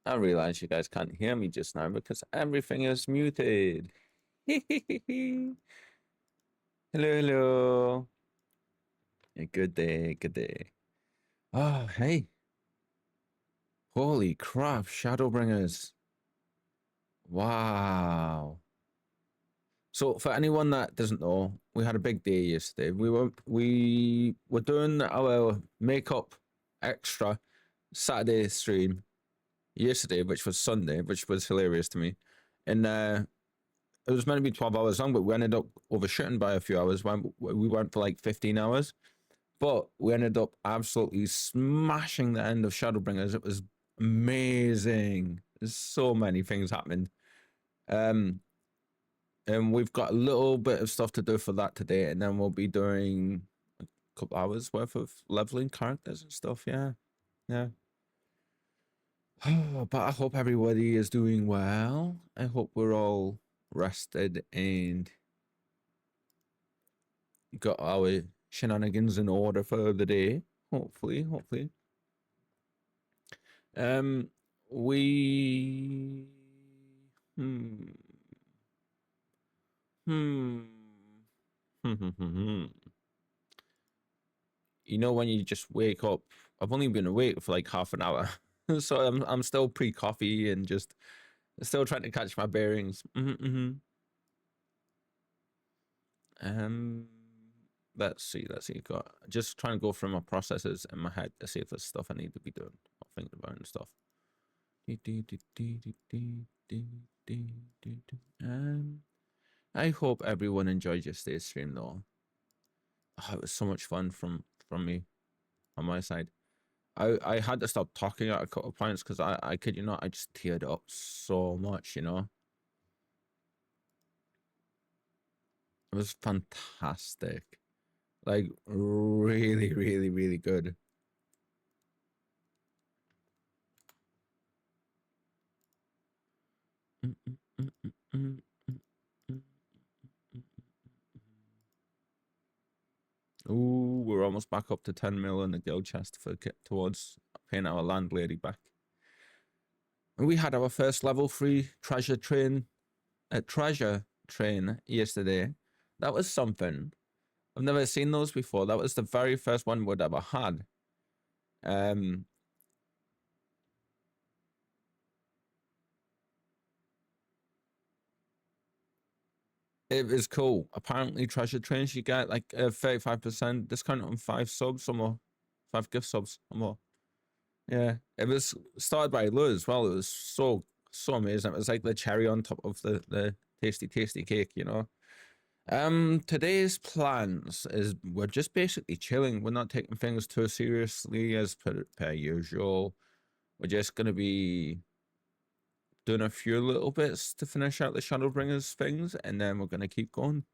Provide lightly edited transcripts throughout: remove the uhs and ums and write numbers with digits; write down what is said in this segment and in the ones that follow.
I realize you guys can't hear me just now because everything is muted. Hello, hello. Good day, good day. Oh, hey. Holy crap, Shadowbringers. Wow. So for anyone that doesn't know, we had a big day yesterday. We were doing our makeup extra Saturday stream yesterday, which was Sunday, which was hilarious to me. And it was meant to be 12 hours long, but we ended up overshooting by a few hours. We went for like 15 hours, but we ended up absolutely smashing the end of Shadowbringers. It was amazing. There's so many things happening. Um, and we've got a little bit of stuff to do for that today, and then we'll be doing a couple hours worth of leveling characters and stuff. Yeah, yeah. But I hope everybody is doing well. I hope we're all rested and got our shenanigans in order for the day. Hopefully. Um, we. Hmm. Hmm. You know when you just wake up. I've only been awake for like half an hour, so I'm still pre-coffee and just still trying to catch my bearings. Um. Let's see. Got just trying to go through my processes in my head to see if there's stuff I need to be doing or thinking about and stuff. I hope everyone enjoyed yesterday's stream though. Oh, it was so much fun from me on my side. I had to stop talking at a couple of points because I kid you not, I just teared up so much, you know. It was fantastic. Like really good. Ooh, we're almost back up to 10 mil in the guild chest for towards paying our landlady back. And we had our first level 3 treasure train yesterday. That was something. I've never seen those before. That was the very first one we'd ever had. It was cool. Apparently, treasure trains you get like a 35% discount on 5 subs or more, 5 gift subs or more. Yeah, it was started by Lou as well. It was so amazing. It was like the cherry on top of the tasty cake, you know. Today's plans is we're just basically chilling. We're not taking things too seriously as per usual. We're just gonna be doing a few little bits to finish out the Shadowbringers things, and then we're gonna keep going.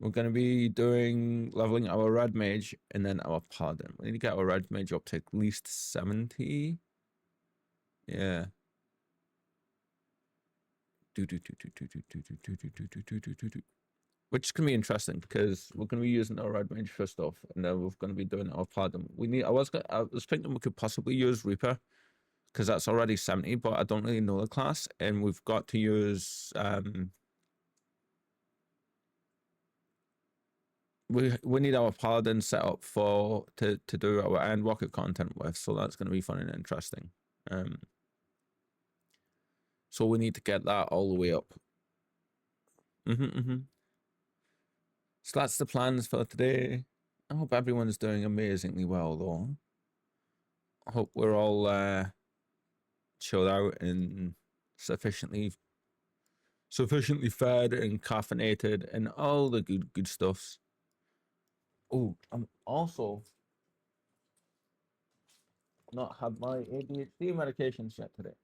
We're going to be doing leveling our red mage and then our paladin. We need to get our red mage up to at least 70. Yeah. Which is going to be interesting because we're going to be using our red mage for stuff, and then we're going to be doing our paladin. I was thinking we could possibly use Reaper because that's already 70, but I don't really know the class, and we've got to use we need our paladin set up to do our end rocket content with, so that's going to be fun and interesting. So we need to get that all the way up. So that's the plans for today. I hope everyone's doing amazingly well, though. I hope we're all chilled out and sufficiently fed and caffeinated and all the good stuffs. Oh, I'm also not had my ADHD medications yet today.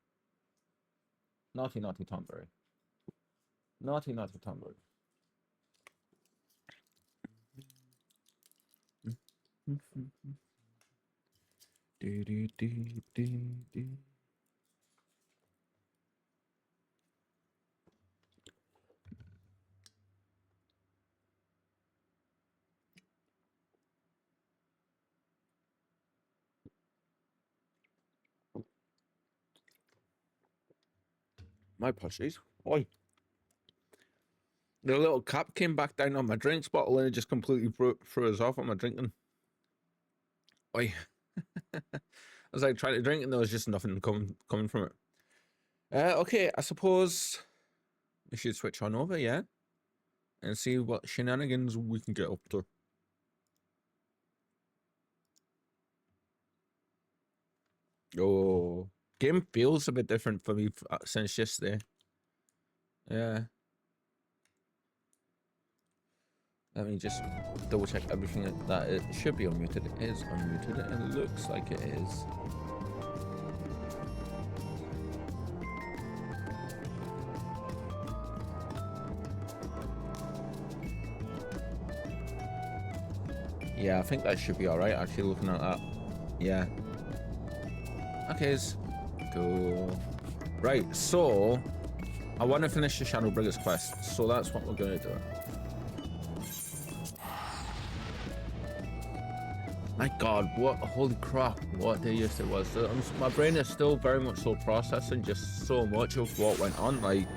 Naughty Tomberry. Naughty Tomberry. Do, do, do, do, do. My apologies. Oi. The little cap came back down on my drinks bottle and it just completely threw us off on my drinking. Oi. I was like trying to drink and there was just nothing coming from it. Okay, I suppose we should switch on over, yeah? And see what shenanigans we can get up to. Oh, game feels a bit different for me since yesterday. Yeah. Let me just double check everything that it should be unmuted. It is unmuted and it looks like it is. Yeah, I think that should be alright actually looking at that. Yeah. Okay, cool. Right, so I want to finish the Shadowbringers quest, so that's what we're going to do. My god, what, holy crap, what day yesterday was. My brain is still very much so processing just so much of what went on. Like,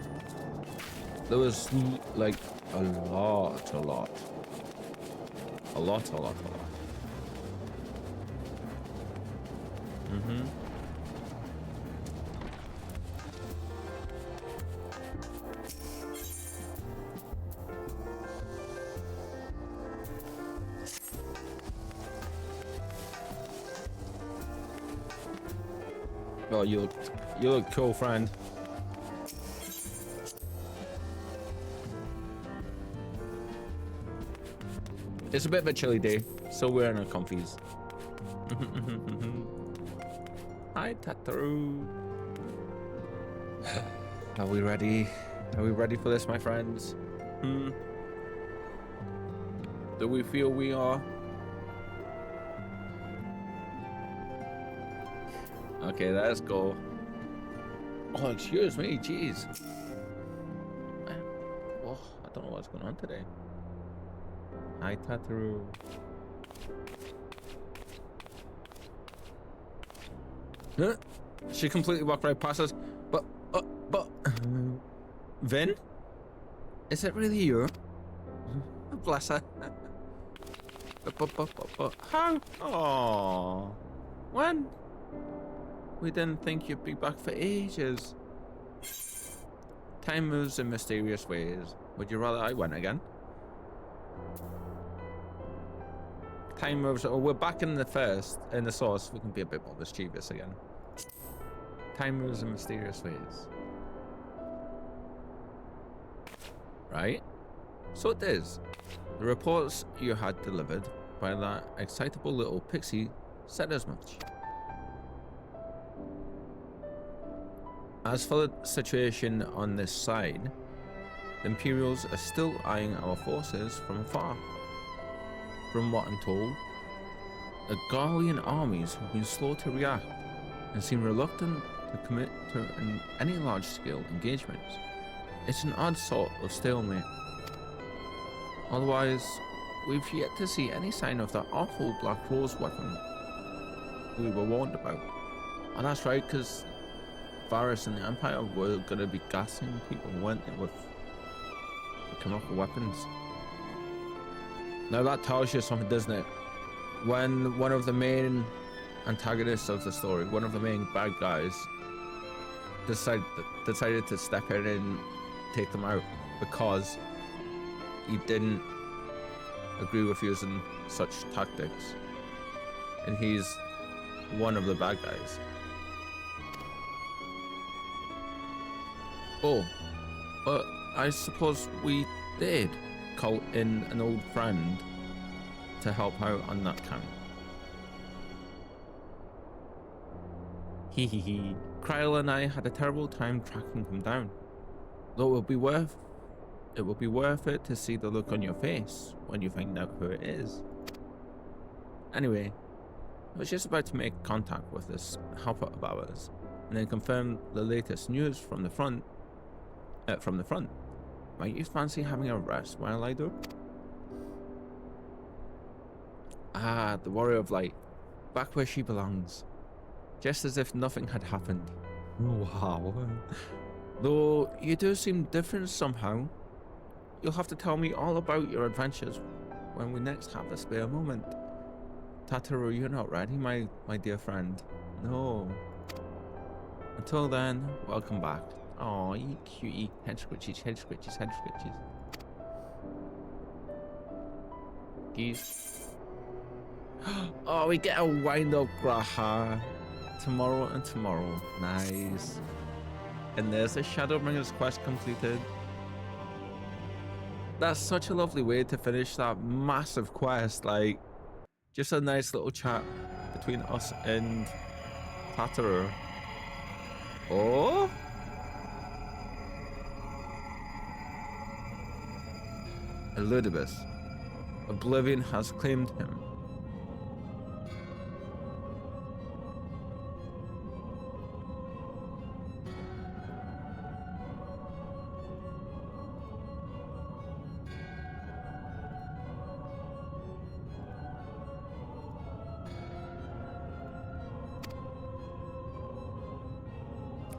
there was like a lot. Mm-hmm. Oh, you look cool, friend. It's a bit of a chilly day, so we're in our comfies. Hi, Tataru. Are we ready? Are we ready for this, my friends? Do we feel we are? Okay, let's go. Oh, excuse me, jeez. Oh, I don't know what's going on today. Hi, Tataru. Huh? She completely walked right past us. But, Vin? Is it really you? Bless her. How? Oh, when? We didn't think you'd be back for ages. Time moves in mysterious ways. Would you rather I went again? Time moves. Oh, we're back in the source. We can be a bit more mischievous again. Time moves in mysterious ways. Right? So it is. The reports you had delivered by that excitable little pixie said as much. As for the situation on this side, the Imperials are still eyeing our forces from afar. From what I'm told, the Garlean armies have been slow to react and seem reluctant to commit to any large-scale engagements. It's an odd sort of stalemate. Otherwise, we've yet to see any sign of that awful Black Rose weapon we were warned about. And that's right, because Varus and the Empire were going to be gassing people, weren't they, with chemical weapons. Now that tells you something, doesn't it? When one of the main antagonists of the story, one of the main bad guys, decided to step in and take them out because he didn't agree with using such tactics, and he's one of the bad guys. Oh, but I suppose we did call in an old friend to help out on that count. Hee. Kryl and I had a terrible time tracking him down. Though it will be worth it to see the look on your face when you find out who it is. Anyway, I was just about to make contact with this helper of ours and then confirm the latest news from the front. Might you fancy having a rest while I do? Ah, the Warrior of Light, back where she belongs. Just as if nothing had happened. Wow. Though you do seem different somehow. You'll have to tell me all about your adventures when we next have a spare moment. Tataru, you're not ready, my dear friend. No. Until then, welcome back. Oh, you cutie. Head squitches, head squitches, head squitches. Geese. Oh, we get a wind-up Graha. Tomorrow and tomorrow. Nice. And there's a Shadowbringers quest completed. That's such a lovely way to finish that massive quest. Like, just a nice little chat between us and Tataru. Oh? Eludibus. Oblivion has claimed him.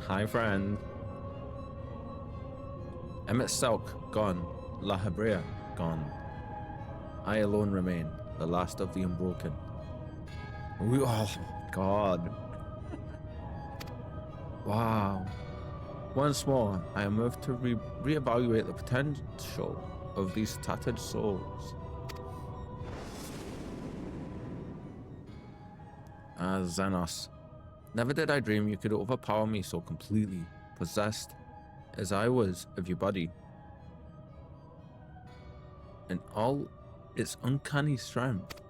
Hi, friend. Emmett Selk, gone. La Hebrea, gone. I alone remain, the last of the unbroken. Oh, God. Wow. Once more, I am moved to reevaluate the potential of these tattered souls. Xenos. Never did I dream you could overpower me so completely, possessed as I was of your body. And all its uncanny strength.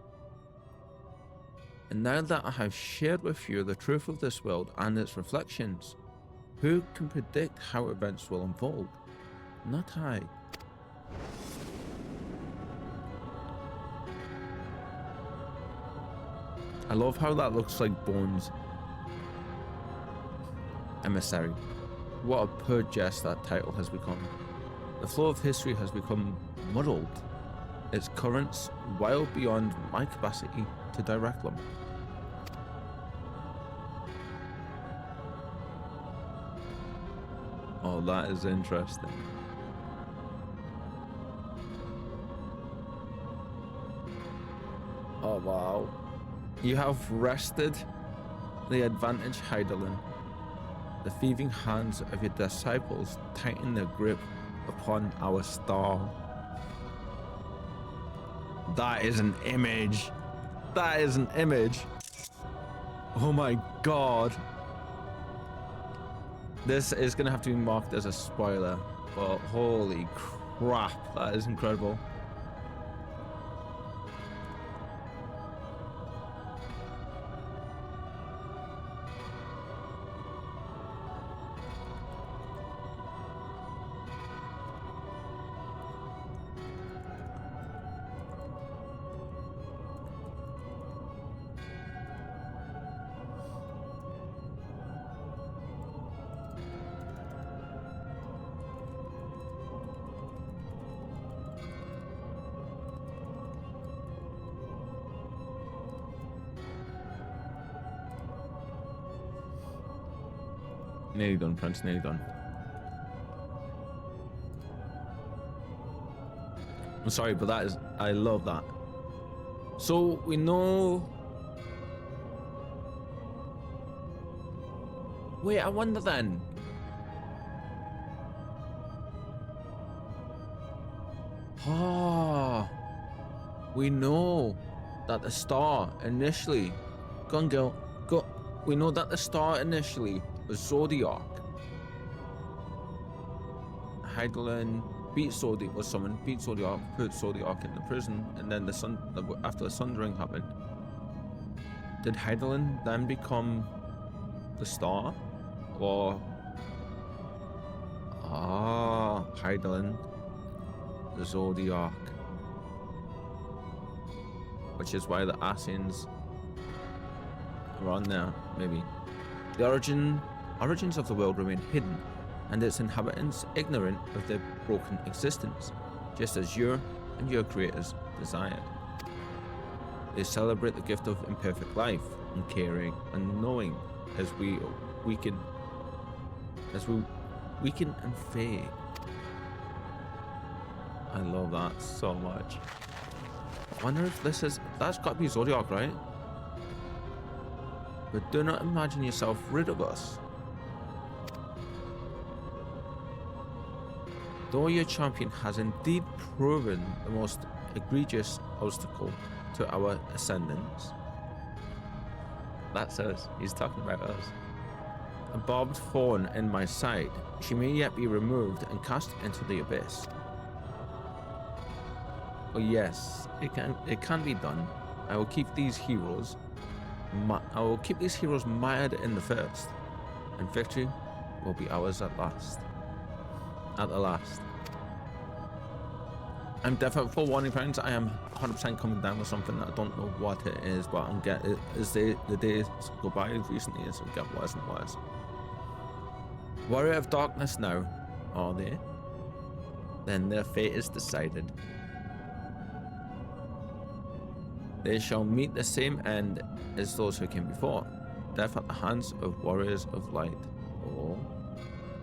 And now that I have shared with you the truth of this world and its reflections, who can predict how events will unfold? Not I. I love how that looks like bones. Emissary. What a poor jest that title has become. The flow of history has become muddled. Its currents wild beyond my capacity to direct them. Oh, that is interesting. Oh, wow. You have wrested the advantage, Heidelin. The thieving hands of your disciples tighten their grip upon our star. That is an image. That is an image. Oh my God. This is going to have to be marked as a spoiler, but holy crap, that is incredible. Nearly done, Prince, nearly done. I'm sorry, but that is, I love that. So we know. Wait, I wonder then. Ah, we know that the star initially, go on, girl, go. We know that the star initially was Zodiac. Heidelin beat Zodiac, was summoned, beat Zodiac, put Zodiac in the prison, and then the sun, after the Sundering happened, did Heidelin then become the star? Or Heidelin, the Zodiac, which is why the Asians are on there, maybe. The origins of the world remain hidden, and its inhabitants ignorant of their broken existence, just as you and your creators desired. They celebrate the gift of imperfect life, uncaring and knowing, as we weaken, as we Weaken and fade. I love that so much. I wonder if this is... That's got to be Zodiac, right? But do not imagine yourself rid of us. Though your champion has indeed proven the most egregious obstacle to our ascendance. That's us. He's talking about us. A barbed thorn in my side. She may yet be removed and cast into the abyss. Oh yes, it can be done. I will keep these heroes mired in the thirst, and victory will be ours at last. At the last. I'm definitely, for warning friends, I am 100% coming down with something that I don't know what it is, but I'm getting, as the days go by recently, it's getting worse and worse. Warrior of Darkness now, are they? Then their fate is decided. They shall meet the same end as those who came before. Death at the hands of Warriors of Light. Oh.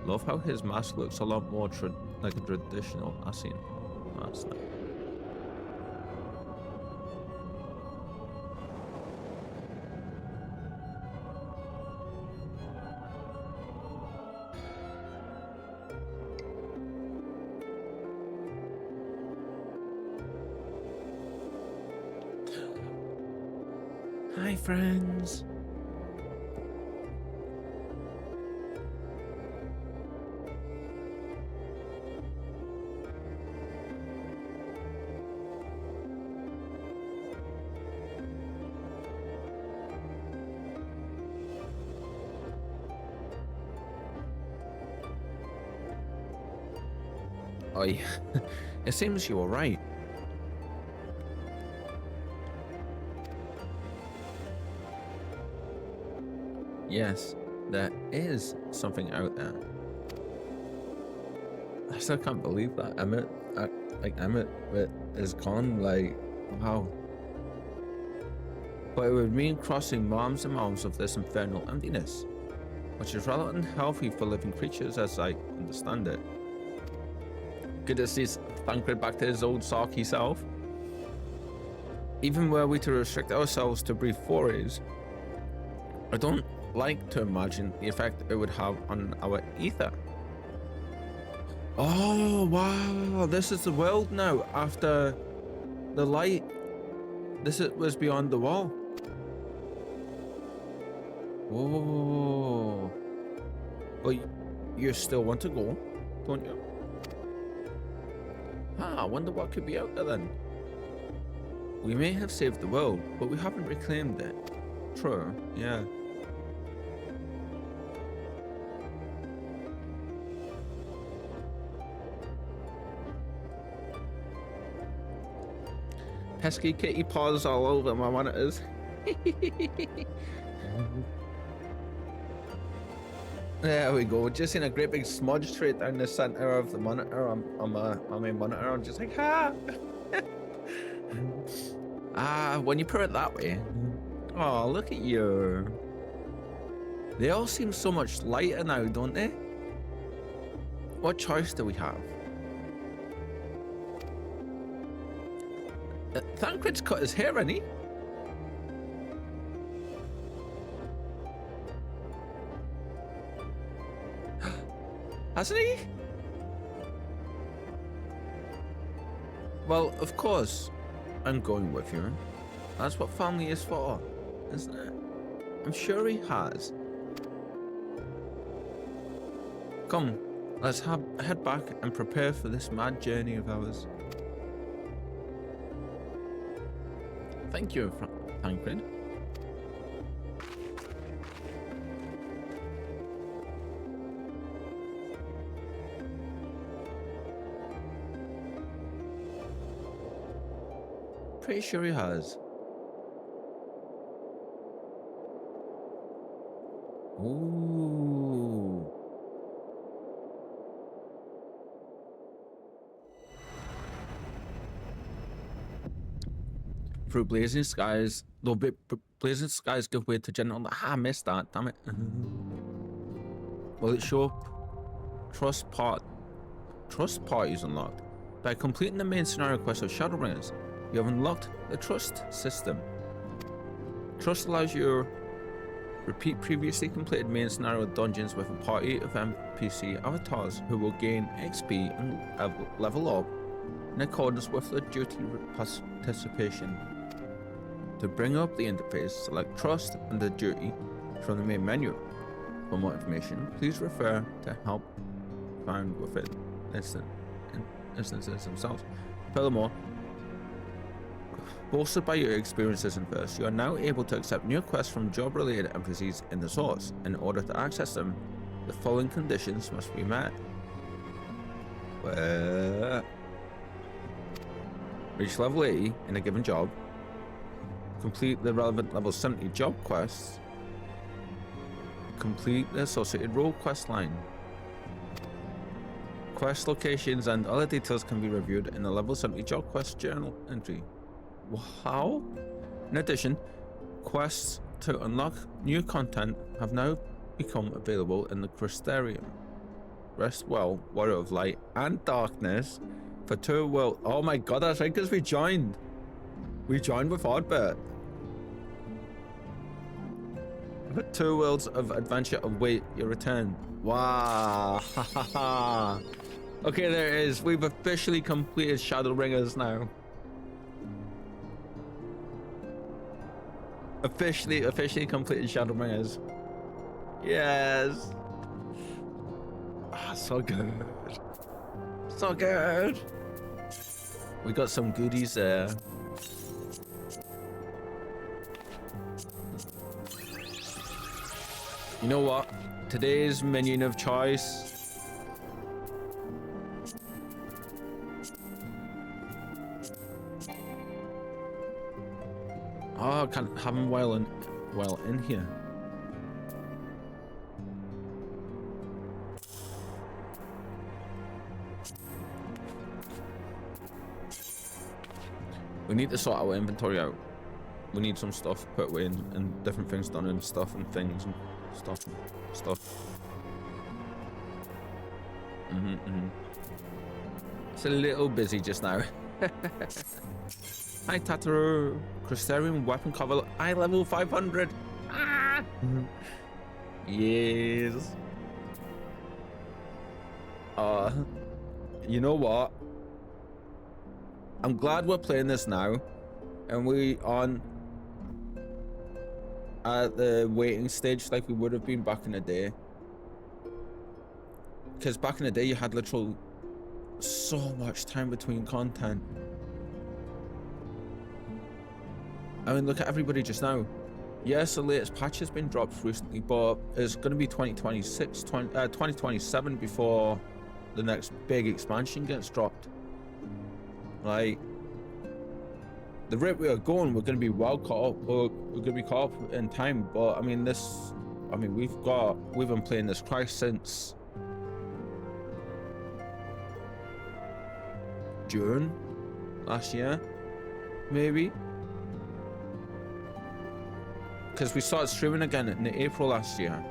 Love how his mask looks a lot more like a traditional Ascian mask now. Hi, friends. Oh, yeah. It seems you were right. Yes, there is something out there. I still can't believe that Emmett is gone. Like, wow. But it would mean crossing arms and arms of this infernal emptiness, which is rather unhealthy for living creatures, as I understand it. Good to see Thancred back to his old sarky self. Even were we to restrict ourselves to brief forays, I don't like to imagine the effect it would have on our ether. Oh wow, this is the world now after the light. This was beyond the wall. Whoa. But you still want to go, don't you? I wonder what could be out there then. We may have saved the world, but we haven't reclaimed it. True, yeah. Pesky kitty paws all over my monitors. There we go. Just in a great big smudge straight down the center of the monitor on my monitor. I'm just like, ha! When you put it that way. Oh, look at you. They all seem so much lighter now, don't they? What choice do we have? Thancred's cut his hair, hasn't he? Hasn't he? Well, of course, I'm going with you. That's what family is for, isn't it? I'm sure he has. Come, let's head back and prepare for this mad journey of ours. Thank you, Thancred. Pretty sure he has. Ooh. Through blazing skies, though blazing skies give way to gentle. I missed that, damn it. Will it show up Trust parties unlocked. By completing the main scenario quest of Shadowbringers, you have unlocked the trust system. Trust allows you to repeat previously completed main scenario dungeons with a party of NPC avatars who will gain XP and level up in accordance with the duty participation. To bring up the interface, select Trust and the duty from the main menu. For more information, please refer to help found within instances themselves. Furthermore, bolstered by your experiences in First, you are now able to accept new quests from job-related NPCs in the source. In order to access them, the following conditions must be met. Reach level 80 in a given job. Complete the relevant level 70 job quests. Complete the associated role quest line. Quest locations and other details can be reviewed in the level 70 job quest journal entry. Wow! In addition, quests to unlock new content have now become available in the Crystarium. Rest well, Warrior of Light and Darkness for 2 worlds. Oh my god, that's right, because we joined. We joined with Oddbert. For 2 worlds of adventure await your return. Wow! Okay, there it is. We've officially completed Shadowbringers now. Officially completed Shadowbringers. Yes. Ah, so good. So good. We got some goodies there. You know what? Today's minion of choice. Oh, I can't have him while in here. We need to sort our inventory out. We need some stuff put away and different things done and stuff and things and stuff. It's a little busy just now. Hi Tataru, Crystarium weapon cover, eye level 500. Ah! Yes. You know what? I'm glad we're playing this now, and we on at the waiting stage like we would have been back in the day. Because back in the day, you had literally so much time between content. I mean, look at everybody just now. Yes, the latest patch has been dropped recently, but it's going to be 2027 before the next big expansion gets dropped. Like, the rate we are going, we're going to be well caught up. We're going to be caught up in time. But I mean, we've been playing this Christ since June last year, maybe. Because we started streaming again in April last year,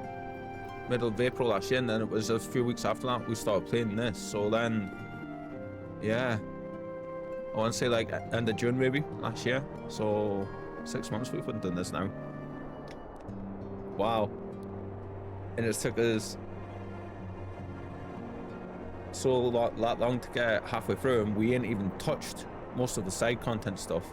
middle of April last year, and then it was a few weeks after that we started playing this. So then, yeah, I want to say like end of June maybe last year. So 6 months we've been doing this now. Wow. And it took us so long to get halfway through, and we ain't even touched most of the side content stuff.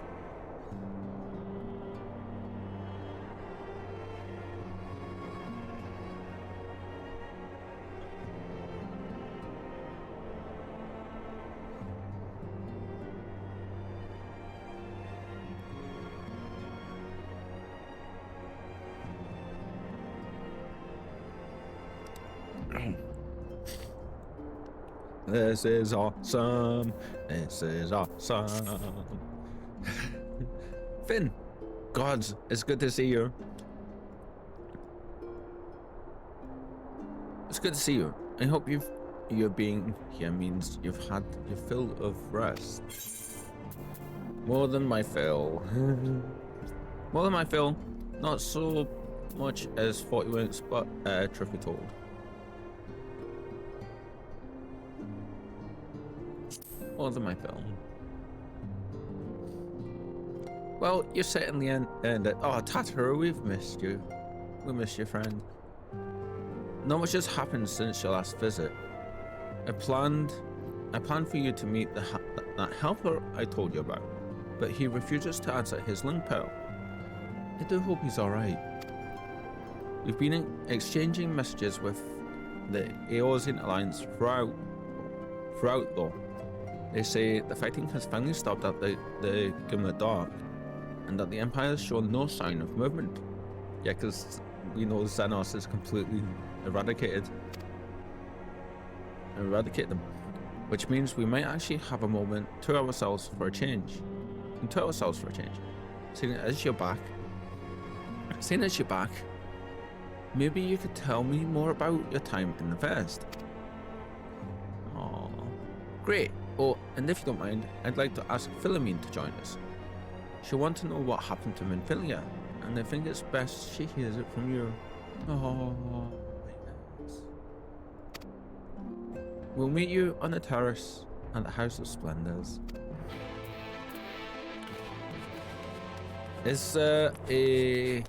This is awesome. This is awesome. Finn, gods, it's good to see you. It's good to see you. I hope your being here means you've had your fill of rest. More than my fill. More than my fill. Not so much as 40 minutes, but truth be told. More than my film. Well, you're certainly in it. Oh, Tataru, we've missed you. We missed your friend. Not much has happened since your last visit. I planned for you to meet that helper I told you about, but he refuses to answer his link pearl. I do hope he's alright. We've been exchanging messages with the Eorzine Alliance throughout though. They say the fighting has finally stopped at the Gimlet Dark, and that the Empire has shown no sign of movement. Yeah, because we know Xenos is completely eradicated them, which means we might actually have a moment to ourselves for a change. Seeing as you're back, maybe you could tell me more about your time in the First. Oh, great. Oh, and if you don't mind, I'd like to ask Philomene to join us. She'll want to know what happened to Minfilia, and I think it's best she hears it from you. Oh, yes. We'll meet you on the terrace at the House of Splendors. Is there a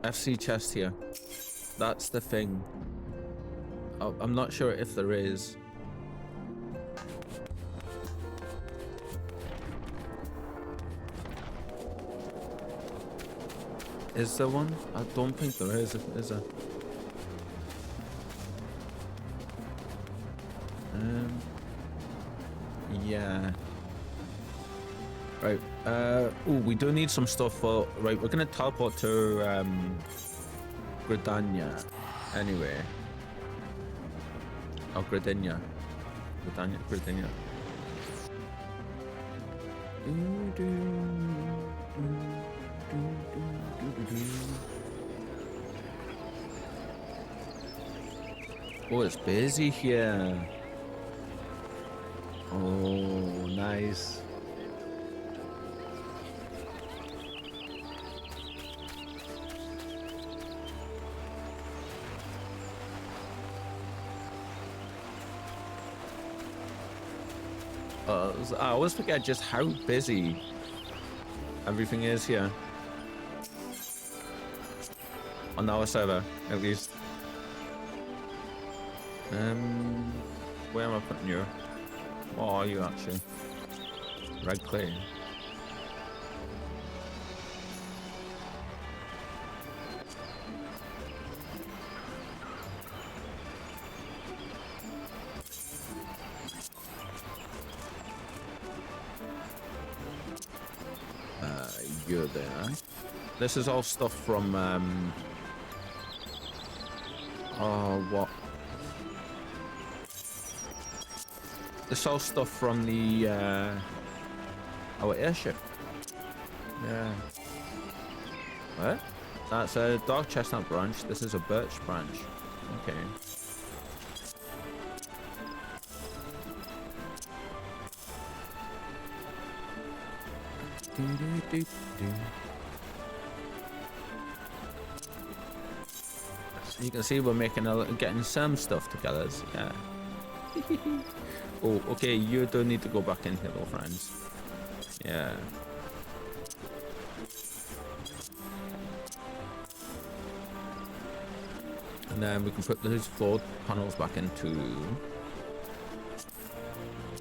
FC chest here? That's the thing. I'm not sure if there is. Is there one? I don't think there is there? Yeah. Right. Oh, we do need some stuff for. Right, we're gonna teleport to Gridania. Anyway. Oh, Gridania. Gridania. Oh, it's busy here. Oh, nice. I always forget just how busy everything is here. On our server, at least. Where am I putting you? What are you actually? Red clay. You're there. This is all stuff from what? This is all stuff from the our airship. Yeah. What? That's a dark chestnut branch. This is a birch branch. Okay. So you can see we're getting some stuff together. Yeah. Oh, okay. You do need to go back in here, though, friends. Yeah. And then we can put those floor panels back into.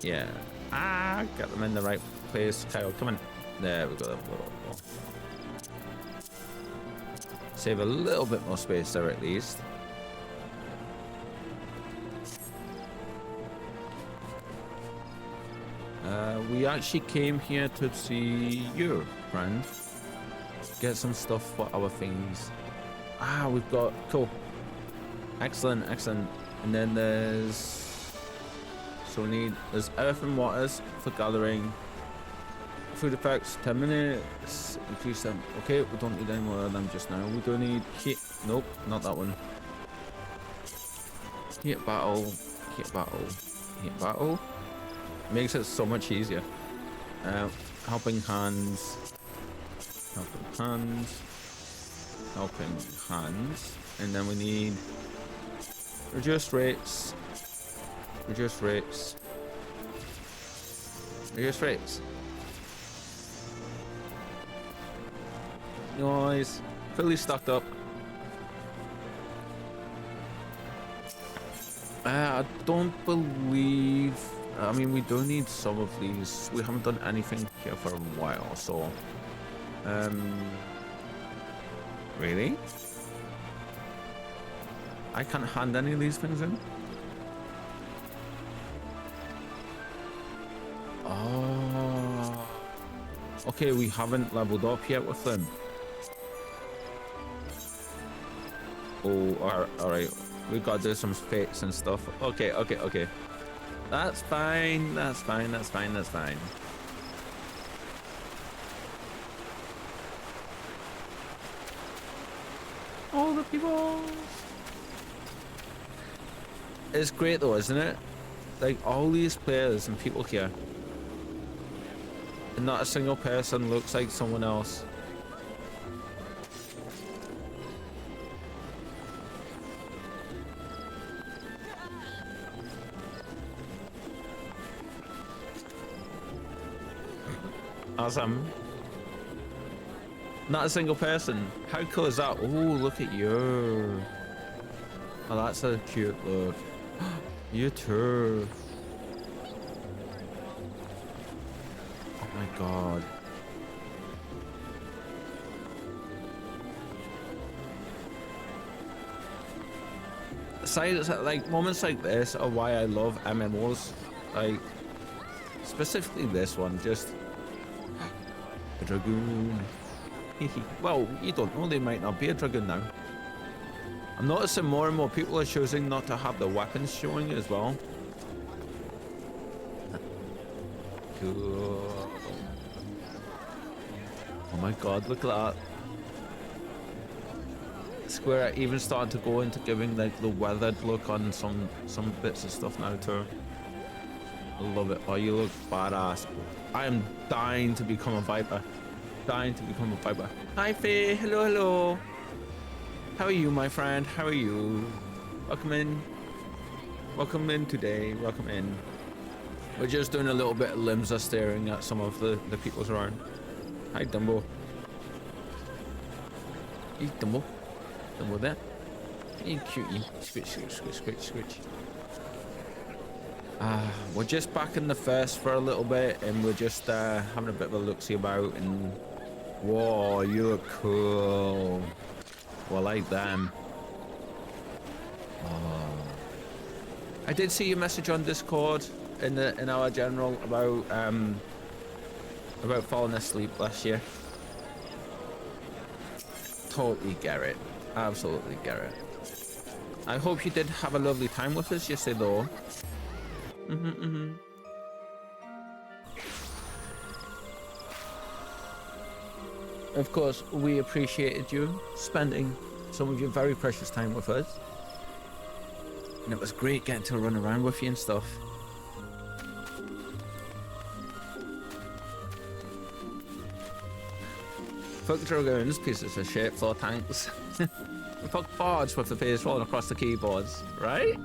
Yeah. Ah, get them in the right place. Kyle, come on. There we go. Save a little bit more space there at least. We actually came here to see you, friend. Get some stuff for our things. Ah, we've got cool. Excellent. And then there's earth and waters for gathering. Food effects, 10 minutes, increase them. Okay, we don't need any more of them just now. We don't need heat. Nope, not that one. Heat battle. Makes it so much easier. Helping hands. And then we need reduced rates. Here's rates. Nice. Fully stocked up. I don't believe... I mean, we do need some of these. We haven't done anything here for a while, so... Really? I can't hand any of these things in? Oh... Okay, we haven't leveled up yet with them. Oh, alright. We gotta do some fates and stuff. Okay. That's fine. That's fine. All the people. It's great though, isn't it? Like all these players and people here. And not a single person looks like someone else. Awesome. Not a single person. How cool is that? Oh, look at you. Oh, that's a cute look. You too. Oh my god. Like moments like this are why I love MMOs. Like specifically this one, just a dragoon. Well, you don't know, they might not be a dragoon now. I'm noticing more and more people are choosing not to have the weapons showing as well. Cool. Oh my god, look at that. Square even starting to go into giving like the weathered look on some bits of stuff now too. I love it. Oh, you look badass. I am dying to become a Viper. Dying to become a Viper. Hi Faye, hello. How are you, my friend? How are you? Welcome in today, welcome in. We're just doing a little bit of Limsa staring at some of the peoples around. Hi Dumbo. Hey Dumbo. Dumbo there. Hey cutie. Squitch. We're just back in the first for a little bit and we're just having a bit of a look-see about and whoa, you look cool. Well, I like them. Oh. I did see your message on Discord in our general about falling asleep last year. Totally get it. Absolutely get it. I hope you did have a lovely time with us yesterday though. Of course, we appreciated you spending some of your very precious time with us. And it was great getting to run around with you and stuff. Fuck dragoons, pieces of shit, floor tanks. Fuck bards with the face rolling across the keyboards, right?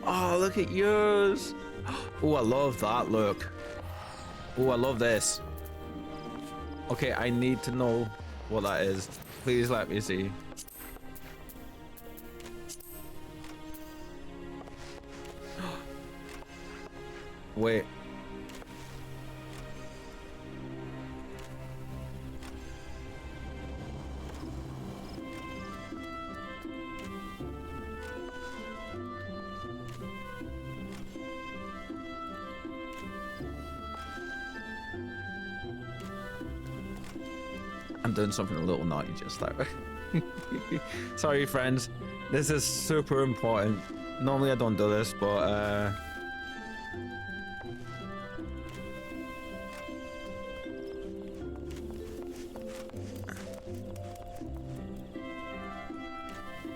Oh, look at yours. Oh, I love that look. Oh, I love this. Okay, I need to know what that is. Please let me see. Wait. I'm doing something a little naughty just there. Sorry, friends. This is super important. Normally I don't do this, but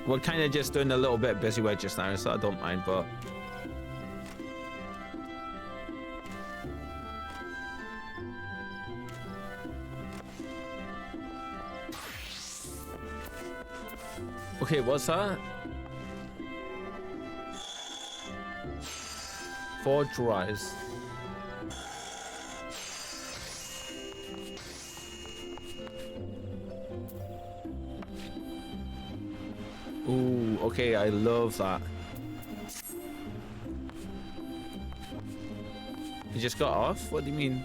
we're kind of just doing a little bit of busy work just now, so I don't mind, but okay, what's that? 4 dries. Ooh, okay, I love that. He just got off? What do you mean?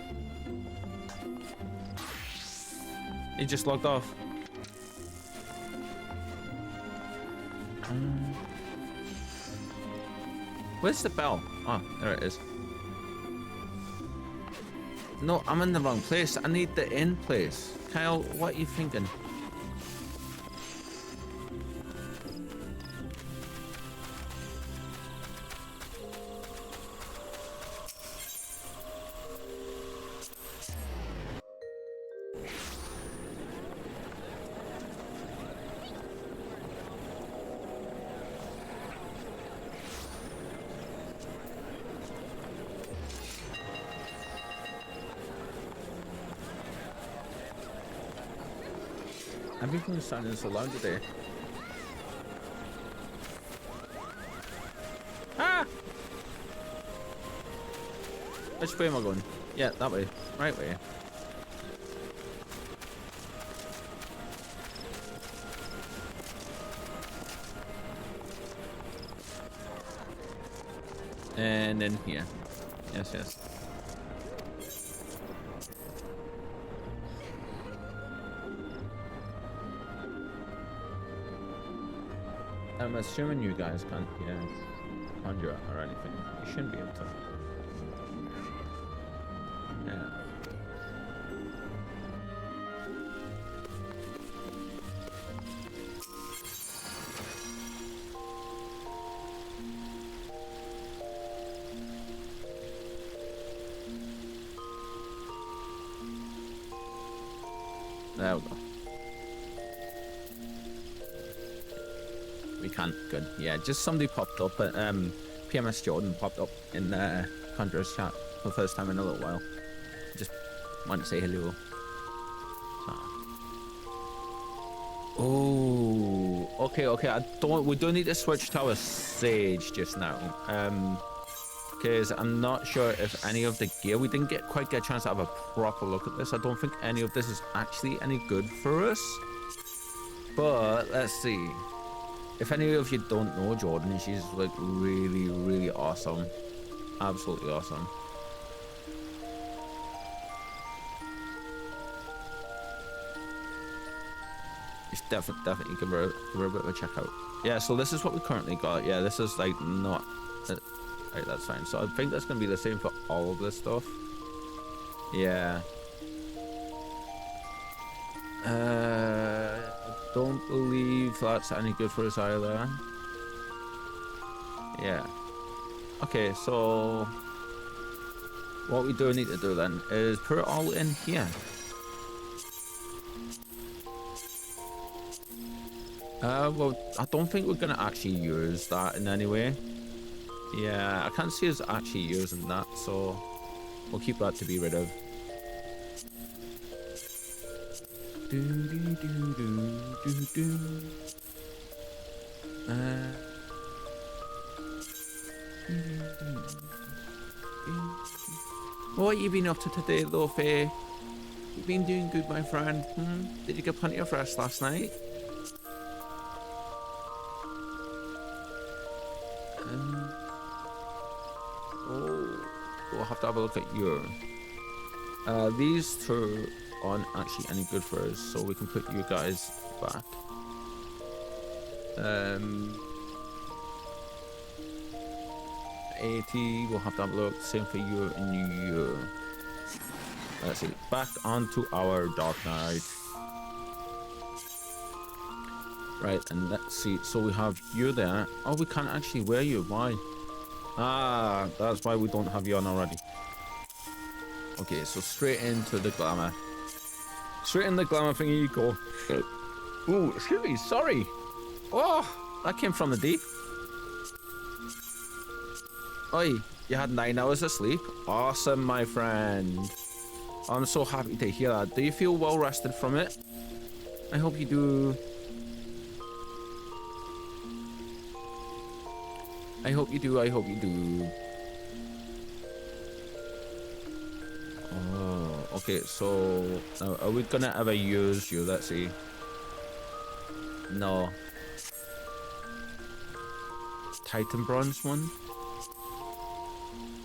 He just logged off. Where's the bell? Oh, there it is. No, I'm in the wrong place. I need the in place. Kyle, what are you thinking? Everything's sounding so loud today. Ah! Which way am I going? Yeah, that way. Right way. And then here. Yes, yes. I'm assuming you guys can't hear conjure or anything. You shouldn't be able to. Yeah. There we go. We can't. Good. Yeah, just somebody popped up. PMS Jordan popped up in Conjurer's chat for the first time in a little while. Just want to say hello. So. Oh, okay, okay. We don't need to switch to our Sage just now. Because I'm not sure if any of the gear, we didn't quite get a chance to have a proper look at this. I don't think any of this is actually any good for us. But let's see. If any of you don't know Jordan, she's like really, really awesome. Absolutely awesome. It's definitely give her a bit of a check out. Yeah, so this is what we currently got. Yeah, this is like not... Right, that's fine. So I think that's going to be the same for all of this stuff. Yeah. I don't believe that's any good for us either. Yeah. Okay, so what we do need to do then is put it all in here. Well, I don't think we're gonna actually use that in any way. Yeah, I can't see us actually using that, so we'll keep that to be rid of. What you been up to today, though, Faye? You been doing good, my friend? Did you get plenty of rest last night? We'll have to have a look at your... these two aren't actually any good for us, so we can put you guys back. 80, we'll have to have a look. Same for you and you. Let's see. Back onto our Dark Knight. Right, and let's see. So we have you there. Oh, we can't actually wear you. Why? Ah, that's why we don't have you on already. Okay, so straight into the glamour. Straight in the glamour thingy you go. Ooh, excuse me, sorry. Oh, that came from the deep. Oi, you had 9 hours of sleep? Awesome, my friend. I'm so happy to hear that. Do you feel well rested from it? I hope you do. I hope you do. I hope you do. Oh, okay. So now, are we gonna ever use you? Let's see. No. Titan bronze one.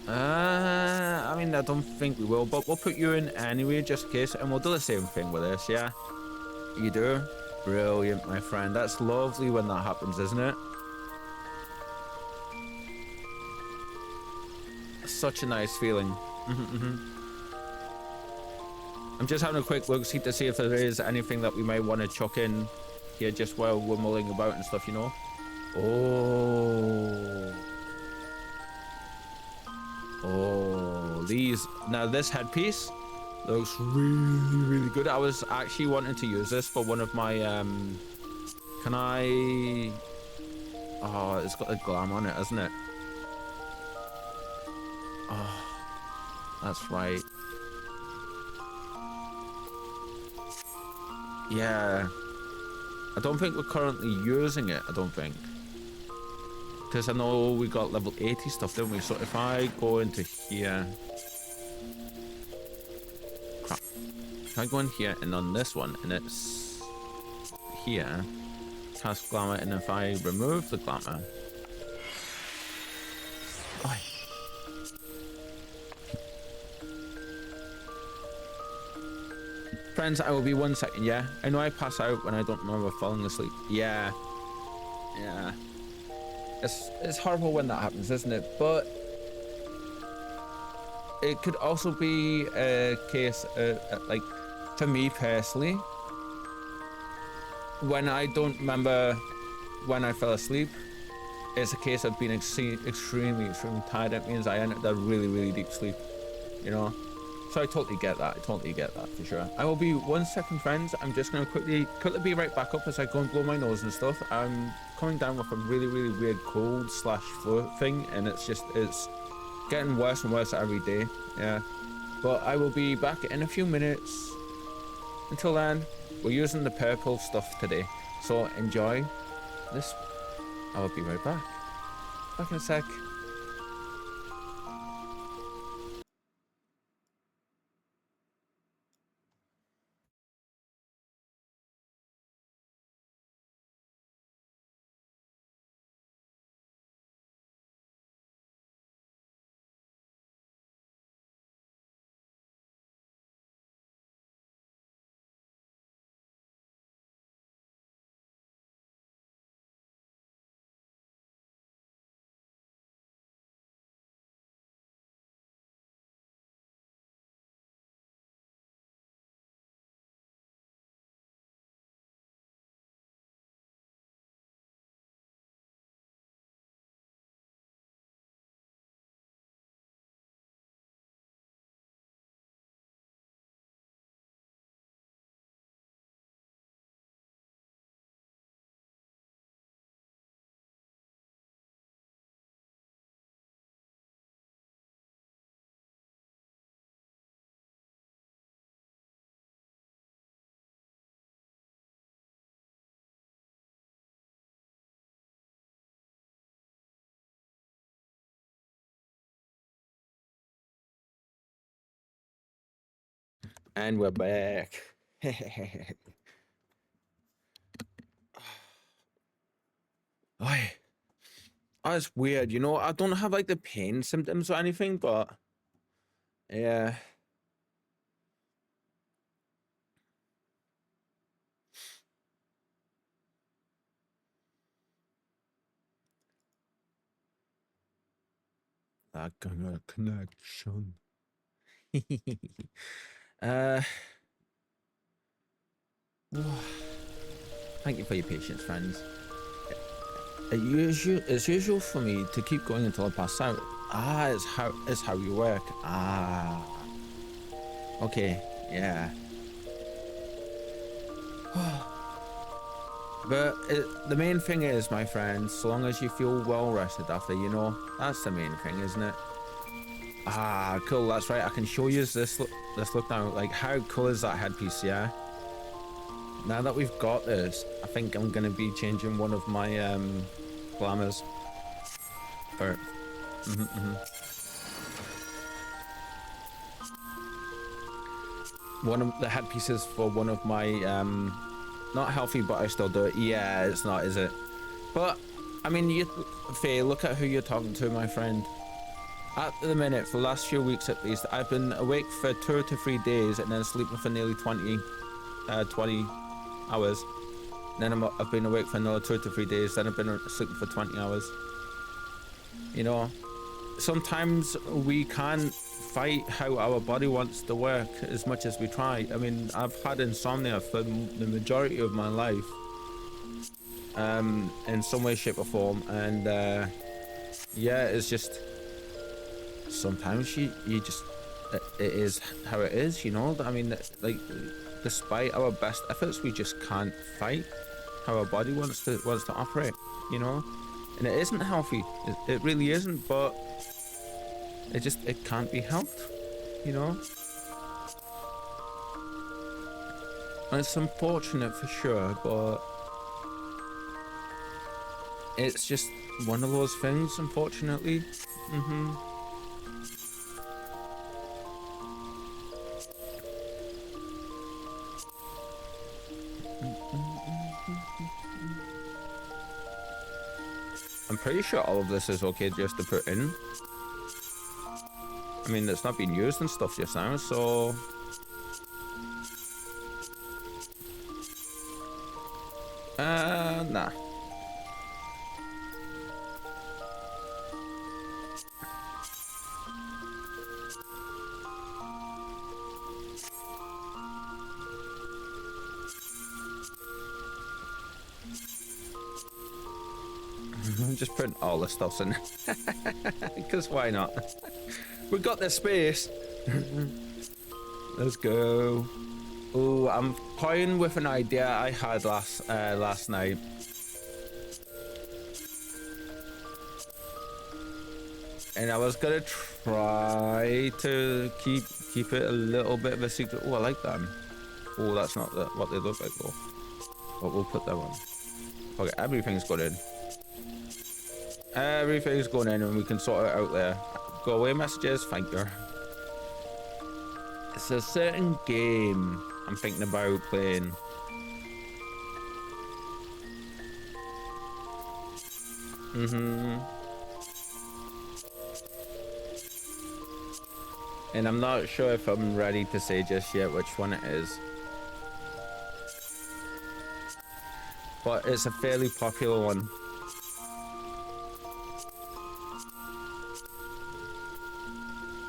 I mean, I don't think we will, but we'll put you in anyway, just in case, and we'll do the same thing with this. Yeah. You do. Brilliant, my friend. That's lovely when that happens, isn't it? Such a nice feeling. I'm just having a quick look see to see if there is anything that we may want to chuck in here just while we're mulling about and stuff, you know. Oh, these. Now this headpiece looks really good. I was actually wanting to use this for one of my can I? Oh, it's got a glam on it, hasn't it? Oh, that's right. Yeah. I don't think we're currently using it, I don't think. Because I know we got level 80 stuff, didn't we? So if I go into here... Crap. If I go in here and on this one, and it's... here. Cast glamour, and if I remove the glamour... Oh. Friends, I will be 1 second, yeah? I know I pass out when I don't remember falling asleep. Yeah. Yeah. It's horrible when that happens, isn't it? But it could also be a case, like, for me personally, when I don't remember when I fell asleep, it's a case of being extremely tired. It means I entered a really deep sleep, you know? So I totally get that. I totally get that for sure. I will be 1 second, friends. I'm just gonna quickly be right back up as I go and blow my nose and stuff. I'm coming down with a really weird cold / flu thing, and it's getting worse and worse every day. Yeah, but I will be back in a few minutes. Until then, we're using the purple stuff today, so enjoy this. I will be right back. Back in a sec. And we're back. Oi. Oh, it's weird, you know. I don't have like the pain symptoms or anything, but yeah. That kind of connection. uh, Thank you for your patience, friends. It's usual for me to keep going until I pass out. Ah, it's how you work. Ah, okay, yeah. But the main thing is, my friends, so long as you feel well rested after, you know, that's the main thing, isn't it? Ah, cool. That's right. I can show you this look now. Like, how cool is that headpiece? Yeah. Now that we've got this, I think I'm gonna be changing one of my glamours. Or, one of the headpieces for one of my not healthy, but I still do it. Yeah, it's not, is it? But I mean, Faye, look at who you're talking to, my friend. At the minute, for the last few weeks at least, I've been awake for 2 to 3 days and then sleeping for nearly 20 hours. Then I've been awake for another 2 to 3 days, then I've been sleeping for 20 hours. You know, sometimes we can't fight how our body wants to work as much as we try. I mean, I've had insomnia for the majority of my life, in some way, shape or form, and yeah, it's just sometimes you just it is how it is, you know. I mean, like, despite our best efforts, we just can't fight how our body wants to operate, you know. And it isn't healthy, it really isn't, but it can't be helped, you know. And it's unfortunate for sure, but it's just one of those things, unfortunately. I'm pretty sure all of this is okay just to put in. I mean, it's not being used and stuff just now, so... nah. I'm just putting all the stuffs in. Because why not? We got the space. Let's go. Oh, I'm toying with an idea I had last night. And I was gonna try to keep it a little bit of a secret. Oh, I like them. Oh, that's not what they look like though. But we'll put that one. Okay, everything's going in. Everything's going in, and we can sort it out there. Go away messages, thank you. It's a certain game I'm thinking about playing. And I'm not sure if I'm ready to say just yet which one it is. But it's a fairly popular one.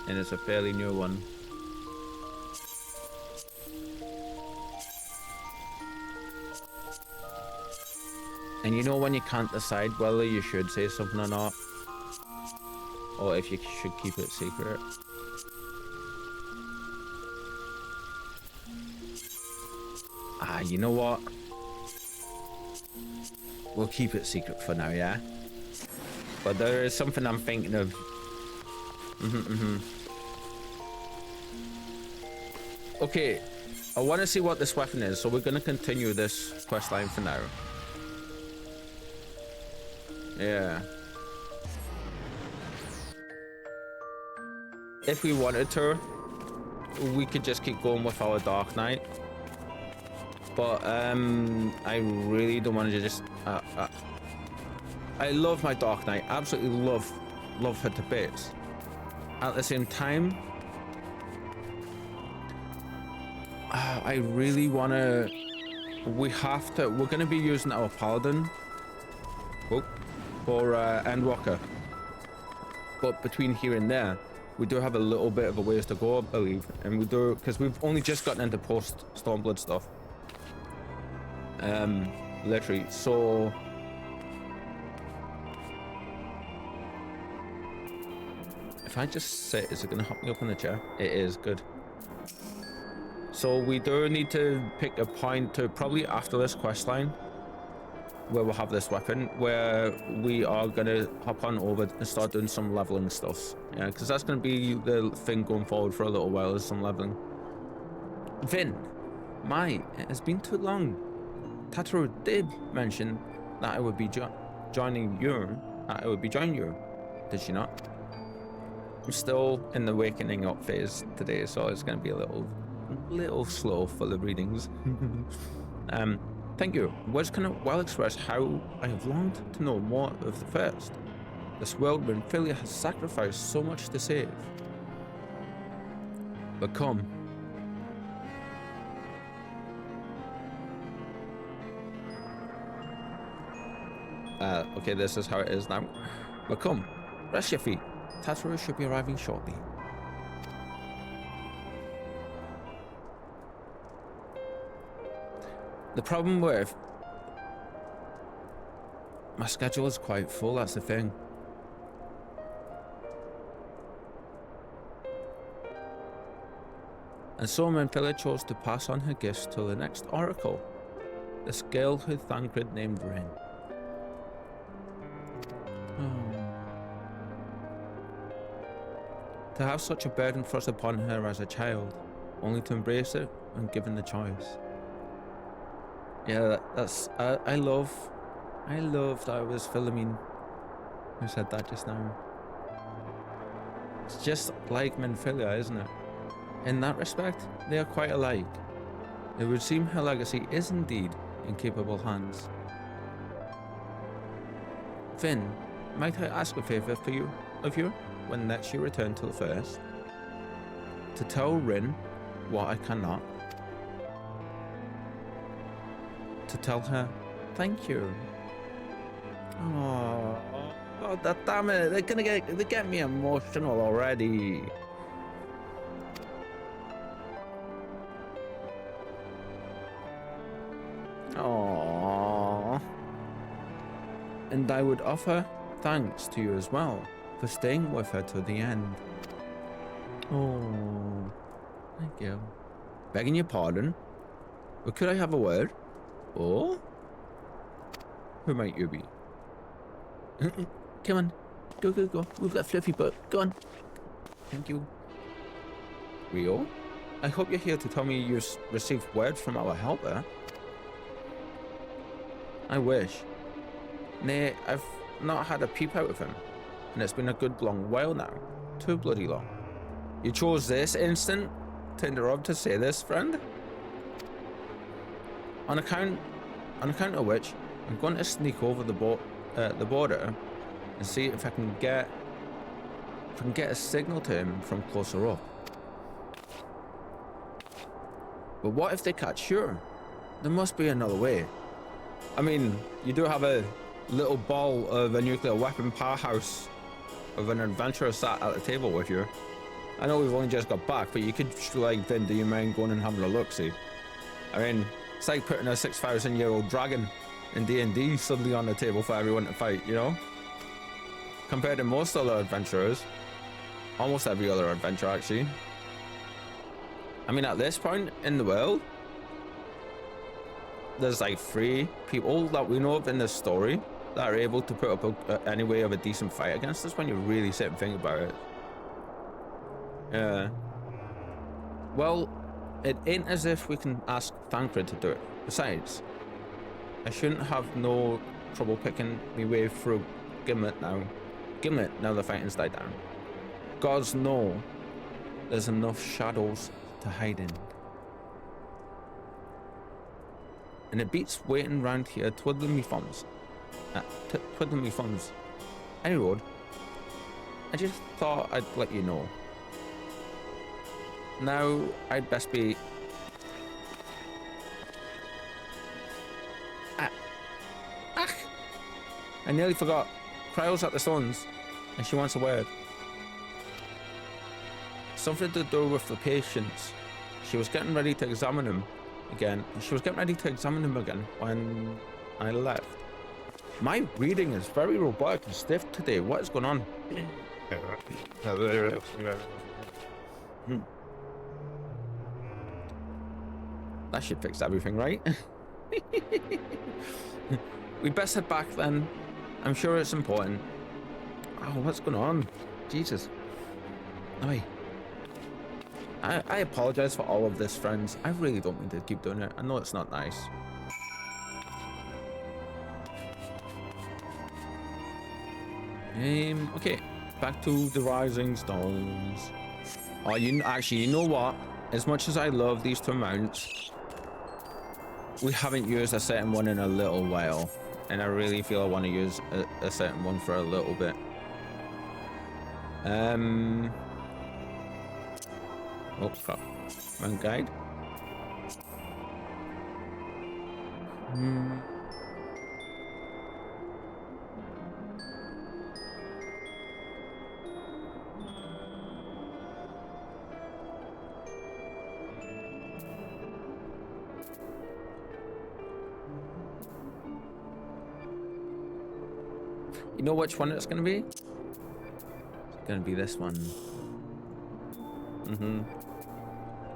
And it's a fairly new one. And you know when you can't decide whether you should say something or not? Or if you should keep it secret? Ah, you know what? We'll keep it secret for now, yeah? But there is something I'm thinking of. Okay, I want to see what this weapon is, so we're going to continue this quest line for now. Yeah. If we wanted to, we could just keep going with our Dark Knight. But I really don't want to just... I love my Dark Knight. Absolutely love her to bits. At the same time, I really want to... We're going to be using our Paladin for Endwalker. But between here and there, we do have a little bit of a ways to go, I believe. And we do, because we've only just gotten into post-Stormblood stuff. Literally, so... If I just sit, is it going to hop me up in the chair? It is, good. So we do need to pick a point to probably after this quest line where we'll have this weapon, where we are going to hop on over and start doing some leveling stuff. Yeah, because that's going to be the thing going forward for a little while, is some leveling. Vin, it has been too long. Tataru did mention that I would be joining you. Did she not? I'm still in the wakening up phase today, so it's going to be a little slow for the readings. Thank you. Words cannot well express how I have longed to know more of the first. This world when Philia has sacrificed so much to save. But come. Okay, this is how it is now. But come, rest your feet. TheReeper should be arriving shortly. The problem with my schedule is quite full, that's the thing. And so Philia chose to pass on her gifts to the next oracle, this girl who Thancred named Rin. To have such a burden thrust upon her as a child, only to embrace it when given the choice. Yeah, that's I love that it was Philomene who said that just now. It's just like Philia, isn't it? In that respect, they are quite alike. It would seem her legacy is indeed in capable hands. Finn, might I ask a favour of you when next you return to the first? To tell Rin what I cannot. To tell her thank you. Oh, damn it! They get me emotional already. Oh, and I would offer thanks to you as well for staying with her to the end. Oh, thank you. Begging your pardon, but could I have a word? Oh? Who might you be? Come on. Go. Move that fluffy butt. Go on. Thank you. Rio? I hope you're here to tell me you received word from our helper. I wish. Nay, I've not had a peep out of him, and it's been a good long while now. Too bloody long. You chose this instant to interrupt to say this, friend? On account of which, I'm going to sneak over the border and see if I can get a signal to him from closer up. But what if they catch you? There must be another way. I mean, you do have a little ball of a nuclear weapon powerhouse of an adventurer sat at the table with you. I know we've only just got back, but you could, like, Vin, do you mind going and having a look, see? I mean, it's like putting a 6,000-year-old dragon in D&D suddenly on the table for everyone to fight, you know? Compared to most other adventurers, almost every other adventurer, actually. I mean, at this point in the world, there's like 3 people that we know of in this story that are able to put up any way of a decent fight against us when you really sit and think about it. Yeah. Well, it ain't as if we can ask Thancred to do it. Besides, I shouldn't have no trouble picking my way through Gimlet now the fighting's died down. Gods know there's enough shadows to hide in. And it beats waiting round here twiddling me thumbs. Anyway, I just thought I'd let you know. Now, I'd best be... I nearly forgot. Cryo's at the Stones, and she wants a word. Something to do with the patients. She was getting ready to examine him again. When I left. My reading is very robotic and stiff today. What is going on? That should fix everything, right? We best head back then. I'm sure it's important. Oh, what's going on? Jesus. Oi. I apologize for all of this, friends. I really don't mean to keep doing it. I know it's not nice. Okay. Back to the rising stones. Oh, actually, you know what? As much as I love these two mounts, we haven't used a certain one in a little while, and I really feel I want to use a certain one for a little bit. Oh crap! Wrong guide. You know which one it's gonna be? It's gonna be this one.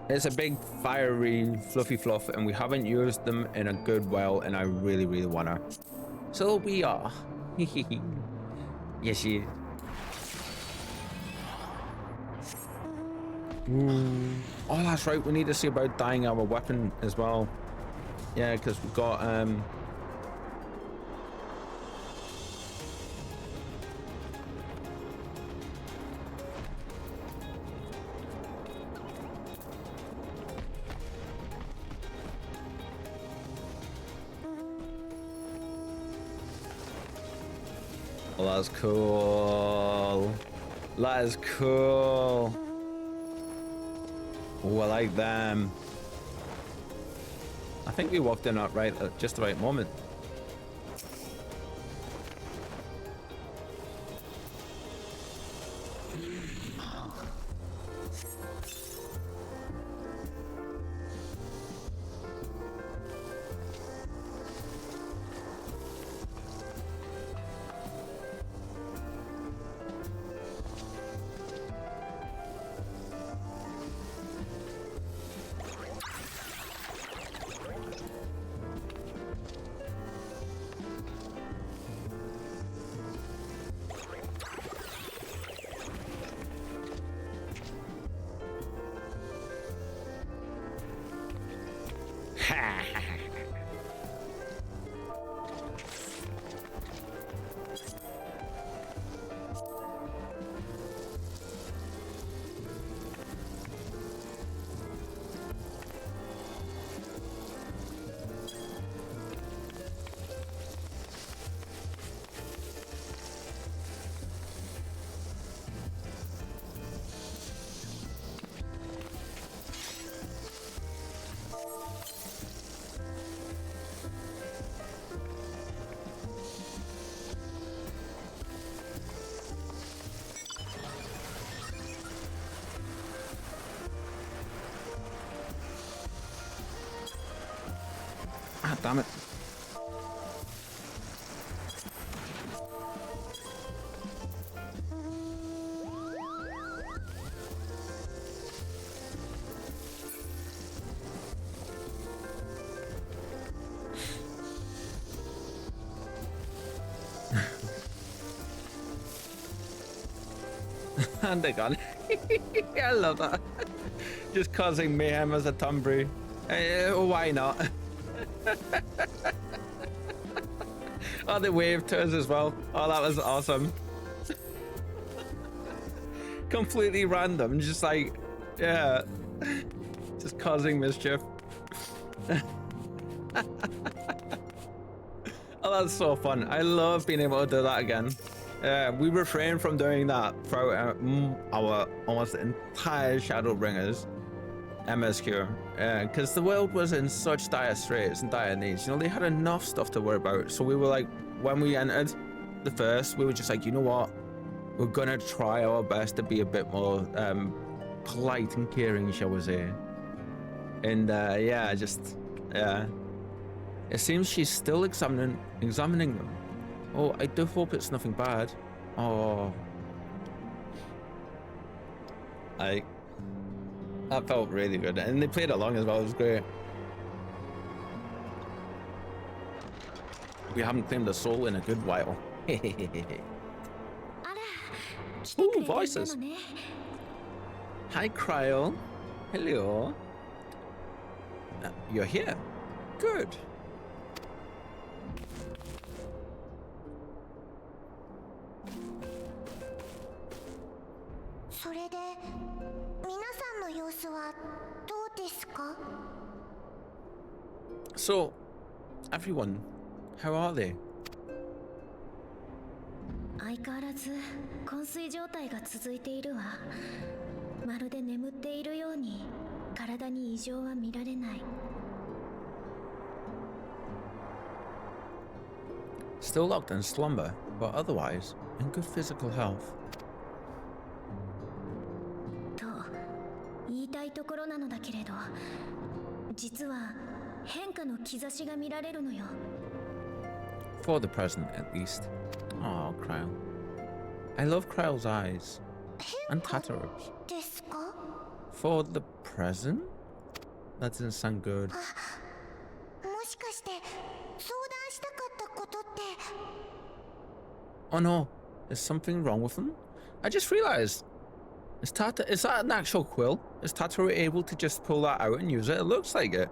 It's a big, fiery, fluffy fluff, and we haven't used them in a good while, and I really, really wanna. So we are. Yes, you. Oh, that's right. We need to see about dyeing our weapon as well. Yeah, because we've got oh, that's cool. That is cool. Oh, I like them. I think we walked in at just the right moment. Ah, damn it. And they got it. I love that. Just causing mayhem as a Tumbry. Why not? Oh, they waved to us as well. Oh, that was awesome. Completely random, just like, yeah. Just causing mischief. Oh, that's so fun. I love being able to do that again. We refrain from doing that throughout our almost entire Shadowbringers MSQ, because the world was in such dire straits and dire needs. You know, they had enough stuff to worry about. So we were like, when we entered the first, we were just like, you know what? We're gonna try our best to be a bit more polite and caring, shall we say? And yeah, just yeah. It seems she's still examining them. Oh, I do hope it's nothing bad. Oh, that felt really good, and they played along as well. It was great. We haven't claimed a soul in a good while. Ooh, voices. Hi, Cryo. Hello. You're here. Good. それで皆さんの様子はどうですか? So, everyone, how are they? 相変わらず昏睡状態が続いているわ。まるで眠っているように体に異常は見られない。Still locked in slumber, but otherwise in good physical health. と言いたいところなのだけれど、実は変化の兆しが見られるのよ。For the present, at least. Oh, Kryle. I love Kryle's eyes. And Tataru's. ですか? For the present? That doesn't sound good. もしかして相談したかったことって Oh no, is something wrong with them? I just realized. Is that an actual quill? Is Tataru able to just pull that out and use it? It looks like it.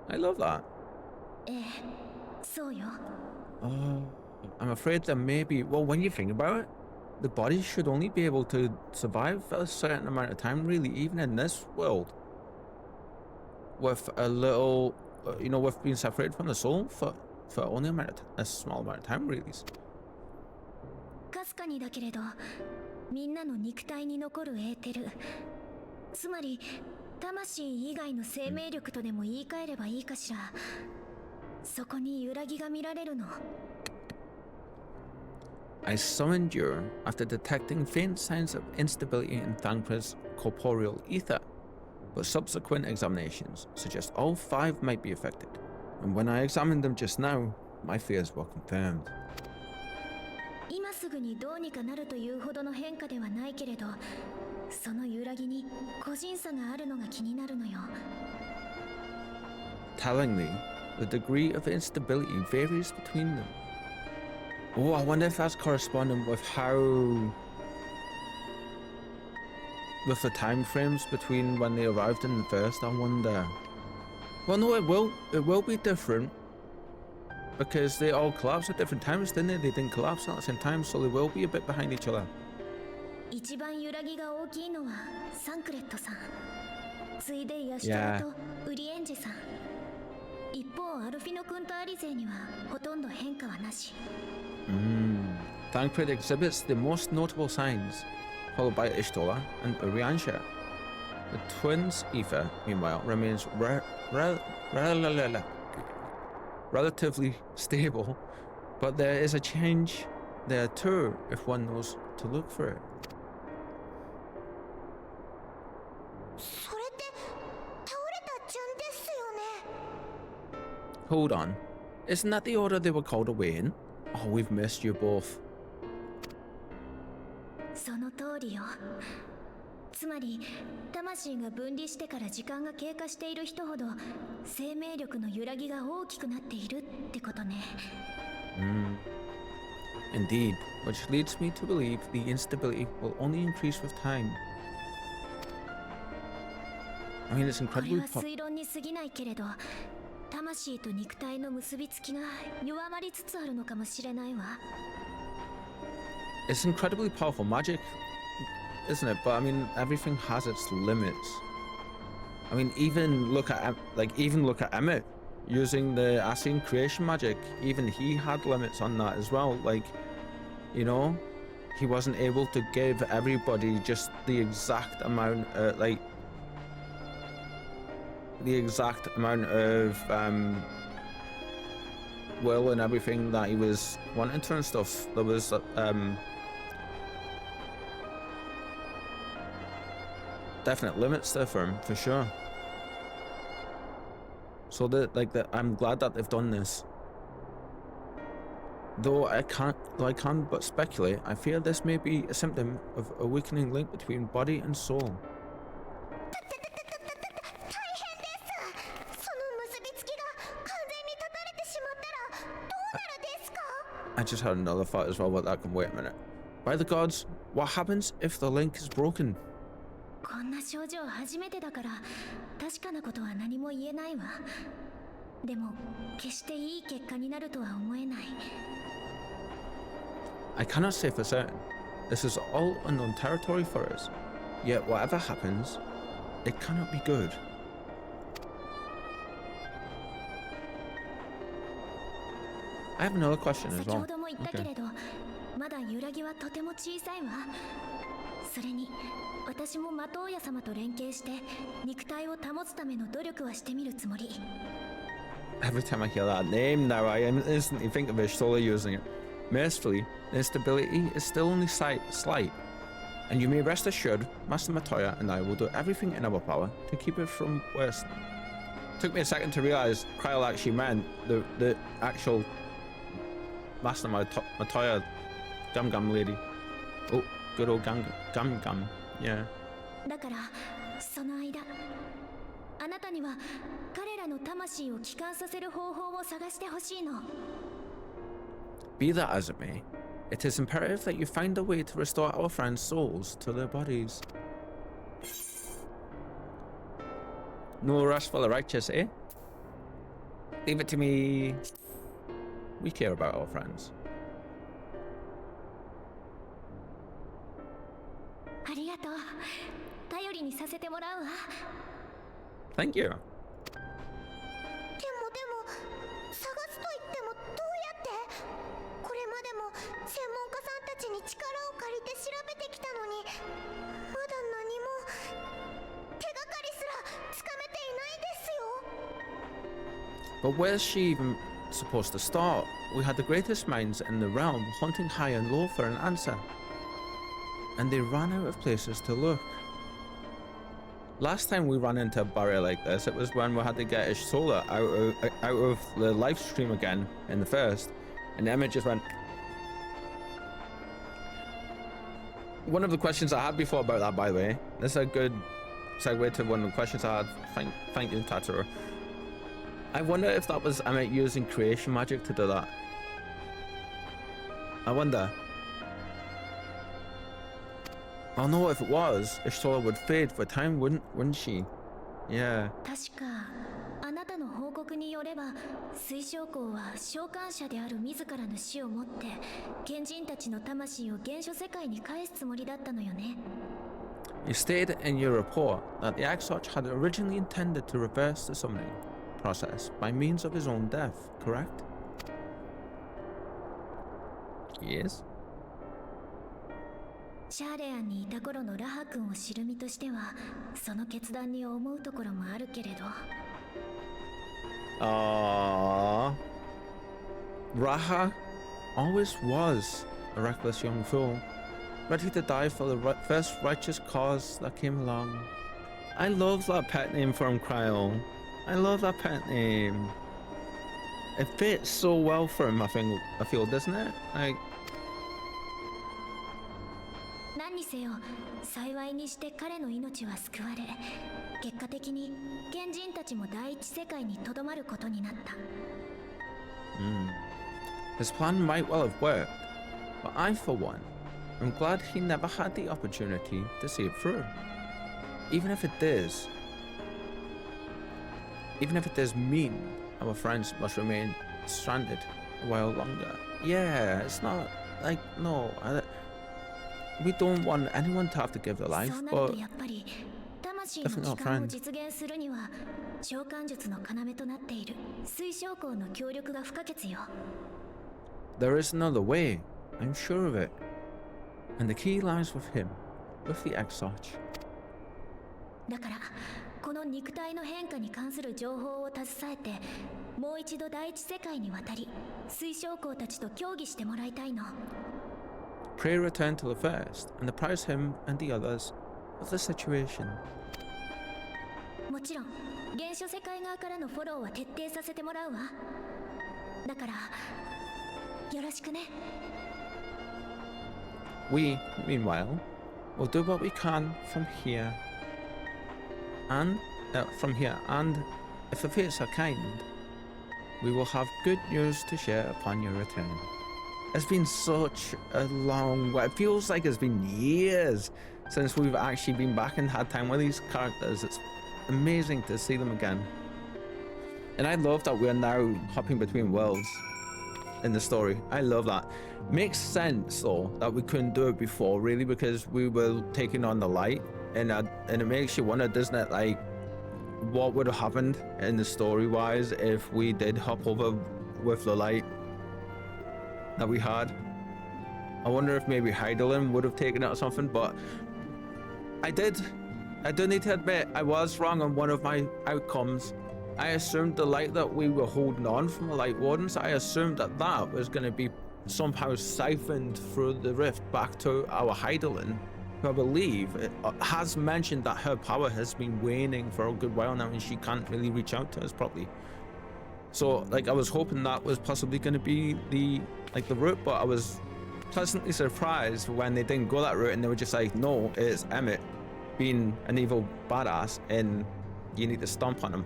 I love that. ええ、そうよ。 Oh, I'm afraid that maybe, well, when you think about it, the body should only be able to survive a certain amount of time, really, even in this world. With a little, with being separated from the soul for only a small amount of time, really. かすかにだけれど、みんなの肉体に残るエーテル、つまり魂以外の生命力とでも言い換えればいいかしら。そこに揺らぎが見られるの。I summoned you after detecting faint signs of instability in Thancred's corporeal ether, but subsequent examinations suggest all 5 might be affected, and when I examined them just now, my fears were confirmed. 今すぐにどうにかなるというほどの変化ではないけれど、その揺らぎに個人差があるのが気になるのよ。Tellingly, the degree of instability varies between them. Oh, I wonder if that's corresponding with with the time frames between when they arrived in the first, I wonder. Well, no, it will be different because they all collapsed at different times, didn't they? They didn't collapse at the same time, so they will be a bit behind each other. 一番揺らぎが大きいのはサンクレットさん、次いでヤシトラとウリエンジェさん。一方アルフィノ君とアリゼにはほとんど変化はなし。Thancred exhibits the most notable signs, followed by Ishtola and Uriansha. The twins' ether, meanwhile, remains relatively stable, but there is a change there too if one knows to look for it. それって倒れた順ですよね? Hold on, isn't that the order they were called away in? Oh, we've missed you both. その通りよ。つまり魂が分離してから時間が経過している人ほど生命力の揺らぎが大きくなっているってことね。Indeed, which leads me to believe the instability will only increase with time. I mean, it's これ incredibly は推論に過ぎないけれど、魂と肉体の結びつきが弱まりつつあるのかもしれないわ。It's incredibly powerful magic, isn't it? But I mean, everything has its limits. I mean, even look at Emmett using the Ascian creation magic. Even he had limits on that as well. Like, he wasn't able to give everybody just the exact amount, will and everything that he was wanting to and stuff. There was definite limits there for him, for sure. So I'm glad that they've done this. Though I can't but speculate, I fear this may be a symptom of a weakening link between body and soul. I just had another thought as well, but that can wait a minute. By the gods, what happens if the link is broken? こんな症状初めてだから確かなことは何も言えないわ。でも決していい結果になるとは思えない。 I cannot say for certain, This is all unknown territory for us. Yet whatever happens, it cannot be good. I have another question as 先 well. ほども言ったけれど、まだ揺らぎはとても小さいわ。それに私も魔頭屋様と連携して肉体を保つための努力はしてみるつもり。 Every time I hear that name now, I instantly think of Ishtola using it. Mercifully, the instability is still only slight, and you may rest assured, Master Matoya and I will do everything in our power to keep it from worse. Took me a second to realize Kyle actually meant the actual Master Matoya Gum lady. Oh, good old Gum, yeah. だからその間、あなたには彼らの魂を帰還させる方法を探してほしいの。 Be that as it may, it is imperative that you find a way to restore our friends' souls to their bodies. No rest for the righteous, eh? Leave it to me. We care about our friends. ありがとう。頼りにさせてもらうわ。 Thank you. でも探すと言ってもどうやって？これまでも専門家さんたちに力を借りて調べてきたのに、まだ何も手がかりすらつかめていないですよ。 But where's she even supposed to start? We had the greatest minds in the realm hunting high and low for an answer. And they ran out of places to look. Last time we ran into a barrier like this, it was when we had to get Ishtola out of the live stream again in the first, and Emma just went. One of the questions I had before about that, by the way, this is a good segue to one of the questions I had. Thank you, Tatsuro. I wonder if that was Emma using creation magic to do that. I wonder. Oh no, if it was, Ishtola would fade for time, wouldn't she? Yeah. 確かあなたの報告によれば、水晶校は召喚者である自らの死をもって賢人たちの魂を原初世界に返すつもりだったのよね。 You stated in your report that the Exarch had originally intended to reverse the summoning process by means of his own death, correct? Yes. シャーレアンにいた頃のラハ君を知る身としては、その決断に思うところもあるけれど。 Raha always was a reckless young fool, ready to die for the first righteous cause that came along. I love that pet name for him, Cryo. I love that pet name. It fits so well for him, I feel, doesn't it? Like, 何にせよ、幸いにして彼の命は救われ、結果的に賢人たちも第一世界にとどまることになった。his plan might well have worked, but I, for one, am glad he never had the opportunity to see it through. Even if it does mean our friends must remain stranded a while longer. Yeah, it's not like, no, we don't want anyone to have to give their life, そうなる but とやっぱり魂の帰還を実現するには召喚術の要となっている水晶校の協力が不可欠よ。 there is another way, I'm sure of it. And the key lies with him, with the Exarch. だからこの肉体の変化に関する情報を携えて、もう一度第一世界に渡り水晶校たちと協議してもらいたいの。 Pray return to the first and apprise him and the others of the situation. もちろん原初世界側からのフォローは徹底させてもらうわ。だからよろしくね。 We, meanwhile, will do what we can from here. And if the fates are kind, we will have good news to share upon your return. It's been such a long way. It feels like it's been years since we've actually been back and had time with these characters. It's amazing to see them again. And I love that we're now hopping between worlds. in the story. I love that. Makes sense though that we couldn't do it before, really, because we were taking on the light, and it makes you wonder, doesn't it, like what would have happened in the story wise if we did hop over with the light that we had. I wonder if maybe Heidelin would have taken it or something, but I do need to admit I was wrong on one of my outcomes. I assumed the light that we were holding on from the Light Wardens, I assumed that that was going to be somehow siphoned through the rift back to our Heidelin, who I believe has mentioned that her power has been waning for a good while now and she can't really reach out to us properly. So like I was hoping that was possibly going to be the route, but I was pleasantly surprised when they didn't go that route and they were just like, no, it's Emmett being an evil badass and you need to stomp on him.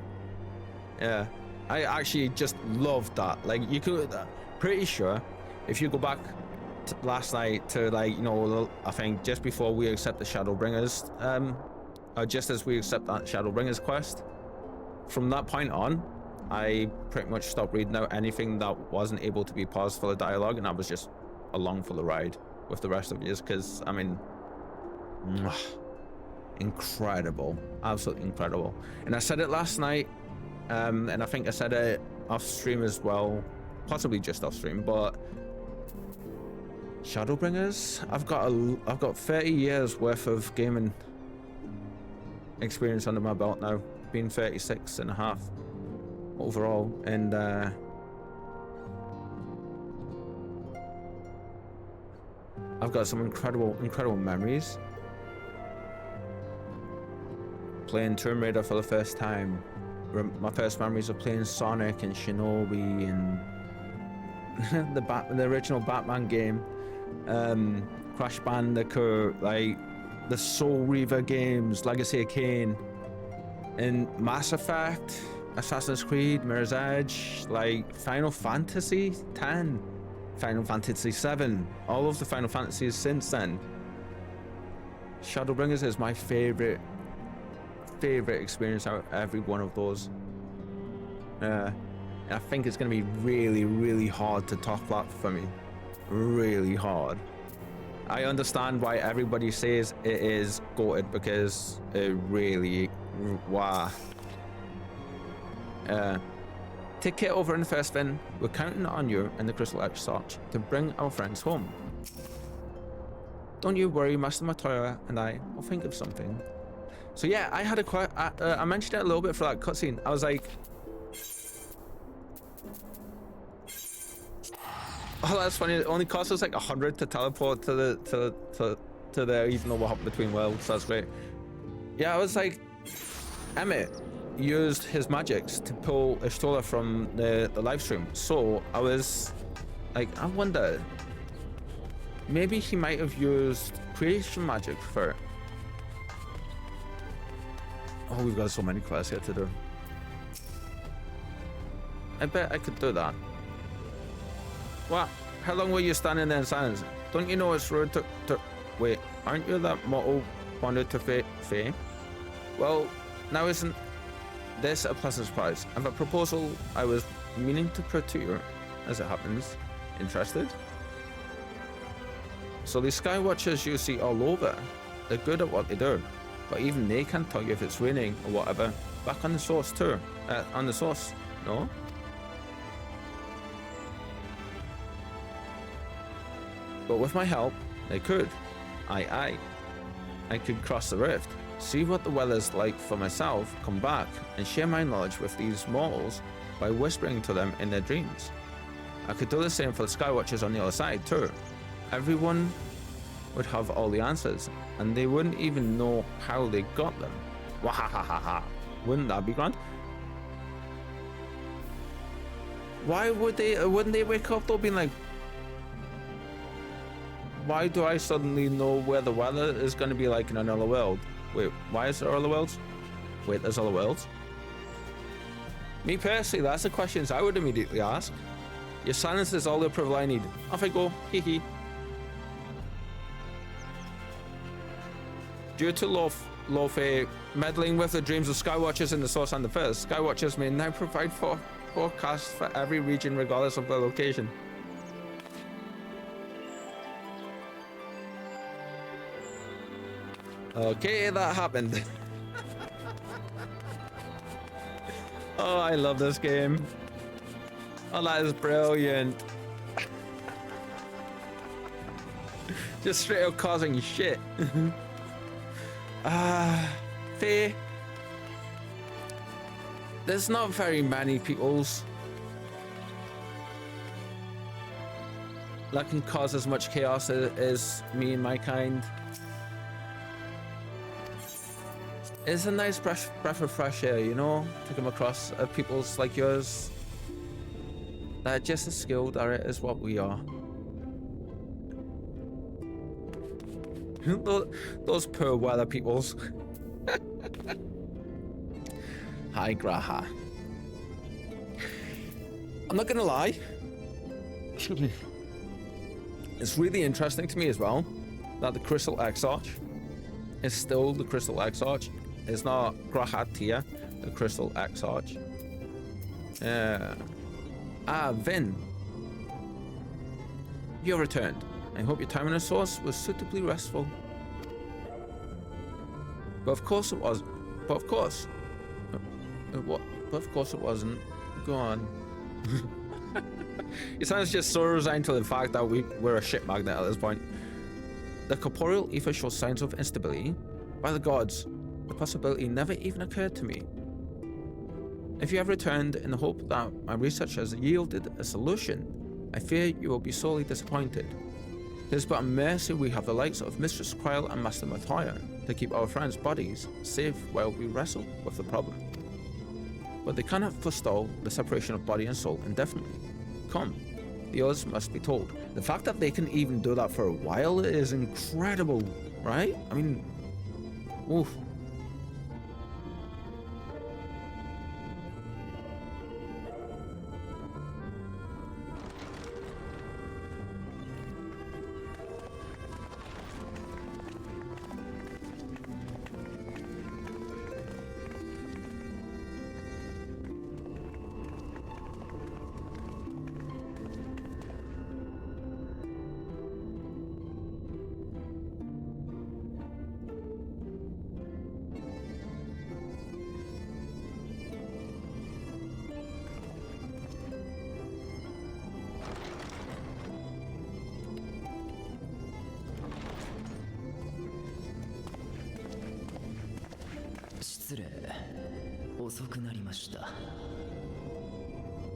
Yeah, I actually just loved that. Like, you could, pretty sure if you go back to last night to, like, you know, I think just before we accept the Shadowbringers, just as we accept that Shadowbringers quest, from that point on I pretty much stopped reading out anything that wasn't able to be paused for the dialogue, and I was just along for the ride with the rest of you, because I mean, incredible, absolutely incredible. And I said it last night, and I think I said it off stream as well, possibly just off stream, but Shadowbringers, I've got 30 years worth of gaming experience under my belt now, being 36 and a half overall, and I've got some incredible memories. Playing Tomb Raider for the first time, my first memories of playing Sonic and Shinobi and the original Batman game, Crash Bandicoot, like the Soul Reaver games, Legacy of Kain, and Mass Effect, Assassin's Creed, Mirror's Edge, like Final Fantasy X, Final Fantasy VII, all of the Final Fantasies since then. Shadowbringers is my favorite experience out of every one of those. I think it's going to be really hard to top that for me. Really hard. I understand why everybody says it is goated, because it really, wow. Take care over in the first bin. We're counting on you and the Crystal Edge Search to bring our friends home. Don't you worry, Master Matoya and I will think of something. So yeah, I had I mentioned it a little bit for that cutscene. I was like, oh, that's funny. It only cost us like 100 to teleport to there, even though we're hopping between worlds. That's great. Yeah, I was like, Emmett used his magics to pull Ishtola from the live stream. So I was like, I wonder, maybe he might have used creation magic for it. Oh, we've got so many quests yet to do. I bet I could do that. What? How long were you standing there in silence? Don't you know it's rude to wait, aren't you that mortal wanted to Fae? Well, now isn't this a pleasant surprise? I have a proposal I was meaning to put to you, as it happens. Interested? So these Sky Watchers you see all over, they're good at what they do, but even they can't tell you if it's raining or whatever. Back on the source too. On the source, no? But with my help, they could. I could cross the rift, see what the weather's like for myself, come back and share my knowledge with these mortals by whispering to them in their dreams. I could do the same for the Skywatchers on the other side too. Everyone would have all the answers, and they wouldn't even know how they got them. Wahahaha! Wouldn't that be grand? Why would they? Wouldn't they wake up though, being like, why do I suddenly know where the weather is going to be like in another world? Wait, why is there other worlds? Wait, there's other worlds? Me personally, that's the questions I would immediately ask. Your silence is all the approval I need. Off I go, hee hee. Due to Lofe meddling with the dreams of Skywatchers in the source and the first, Skywatchers may now provide for forecasts for every region regardless of their location. Okay, that happened. Oh, I love this game. Oh, that is brilliant. Just straight up causing shit. Fair. There's not very many peoples that can cause as much chaos as me and my kind. It's a nice breath of fresh air, you know, to come across peoples like yours that are just as skilled at it as what we are. Those poor weather peoples. Hi, Graha. I'm not gonna lie. Excuse me. It's really interesting to me as well that the Crystal Exarch is still the Crystal Exarch. It's not Grahatia, the Crystal Exarch. Vin. You returned. I hope your time in the source was suitably restful. But of course it was. But of course. What? But of course it wasn't. Go on. It sounds just so resigned to the fact that we're a shit magnet at this point. The corporeal ether shows signs of instability. By the gods, the possibility never even occurred to me. If you have returned in the hope that my research has yielded a solution, I fear you will be sorely disappointed. It is but a mercy we have the likes of Mistress Quail and Master Mathiah to keep our friends' bodies safe while we wrestle with the problem. But they cannot forestall the separation of body and soul indefinitely. Come, the others must be told. The fact that they can even do that for a while is incredible, right? I mean, oof.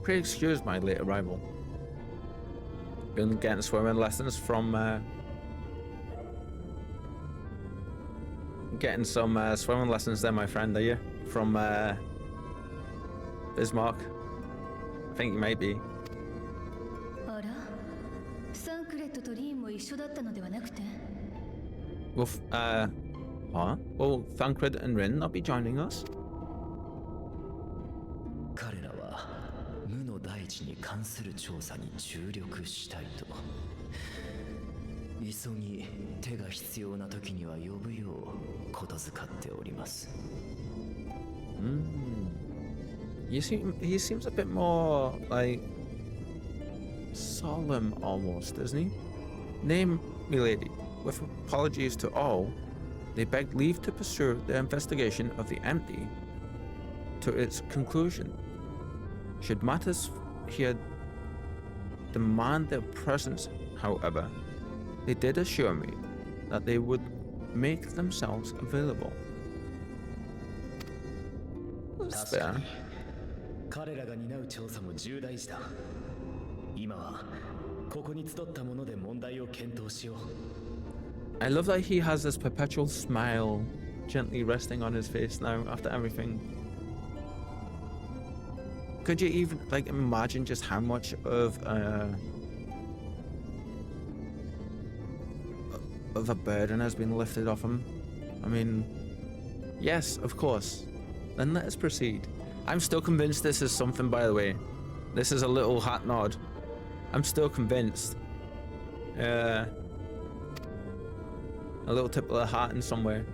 Please excuse my late arrival. Been getting swimming lessons from getting some swimming lessons there, my friend, are you? From Bismarck. I think you might be. Well, what? Will Thancred and Rin not be joining us? He seems a bit more like solemn almost, doesn't he? Name, milady. With apologies to all, they begged leave to pursue the investigation of the empty to its conclusion. Should matters here demand their presence, however, they did assure me that they would make themselves available. That's fair. I love that he has this perpetual smile gently resting on his face now after everything. Could you even like imagine just how much of a burden has been lifted off him? I mean, yes, of course. Then let us proceed. I'm still convinced this is something, by the way. This is a little hat nod. I'm still convinced. A little tip of the hat in somewhere.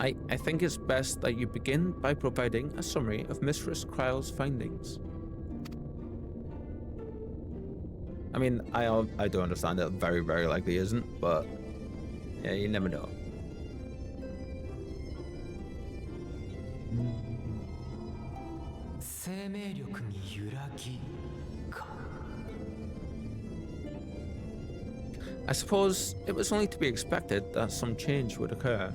I think it's best that you begin by providing a summary of Mistress Kryle's findings. I mean, I do understand it very, very likely isn't, but yeah, you never know. I suppose it was only to be expected that some change would occur.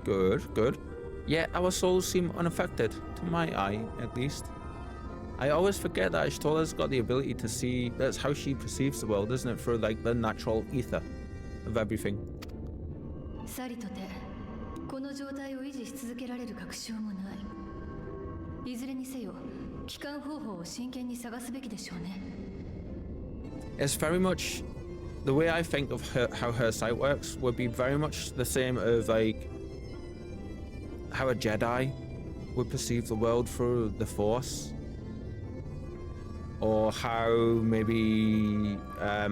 Good, good. Yet our souls seem unaffected, to my eye at least. I always forget that Ishtola's got the ability to see, that's how she perceives the world, isn't it? Through like the natural ether of everything. It's very much, the way I think of her, how her sight works would be very much the same of like how a Jedi would perceive the world through the Force, or how maybe a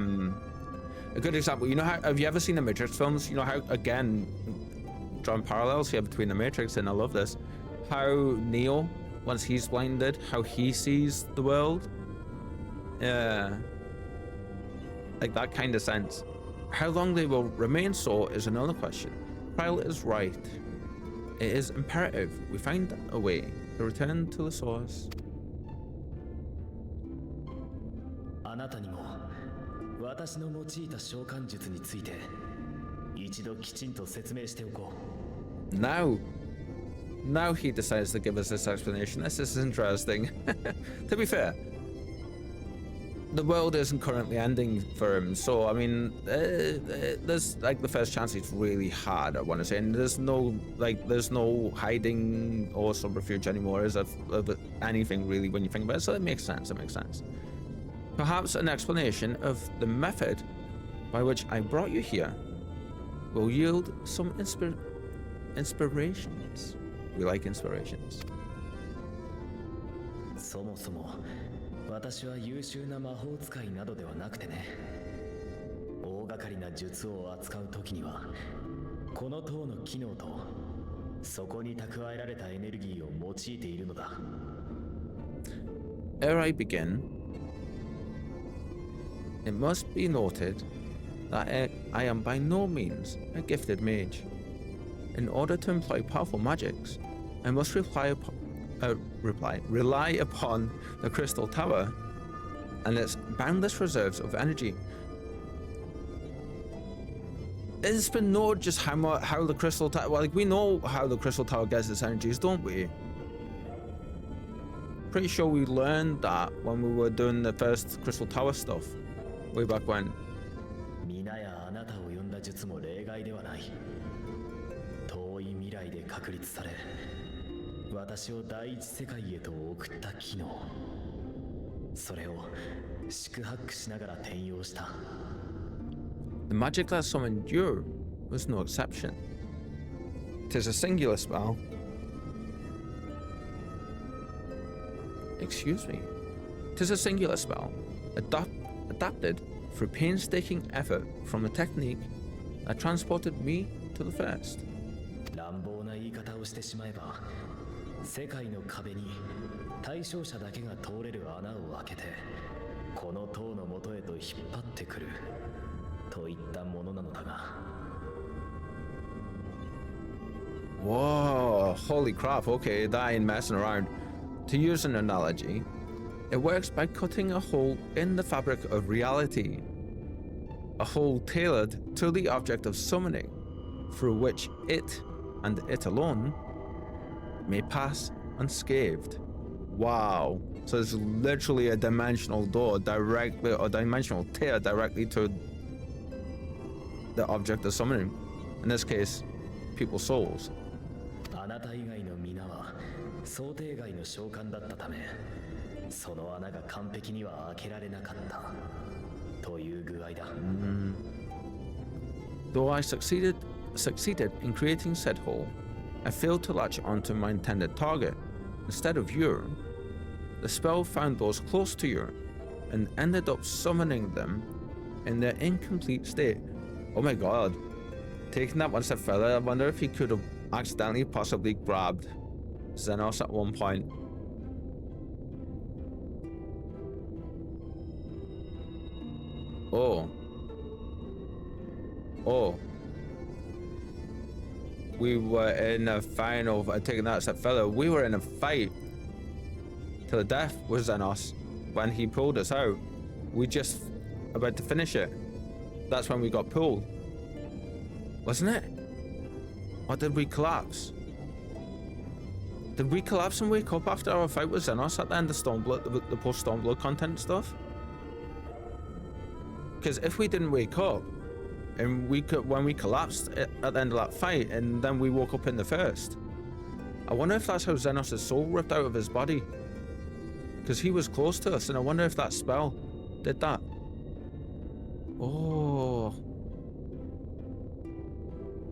good example, you know how, have you ever seen the Matrix films? You know how, again, drawing parallels here between the Matrix, and I love this, how Neo, once he's blinded, how he sees the world, like that kind of sense. How long they will remain so is another question. Kryle is right. It is imperative we find a way to return to the source. Now he decides to give us this explanation. This is interesting. To be fair, the world isn't currently ending for him, so I mean, there's like the first chance it's really hard, I want to say, and there's no hiding or subterfuge anymore, is of anything really when you think about it, so it makes sense. Perhaps an explanation of the method by which I brought you here will yield some inspirations. We like inspirations. そもそも私は優秀な魔法使いなどではなくてね。大掛かりな術を扱う時にはこの塔の機能とそこに蓄えられたエネルギーを用いているのだ。Ere I begin, it must be noted that I am by no means a gifted mage. In order to employ powerful magics, I must rely upon the Crystal Tower and its boundless reserves of energy. It's been noted just how the Crystal Tower, well, like we know how the Crystal Tower gets its energies, don't we? Pretty sure we learned that when we were doing the first Crystal Tower stuff way back when. 皆やあなたを呼んだ術も例外ではない。遠い未来で確立され、私を第一世界へと送った機能。それを四苦八苦しながら転用した。The magic that summoned you was no exception. 'Tis a singular spell. Excuse me. 'Tis a singular spell, adapted through painstaking effort from the technique that transported me to the first. 乱暴な言い方をしてしまえば、世界の壁に対象者だけが通れる穴を開けて、この塔の元へと引っ張ってくるといったものなのだが。Whoa, holy crap, okay, that ain't messing around. To use an analogy, it works by cutting a hole in the fabric of reality, a hole tailored to the object of summoning, through which it, and it alone, may pass unscathed. Wow, so it's literally a dimensional door directly, or dimensional tear directly to the object of summoning, in this case, people's souls. あなた以外の皆は想定外の召喚だったため、その穴が完璧には開けられなかったという具合だ。Though I succeeded in creating said hole, I failed to latch onto my intended target. Instead of you, the spell found those close to you, and ended up summoning them in their incomplete state. Oh my god. Taking that one step further, I wonder if he could have accidentally possibly grabbed Xenos at one point. Oh. Oh. We were in a final, taking that a step further, we were in a fight to the death with Xenos when he pulled us out. We just about to finish it. That's when we got pulled. Wasn't it? Or did we collapse? Did we collapse and wake up after our fight with Xenos at the end of Stormblood, the post Stormblood content stuff? Because if we didn't wake up, and when we collapsed at the end of that fight, and then we woke up in the first, I wonder if that's how Xenos' soul ripped out of his body. Because he was close to us, and I wonder if that spell did that. Oh.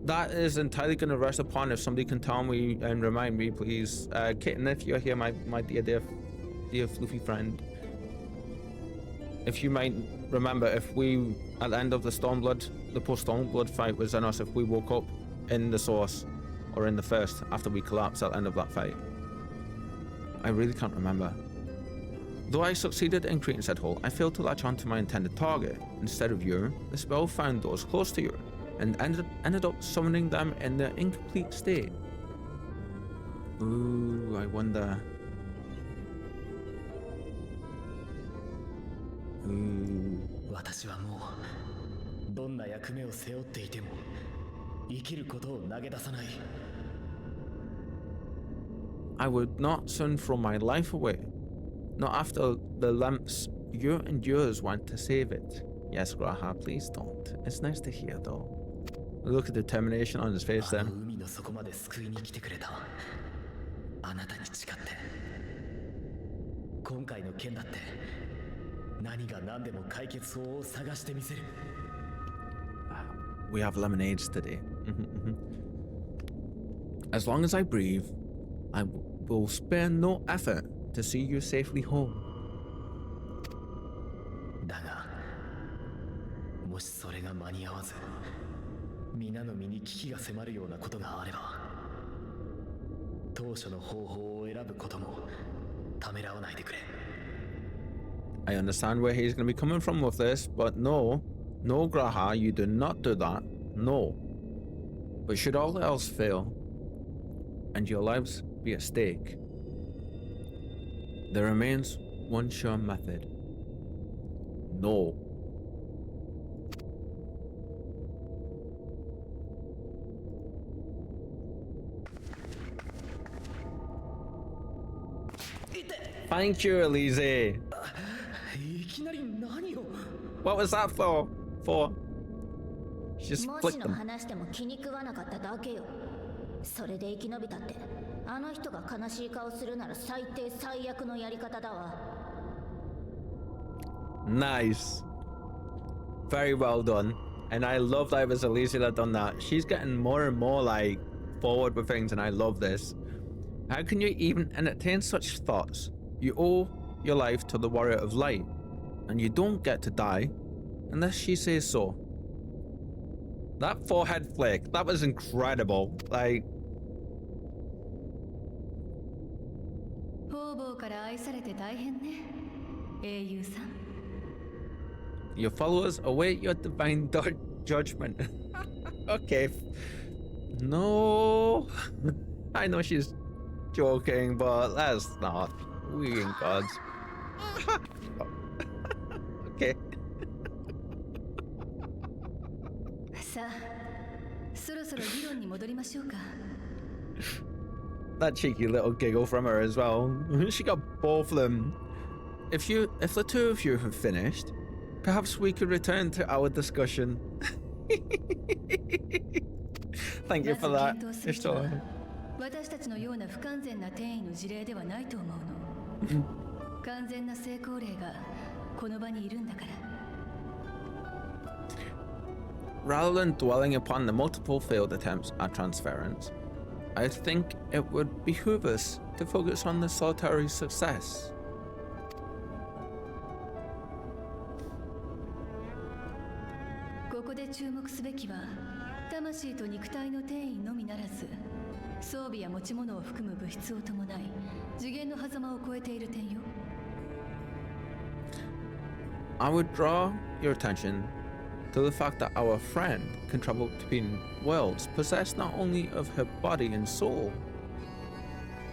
That is entirely going to rest upon if somebody can tell me and remind me, please. Kitten, if you're here, my dear fluffy friend. If you might remember, if we, at the end of the Stormblood, the post-Stormblood fight with Xenos, if we woke up in the source, or in the first, after we collapsed at the end of that fight. I really can't remember. Though I succeeded in creating said hole, I failed to latch onto my intended target. Instead of you, the spell found those close to you, and ended up summoning them in their incomplete state. Ooh, I wonder. Ooh. 私はもうどんな役目を背負っていても生きることを投げ出さない。 I would not soon throw my life away, not after the lengths you and yours went to save it. Yes, Graha, please don't. It's nice to hear though. Look at the determination on his face then. 海の底まで救いに来てくれたあなたに誓って今回の件だって何が何でも解決法を探してみせる。 We have lemonades today. As long as I breathe, I will spare no effort to see you safely home. だがもしそれが間に合わず皆の身に危機が迫るようなことがあれば当初の方法を選ぶこともためらわないでくれ。 I understand where he's going to be coming from with this, but no, Graha, you do not do that. No. But should all else fail, and your lives be at stake, there remains one sure method. No. Thank you, Elise. What was that for? She just flicked them. 話しても気に食わなかっただけよ。それで生き延びたって、あの人が悲しい顔するなら最低最悪のやり方だわ。Nice. Very well done. And I love that it was Elise that done that. She's getting more and more like forward with things, and I love this. How can you even entertain such thoughts? You owe your life to the Warrior of Light, and you don't get to die unless she says so. That forehead flick, that was incredible. Like, your followers await your divine judgment. Okay. No. I know she's joking, but let's not. We ain't gods. Okay. That cheeky little giggle from her as well. She got both of them. If the two of you have finished, perhaps we could return to our discussion. Thank you for that. Rather than dwelling upon the multiple failed attempts at transference, I think it would behoove us to focus on the solitary success. ここで注目すべきは魂と肉体の転移のみならず装備や持ち物を含む物質を伴い次元の狭間を超えている点よ。 I would draw your attention to the fact that our friend can travel between worlds, possessed not only of her body and soul,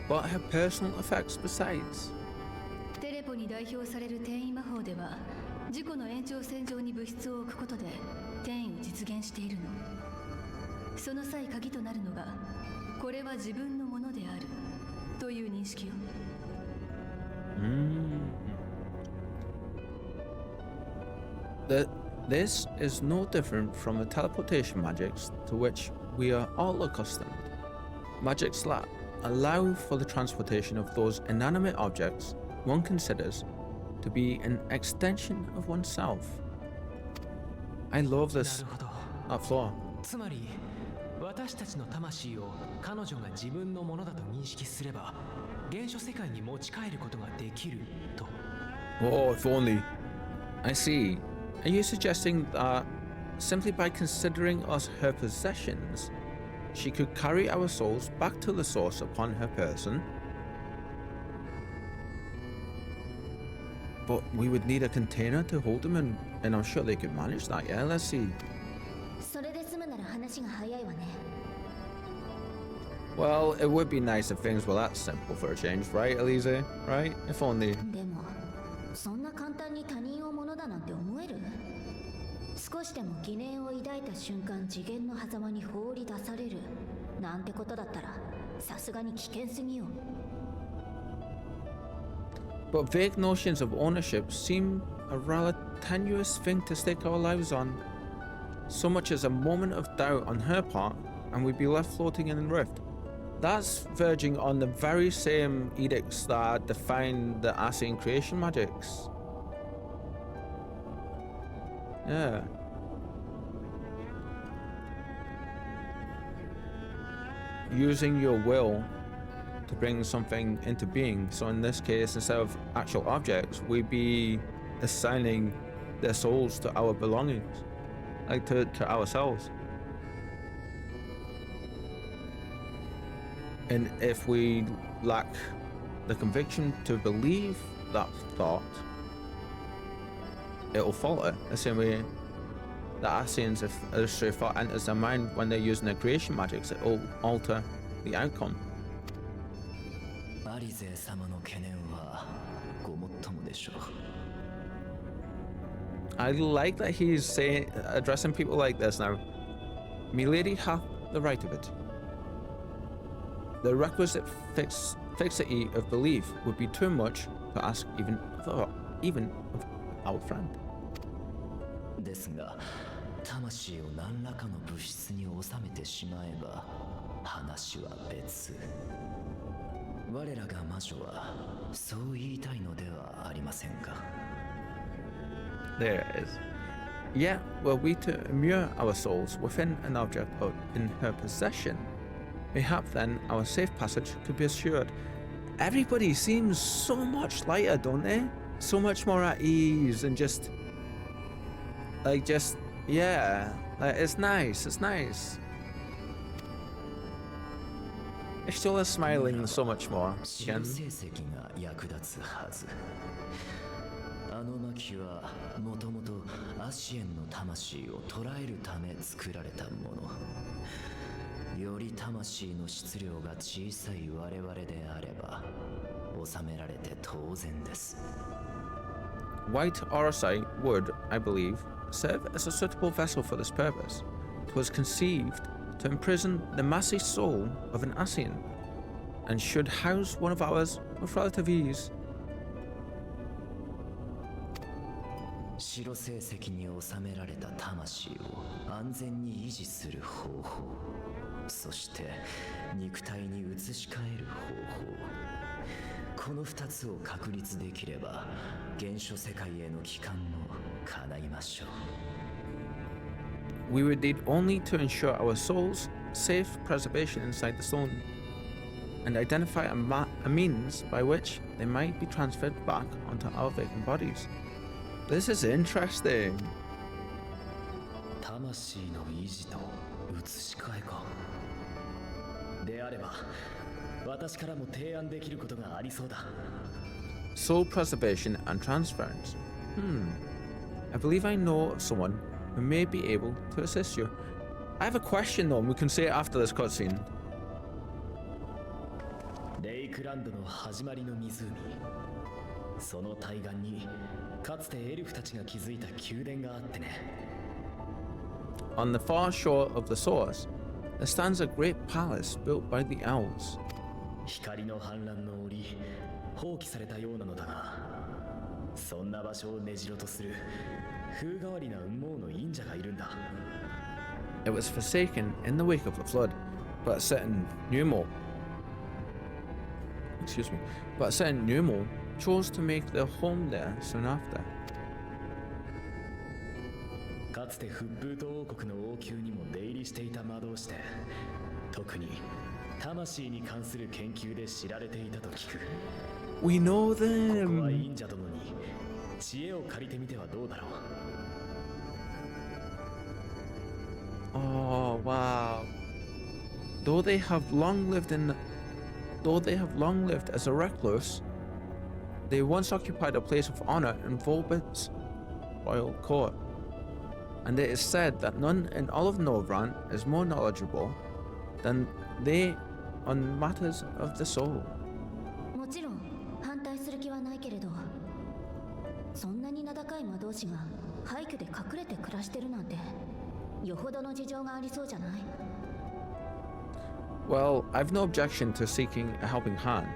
but her personal effects besides. テレポに代表される転移魔法では自己の延長線上に物質を置くことで転移を実現しているの。その際鍵となるのがこれは自分のものであるという認識よ。This is no different from the teleportation magics to which we are all accustomed. Magics that allow for the transportation of those inanimate objects one considers to be an extension of oneself. I love this. That floor. つまり私たちの魂を彼女が自分のものだと認識すれば現象世界に持ち帰ることができると。 Oh, if only. I see. Are you suggesting that simply by considering us her possessions, she could carry our souls back to the source upon her person? But we would need a container to hold them in, and I'm sure they could manage that, yeah? Let's see. それで済むなら話が早いわね。 Well, it would be nice if things were that simple for a change, right, Elise? Right? If only. でもそんな簡単に他人をものだなんて思える？少しでも疑念を抱いた瞬間次元の狭間に放り出されるなんてことだったらさすがに危険すぎよ。 But vague notions of ownership seem a rather tenuous thing to stake our lives on. So much as a moment of doubt on her part, and we'd be left floating in the rift. That's verging on the very same edicts that define the Ascian creation magics. Yeah. Using your will to bring something into being. So in this case, instead of actual objects, we'd be assigning their souls to our belongings, like to ourselves. And if we lack the conviction to believe that thought, it'll falter. The same way the Ascians, if a stray thought enters their mind when they're using their creation magics, it'll alter the outcome. アリゼ様の懸念はごもっともでしょう。 I like that he's addressing people like this now. Milady hath the right of it. The requisite fixity of belief would be too much to ask even of our friend. ですが、魂を何らかの物質に収めてしまえば話は別。我らが魔女はそう言いたいのではありませんか。 There it is. Yet, were we to immure our souls within an object in her possession, mayhap then our safe passage could be assured. Everybody seems so much lighter, don't they? So much more at ease and yeah, like it's nice, it's nice. Ishtola's smiling so much more. 白 Again. 成績が役立つはず。あの巻はもともとアシエンの魂を捉えるため作られたもの。より魂の質量が小さい我々であれば収められて当然です。 White Orosite would, I believe, serve as a suitable vessel for this purpose. 'Twas conceived to imprison the massy soul of an Ascian, and should house one of ours with relative ease. 白成績に収められた魂を安全に維持する方法、そして肉体に移し替える方法、この2つを確立できれば原初世界への帰還も叶いましょう。 We would need only to ensure our souls' safe preservation inside the stone, and identify a means by which they might be transferred back onto our vacant bodies. This is interesting. 魂の維持と移し替えか。であれば私からも提案できることがありそうだ。 Soul preservation and transference. I believe I know of someone who may be able to assist you. I have a question though, and we can say it after this cutscene. レイクランドの始まりの湖、その対岸にかつてエルフたちが築いた宮殿があってね。 On the far shore of the source, there stands a great palace built by the elves. 光の反乱の折放棄されたようなのだが、そんな場所を根城とする風変わりな雲母の忍者がいるんだ。 It was forsaken in the wake of the flood, but a certain Numo, chose to make their home there soon after. かつてフップート王国の王宮にも出入りしていた魔導士で、特に魂に関する研究で知られていたと聞く。 We know ここは them. 忍者殿に知恵を借りてみてはどうだろう。 Oh wow. Though they have long lived as a recluse, they once occupied a place of honor in Volbit's royal court. And it is said that none in all of Norvran is more knowledgeable than they on matters of the soul. もちろん反対する気はないけれど、そんなに名高い魔導士が廃墟で隠れて暮らしてるなんてよほどの事情がありそうじゃない？ Well, I've no objection to seeking a helping hand,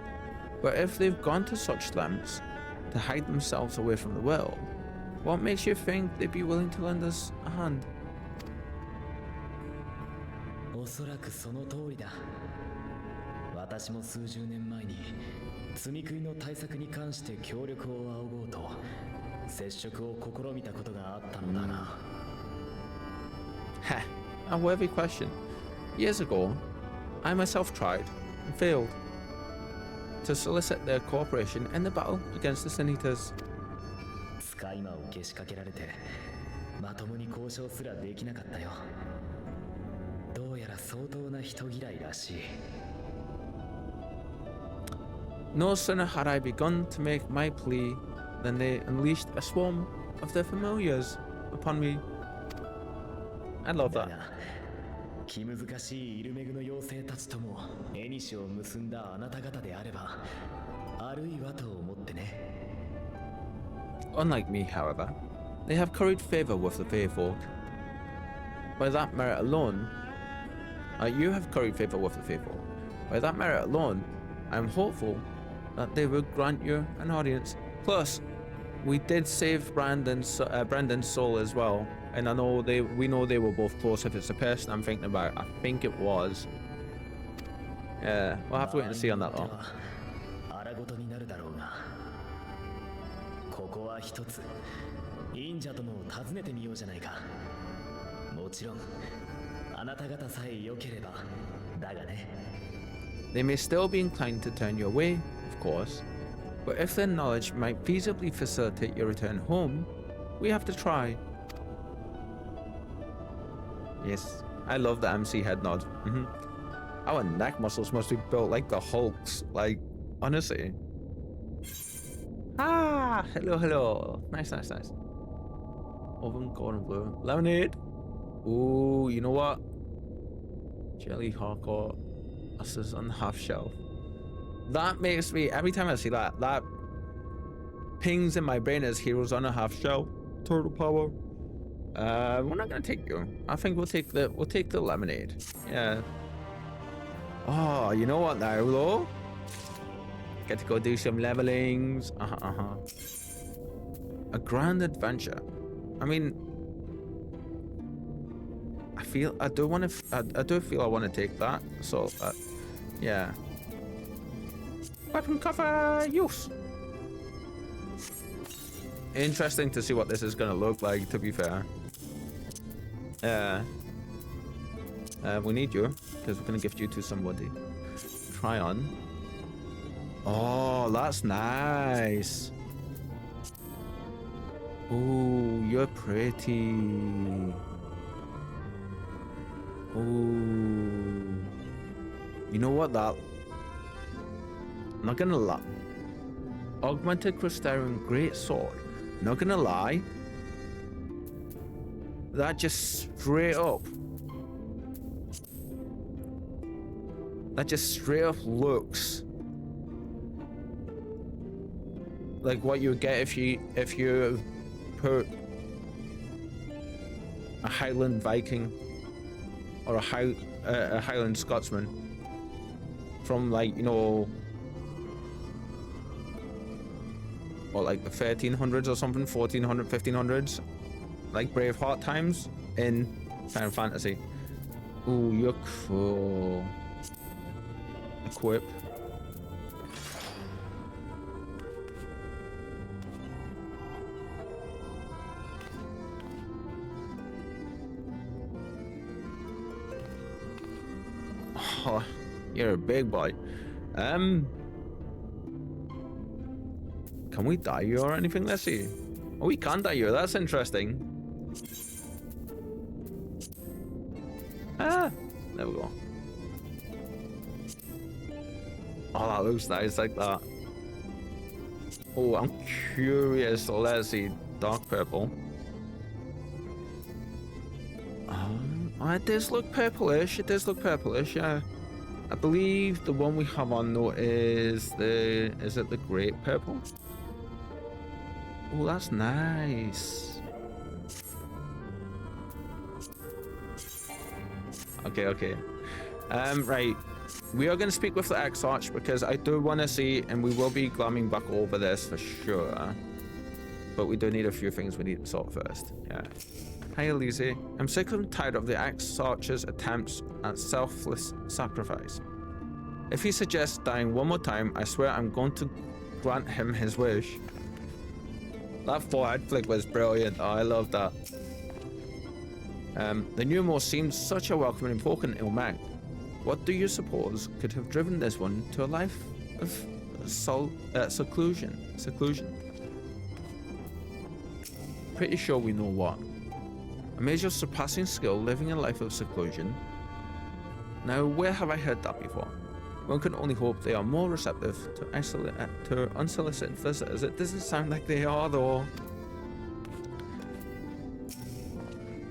but if they've gone to such lengths to hide themselves away from the world, what makes you think they'd be willing to lend us a hand? おそらくその通りだ。私も数十年前に積み食いの対策に関して協力を仰ごうと接触を試みたことがあったのだが。 Heh, a worthy question. Years ago, I myself tried and failed to solicit their cooperation in the battle against the Sin Eaters. 使い魔をけしかけられてまともに交渉すらできなかったよ。どうやら相当な人嫌いらしい。 No sooner had I begun to make my plea than they unleashed a swarm of their familiars upon me. I love だ that. が気難しいイルメグの妖精たちとも縁を結んだあなた方であれば、あるいはと思ってね。 Unlike me, however, they have curried favor with the Faefolk. By that merit alone, you have curried favor with the Faefolk. By that merit alone, I am hopeful that they will grant you an audience. Plus, we did save Brandon's soul as well, and we know they were both close. If it's the person I'm thinking about, I think it was. Yeah, we'll have to wait and see on that one. 荒ごとになるだろうが、ここは一つ忍者殿を訪ねてみようじゃないか。もちろんあなた方さえ良ければだがね。 They may still be inclined to turn you away, of course, but if their knowledge might feasibly facilitate your return home, we have to try. Yes, I love the MC head nod. Our neck muscles must be built like the Hulk's, like, honestly. Ah, hello. Nice. Oven, golden blue. Lemonade. Ooh, you know what? Jelly hardcore. This is on the half shelf. That makes me, every time I see that, that pings in my brain as heroes on a half shell. Turtle power. We're not gonna take you. I think we'll take the lemonade. Yeah. Oh, you know what now though? Get to go do some levelings. A grand adventure. I mean, I do feel I want to take that. So, yeah. Weapon cover use. Interesting to see what this is gonna look like, to be fair. We need you, because we're gonna gift you to somebody. Try on. Oh, that's nice. Ooh, you're pretty. Ooh. You know what that... I'm not gonna lie. Augmented Crystarian Greatsword. Not gonna lie. That just straight up... That just straight up looks... like what you would get if you put a Highland Viking or a Highland Scotsman from, like, you know, or like the 1300s or something, 1400, 1500s, like Braveheart times in Final Fantasy. Ooh, you're cool. Equip. Oh, you're a big boy. Can we dye you or anything? Let's see. Oh, we can dye you. That's interesting. Ah, there we go. Oh, that looks nice like that. Oh, I'm curious. Let's see. Dark purple. Oh, it does look purplish. It does look purplish, yeah. I believe the one we have on though is the... is it the great purple? Oh, that's nice. Okay. Right. We are going to speak with the X-Arch because I do want to see, and we will be glamming back over this for sure. But we do need a few things we need to sort first. Yeah. Hi, Elise. I'm sick and tired of the X-Archer's attempts at selfless sacrifice. If he suggests dying one more time, I swear I'm going to grant him his wish. That forehead flick was brilliant. Oh, I love that. The Pneumo seems such a welcoming folk in Ilmag. What do you suppose could have driven this one to a life of seclusion? Pretty sure we know what. Amazed your surpassing skill living a life of seclusion. Now, where have I heard that before? One can only hope they are more receptive to unsolicited visitors. It doesn't sound like they are, though.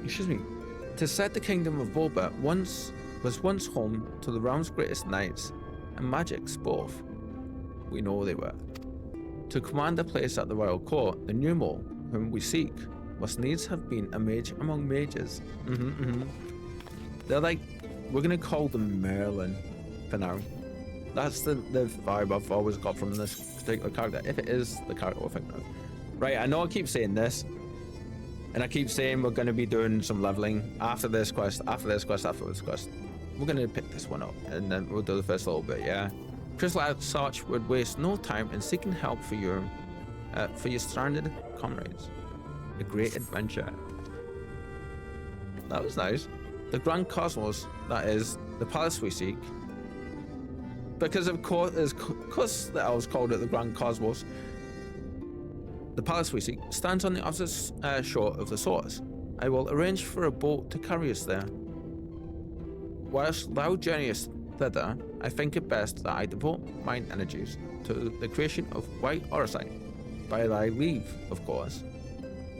Excuse me. To said the kingdom of Bulba was once home to the realm's greatest knights and magics both. We know they were. To command a place at the royal court, the Pneumo, whom we seek, must needs have been a mage among mages. They're like, we're gonna call them Merlin for now. That's the vibe I've always got from this particular character, if it is the character we're thinking of. Right, I know I keep saying this, and I keep saying we're gonna be doing some leveling after this quest, after this quest. We're gonna pick this one up, and then we'll do the first little bit, yeah? Crystal Sarch would waste no time in seeking help for your stranded comrades. A great adventure. That was nice. The Grand Cosmos, that is, the palace we seek. Because of course, the elves called it the Grand Cosmos. The palace we seek stands on the opposite shore of the source. I will arrange for a boat to carry us there. Whilst thou journeyest thither, I think it best that I devote mine energies to the creation of white orosite, by thy leave, of course.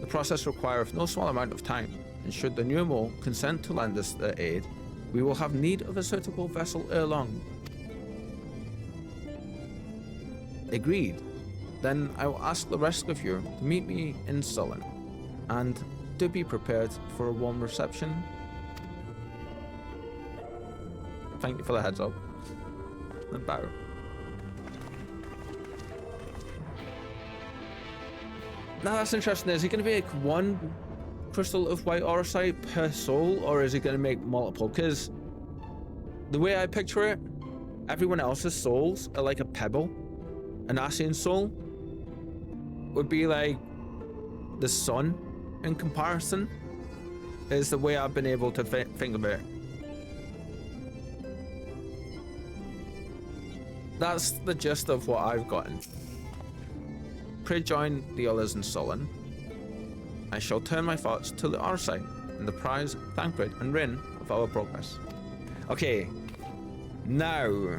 The process requireth no small amount of time, and should the Pneumo consent to lend us their aid, we will have need of a suitable vessel ere long. Agreed. Then I will ask the rest of you to meet me in Sullen, and to be prepared for a warm reception. Thank you for the heads up. And bow. Now that's interesting. Is he going to make one crystal of white orosite per soul, or is he going to make multiple? Because the way I picture it, everyone else's souls are like a pebble. An Ascian soul would be like the sun in comparison, is the way I've been able to think of it. That's the gist of what I've gotten. Pray join the others in Sullen. I shall turn my thoughts to the Orosite. and the prize, Thancred, and Rin of our progress. Okay, now.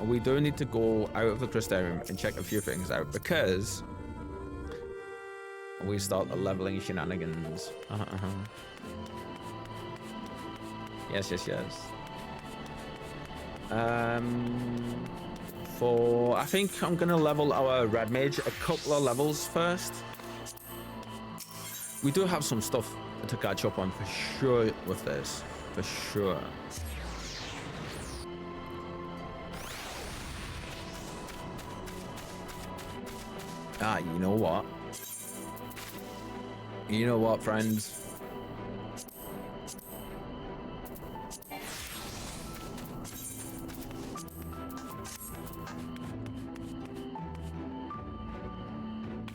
We do need to go out of the Crystarium and check a few things out because we start the leveling shenanigans. Yes. I think I'm gonna level our red mage a couple of levels first. We do have some stuff to catch up on for sure with this, for sure. You know what? You know what, friends?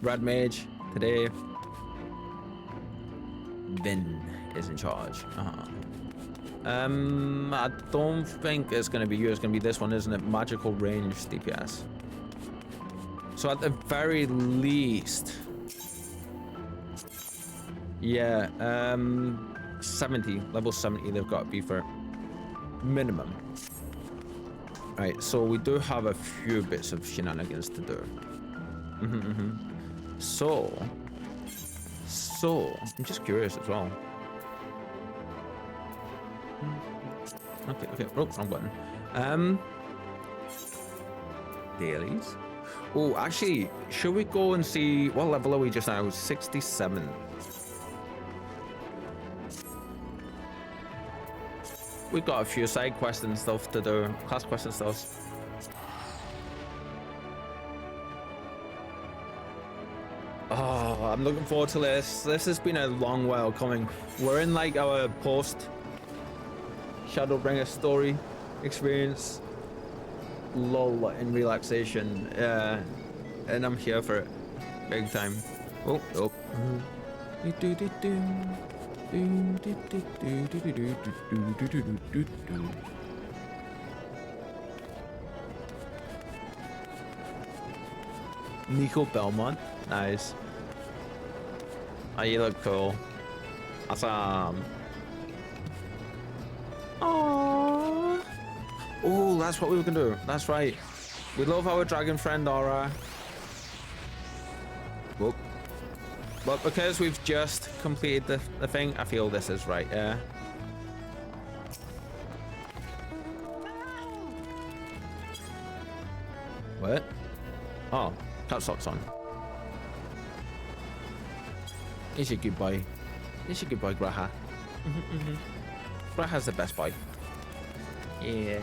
Red Mage, today, Vin is in charge. I don't think it's going to be you. It's going to be this one, isn't it? Magical range DPS. So at the very least, yeah, 70, level 70 they've got to be for minimum. Right, so we do have a few bits of shenanigans to do. So, I'm just curious as well. Okay, oh, wrong button. Dailies. Oh, actually, should we go and see what level are we just now? 67. We've got a few side quests and stuff to do, class quests and stuff. Oh, I'm looking forward to this. This has been a long while coming. We're in like our post Shadowbringers story experience lull in relaxation, and I'm here for it big time. Oh. Nico Belmont, nice. Oh, you look cool. Awesome. Aww. Oh, that's what we were gonna do. That's right. We love our dragon friend Aura. Whoop. But because we've just completed the thing, I feel this is right, yeah. What? Oh, cat socks on. He's a good boy. He's a good boy, Graha. Graha's the best boy. Yeah.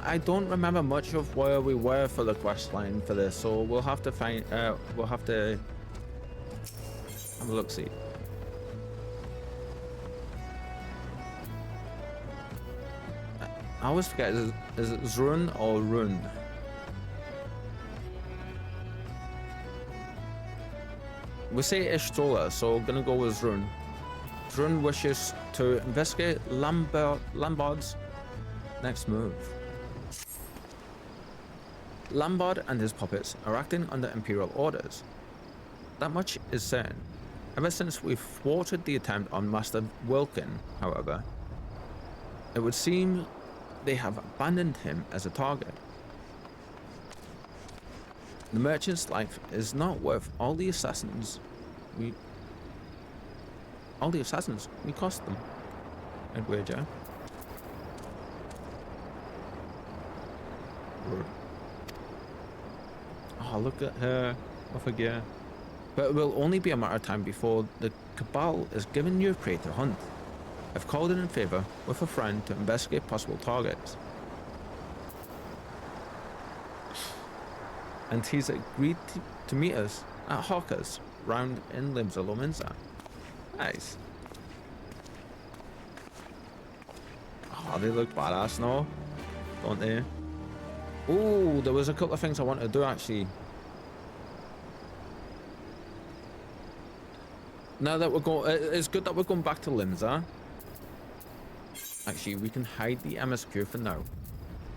I don't remember much of where we were for the quest line for this, so we'll have to find. We'll have to have a look. See. I always forget. Is it Zrun or Run? We say Ishtola, so we're gonna go with Zrun. Zrun wishes to investigate Lambard's next move. Lambard and his puppets are acting under Imperial orders. That much is certain. Ever since we thwarted the attempt on Master Wilkin, however, it would seem they have abandoned him as a target. The merchant's life is not worth all the assassins we cost them. I'd wager. Oh, look at her off gear. But it will only be a matter of time before the Cabal is given new prey to hunt. I've called in favor with a friend to investigate possible targets. And he's agreed to meet us at Hawker's round in Limsa. Nice. Oh, they look badass now, don't they? Oh, there was a couple of things I wanted to do actually. Now that we're going, it's good that we're going back to Lindsay. Actually, we can hide the MSQ for now,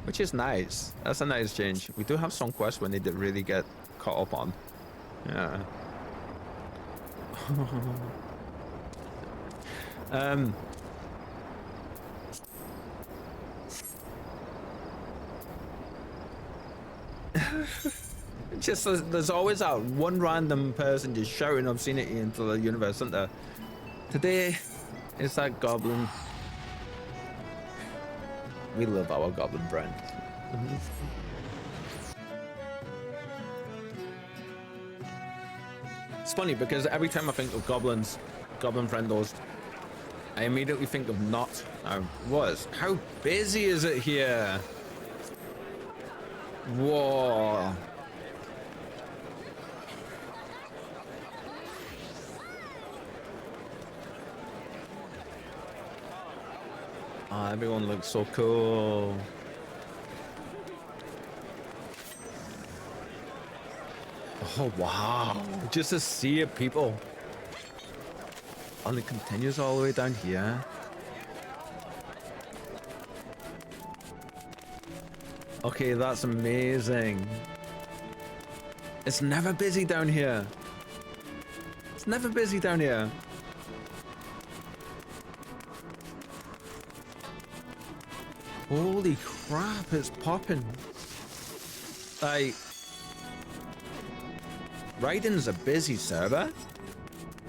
which is nice. That's a nice change. We do have some quests when they did really get caught up on. Yeah. Just there's always that one random person just shouting obscenity into the universe, isn't there? Today, it's that goblin. We love our goblin friend. It's funny because every time I think of goblins, goblin friendos, I immediately think of not. How busy is it here? Whoa. Oh, everyone looks so cool. Oh, wow. Just a sea of people. And it continues all the way down here. Okay, that's amazing. It's never busy down here. It's never busy down here. Holy crap, it's popping. Like, Raiden's a busy server,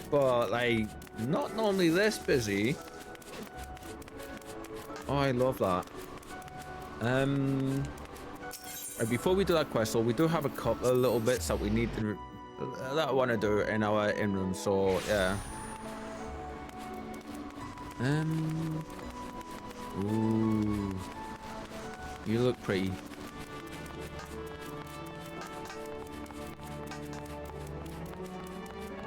but like, not normally this busy. Oh, I love that. Before we do that quest, so we do have a couple of little bits that we need to, that I want to do in our in-room, so yeah. Ooh, you look pretty.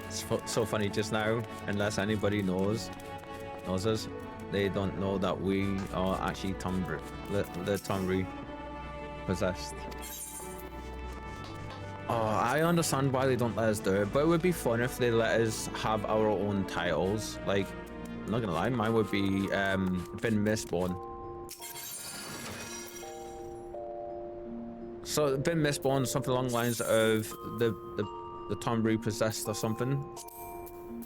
It's so funny just now, unless anybody knows us, they don't know that we are actually the Tomry possessed. Oh, I understand why they don't let us do it, but it would be fun if they let us have our own titles. Like, I'm not gonna lie, mine would be Been Mistborn. So Been Mistborn, something along the lines of the Tomry possessed or something.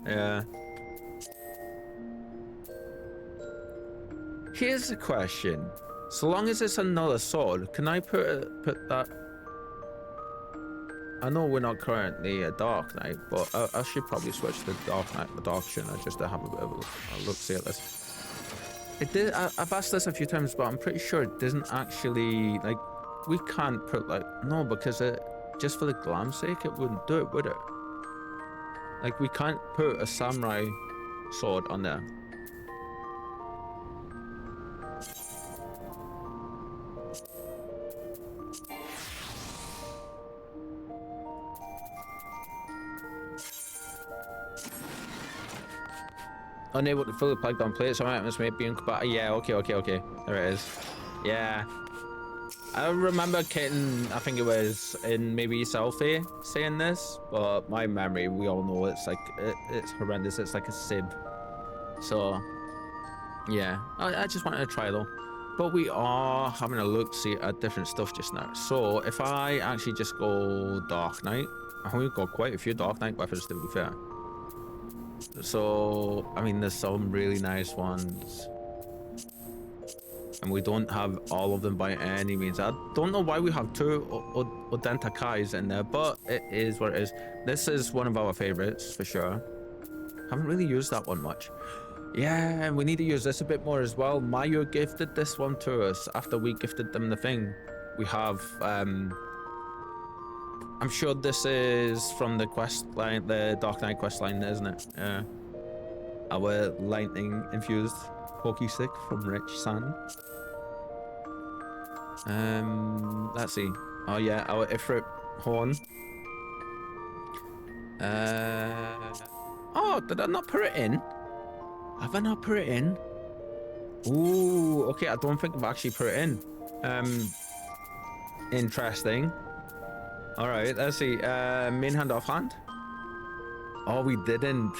Yeah. Here's the question. So long as it's another sword, can I put that? I know we're not currently a Dark Knight, but I should probably switch to Dark Knight, the Dark Shunner, just to have a bit of a look see at this. It did. I've asked this a few times, but I'm pretty sure it doesn't actually, like, we can't put, like, no, because just for the glam sake, it wouldn't do it, would it? Like, we can't put a samurai sword on there. Unable to fully plug down plates, some items may be incompatible. Yeah, okay. There it is. Yeah. I remember Kitten, I think it was in maybe Selfie saying this, but my memory, we all know it's like, it's horrendous. It's like a sib. So, yeah. I just wanted to try though. But we are having a look see at different stuff just now. So, if I actually just go Dark Knight, I think we've got quite a few Dark Knight weapons to be fair. So, I mean, there's some really nice ones. And we don't have all of them by any means. I don't know why we have two Odenta Kais in there, but it is what it is. This is one of our favorites, for sure. Haven't really used that one much. Yeah, and we need to use this a bit more as well. Mayu gifted this one to us after we gifted them the thing. We have, I'm sure this is from the quest line, the Dark Knight quest line, isn't it? Yeah. Our lightning infused pokey stick from Rich San. Let's see. Oh yeah, our Ifrit horn. Oh, did I not put it in? Have I not put it in? Ooh, okay, I don't think I've actually put it in. Interesting. All right, let's see. Main hand, off hand. Oh, we didn't.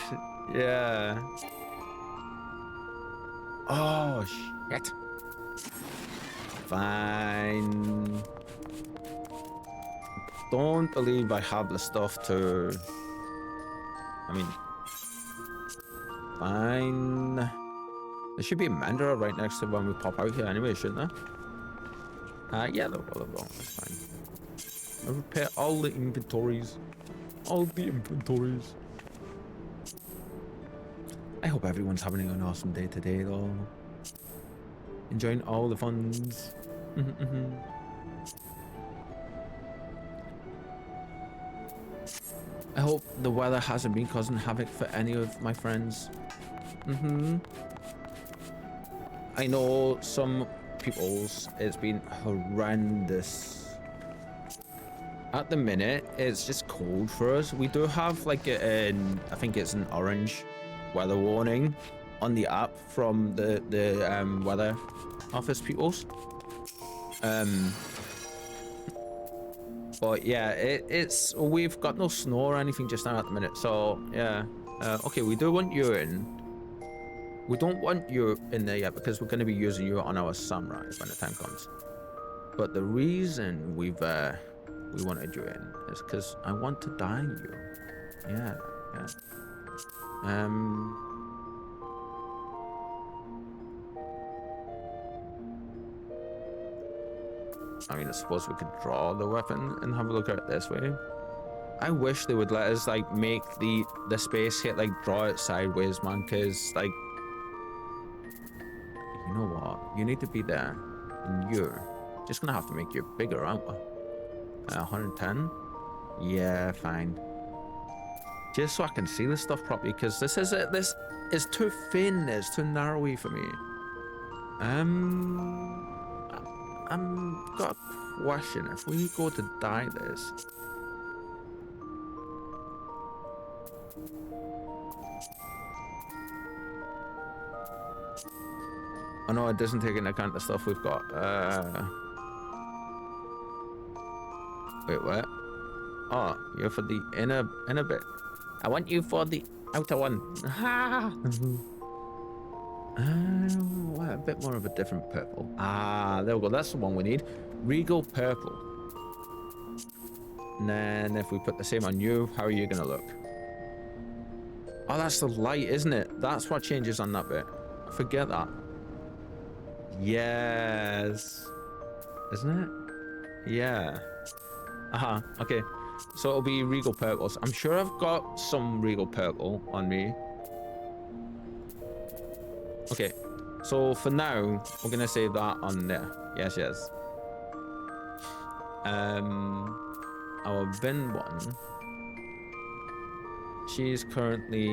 Yeah. Oh, shit. Fine. Don't believe I have the stuff to... I mean... Fine. There should be a Mandara right next to when we pop out here anyway, shouldn't there? Yeah, there will. That's fine. I'll repair all the inventories. All the inventories. I hope everyone's having an awesome day today, though. Enjoying all the funds. I hope the weather hasn't been causing havoc for any of my friends. I know some people's it's been horrendous. At the minute, it's just cold for us. We do have like I think it's an orange weather warning on the app from the weather office peoples. But yeah, we've got no snow or anything just now at the minute. So yeah, okay, we do want you in. We don't want you in there yet because we're going to be using you on our samurai when the time comes. But the reason we wanted you in is because I want to dine you. Yeah. I mean, I suppose we could draw the weapon and have a look at it this way. I wish they would let us like make the space hit, like draw it sideways, man, because like, you know what? You need to be there, and you're just gonna have to make you bigger, aren't we? 110? Yeah, fine. Just so I can see this stuff properly, because this is too thin. It's too narrowy for me. I'm got a question. If we go to dye this. Oh no, it doesn't take into account the stuff we've got. Wait, what? Oh, you're for the inner bit. I want you for the outer one. What, a bit more of a different purple. Ah, there we go. That's the one we need. Regal purple. And then if we put the same on you, how are you gonna look? Oh, that's the light, isn't it? That's what changes on that bit. Forget that. Yes. Isn't it? Yeah. Okay. So it'll be regal purples. I'm sure I've got some regal purple on me. Okay. So for now, we're gonna save that on there. Yes. Our Vin one. She's currently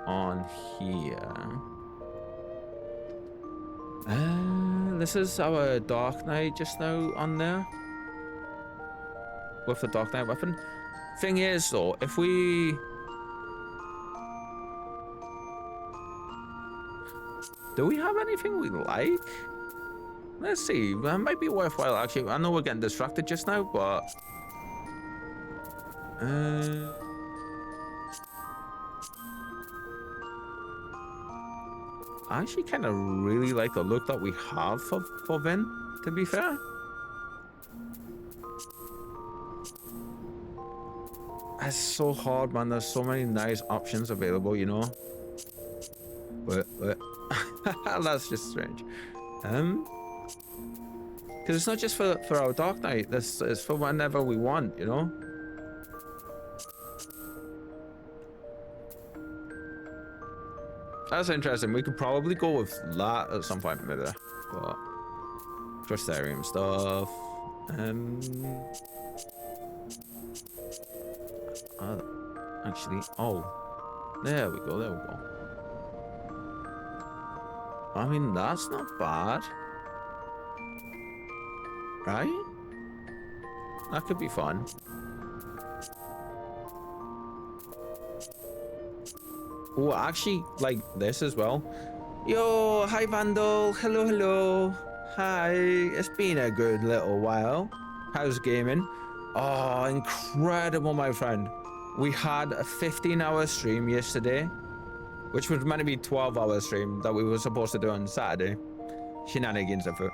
on here. This is our Dark Knight just now on there. With the Dark Knight weapon. Thing is though, if we... Do we have anything we like? Let's see, that might be worthwhile actually. I know we're getting distracted just now, but... I actually kind of really like the look that we have for Vin, to be fair. It's so hard, man. There's so many nice options available, you know? What? That's just strange. Because it's not just for our Dark Knight. This is for whenever we want, you know? That's interesting. We could probably go with that at some point, maybe. But Trustarium stuff. Actually, oh, there we go. I mean, that's not bad, right? That could be fun. Oh, actually, like this as well. Yo, hi Vandal. Hello. Hi. It's been a good little while. How's gaming? Oh, incredible, my friend. we had a 15-hour stream yesterday, which was meant to be 12-hour stream that we were supposed to do on Saturday. Shenanigans of it.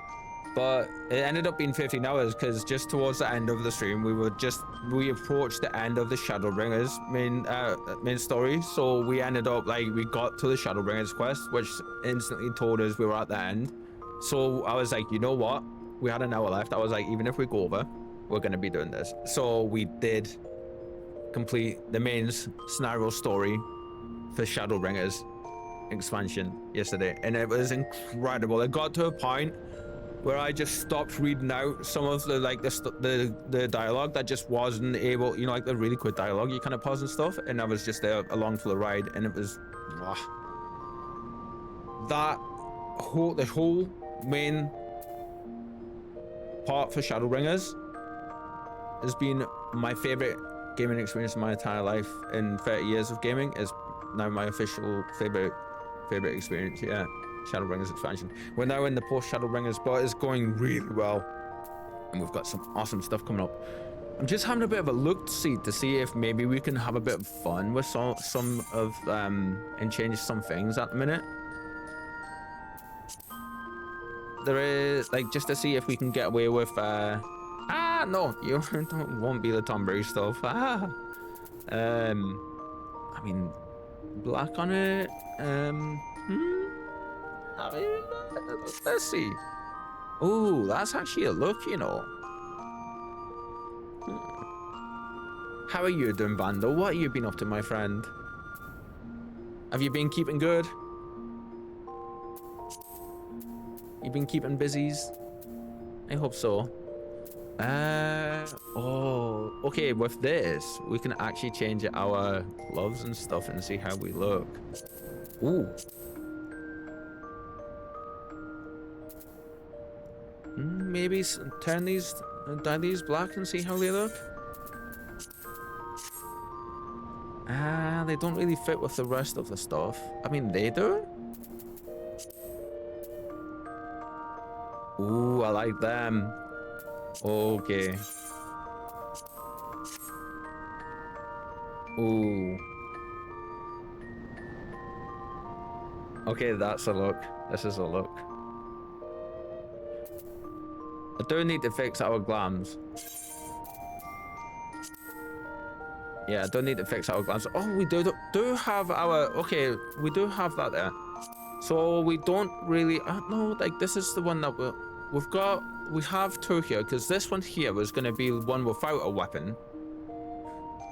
But it ended up being 15 hours because just towards the end of the stream, we approached the end of the Shadowbringers main story. So we ended up, like, we got to the Shadowbringers quest, which instantly told us we were at the end. So I was like, you know what? We had an hour left. I was like, even if we go over, we're going to be doing this. So we did complete the main scenario story for Shadowbringers expansion yesterday, and it was incredible. It got to a point where I just stopped reading out some of the the dialogue that just wasn't able, you know, like the really quick dialogue, you kind of pause and stuff, and I was just there along for the ride, and it was the whole main part for Shadowbringers has been my favorite gaming experience in my entire life. In 30 years of gaming is now my official favorite experience. Yeah, Shadowbringers expansion. We're now in the post Shadowbringers, but it's going really well, and we've got some awesome stuff coming up. I'm just having a bit of a look to see if maybe we can have a bit of fun with some of and change some things at the minute. There is, like, just to see if we can get away with no, you won't be the Tom Brady stuff. I mean, black on it. I mean, let's see. Oh, that's actually a look, you know. How are you doing, Bando? What have you been up to, my friend? Have you been keeping good? You been keeping busies? I hope so. Oh, okay, with this, we can actually change our gloves and stuff and see how we look. Ooh. Maybe turn these, dye these black and see how they look. They don't really fit with the rest of the stuff. I mean, they do. Ooh, I like them. Okay. Ooh. Okay, that's a look. This is a look. I do need to fix our glams. Yeah, I do need to fix our glams. Oh, we do have our... Okay, we do have that there. So we don't really... no, like, this is the one that we've got... We have two here, because this one here was going to be one without a weapon.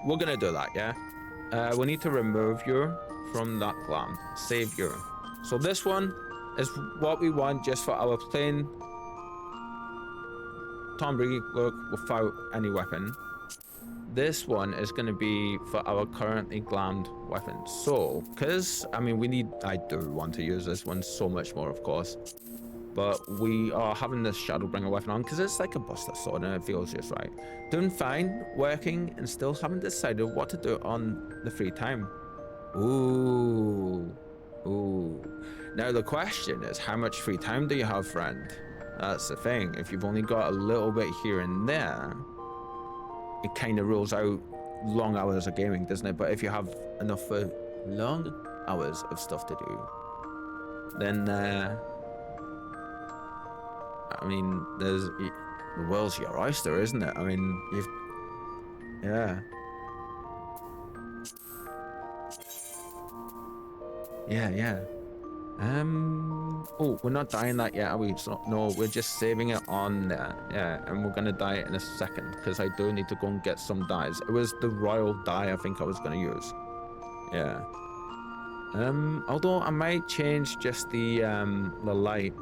We're going to do that, yeah? We need to remove you from that glam. Save you. So this one is what we want just for our plain Tom Brady look without any weapon. This one is going to be for our currently glammed weapon. So, because, I mean, I do want to use this one so much more, of course. But we are having this Shadowbringer weapon on because it's like a buster sword and it feels just right. Doing fine, working, and still haven't decided what to do on the free time. Ooh. Ooh. Now the question is, how much free time do you have, friend? That's the thing. If you've only got a little bit here and there, it kind of rules out long hours of gaming, doesn't it? But if you have enough for long hours of stuff to do, then I mean, the world's your oyster, isn't it? I mean, yeah. Yeah. Oh, we're not dyeing that yet, are we? So, no, we're just saving it on there. Yeah, and we're gonna dye it in a second because I do need to go and get some dyes. It was the royal dye I think I was gonna use. Yeah. Although I might change just the light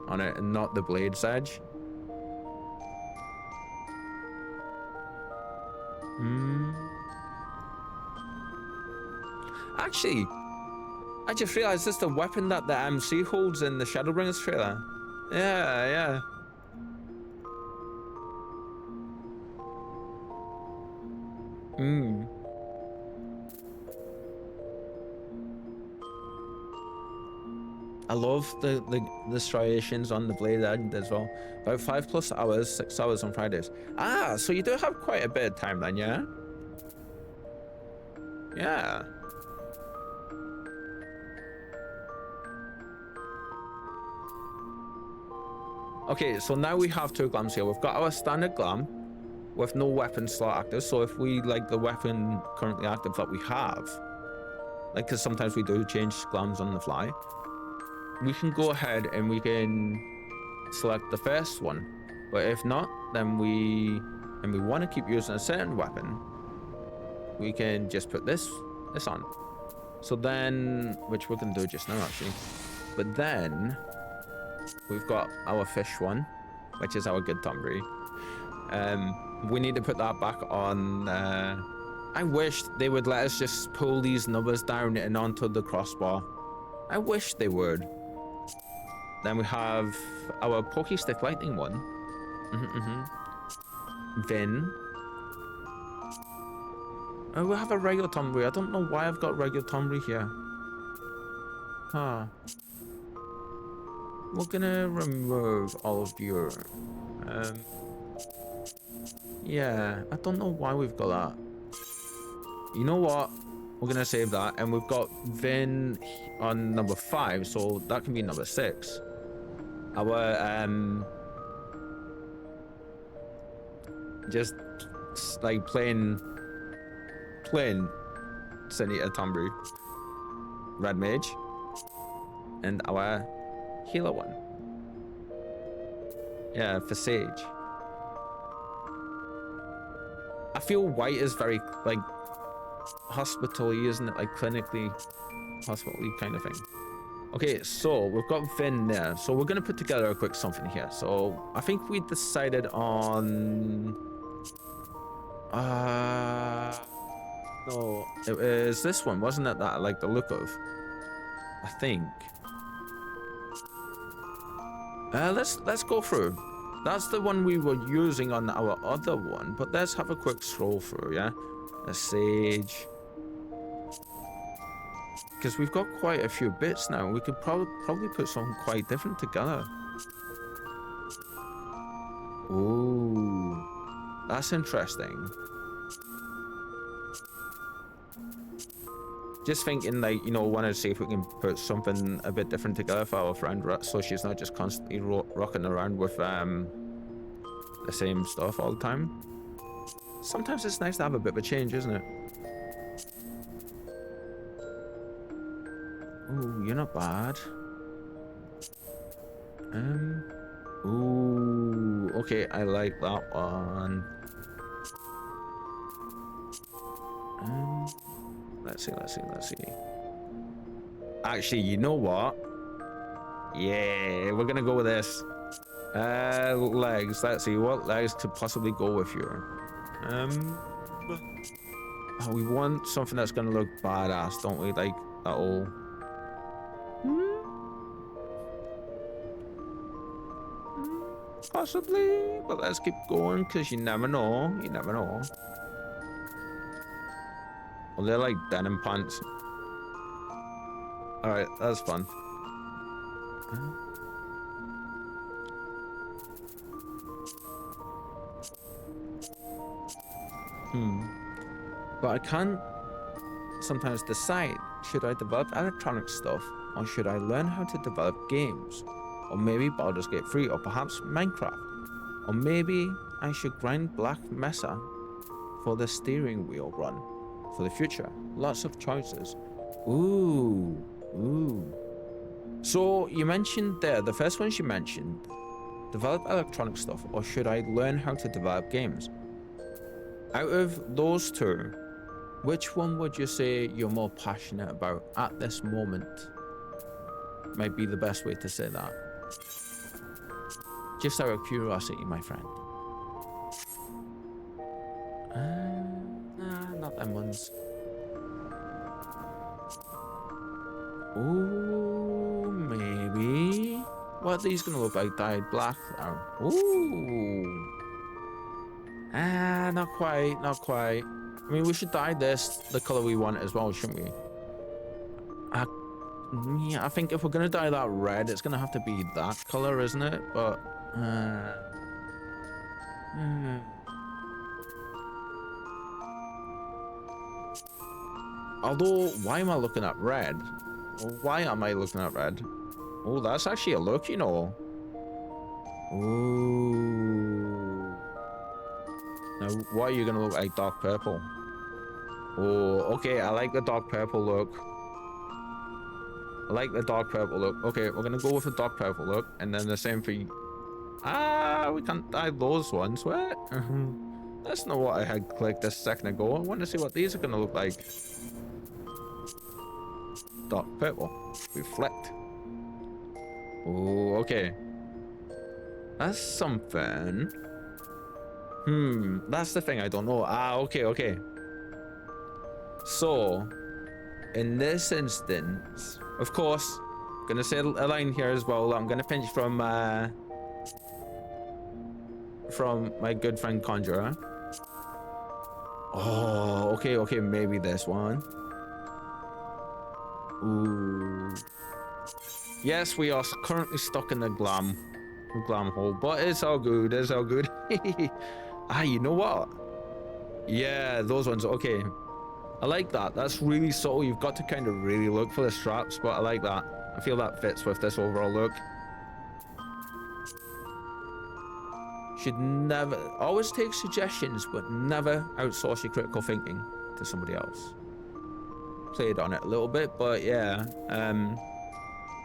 on it and not the blade's edge. Actually, I just realized this is the weapon that the MC holds in the Shadowbringers trailer. Yeah. I love the striations on the blade end as well. About 5+ hours, 6 hours on Fridays. So you do have quite a bit of time then, yeah? Yeah. Okay, so now we have 2 glams here. We've got our standard glam with no weapon slot active. So if we like the weapon currently active that we have, like, because sometimes we do change glams on the fly, we can go ahead and we can select the first one. But if not, then we want to keep using a certain weapon, we can just put this on. So then, which we're gonna do just now actually. But then we've got our fish one, which is our good Tombury. We need to put that back on. I wish they would let us just pull these numbers down and onto the crossbar. I wish they would. Then we have our Pokey Stick Lightning one. Vin. Oh, we have a regular Tombury. I don't know why I've got regular Tombury here. Huh. We're gonna remove all of your... yeah, I don't know why we've got that. You know what? We're gonna save that, and we've got Vin on number 5, so that can be number 6. Our just like plain Senator Tombury, Red Mage, and our healer one. Yeah, for Sage. I feel white is very like hospital-y, isn't it? Like clinically hospital-y kind of thing. Okay, so we've got Vin there. So we're gonna put together a quick something here. So I think we decided on no, it was this one, wasn't it, that I like the look of? I think. Let's go through. That's the one we were using on our other one, but let's have a quick scroll through, yeah? A Sage. Because we've got quite a few bits now. We could probably put something quite different together. Ooh, that's interesting. Just thinking, like, you know, want to see if we can put something a bit different together for our friend, so she's not just constantly rocking around with the same stuff all the time. Sometimes it's nice to have a bit of a change, isn't it? Ooh, you're not bad. Ooh, okay, I like that one. Let's see. Actually, you know what? Yeah, we're gonna go with this. Legs. Let's see what legs could possibly go with you. Oh, we want something that's gonna look badass, don't we? Like that all. Possibly, but let's keep going because you never know. You never know. Well, they're like denim pants. All right, that's fun. But I can't sometimes decide, should I develop electronic stuff or should I learn how to develop games? Or maybe Baldur's Gate 3 or perhaps Minecraft. Or maybe I should grind Black Mesa for the steering wheel run for the future. Lots of choices. Ooh. So you mentioned there, the first ones you mentioned, develop electronic stuff or should I learn how to develop games? Out of those two, which one would you say you're more passionate about at this moment? Might be the best way to say that. Just out of curiosity, my friend. Nah, not them ones. Ooh, maybe. What are these gonna look like? Dyed black now. Ooh. Not quite. I mean, we should dye this the color we want as well, shouldn't we? Yeah, I think if we're gonna dye that red, it's gonna have to be that color, isn't it? But Although, why am I looking at red? Why am I looking at red? Oh, that's actually a look, you know. Ooh. Now, what are you gonna look like? Dark purple. Oh, okay, I like the dark purple look. I like the dark purple look. Okay, we're gonna go with the dark purple look, and then the same for you. Ah, we can't dye those ones. What? That's not what I had clicked a second ago. I want to see what these are gonna look like. Dark purple. Reflect. Oh, okay. That's something. That's the thing I don't know. Ah, okay, okay. So, in this instance, of course, gonna say a line here as well. I'm gonna pinch from my good friend Conjurer. Oh, okay, okay, maybe this one. Ooh. Yes, we are currently stuck in the glam hole, but it's all good. It's all good. Ah, you know what? Yeah, those ones. Okay, I like that. That's really subtle. You've got to kind of really look for the straps, but I like that. I feel that fits with this overall look. Should never, always take suggestions, but never outsource your critical thinking to somebody else. Played on it a little bit, but yeah,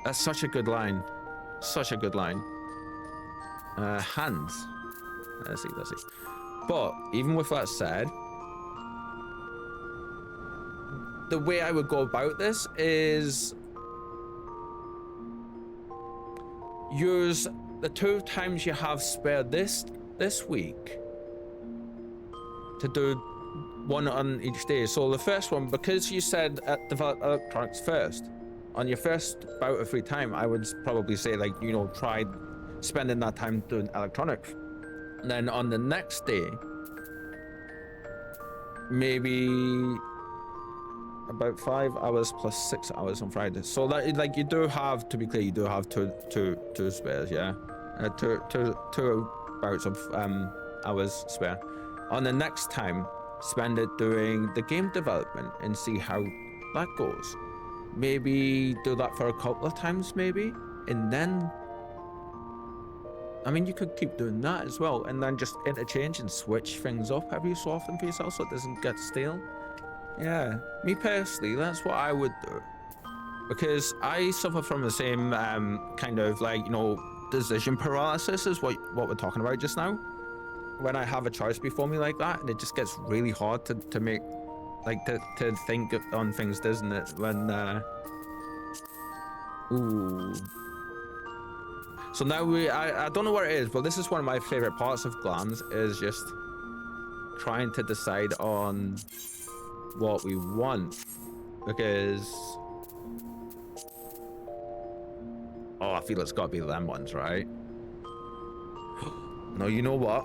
that's such a good line. Such a good line. Hands. Let's see. But even with that said, the way I would go about this is use the 2 times you have spared this week to do one on each day. So the first one, because you said develop electronics first, on your first bout of free time, I would probably say, like, you know, try spending that time doing electronics. And then on the next day, maybe about 5 hours plus 6 hours on Friday. So that, like, you do have, to be clear, you do have two spares, yeah, two bouts of hours spare. On the next time, spend it doing the game development and see how that goes. Maybe do that for a couple of times, maybe, and then, I mean, you could keep doing that as well, and then just interchange and switch things up every so often for yourself so it doesn't get stale. Yeah, me personally, that's what I would do, because I suffer from the same kind of, like, you know, decision paralysis is what we're talking about just now. When I have a choice before me like that, and it just gets really hard to make, like, to think on things, doesn't it? When ooh. So now I don't know what it is, but this is one of my favorite parts of Glams, is just trying to decide on what we want, because I feel it's got to be them ones, right? No, you know what?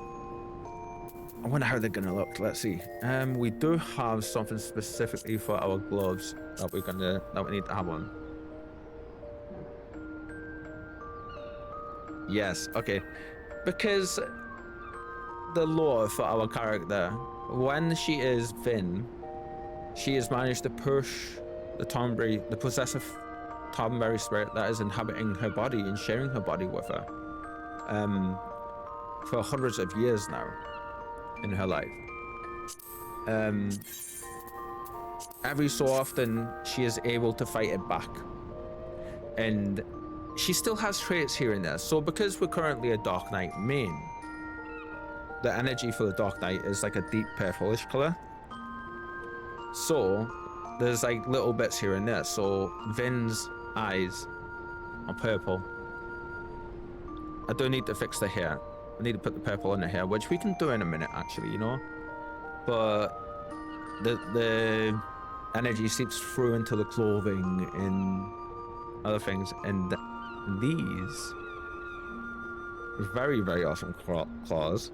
I wonder how they're gonna look. Let's see. We do have something specifically for our gloves that we need to have on. Yes, okay. Because the lore for our character, when she is Finn, she has managed to push the possessive Thornberry spirit that is inhabiting her body and sharing her body with her, for hundreds of years now in her life. Every so often, she is able to fight it back, and she still has traits here and there. So because we're currently a Dark Knight main, the energy for the Dark Knight is like a deep purplish color. So there's like little bits here and there. So Vin's eyes are purple. I do need to fix the hair. I need to put the purple in the hair, which we can do in a minute, actually, you know. But the energy seeps through into the clothing and other things, and these very, very awesome claws,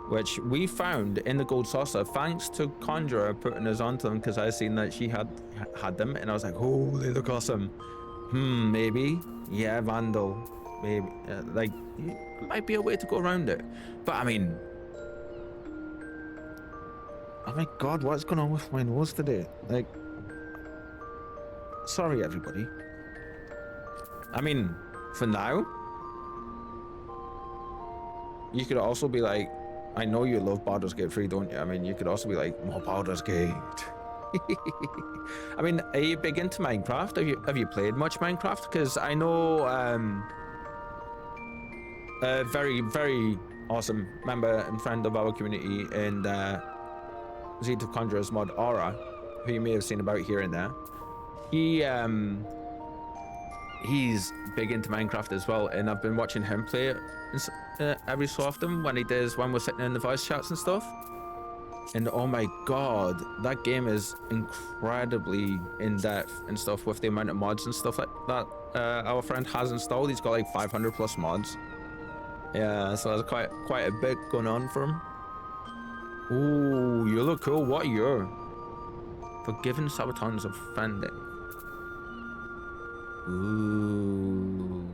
which we found in the gold saucer thanks to Conjurer putting us onto them, because I seen that she had them, and I was like, oh, they look awesome. Maybe, yeah, Vandal, maybe, like, might be a way to go around it. But I mean, oh my god, what's going on with my nose today? Like, Sorry, everybody. I mean, for now, you could also be like, I know you love Baldur's Gate 3, don't you? I mean, you could also be like, more Baldur's Gate. I mean, are you big into Minecraft? Have you played much Minecraft? Because I know a very, very awesome member and friend of our community in Zeta Conjurer's mod Aura, who you may have seen about here and there. He's big into Minecraft as well, and I've been watching him play it every so often when we're sitting in the voice chats and stuff. And oh my god, that game is incredibly in-depth and stuff with the amount of mods and stuff like that our friend has installed. He's got like 500 plus mods. Yeah, so there's quite a bit going on for him. Ooh, you look cool. What year? Forgiven Sabatons offending. Ooh.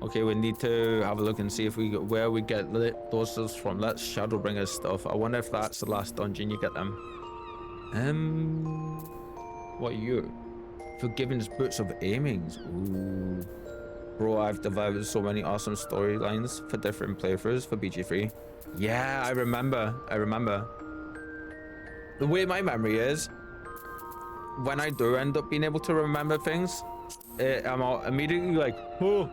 Okay, we need to have a look and see if where we get those from. That's Shadowbringers stuff. I wonder if that's the last dungeon you get them. What year? Forgiven's Boots of Aimings. Ooh. Bro, I've developed so many awesome storylines for different playthroughs for BG3. Yeah, I remember. The way my memory is, when I do end up being able to remember things, I'm immediately like, oh,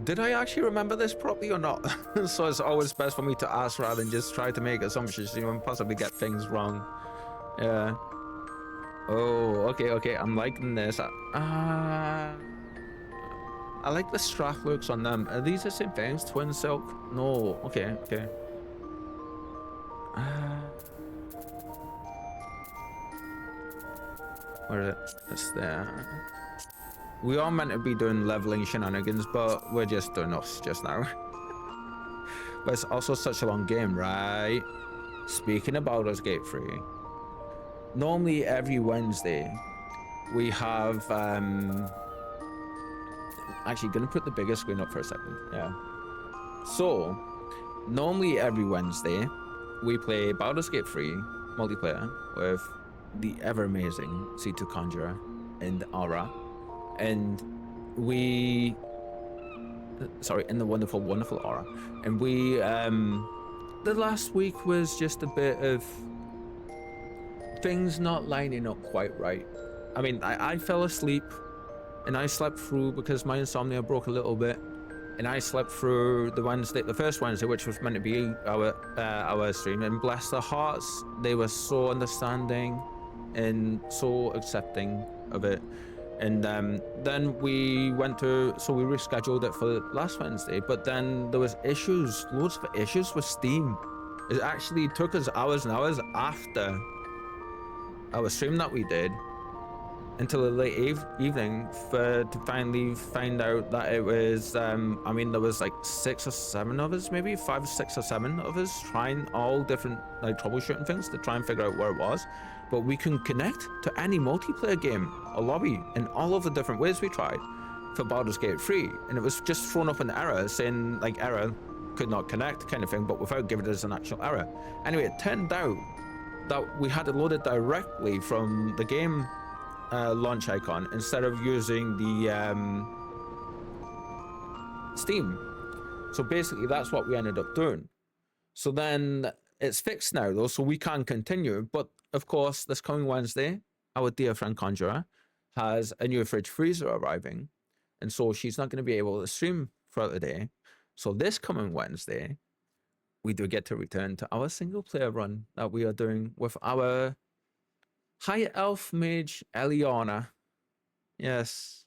did I actually remember this properly or not? So it's always best for me to ask rather than just try to make assumptions, you know, and possibly get things wrong. Yeah. Oh, okay, I'm liking this. I like the straff looks on them. Are these the same things? Twin silk? No. Okay. Where is it? It's there. We are meant to be doing leveling shenanigans, but we're just doing us just now. But it's also such a long game, right? Speaking of Baldur's Gate 3, normally every Wednesday we have actually gonna put the bigger screen up for a second. Yeah. So normally every Wednesday we play Baldur's Gate 3 multiplayer with the ever amazing C2 Conjurer and Aura, and in the wonderful Aura, and we the last week was just a bit of things not lining up quite right. I mean, I fell asleep and I slept through because my insomnia broke a little bit, and I slept through the first Wednesday, which was meant to be our stream, and bless their hearts, they were so understanding and so accepting of it. And then we rescheduled it for last Wednesday, but then there was loads of issues with Steam. It actually took us hours and hours after our stream that we did until the late evening to finally find out that it was I mean, there was like 6 or 7 of us, maybe 5, 6 or 7 of us trying all different like troubleshooting things to try and figure out where it was, but we can connect to any multiplayer game or lobby in all of the different ways we tried for Baldur's Gate 3, and it was just thrown up an error saying like error, could not connect kind of thing, but without giving us an actual error. Anyway, it turned out that we had it loaded directly from the game launch icon instead of using the Steam. So basically that's what we ended up doing. So then it's fixed now though, so we can continue. But of course, this coming Wednesday, our dear friend Conjurer has a new fridge freezer arriving, and so she's not going to be able to stream throughout the day. So this coming Wednesday, we do get to return to our single player run that we are doing with our High Elf Mage Eliana, yes,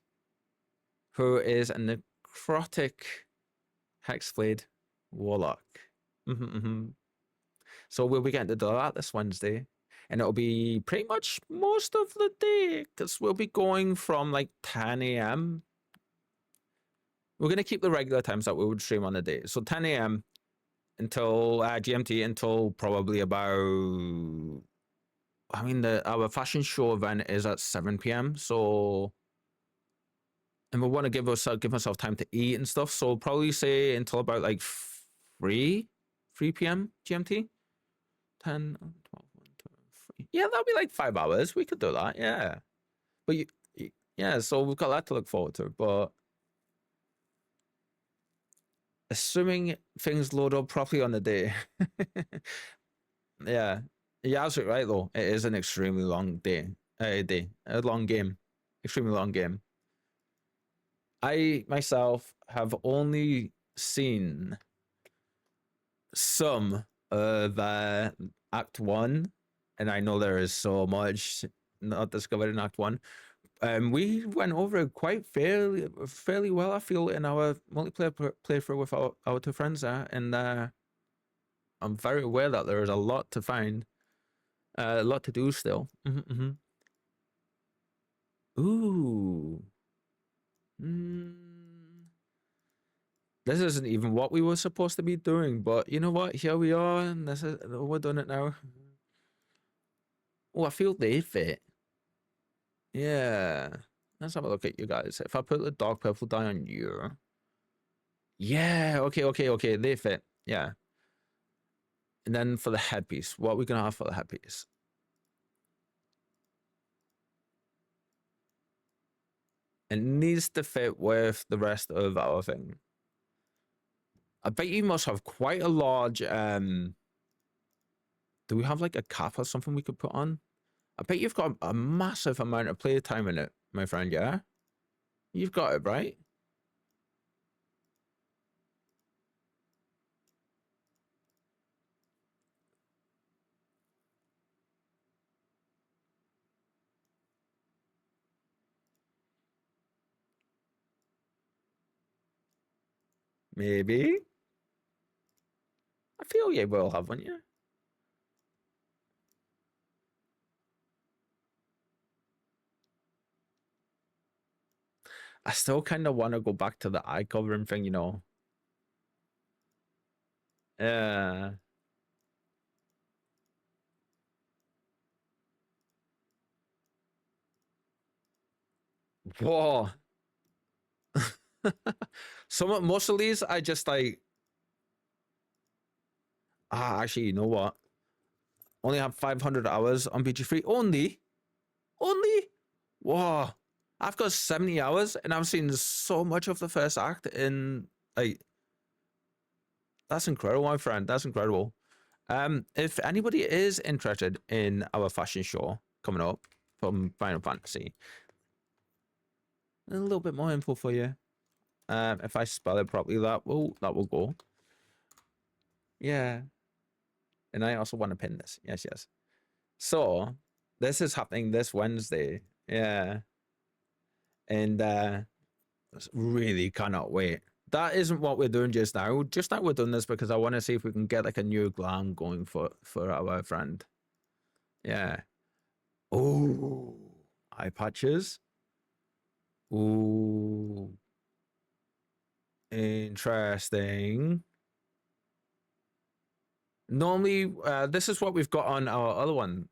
who is a necrotic Hexblade Warlock. So we'll be getting to do that this Wednesday, and it'll be pretty much most of the day, because we'll be going from like 10 a.m. We're going to keep the regular times that we would stream on the day. So 10 a.m. until GMT until probably about... I mean, our fashion show event is at 7 p.m. So, and we want to give ourselves time to eat and stuff. So probably say until about like 3 p.m. GMT. 10, 12, 1, 2, 3. Yeah, that'll be like 5 hours. We could do that. Yeah. But yeah, so we've got that to look forward to. But assuming things load up properly on the day, yeah, you're absolutely right though. It is an extremely long day, a long game, extremely long game. I myself have only seen some of Act 1, and I know there is so much not discovered in Act 1. We went over it quite fairly well, I feel, in our multiplayer playthrough with our two friends there, and I'm very aware that there is a lot to find, a lot to do still. Ooh. This isn't even what we were supposed to be doing, but you know what? Here we are, and we're doing it now. Oh, I feel they fit. Yeah. Let's have a look at you guys. If I put the dark purple dye on you. Yeah, okay. They fit. Yeah. And then for the headpiece, what are we gonna have for the headpiece? It needs to fit with the rest of our thing. I bet you must have quite a large do we have like a cap or something we could put on? I bet you've got a massive amount of playtime in it, my friend, yeah? You've got it, right? Maybe. I feel you will have one, yeah. I still kind of want to go back to the eye covering thing, you know. Yeah. Whoa. Most of these I just like. Actually, you know what? Only have 500 hours on BG3. Only? Whoa. I've got 70 hours and I've seen so much of the first act in like. That's incredible, my friend. That's incredible. If anybody is interested in our fashion show coming up from Final Fantasy, a little bit more info for you. If I spell it properly, that will go. Yeah. And I also want to pin this. Yes. So this is happening this Wednesday. Yeah. And really cannot wait. That isn't what we're doing just now. Just now we're doing this because I want to see if we can get like a new glam going for our friend. Yeah. Oh, eye patches. Ooh. Interesting. Normally, this is what we've got on our other one.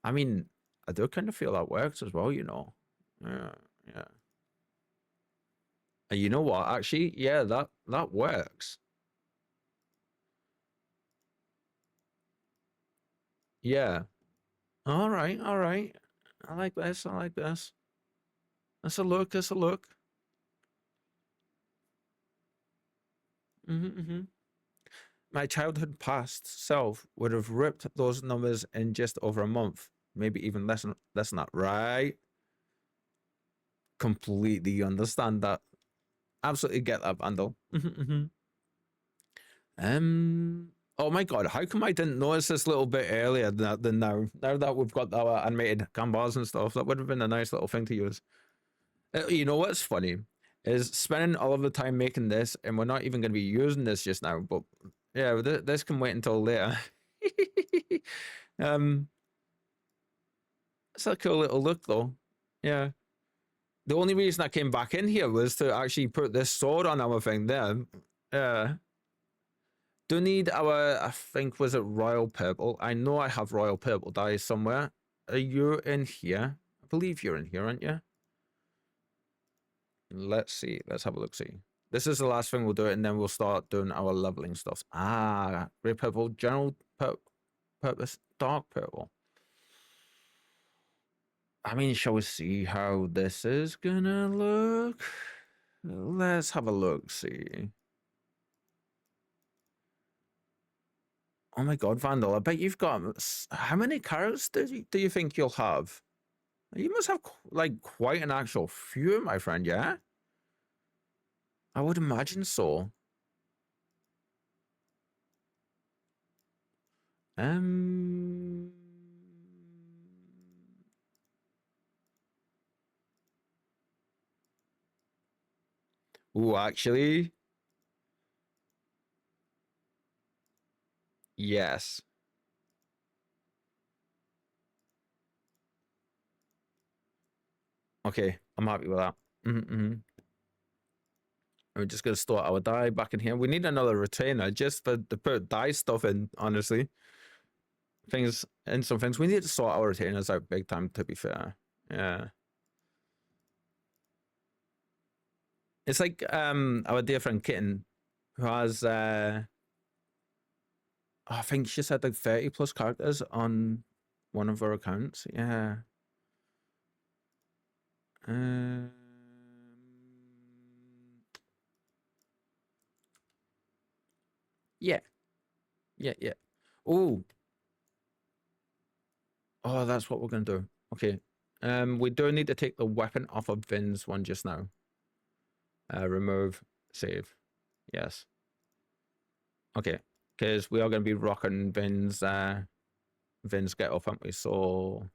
I mean, I do kind of feel that works as well, you know. Yeah. And you know what? Actually, yeah, that works. Yeah. All right. I like this. That's a look. My childhood past self would have ripped those numbers in just over a month, maybe even less than that, right? Completely understand that. Absolutely get that, Vandal. Oh my god, how come I didn't notice this a little bit earlier than now? Now that we've got our animated gambars and stuff, that would have been a nice little thing to use. You know what's funny is spending all of the time making this, and we're not even going to be using this just now. But yeah, this can wait until later. It's a cool little look, though. Yeah. The only reason I came back in here was to actually put this sword on our thing there. Yeah. Do need our, I think, was it royal purple? I know I have royal purple dye somewhere. Are you in here? I believe you're in here, aren't you? Let's see. Let's have a look. See. This is the last thing we'll do, and then we'll start doing our leveling stuff. Great purple, general purpose, dark purple. I mean, shall we see how this is gonna look? Let's have a look, see. Oh my god, Vandal, I bet you've got... How many carrots do you think you'll have? You must have, like, quite an actual few, my friend, yeah? I would imagine so. Um... Ooh, actually... Yes. Okay, I'm happy with that. We're just gonna store our dye back in here. We need another retainer just for to put dye stuff in, honestly. Things and some things. We need to sort our retainers out big time, to be fair. Yeah. It's like our dear friend Kitten, who has I think she said like 30 plus characters on one of her accounts. Yeah. Yeah. Yeah, yeah. Oh. Oh, that's what we're gonna do. Okay. We do need to take the weapon off of Vin's one just now. Remove, save. Yes. Okay. Because we are gonna be rocking Vin's get up, aren't we? So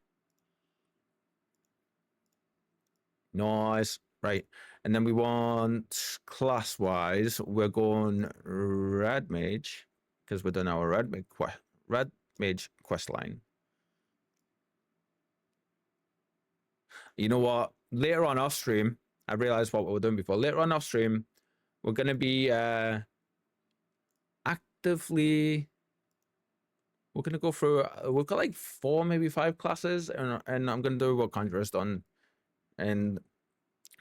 nice. Right. And then we want class wise, we're going red mage, because we're doing our red mage quest line. You know what? Later on off stream, I realized what we were doing before. Later on off stream, we're gonna be actively, we're gonna go through. We've got like 4, maybe 5 classes, and I'm gonna do what Conjurer's done, and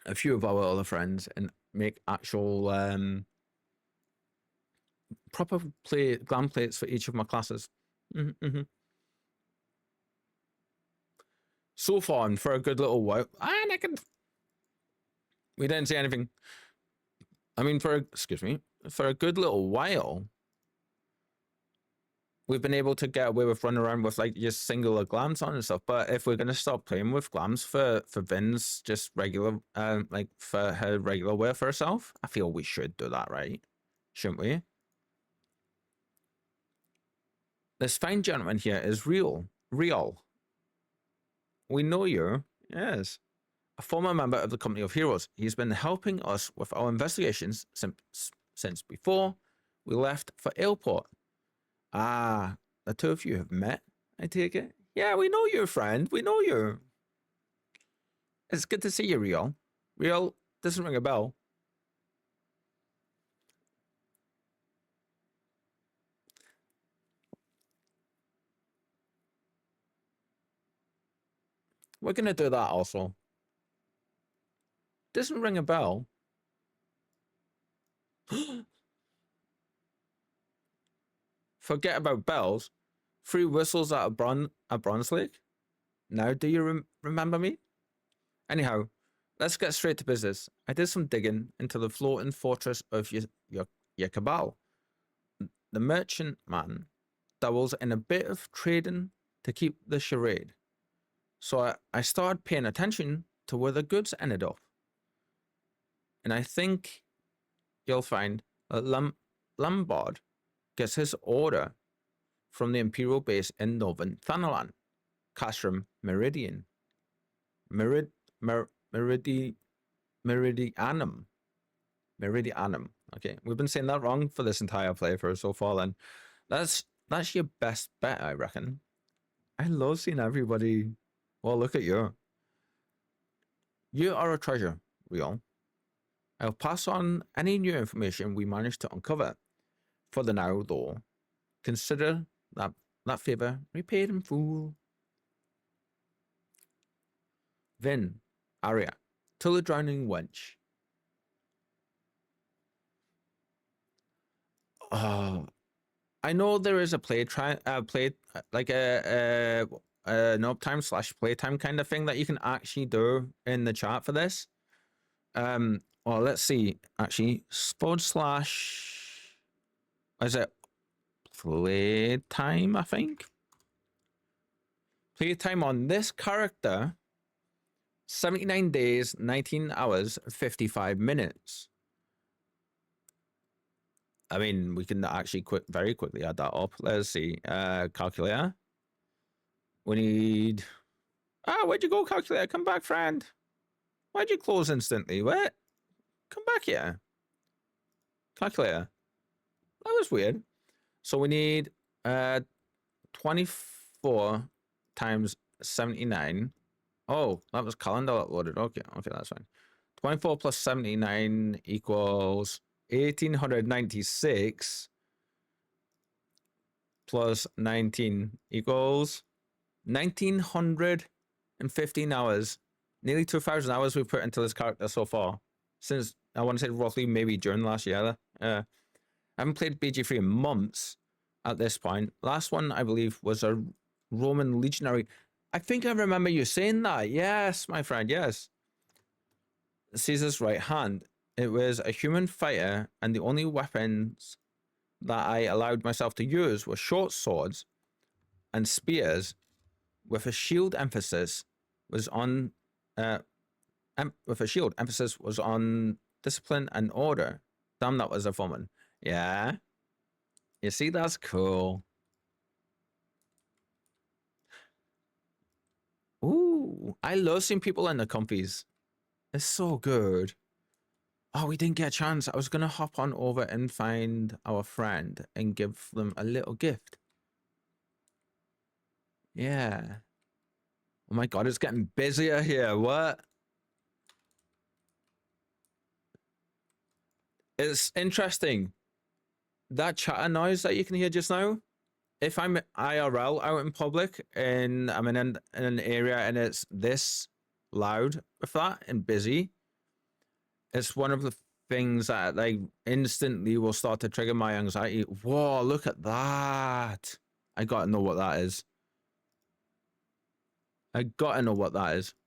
a few of our other friends, and make actual proper glam plates for each of my classes. So fun for a good little while. We didn't say anything. I mean, excuse me, for a good little while, we've been able to get away with running around with like just singular glams on and stuff. But if we're gonna stop playing with glams for Vin's just regular, like for her regular wear for herself, I feel we should do that, right? Shouldn't we? This fine gentleman here is real. We know you. Yes. A former member of the Company of Heroes. He's been helping us with our investigations since before we left for Airport. Ah, the two of you have met, I take it? Yeah, we know you, friend. We know you. It's good to see you, Real. Real doesn't ring a bell. We're going to do that also. Doesn't ring a bell. Forget about bells. 3 whistles at a bronze lake. Now, do you remember me? Anyhow, let's get straight to business. I did some digging into the floating fortress of your cabal. The merchant man dabbles in a bit of trading to keep the charade. So I started paying attention to where the goods ended up. And I think you'll find that Lombard gets his order from the Imperial base in Northern Thanalan, Castrum Meridian. Meridianum. Okay, we've been saying that wrong for this entire playthrough so far then. That's your best bet, I reckon. I love seeing everybody. Well, look at you. You are a treasure, Real. I'll pass on any new information we manage to uncover. For the now, though, consider that favor repaid in full. Vin, Arya, till the drowning wench. I know there is a play like an uptime / playtime kind of thing that you can actually do in the chat for this. Well, let's see. Actually, / is it playtime? I think playtime on this character 79 days, 19 hours, 55 minutes. I mean, we can actually very quickly add that up. Let's see. Calculator. We need... where'd you go, calculator? Come back, friend. Why'd you close instantly? What? Come back here. Calculator. That was weird. So we need 24 times 79. Oh, that was calendar uploaded. Okay, that's fine. 24 plus 79 equals 1896 plus 19 equals 1915 hours. Nearly 2,000 hours we've put into this character so far. Since, I want to say roughly maybe during last year. I haven't played BG3 in months at this point. Last one, I believe, was a Roman legionary. I think I remember you saying that. Yes, my friend, yes. Caesar's right hand. It was a human fighter, and the only weapons that I allowed myself to use were short swords and spears, with a shield emphasis was on discipline and order. Damn, that was a fun one. Yeah. You see, that's cool. Ooh, I love seeing people in the comfies. It's so good. Oh, we didn't get a chance. I was going to hop on over and find our friend and give them a little gift. Yeah. Oh my God, it's getting busier here. What? It's interesting. That chatter noise that you can hear just now, if I'm IRL out in public and I'm in an area and it's this loud with that and busy, it's one of the things that like instantly will start to trigger my anxiety. Whoa, look at that. I gotta know what that is.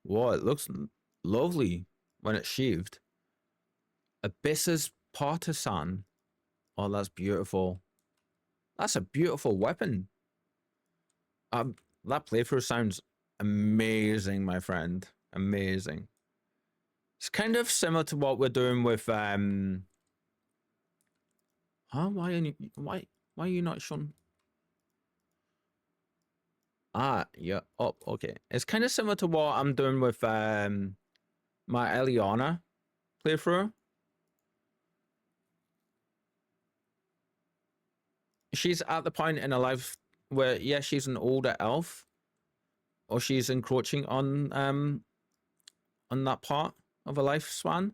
Whoa, it looks lovely when it's sheathed. Abyss's Partisan. Oh, that's beautiful. That's a beautiful weapon. That playthrough sounds amazing, my friend. Amazing. It's kind of similar to what we're doing with why are you not shown? Yeah, up. Okay. It's kind of similar to what I'm doing with my Eliana playthrough. She's at the point in her life where, yeah, she's an older elf, or she's encroaching on that part of her lifespan.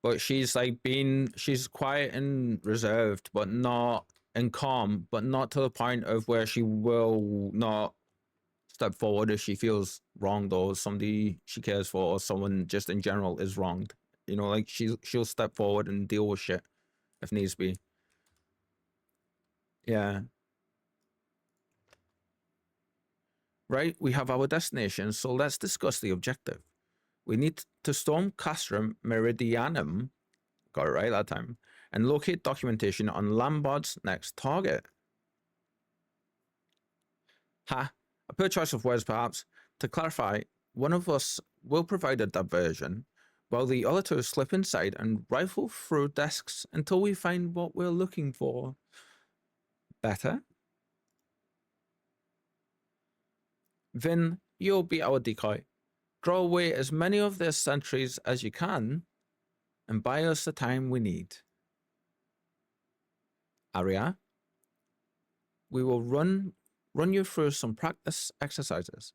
But she's like she's quiet and reserved, but not and calm, but not to the point of where she will not step forward if she feels wronged or somebody she cares for or someone just in general is wronged. You know, like she'll step forward and deal with shit if needs be. Yeah. Right, we have our destination, so let's discuss the objective. We need to storm Castrum Meridianum, got it right that time, and locate documentation on Lambod's next target. Ha, a poor choice of words perhaps. To clarify, one of us will provide a diversion, while the other two slip inside and rifle through desks until we find what we're looking for. Better? Vin, you'll be our decoy. Draw away as many of their sentries as you can, and buy us the time we need. Aria, we will run you through some practice exercises.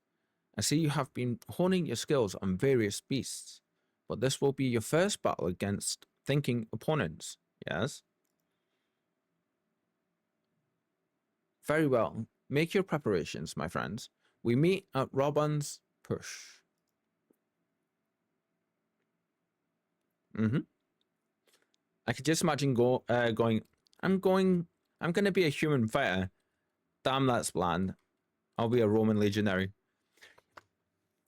I see you have been honing your skills on various beasts, but this will be your first battle against thinking opponents, yes? Very well. Make your preparations, my friends. We meet at Robin's Push. I could just imagine going, I'm going to be a human fighter. Damn, that's bland. I'll be a Roman legionary.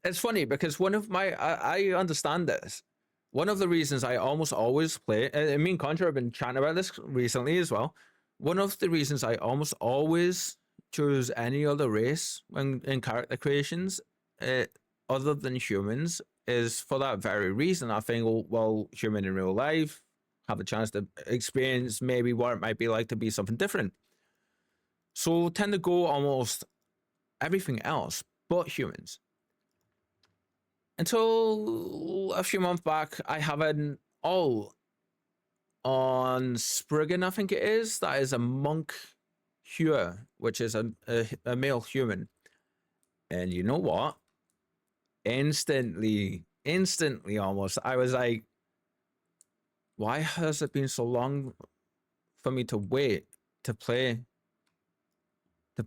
It's funny because one of my I understand this. One of the reasons I almost always play, and me and Contra have been chatting about this recently as well. One of the reasons I almost always choose any other race when in character creations, other than humans, is for that very reason. I think, well, human in real life have a chance to experience maybe what it might be like to be something different. So tend to go almost everything else but humans. Until a few months back, I have an all on Spriggan, I think it is. That is a monk Hua, which is a male human. And you know what? Instantly almost, I was like, why has it been so long for me to wait to play a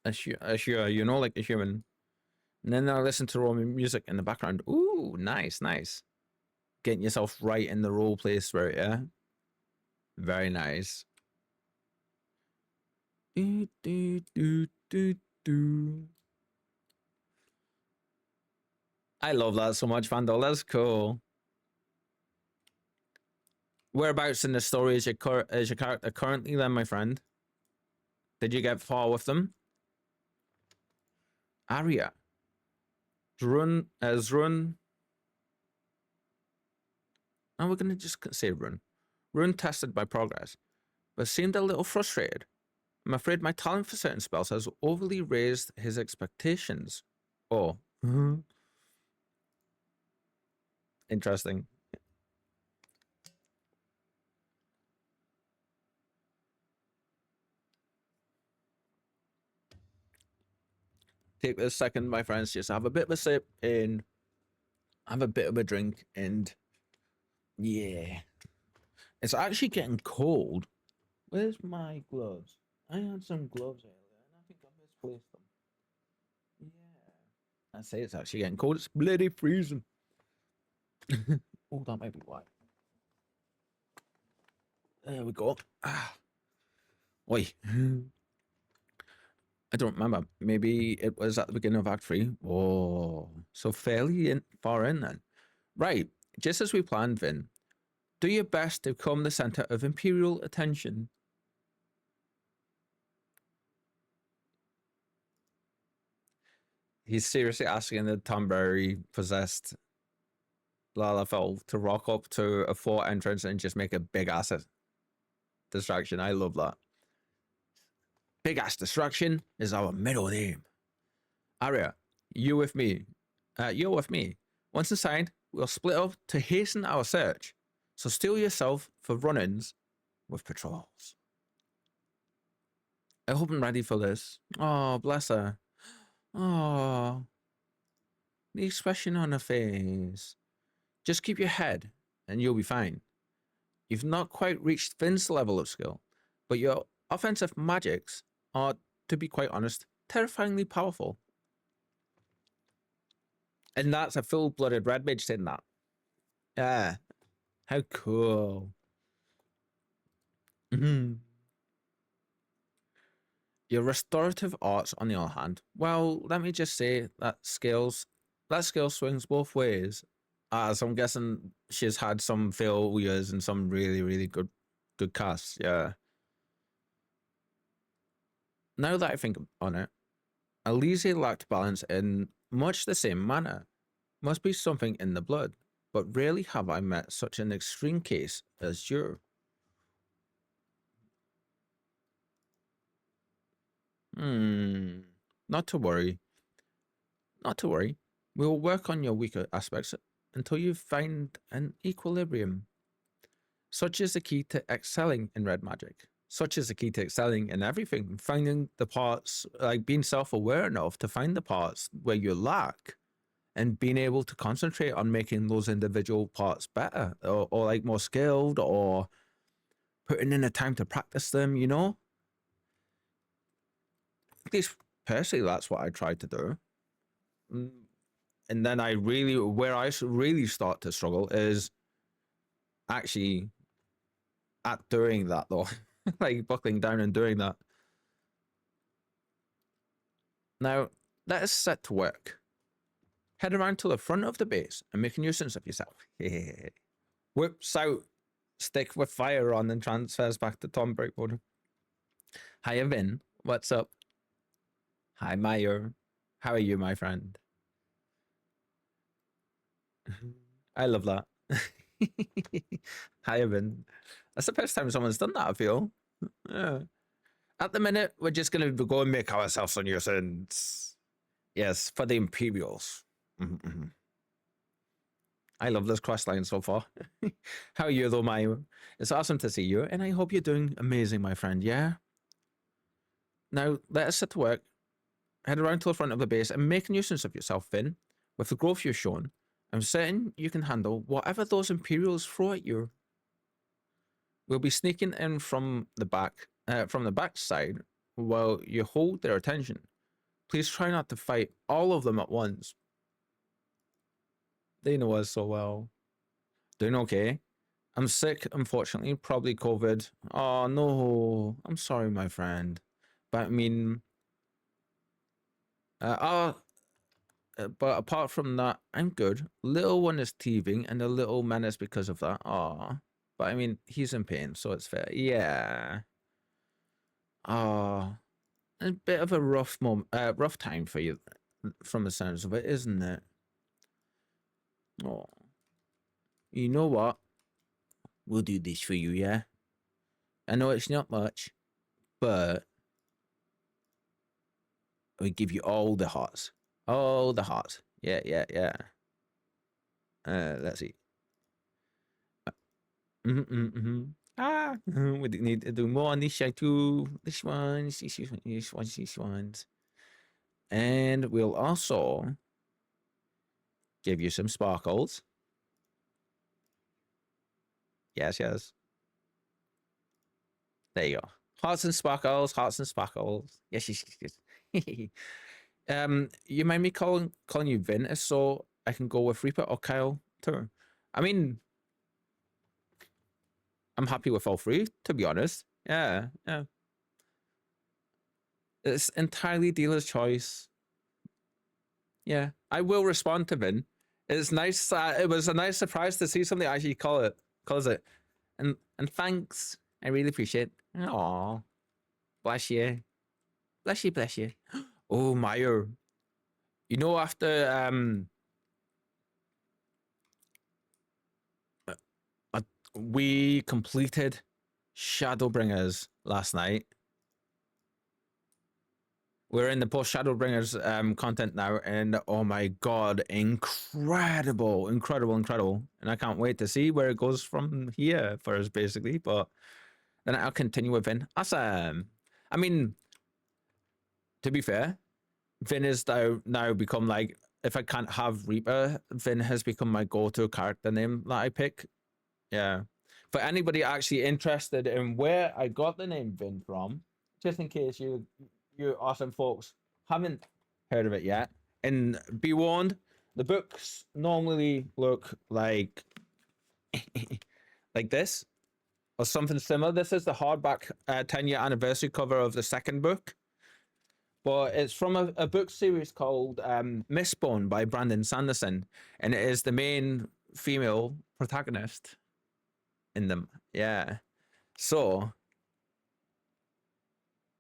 Hua, you know, like a human. And then I listen to Roman music in the background. Ooh, nice, nice. Getting yourself right in the role play spirit, yeah? Very nice. Do, do, do, do, do. I love that so much, Vandal. That's cool. Whereabouts in the story is your character currently then, my friend? Did you get far with them? Arya. Run as Run. And we're gonna just say Run. Run tested my progress, but seemed a little frustrated. I'm afraid my talent for certain spells has overly raised his expectations. Oh. Interesting. Take a second, my friends, just have a bit of a sip and have a bit of a drink, and yeah. It's actually getting cold. Where's my gloves? I had some gloves earlier and I think I misplaced them. Yeah. I say it's actually getting cold. It's bloody freezing. Oh, that might be why. There we go. Ah. Oi. I don't remember. Maybe it was at the beginning of Act 3. Oh, so fairly far in then. Right. Just as we planned, Vin. Do your best to become the center of Imperial attention. He's seriously asking the Tonberry possessed Lalafell to rock up to a fort entrance and just make a big ass distraction. I love that. Big ass distraction is our middle name. Arya, you with me. You're with me. Once inside, we'll split up to hasten our search. So steel yourself for run-ins with patrols. I hope I'm ready for this. Oh, bless her. Oh, the expression on her face. Just keep your head and you'll be fine. You've not quite reached Finn's level of skill, but your offensive magics are, to be quite honest, terrifyingly powerful. And that's a full-blooded red mage saying that. Yeah. How cool. Your restorative arts, on the other hand, well, let me just say that skill swings both ways. As I'm guessing she's had some failures and some really, really good casts, yeah. Now that I think on it, Elise lacked balance in much the same manner. Must be something in the blood, but rarely have I met such an extreme case as you. Not to worry. Not to worry. We will work on your weaker aspects until you find an equilibrium. Such is the key to excelling in red magic. Such is the key to excelling in everything. Finding the parts, like being self-aware enough to find the parts where you lack and being able to concentrate on making those individual parts better or like more skilled or putting in the time to practice them, you know? At least personally, that's what I tried to do. And then where I really start to struggle is actually at doing that though. Like buckling down and doing that. Now, let us set to work. Head around to the front of the base and make a nuisance of yourself. Whips out stick with fire on and transfers back to Tom Breakwater. Hiya, Vin. What's up? Hi, Mayo. How are you, my friend? I love that. Hiya, Vin. That's the first time someone's done that, I feel. Yeah. At the minute, we're just going to go and make ourselves a nuisance. Yes, for the Imperials. I love this quest line so far. How are you, though, Mayo? It's awesome to see you, and I hope you're doing amazing, my friend, yeah? Now, let us set to work. Head around to the front of the base and make a nuisance of yourself, Finn. With the growth you've shown, I'm certain you can handle whatever those Imperials throw at you. We'll be sneaking in from the back side while you hold their attention. Please try not to fight all of them at once. They know us so well. Doing okay. I'm sick, unfortunately, probably COVID. Oh no, I'm sorry, my friend. But I mean, but apart from that, I'm good. Little one is teething and a little menace because of that. Aw. But I mean, he's in pain, so it's fair. Yeah. Ah. A bit of a rough time for you, from the sounds of it, isn't it? Oh. You know what? We'll do this for you, yeah? I know it's not much, but we give you all the hearts. All the hearts. Yeah. Let's see. Ah, we need to do more on this side too. This ones. And we'll also give you some sparkles. Yes. There you go. Hearts and sparkles. Yes. You mind me calling you Vin, so I can go with Reeper or Kyle too? I mean, I'm happy with all three, to be honest. Yeah. It's entirely dealer's choice. Yeah, I will respond to Vin. It's nice. It was a nice surprise to see somebody actually calls it. And thanks. I really appreciate it. Aw. Bless you. Bless you. Oh, Meyer. You know, after we completed Shadowbringers last night. We're in the post Shadowbringers content now, and oh my god, incredible. And I can't wait to see where it goes from here for us, basically. But then I'll continue with Vin. Awesome. I mean, to be fair, Vin is now become like, if I can't have Reaper, Vin has become my go-to character name that I pick. Yeah. For anybody actually interested in where I got the name Vin from, just in case you awesome folks haven't heard of it yet, and be warned, the books normally look like like this or something similar. This is the hardback 10-year anniversary cover of the second book, but it's from a book series called Mistborn by Brandon Sanderson, and it is the main female protagonist in them. Yeah. So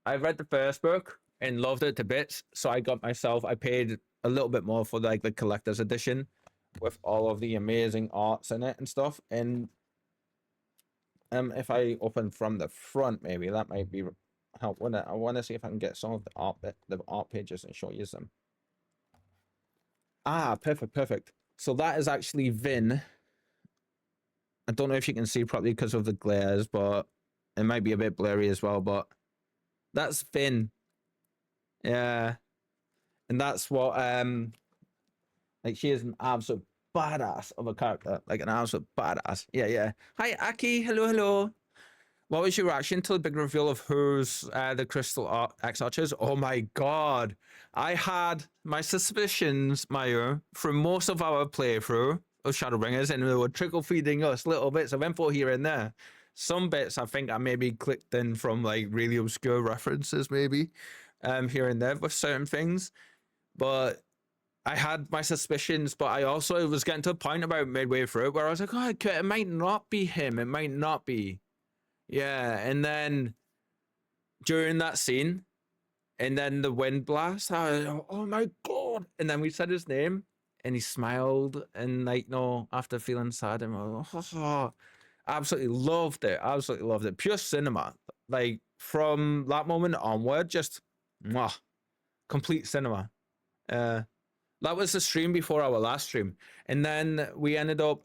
I read the first book and loved it to bits. So I paid a little bit more for like the collector's edition with all of the amazing arts in it and stuff. And if I open from the front, maybe that might be help. I want to see if I can get some of the art pages and show you some. Ah, perfect. So that is actually Vin. I don't know if you can see properly because of the glares, but it might be a bit blurry as well, but that's Vin. Yeah. And that's what like, she is an absolute badass of a character. Like an absolute badass. Yeah. Hi Aki, hello. What was your reaction to the big reveal of who's the Crystal X Archers? Oh my god. I had my suspicions, Maya, for most of our playthrough of Shadowbringers, and they were trickle feeding us little bits of info here and there. Some bits I think I maybe clicked in from like really obscure references, maybe. here and there with certain things, but I had my suspicions. But I also was getting to a point about midway through where I was like, oh, it might not be him. It might not be. Yeah, and then during that scene, and then the wind blast, I was like, oh my god! And then we said his name, and he smiled, and like, no, after feeling sad, and I was like, oh, absolutely loved it. Absolutely loved it. Pure cinema. Like from that moment onward, just mwah, complete cinema. That was the stream before our last stream, and then we ended up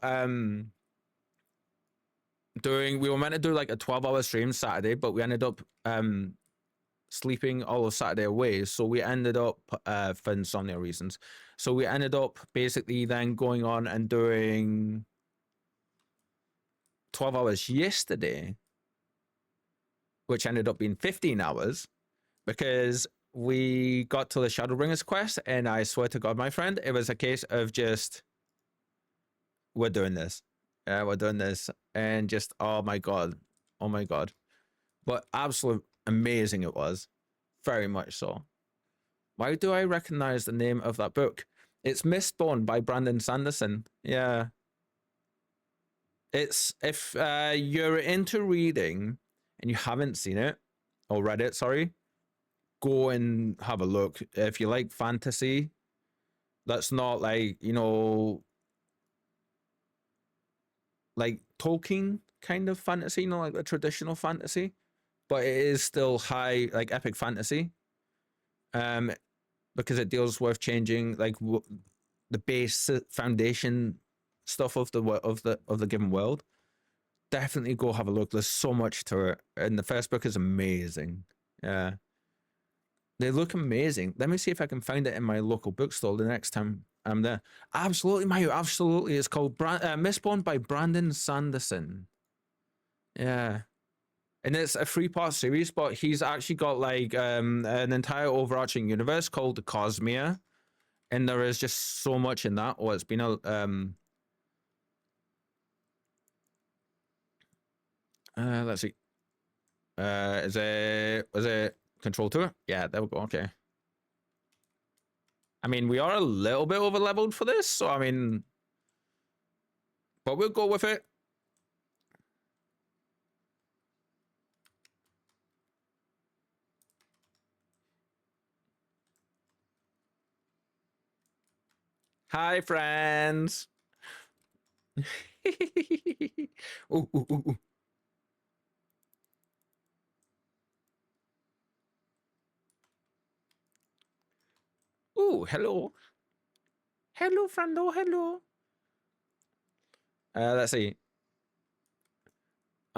doing. We were meant to do like a 12-hour stream Saturday, but we ended up sleeping all of Saturday away. So we ended up for insomnia reasons. So we ended up basically then going on and doing 12 hours yesterday, which ended up being 15 hours because we got to the Shadowbringers quest, and I swear to God, my friend, it was a case of just, we're doing this. Yeah, we're doing this. And just, oh my God. Oh my God. But absolute amazing it was. Very much so. Why do I recognize the name of that book? It's Mistborn by Brandon Sanderson. Yeah. It's, if you're into reading and you haven't seen it, or read it, sorry, go and have a look. If you like fantasy, that's not like, you know, like Tolkien kind of fantasy, not like the traditional fantasy, but it is still high, like epic fantasy. Because it deals with changing like the base foundation stuff of the given world. Definitely go have a look. There's so much to it, and the first book is amazing. Yeah, they look amazing. Let me see if I can find it in my local bookstore the next time I'm there. Absolutely, Mayu. Absolutely, it's called Mistborn by Brandon Sanderson. Yeah. And it's a 3-part series, but he's actually got like an entire overarching universe called the Cosmere, and there is just so much in that. Oh, it's been a let's see. Was it Control Tour? Yeah, there we go. Okay. I mean, we are a little bit over leveled for this, so I mean, but we'll go with it. Hi, friends. Ooh, ooh, ooh, ooh. Ooh, hello. Hello, friendo, hello. Let's see.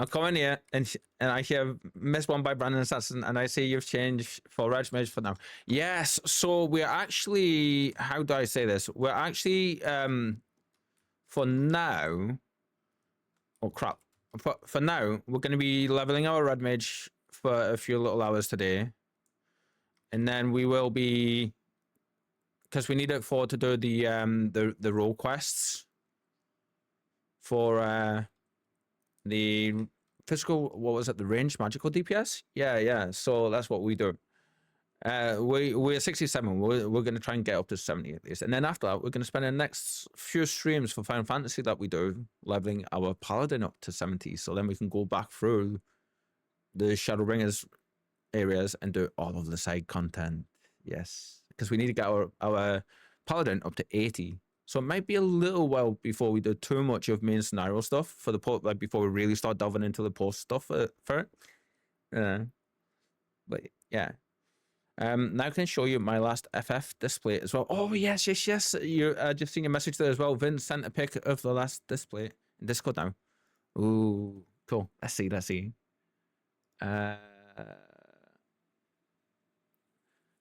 I'm coming here, and I hear Mistborn by Brandon Sanderson, and I see you've changed for Reg Mage for now. Yes, so we're actually, how do I say this? We're actually, for now, oh crap. For now, we're going to be leveling our Red Mage for a few little hours today. And then we will be, because we need it to do the role quests for the physical, what was it, the range magical DPS? Yeah. So that's what we do. We're 67. We're going to try and get up to 70 at least. And then after that, we're going to spend the next few streams for Final Fantasy that we do, leveling our Paladin up to 70. So then we can go back through the Shadowbringers areas and do all of the side content. Yes. Because we need to get our Paladin up to 80. So it might be a little while before we do too much of main scenario stuff for the post, like before we really start delving into the post stuff for it. But yeah. Now I can show you my last FF display as well. Oh yes. You just seen a message there as well. Vince sent a pic of the last display in Discord now. Ooh, cool. Let's see.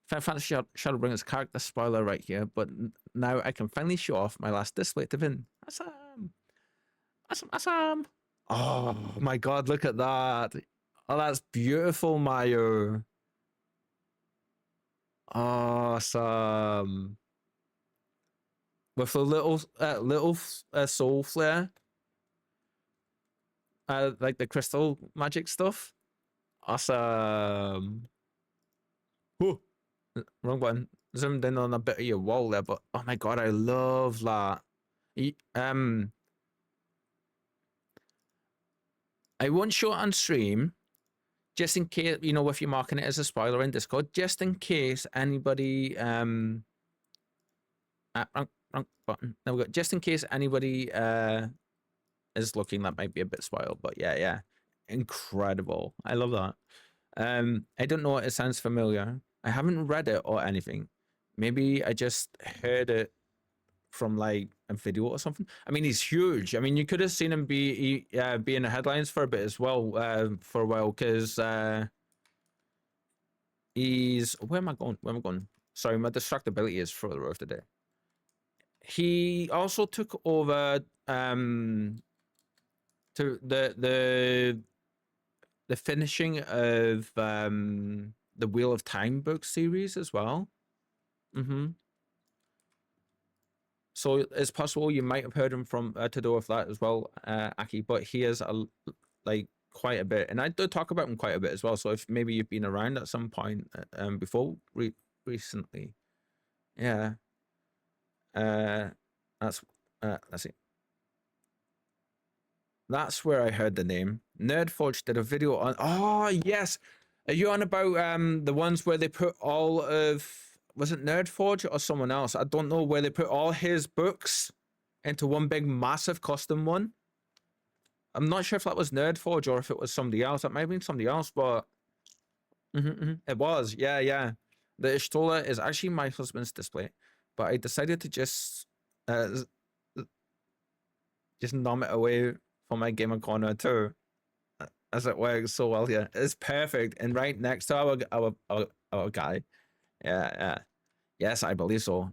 Final Fantasy Shadowbringers character spoiler right here, but now I can finally show off my last display to Vin. Awesome. Oh my god, look at that. Oh, that's beautiful, Mayo. Awesome. With a little soul flare. Like the crystal magic stuff. Awesome. Whoa. Wrong button. Zoomed in on a bit of your wall there, but oh my god, I love that. I won't show it on stream, just in case, you know, if you're marking it as a spoiler in Discord, just in case anybody wrong button. There we go. Just in case anybody is looking, that might be a bit spoiled, but yeah. Incredible. I love that. I don't know, it sounds familiar. I haven't read it or anything. Maybe I just heard it from like a video or something. I mean, he's huge. I mean, you could have seen him be in the headlines for a bit as well, for a while, because he's where am I going? Sorry, my distractibility is through the roof today. He also took over to the finishing of the Wheel of Time book series as well. So it's possible you might have heard him from to do with that as well, Aki. But he is like quite a bit, and I do talk about him quite a bit as well. So if maybe you've been around at some point before recently, yeah. Let's see. That's where I heard the name. Nerdforge did a video on. Oh yes, are you on about the ones where they put all of? Was it Nerdforge or someone else? I don't know, where they put all his books into one big massive custom one. I'm not sure if that was Nerdforge or if it was somebody else. That might have been somebody else, but it was. Yeah. The Ishtola is actually my husband's display, but I decided to just nom it away for my gamer corner too, as it works so well here. It's perfect, and right next to our guy. Yeah. Yes, I believe so.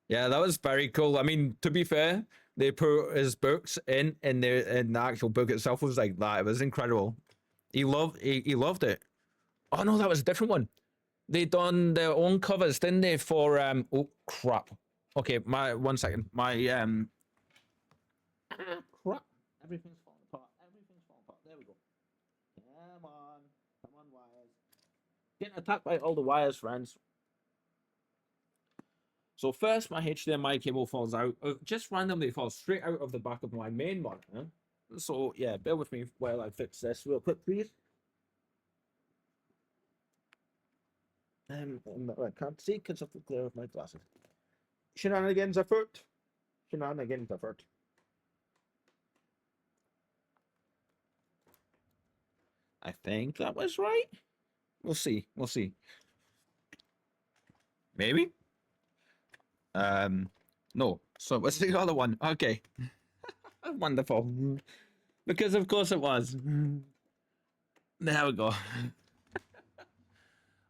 Yeah, that was very cool. I mean, to be fair, they put his books in the actual book itself was like that. It was incredible. He loved it. Oh no, that was a different one. They done their own covers, didn't they? For oh crap. Okay, my 1 second. My crap. Everything's falling apart. There we go. Come on, wires. Getting attacked by all the wires, friends. So first, my HDMI cable falls out. Just randomly falls straight out of the back of my main monitor. So yeah, bear with me while I fix this real quick, please. I can't see because of the glare of my glasses. Shenanigans afoot. I think that was right. We'll see. Maybe. No. So what's the other one? Okay. Wonderful. Because of course it was. There we go.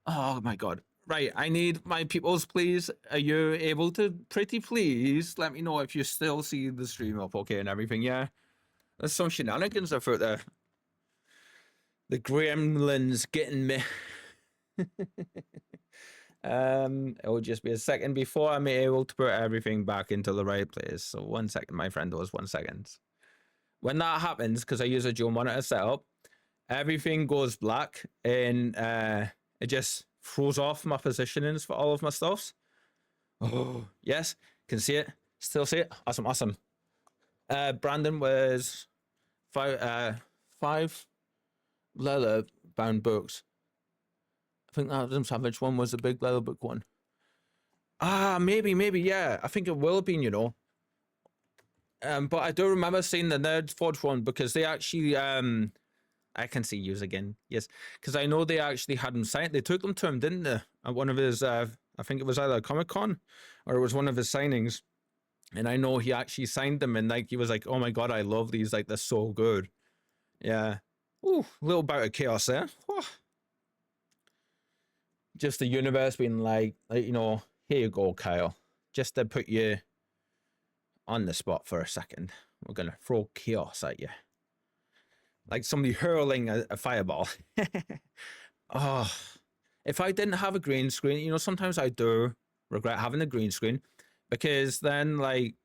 Oh my god. Right, I need my peoples, please. Are you able to pretty please let me know if you still see the stream up okay and everything, yeah? There's some shenanigans afoot there. The gremlins getting me. It will just be a second before I'm able to put everything back into the right place. So 1 second, my friend, was 1 second. When that happens, because I use a dual monitor setup, everything goes black and it just throws off my positionings for all of my stuffs. Oh, yes, can see it. Still see it. Awesome. Brandon was five leather bound books. I think that Adam Savage one was the big leather book one. Maybe, yeah. I think it will have been, you know. But I do remember seeing the Nerdforge one because they actually I can see yous again. Yes, because I know they actually had him signed. They took them to him, didn't they? At one of his, I think it was either Comic-Con or it was one of his signings. And I know he actually signed them, and like he was like, "Oh my god, I love these! Like they're so good." Yeah. Ooh, a little bout of chaos there. Oh. Just the universe being like, you know, here you go, Kyle. Just to put you on the spot for a second, we're gonna throw chaos at you. Like somebody hurling a fireball. Oh, if I didn't have a green screen, you know, sometimes I do regret having a green screen because then, like,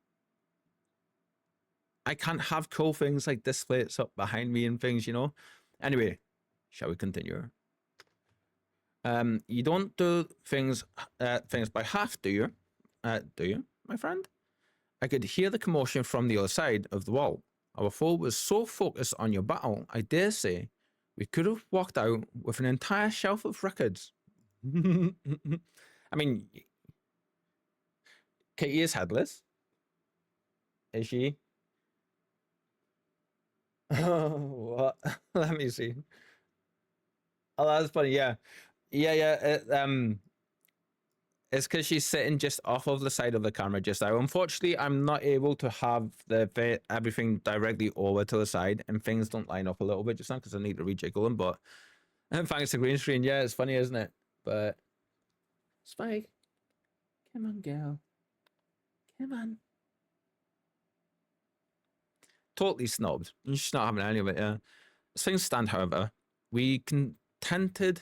I can't have cool things like displays up behind me and things, you know. Anyway, shall we continue? You don't do things by half, do you? Do you, my friend? I could hear the commotion from the other side of the wall. Our foe was so focused on your battle, I dare say, we could have walked out with an entire shelf of records. I mean, Katie is headless. Is she? What? Let me see. Oh, that's funny. Yeah, yeah. It's because she's sitting just off of the side of the camera just now. Unfortunately, I'm not able to have everything directly over to the side, and things don't line up a little bit just now because I need to rejiggle them. But thanks to green screen, yeah, it's funny, isn't it? But Spike, come on, girl, come on. Totally snobbed. She's not having any of it. Yeah. As things stand, however, we contented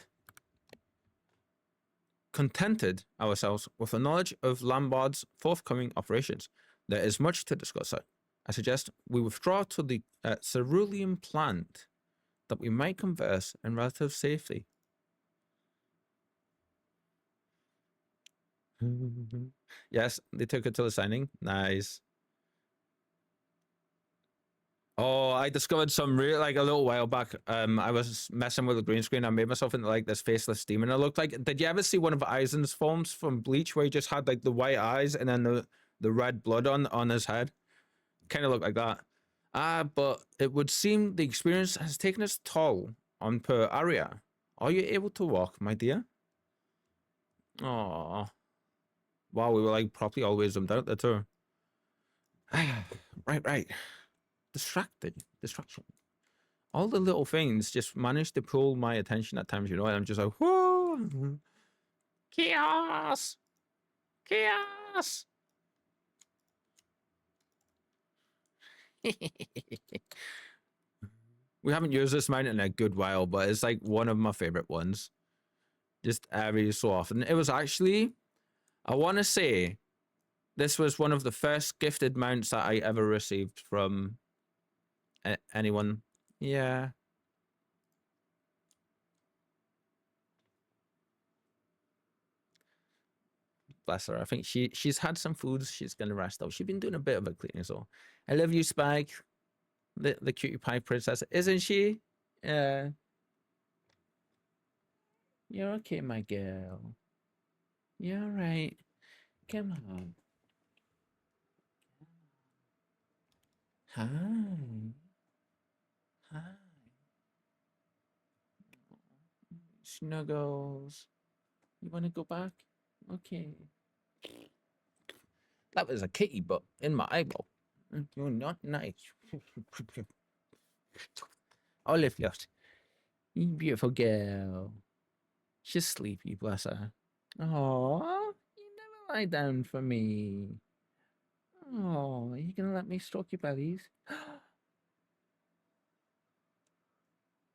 ourselves with the knowledge of Lombard's forthcoming operations. There is much to discuss, sir. I suggest we withdraw to the cerulean plant that we might converse in relative safety. Yes, they took it to the signing. Nice. Oh, I discovered some like a little while back. I was messing with the green screen. I made myself into like this faceless demon. It looked like. Did you ever see one of Aizen's forms from Bleach where he just had like the white eyes and then the red blood on his head? Kind of looked like that. But it would seem the experience has taken its toll on per area. Are you able to walk, my dear? Oh, wow, we were like properly always zoomed out there too. Right. Distraction. All the little things just manage to pull my attention at times, and I'm just like, whoa, chaos. We haven't used this mount in a good while, but it's like one of my favorite ones. Just every so often. It was actually, I want to say, this was one of the first gifted mounts that I ever received from anyone. Yeah. Bless her. I think she's had some foods. She's gonna rest out. She's been doing a bit of a cleaning, so I love you, Spike. The cutie pie princess, isn't she? Yeah. You're okay, my girl. You're all right. Come on. Hi. Hi. Snuggles. You want to go back? Okay. That was a kitty butt in my eyeball. You're not nice. Olivia, you beautiful girl. She's sleepy, bless her. Oh, you never lie down for me. Oh, you gonna let me stroke your bellies?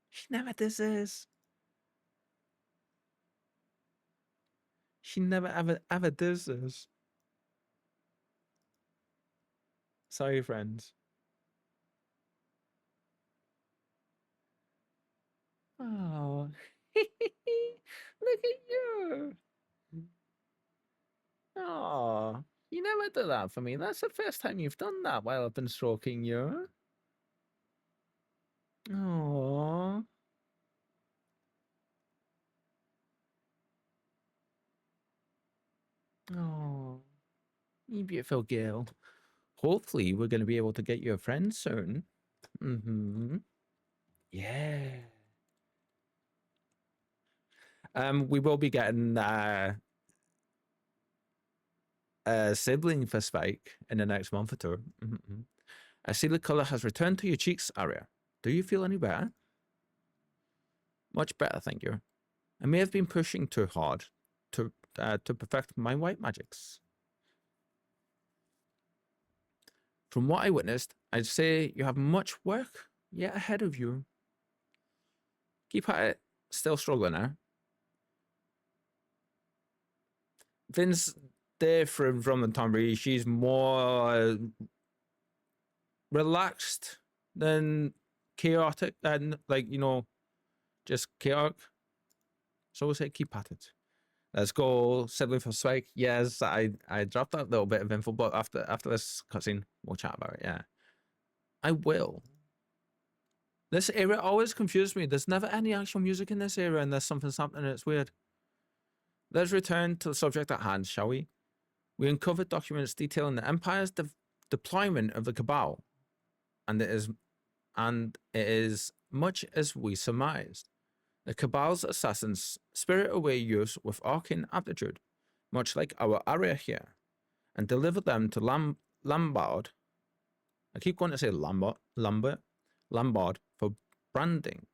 She never does this. She never ever does this. Sorry, friends. Oh, look at you. Oh, you never do that for me. That's the first time you've done that while I've been stroking you. Oh. Oh, you beautiful girl. Hopefully, we're going to be able to get you a friend soon. Mm-hmm. Yeah. We will be getting a sibling for Spike in the next month or two. Mm-hmm. I see the color has returned to your cheeks, Arya. Do you feel any better? Much better, thank you. I may have been pushing too hard to perfect my white magics. From what I witnessed, I'd say you have much work yet ahead of you. Keep at it. Still struggling now. Vin's different from the Tomry. She's more relaxed than chaotic and just chaotic. So we'll say keep at it. Let's go Sibling for Spike. Yes, I dropped that little bit of info, but after this cutscene, we'll chat about it. Yeah, I will. This area always confused me. There's never any actual music in this area, and there's something's happening. It's weird. Let's return to the subject at hand, shall we? We uncovered documents detailing the Empire's deployment of the Cabal, and it is much as we surmised. The Cabal's assassins spirit away youths with arcane aptitude, much like our area here, and deliver them to Lombard. I keep going to say Lombard for branding.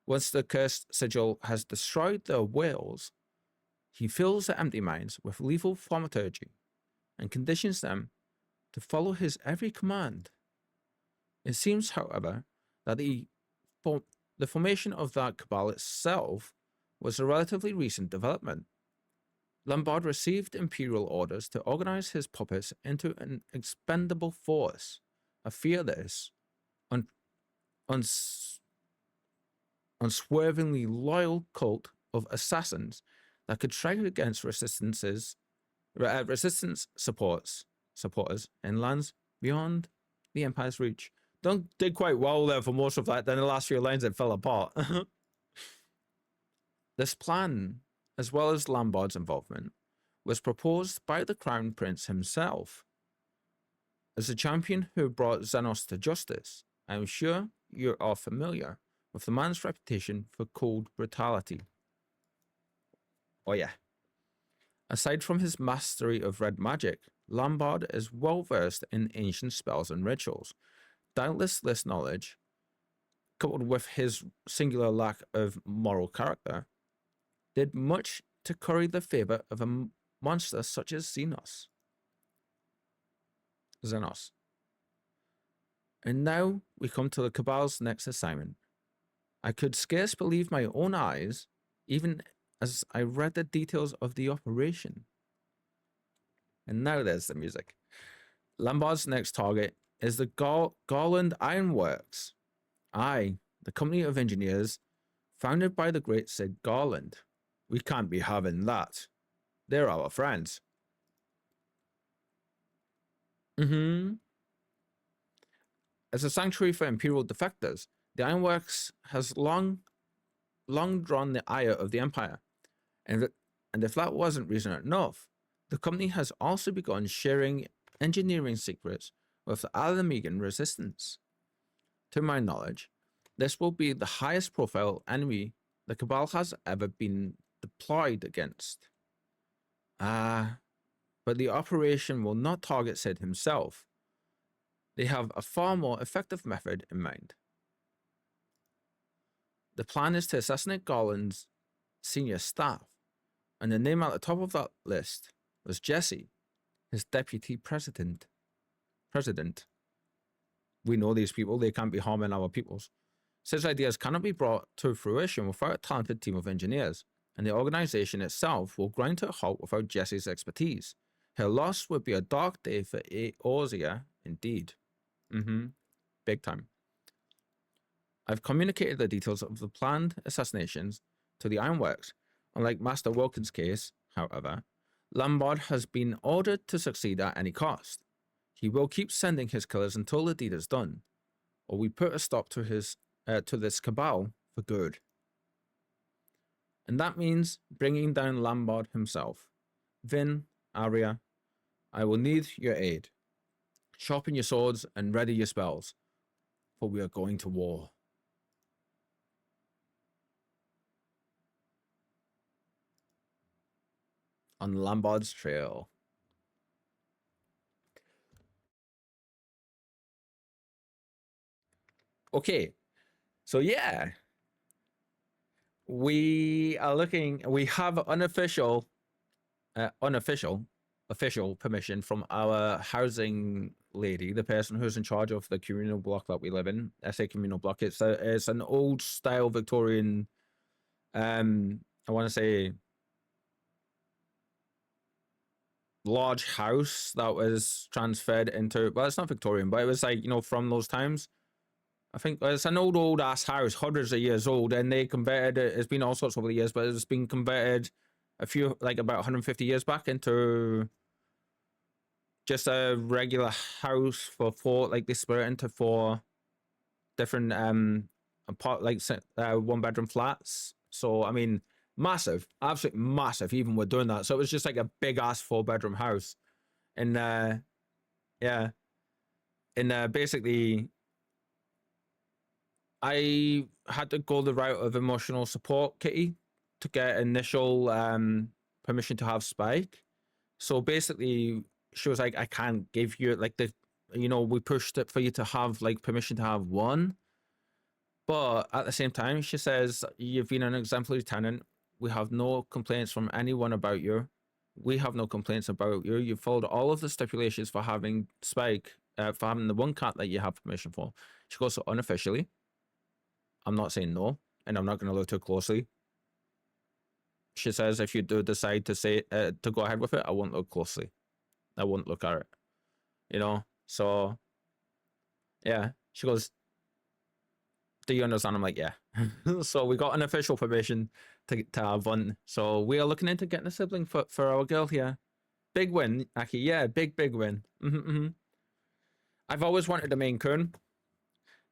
Once the cursed sigil has destroyed their wills, he fills the empty minds with lethal thaumaturgy and conditions them to follow his every command. It seems, however, that the formation of that Cabal itself was a relatively recent development. Lombard received imperial orders to organize his puppets into an expendable force, a fearless, unswervingly loyal cult of assassins that could strike against resistance supporters in lands beyond the Empire's reach. Did quite well there for most of that. Then the last few lines it fell apart. This plan, as well as Lombard's involvement, was proposed by the Crown Prince himself. As a champion who brought Xenos to justice, I am sure you are familiar with the man's reputation for cold brutality. Oh yeah. Aside from his mastery of red magic, Lombard is well versed in ancient spells and rituals. Doubtless this knowledge, coupled with his singular lack of moral character, did much to curry the favor of a monster such as Xenos. And now we come to the Cabal's next assignment. I could scarce believe my own eyes, even as I read the details of the operation. And now there's the music. Lombard's next target is the Garland Ironworks. Aye, the company of engineers founded by the great Sid Garland. We can't be having that. They're our friends. As a sanctuary for Imperial defectors, the Ironworks has long drawn the ire of the Empire. And if that wasn't reason enough, the company has also begun sharing engineering secrets with the Alamegan resistance. To my knowledge, this will be the highest profile enemy the Cabal has ever been deployed against. But the operation will not target Sid himself. They have a far more effective method in mind. The plan is to assassinate Garland's senior staff, and the name at the top of that list was Jesse, his deputy president. We know these people, they can't be harming our peoples. Sid's ideas cannot be brought to fruition without a talented team of engineers, and the organization itself will grind to a halt without Jesse's expertise. Her loss would be a dark day for Eorzea, indeed. Big time. I've communicated the details of the planned assassinations to the Ironworks. Unlike Master Wilkins' case, however, Lombard has been ordered to succeed at any cost. He will keep sending his killers until the deed is done, or we put a stop to this Cabal for good. And that means bringing down Lombard himself. Vin, Arya, I will need your aid. Sharpen your swords and ready your spells, for we are going to war. On Lombard's trail. Okay, so yeah, we have official permission from our housing lady, the person who's in charge of the communal block that we live in. I say communal block, it's an old style Victorian, I want to say large house that was transferred into, well, it's not Victorian, but it was like, from those times. I think it's an old ass house, hundreds of years old, and they converted it. It's been all sorts over the years, but it's been converted a few, like about 150 years back, into just a regular house for four. Like they split it into four different apart, like 1 bedroom flats. So I mean, massive, absolutely massive. Even we're doing that, so it was just like a big ass 4 bedroom house, and yeah, and basically I had to go the route of emotional support Kitty to get initial permission to have Spike. So basically, she was like, I can't give you like we pushed it for you to have like permission to have one. But at the same time, she says, you've been an exemplary tenant. We have no complaints from anyone about you. We have no complaints about you. You've followed all of the stipulations for having Spike, for having the one cat that you have permission for. She goes, so unofficially, I'm not saying no, and I'm not going to look too closely. She says, if you do decide to say to go ahead with it, I won't look closely. I won't look at it. So yeah, she goes, do you understand? I'm like, yeah. So we got an official permission to have one. So we are looking into getting a sibling for our girl here. Big win, Aki. Yeah, big win. I've always wanted a Maine Coon.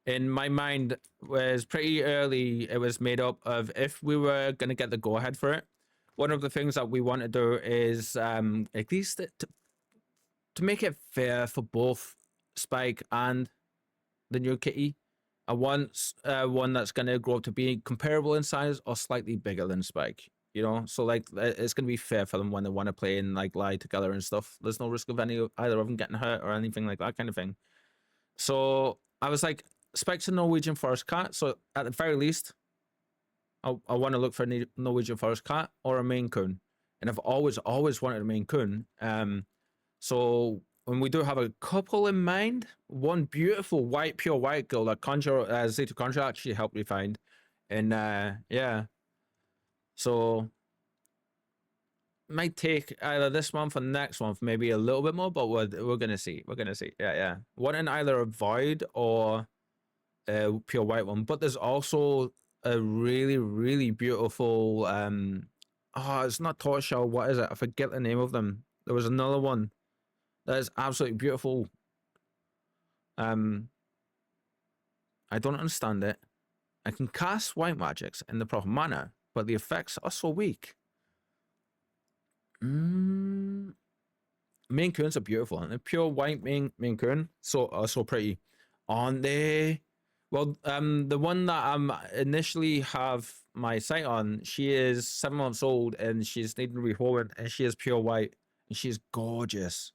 In my mind, was pretty early. It was made up of, if we were going to get the go ahead for it, one of the things that we want to do is at least to make it fair for both Spike and the new kitty. I want one that's going to grow up to be comparable in size or slightly bigger than Spike. So like it's going to be fair for them when they want to play and like lie together and stuff. There's no risk of either of them getting hurt or anything like that kind of thing. So I was like, Spike's a Norwegian forest cat, so at the very least, I want to look for a Norwegian forest cat or a Maine Coon, and I've always wanted a Maine Coon. So when we do have a couple in mind, one beautiful pure white girl that Zeta Conjure actually helped me find, and yeah, so might take either this month or next month, maybe a little bit more, but we're gonna see. Yeah. One in either a void or pure white one, but there's also a really beautiful it's not tortoiseshell, what is it? I forget the name of them. There was another one that is absolutely beautiful. I don't understand it. I can cast white magics in the proper manner, but the effects are so weak. Maine Coons are beautiful, and the pure white Maine Coon are so pretty, aren't they? Well, the one that initially have my sight on, she is 7 months old and she's needing rehoming, and she is pure white and she's gorgeous.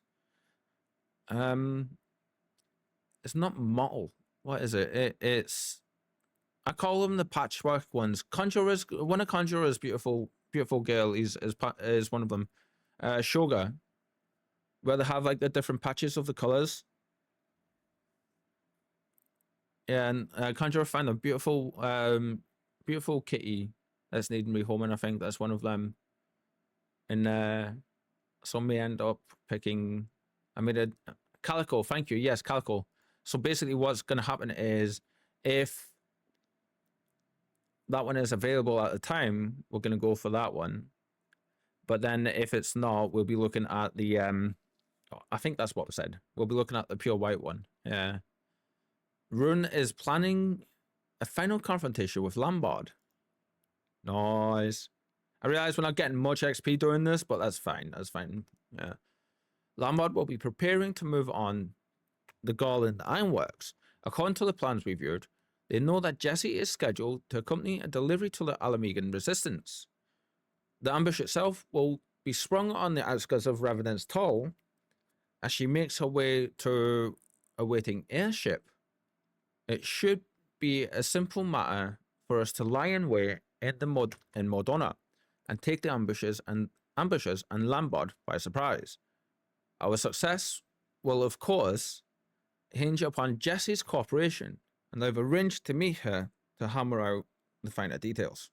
It's not mottle. What is it? It's I call them the patchwork ones. Conjurers, one of Conjurer's beautiful girl is one of them. Shoga, where they have like the different patches of the colors. Yeah, and Conjurer found a beautiful kitty that's needing rehoming. I think that's one of them. And some may end up picking. I made a Calico. Thank you. Yes, Calico. So basically, what's going to happen is, if that one is available at the time, we're going to go for that one. But then if it's not, we'll be looking at the I think that's what we said. We'll be looking at the pure white one. Yeah. Rune is planning a final confrontation with Lambard. Nice. I realize we're not getting much XP doing this, but that's fine. Yeah. Lambard will be preparing to move on the Garland Ironworks. According to the plans we viewed, they know that Jesse is scheduled to accompany a delivery to the Alamegan Resistance. The ambush itself will be sprung on the outskirts of Revenant's Toll as she makes her way to a waiting airship. It should be a simple matter for us to lie in wait in Mordona and take the ambushers and Lambard by surprise. Our success will, of course, hinge upon Jesse's cooperation, and I've arranged to meet her to hammer out the finer details.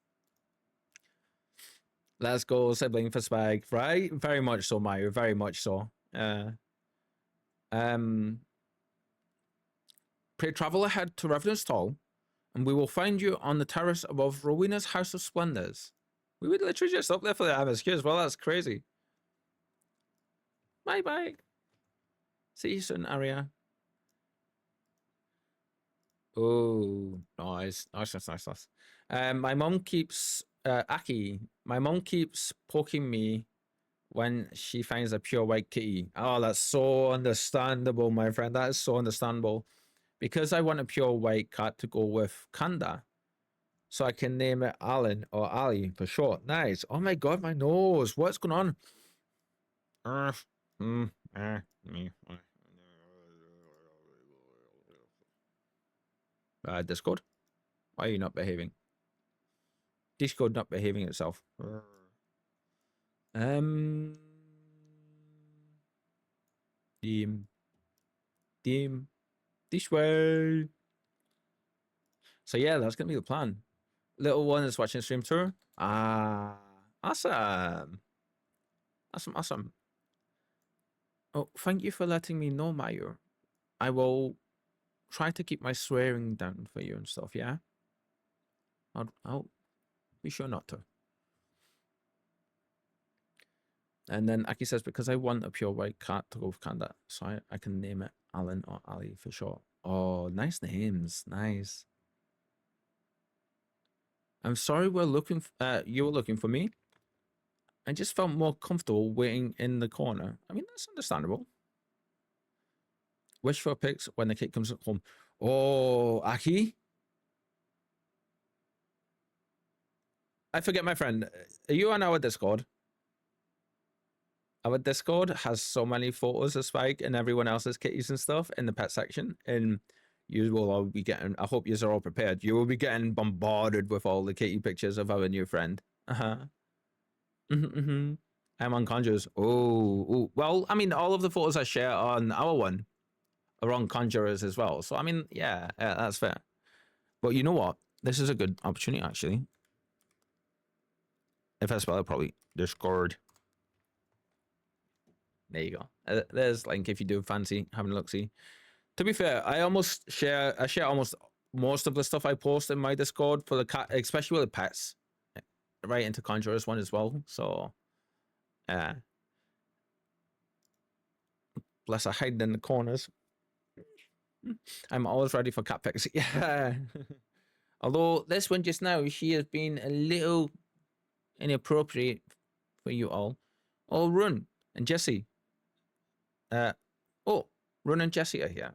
Let's go, sibling for Spag, right? Very much so, Mayu, very much so. Pray travel ahead to Revenant's Hall, and we will find you on the terrace above Rowena's House of Splendors. We would literally just up there for the MSQ as well. That's crazy. Bye bye. See you soon, Arya. Oh, nice. My mom keeps Aki. My mom keeps poking me when she finds a pure white kitty. Oh, that's so understandable, my friend. That is so understandable. Because I want a pure white cat to go with Kanda, so I can name it Alan or Ali for short. Nice. Oh my god, my nose. What's going on? Discord, why are you not behaving? Discord not behaving itself. Team, this way. So yeah, that's gonna be the plan. Little one is watching stream tour. Awesome. Awesome. Oh, thank you for letting me know, Mayu. I will try to keep my swearing down for you and stuff, yeah? I'll be sure not to. And then Aki says, because I want a pure white cat to go with Kanda, so I can name it Alan or Ali for short. Oh, nice names. Nice. I'm sorry you were looking for me. I just felt more comfortable waiting in the corner. I mean, that's understandable. Wish for pics when the kid comes home. Oh, Aki? I forget, my friend. Are you on our Discord? Our Discord has so many photos of Spike and everyone else's kitties and stuff in the pet section. And you will all be getting, I hope you are all prepared. You will be getting bombarded with all the kitty pictures of our new friend. I'm on Conjurers. Oh, well, I mean, all of the photos I share on our one are on Conjurers as well. So, I mean, yeah, that's fair. But you know what? This is a good opportunity, actually. If I spell it properly, Discord. There you go. There's link if you do fancy having a look-see. To be fair, I share almost most of the stuff I post in my Discord for the cat, especially with the pets, right into Conjurers one as well. So, bless her hiding in the corners. I'm always ready for cat pics. Yeah. Although this one just now, she has been a little inappropriate for you all. Oh, Run and Jesse. Run and Jesse are here.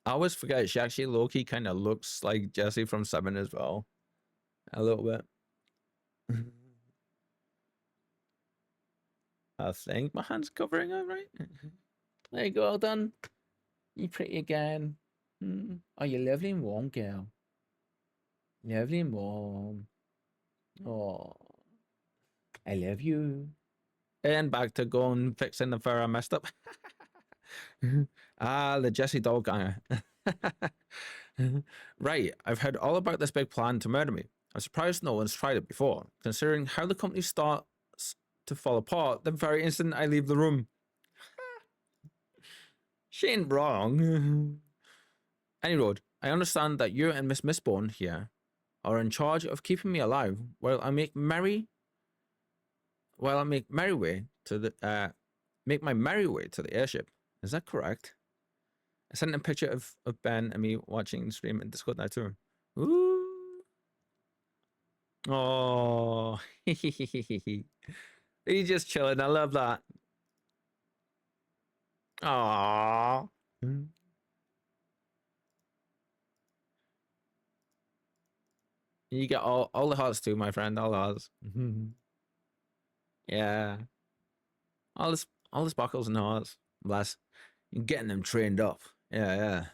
I always forget she actually low-key kind of looks like Jesse from 7 as well. A little bit. I think my hand's covering her, right? There you go, well done. You pretty again. Oh, you're lovely and warm, girl. Lovely and warm. Oh, I love you. And back to going fixing the fur I messed up. The Jesse Dollganger. Right, I've heard all about this big plan to murder me. I'm surprised no one's tried it before, considering how the company starts to fall apart the very instant I leave the room. She ain't wrong. Anyway, I understand that you and Miss Mistborn here are in charge of keeping me alive while I make my merry way to the airship. Is that correct? I sent a picture of Ben and me watching the stream in Discord now too. Ooh. Oh. He's just chilling. I love that. Aww. You get all the hearts too, my friend. All the hearts. Yeah. All the sparkles and hearts. Bless. You're getting them trained up. Yeah.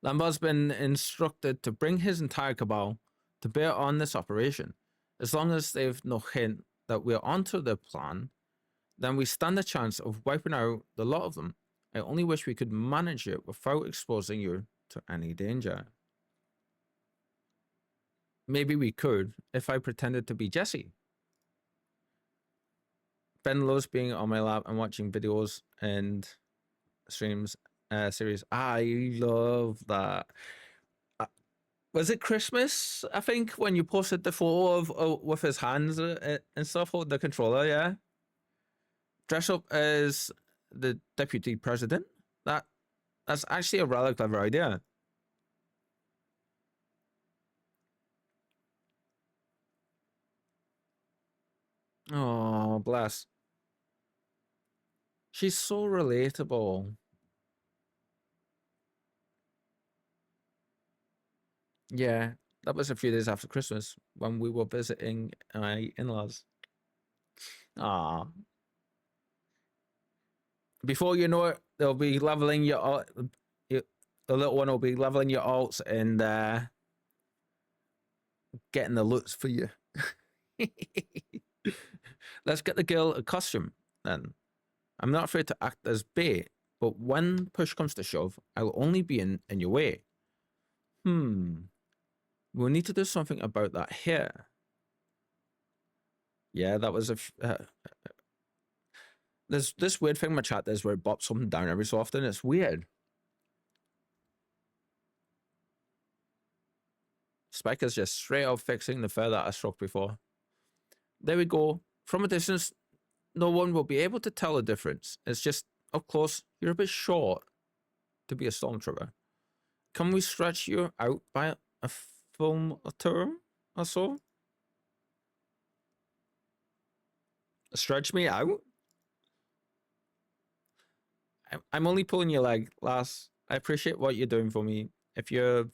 Lambar's been instructed to bring his entire cabal to bear on this operation. As long as they've no hint that we're onto their plan, then we stand a chance of wiping out the lot of them. I only wish we could manage it without exposing you to any danger. Maybe we could if I pretended to be Jesse. Ben loves being on my lap and watching videos and streams series. I love that. Was it Christmas? I think when you posted the photo of with his hands and stuff holding the controller, yeah. Dress up as the deputy president. That's actually a rather clever idea. Oh, bless. She's so relatable. Yeah, that was a few days after Christmas when we were visiting my in-laws. Ah, before you know it, they'll be leveling your the little one will be leveling your alts and getting the loots for you. Let's get the girl a costume then. I'm not afraid to act as bait, but when push comes to shove, I'll only be in your way. We'll need to do something about that here. Yeah, that was there's this weird thing in my chat is where it bops something down every so often. It's weird. Spike is just straight up fixing the fur that I struck before. There we go. From a distance, no one will be able to tell the difference. It's just up close, you're a bit short to be a stormtrooper. Can we stretch you out by a film term or so? Stretch me out? I'm only pulling your leg, lass. I appreciate what you're doing for me. If you're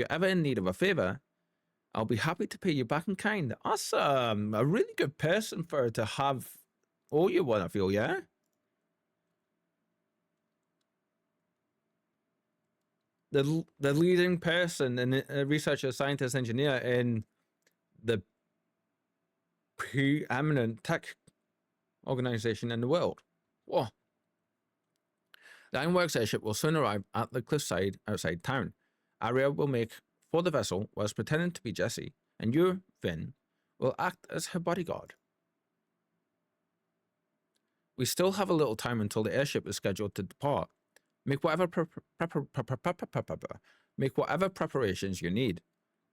ever in need of a favor, I'll be happy to pay you back in kind. Awesome. A really good person for her to have all you want, I feel, yeah? The leading person and a researcher, scientist, engineer in the preeminent tech organization in the world. Whoa. The Ironworks airship will soon arrive at the cliffside outside town. Arya will make for the vessel whilst pretending to be Jesse, and you, Finn, will act as her bodyguard. We still have a little time until the airship is scheduled to depart. Make whatever preparations you need.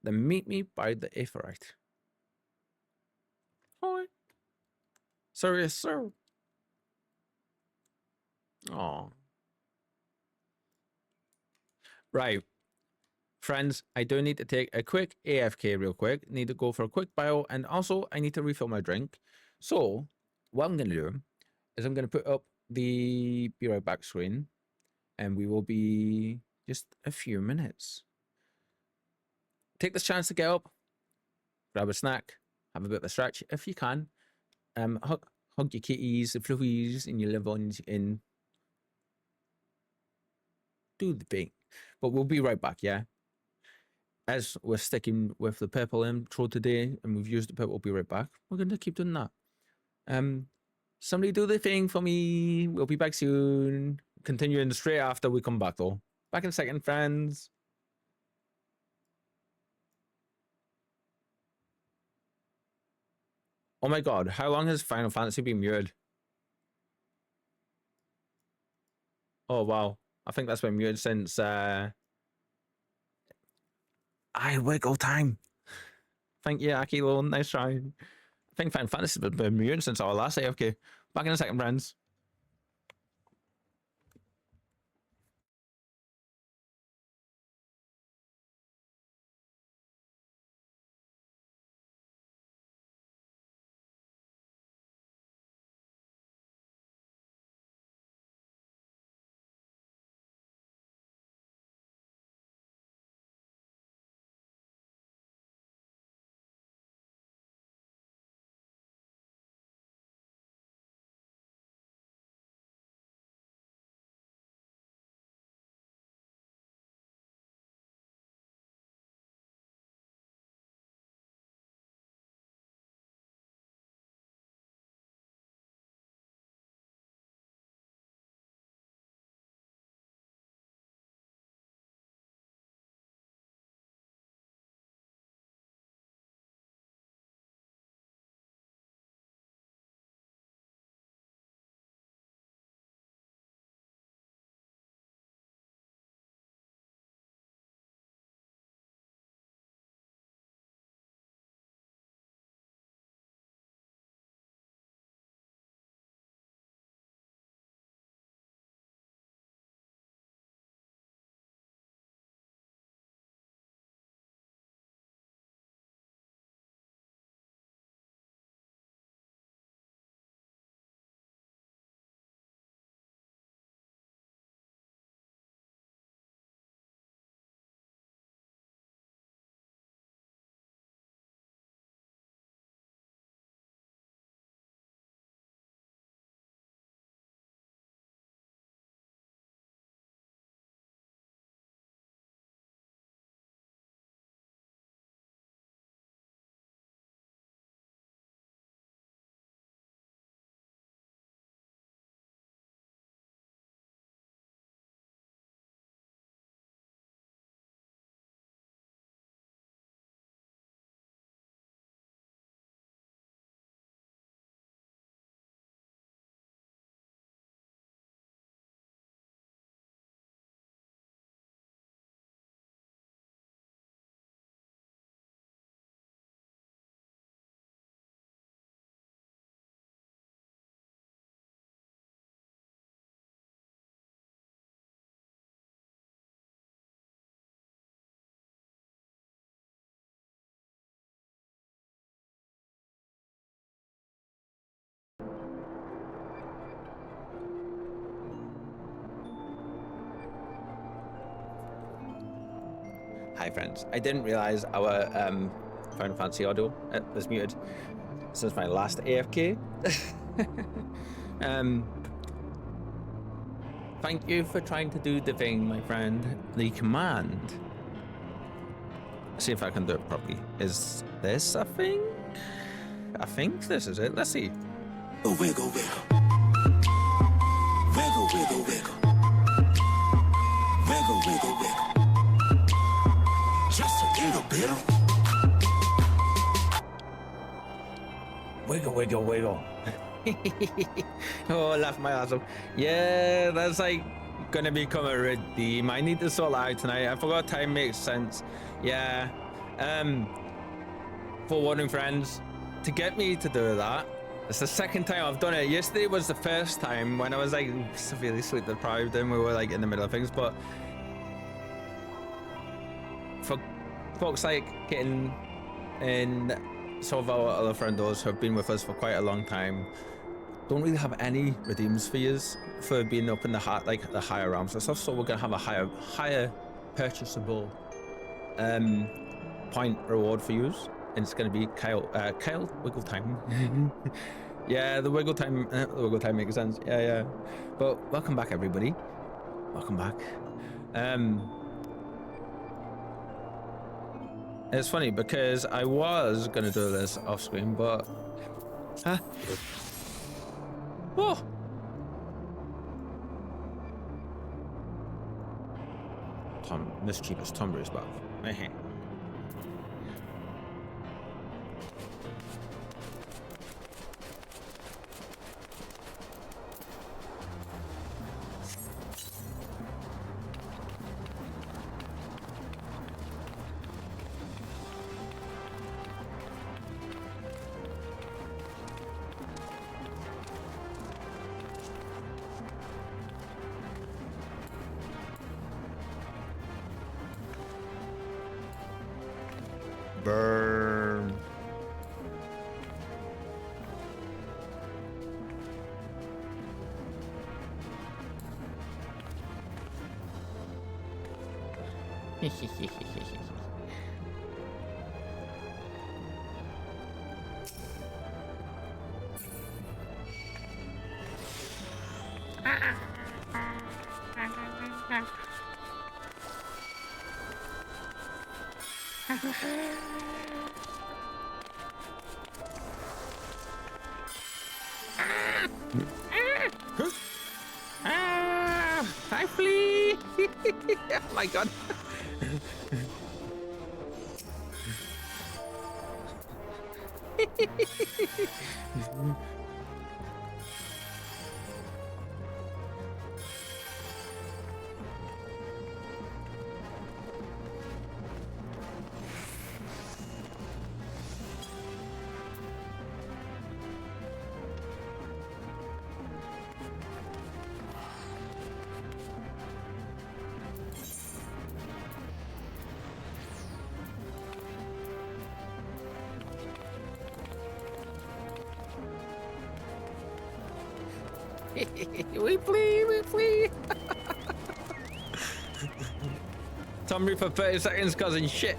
Then meet me by the Aetheryte. Hi. Serious, sir. Oh. Right. Friends, I do need to take a quick AFK real quick. Need to go for a quick bio, and also I need to refill my drink. So, what I'm going to do is I'm going to put up the be right back screen, and we will be just a few minutes. Take this chance to get up, grab a snack, have a bit of a stretch if you can. Hug your kitties, the fluffies, and your loved ones, and do the thing. But we'll be right back, yeah? As we're sticking with the purple intro today, and we've used the purple, we'll be right back. We're going to keep doing that. Somebody do the thing for me. We'll be back soon. Continuing straight after we come back, though. Back in a second, friends. Oh my god, how long has Final Fantasy been muted? Oh wow, I think that's been muted since I wiggle time. Thank you, Akilo. Nice try. I think Final Fantasy has been muted since our last AFK. Back in a second, friends. Hi friends. I didn't realize our Final Fantasy audio was muted since my last AFK. Thank you for trying to do the thing, my friend. The command. See if I can do it properly. Is this a thing? I think this is it. Let's see. Wiggle, wiggle. Wiggle, wiggle, wiggle. Wiggle, wiggle, wiggle. Just a little bit. Wiggle, wiggle, wiggle. Oh, I laughed my ass off. Yeah, that's like gonna become a redeem. I need to sort that out tonight. I forgot time makes sense. Yeah. Forewarning friends, to get me to do that, it's the second time I've done it. Yesterday was the first time when I was like severely sleep deprived and we were like in the middle of things, but for folks like getting in some of our other friendos who have been with us for quite a long time, don't really have any redeems for yous for being up in the the higher realms and stuff, so we're gonna have a higher purchasable point reward for yous, and it's gonna be Kyle Wiggle Time. Yeah, the Wiggle Time makes sense. Yeah. But welcome back, everybody. Welcome back. It's funny because I was gonna do this off screen, but oh. Mischievous Tomber is back. Burn. I flee! Oh my god. We flee! Tom Reaper 30 seconds causing shit.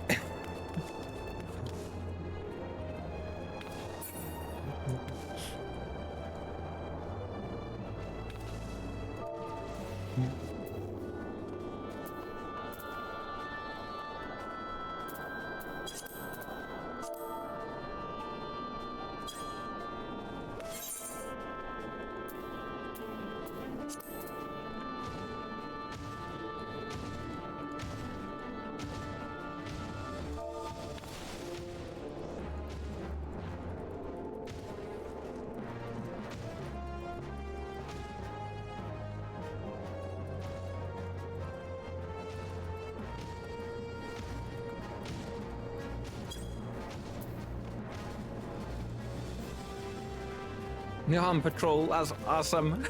You're on patrol, that's awesome.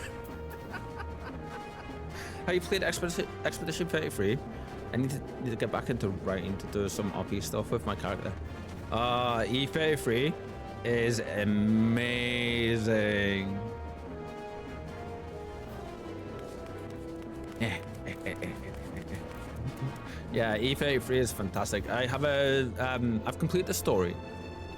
Have you played Expedition 33? I need to get back into writing to do some OP stuff with my character. E33 is amazing. Yeah, E33 is fantastic. I have I've completed the story.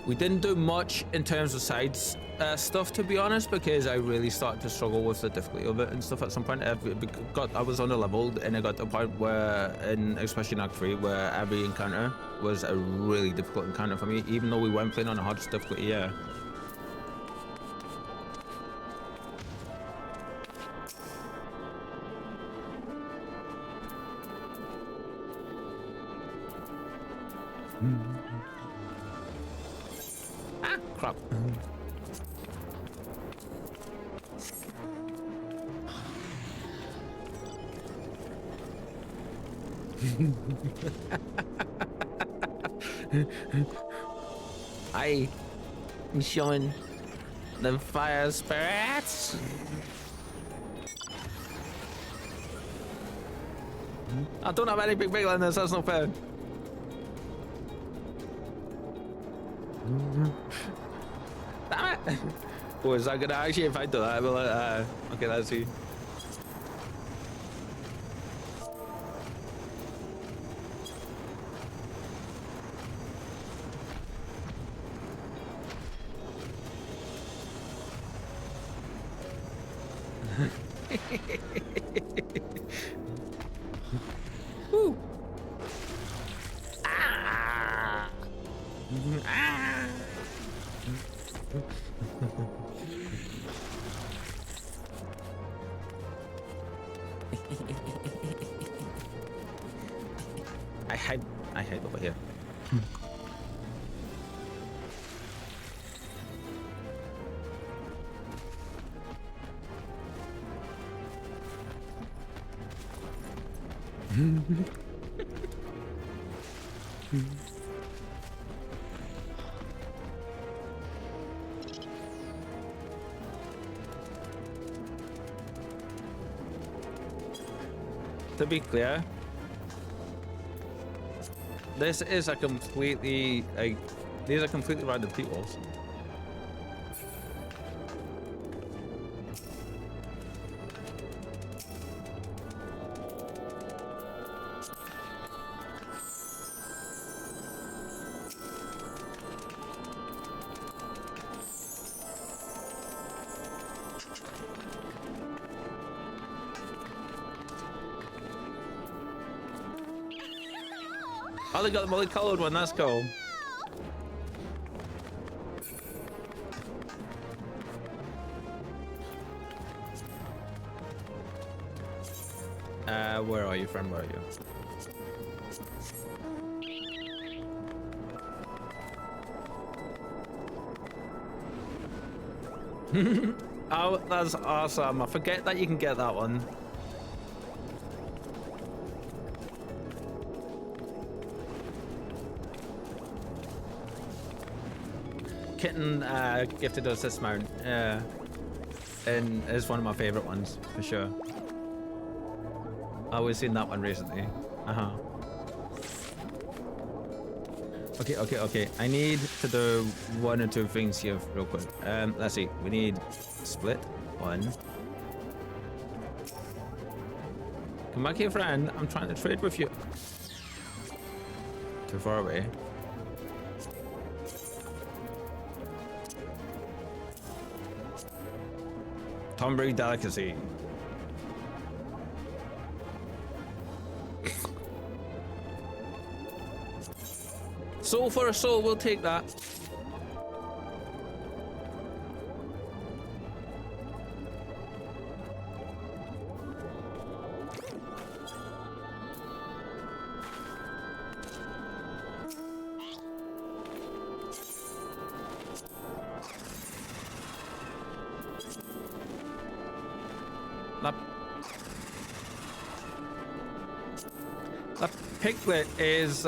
We didn't do much in terms of sides stuff, to be honest, because I really started to struggle with the difficulty of it and stuff at some point. I was under leveled, and I got to a point where, especially in Act 3, where every encounter was a really difficult encounter for me, even though we weren't playing on the hardest difficulty. Yeah. Ah, crap. I'm showing the fire spirits. I don't have any big in this, that's not fair. Damn it! Oh, is that gonna actually, if I do that, will it, okay, let's see. Woo. Ah. Ah. I hide over here. To be clear, this is a completely these are completely random peoples. Oh, they got the multicolored one, that's cool. Where are you, friend? Where are you? Oh, that's awesome. I forget that you can get that one. Kitten gifted us this mount, and it's one of my favorite ones for sure. I've always seen that one recently. Okay. I need to do one or two things here real quick. Let's see. We need split one. Come back here, friend. I'm trying to trade with you. Too far away. Tonberry delicacy. Soul for a soul, we'll take that. That piglet is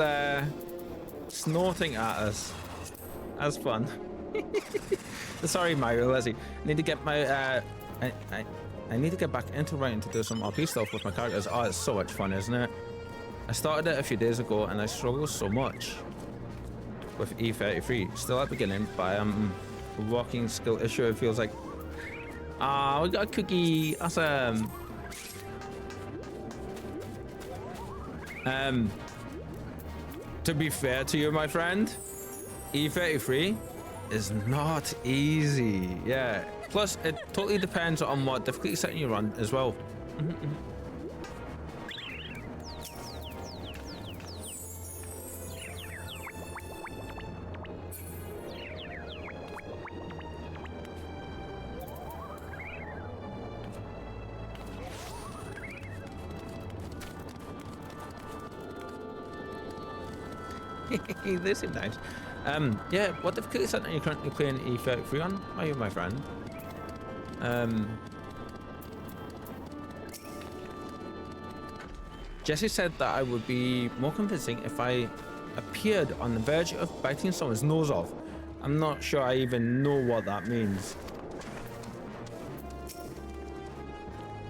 snorting at us. That's fun. Sorry, Mario. Let's see. I need to get my I need to get back into writing to do some RP stuff with my characters. Oh, it's so much fun, isn't it? I started it a few days ago and I struggle so much with E33. Still at the beginning, but a walking skill issue. It feels like, ah, we got a cookie. Awesome. To be fair to you, my friend, E33 is not easy. Yeah. Plus, it totally depends on what difficulty setting you run as well. This is nice. Yeah, what difficulty setting are you currently playing E33 on, my friend? Jesse said that I would be more convincing if I appeared on the verge of biting someone's nose off. I'm not sure I even know what that means.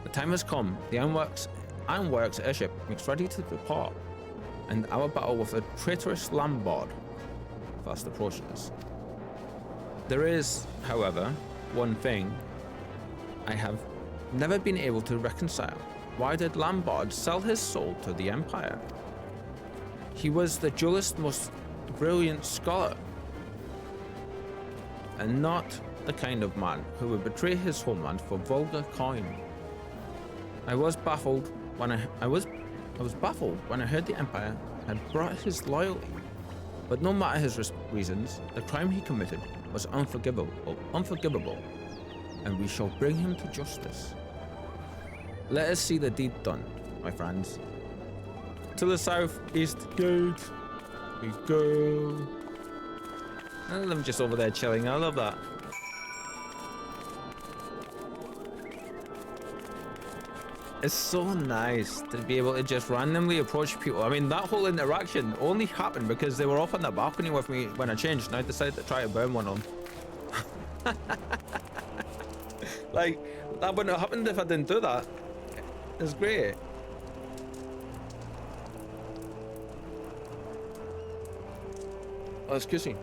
The time has come. The Ironworks airship makes ready to depart, and our battle with a traitorous landlord fast approaches. There is, however, one thing I have never been able to reconcile. Why did Lambard sell his soul to the Empire? He was the duelist's most brilliant scholar, and not the kind of man who would betray his homeland for vulgar coin. I was baffled when I was baffled when I heard the Empire had brought his loyalty. But no matter his reasons, the crime he committed was unforgivable, and we shall bring him to justice. Let us see the deed done, my friends. To the southeast gate we go. And I'm just over there chilling. I love that. It's so nice to be able to just randomly approach people. I mean, that whole interaction only happened because they were up on the balcony with me when I changed, and I decided to try to burn one of them. Like, that wouldn't have happened if I didn't do that. It's great. Oh, excuse me.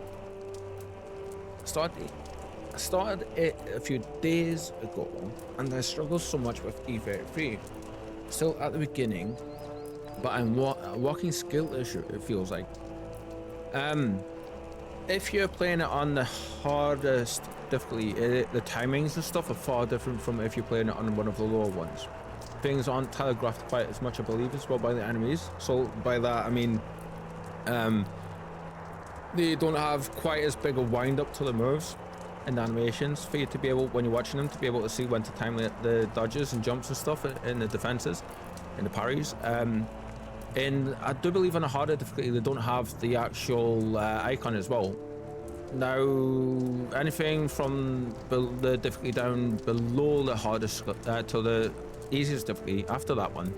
I started it a few days ago, and I struggle so much with E33. Still at the beginning, but I'm a walking skill issue, it feels like. If you're playing it on the hardest difficulty, the timings and stuff are far different from if you're playing it on one of the lower ones. Things aren't telegraphed quite as much, I believe, as well by the enemies. So by that I mean they don't have quite as big a wind up to the moves and animations for you to be able, when you're watching them, to be able to see when to time the dodges and jumps and stuff in the defenses, in the parries. And I do believe on a harder difficulty they don't have the actual icon as well. Now, anything from the difficulty down below the hardest to the easiest difficulty after that one,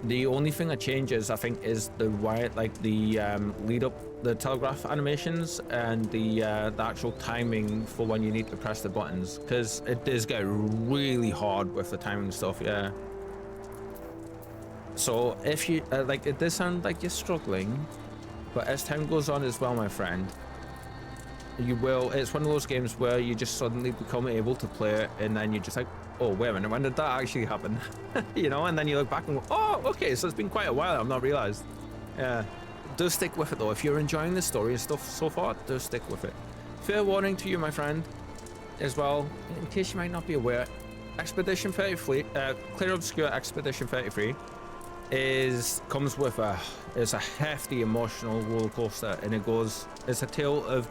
the only thing that changes, I think, is the wire, like the lead up, the telegraph animations, and the actual timing for when you need to press the buttons, because it does get really hard with the timing stuff. Yeah. So if you like, it does sound like you're struggling, but as time goes on as well, my friend, you will. It's one of those games where you just suddenly become able to play it, and then you're just like, oh, wait a minute, when did that actually happen? You know, and then you look back and go, oh, okay, so it's been quite a while, I've not realized. Yeah, do stick with it though. If you're enjoying the story and stuff so far, do stick with it. Fair warning to you, my friend, as well, in case you might not be aware, Expedition 33, Clear Obscure Expedition 33 comes with it's a hefty emotional roller coaster, and it's a tale of,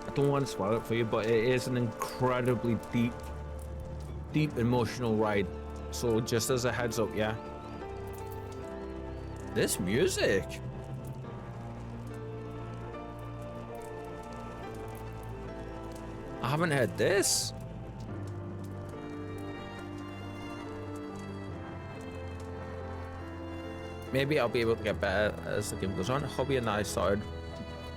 I don't want to spoil it for you, but it is an incredibly deep emotional ride. So just as a heads up, yeah. This music. I haven't heard this. Maybe I'll be able to get better as the game goes on. Hobby and I started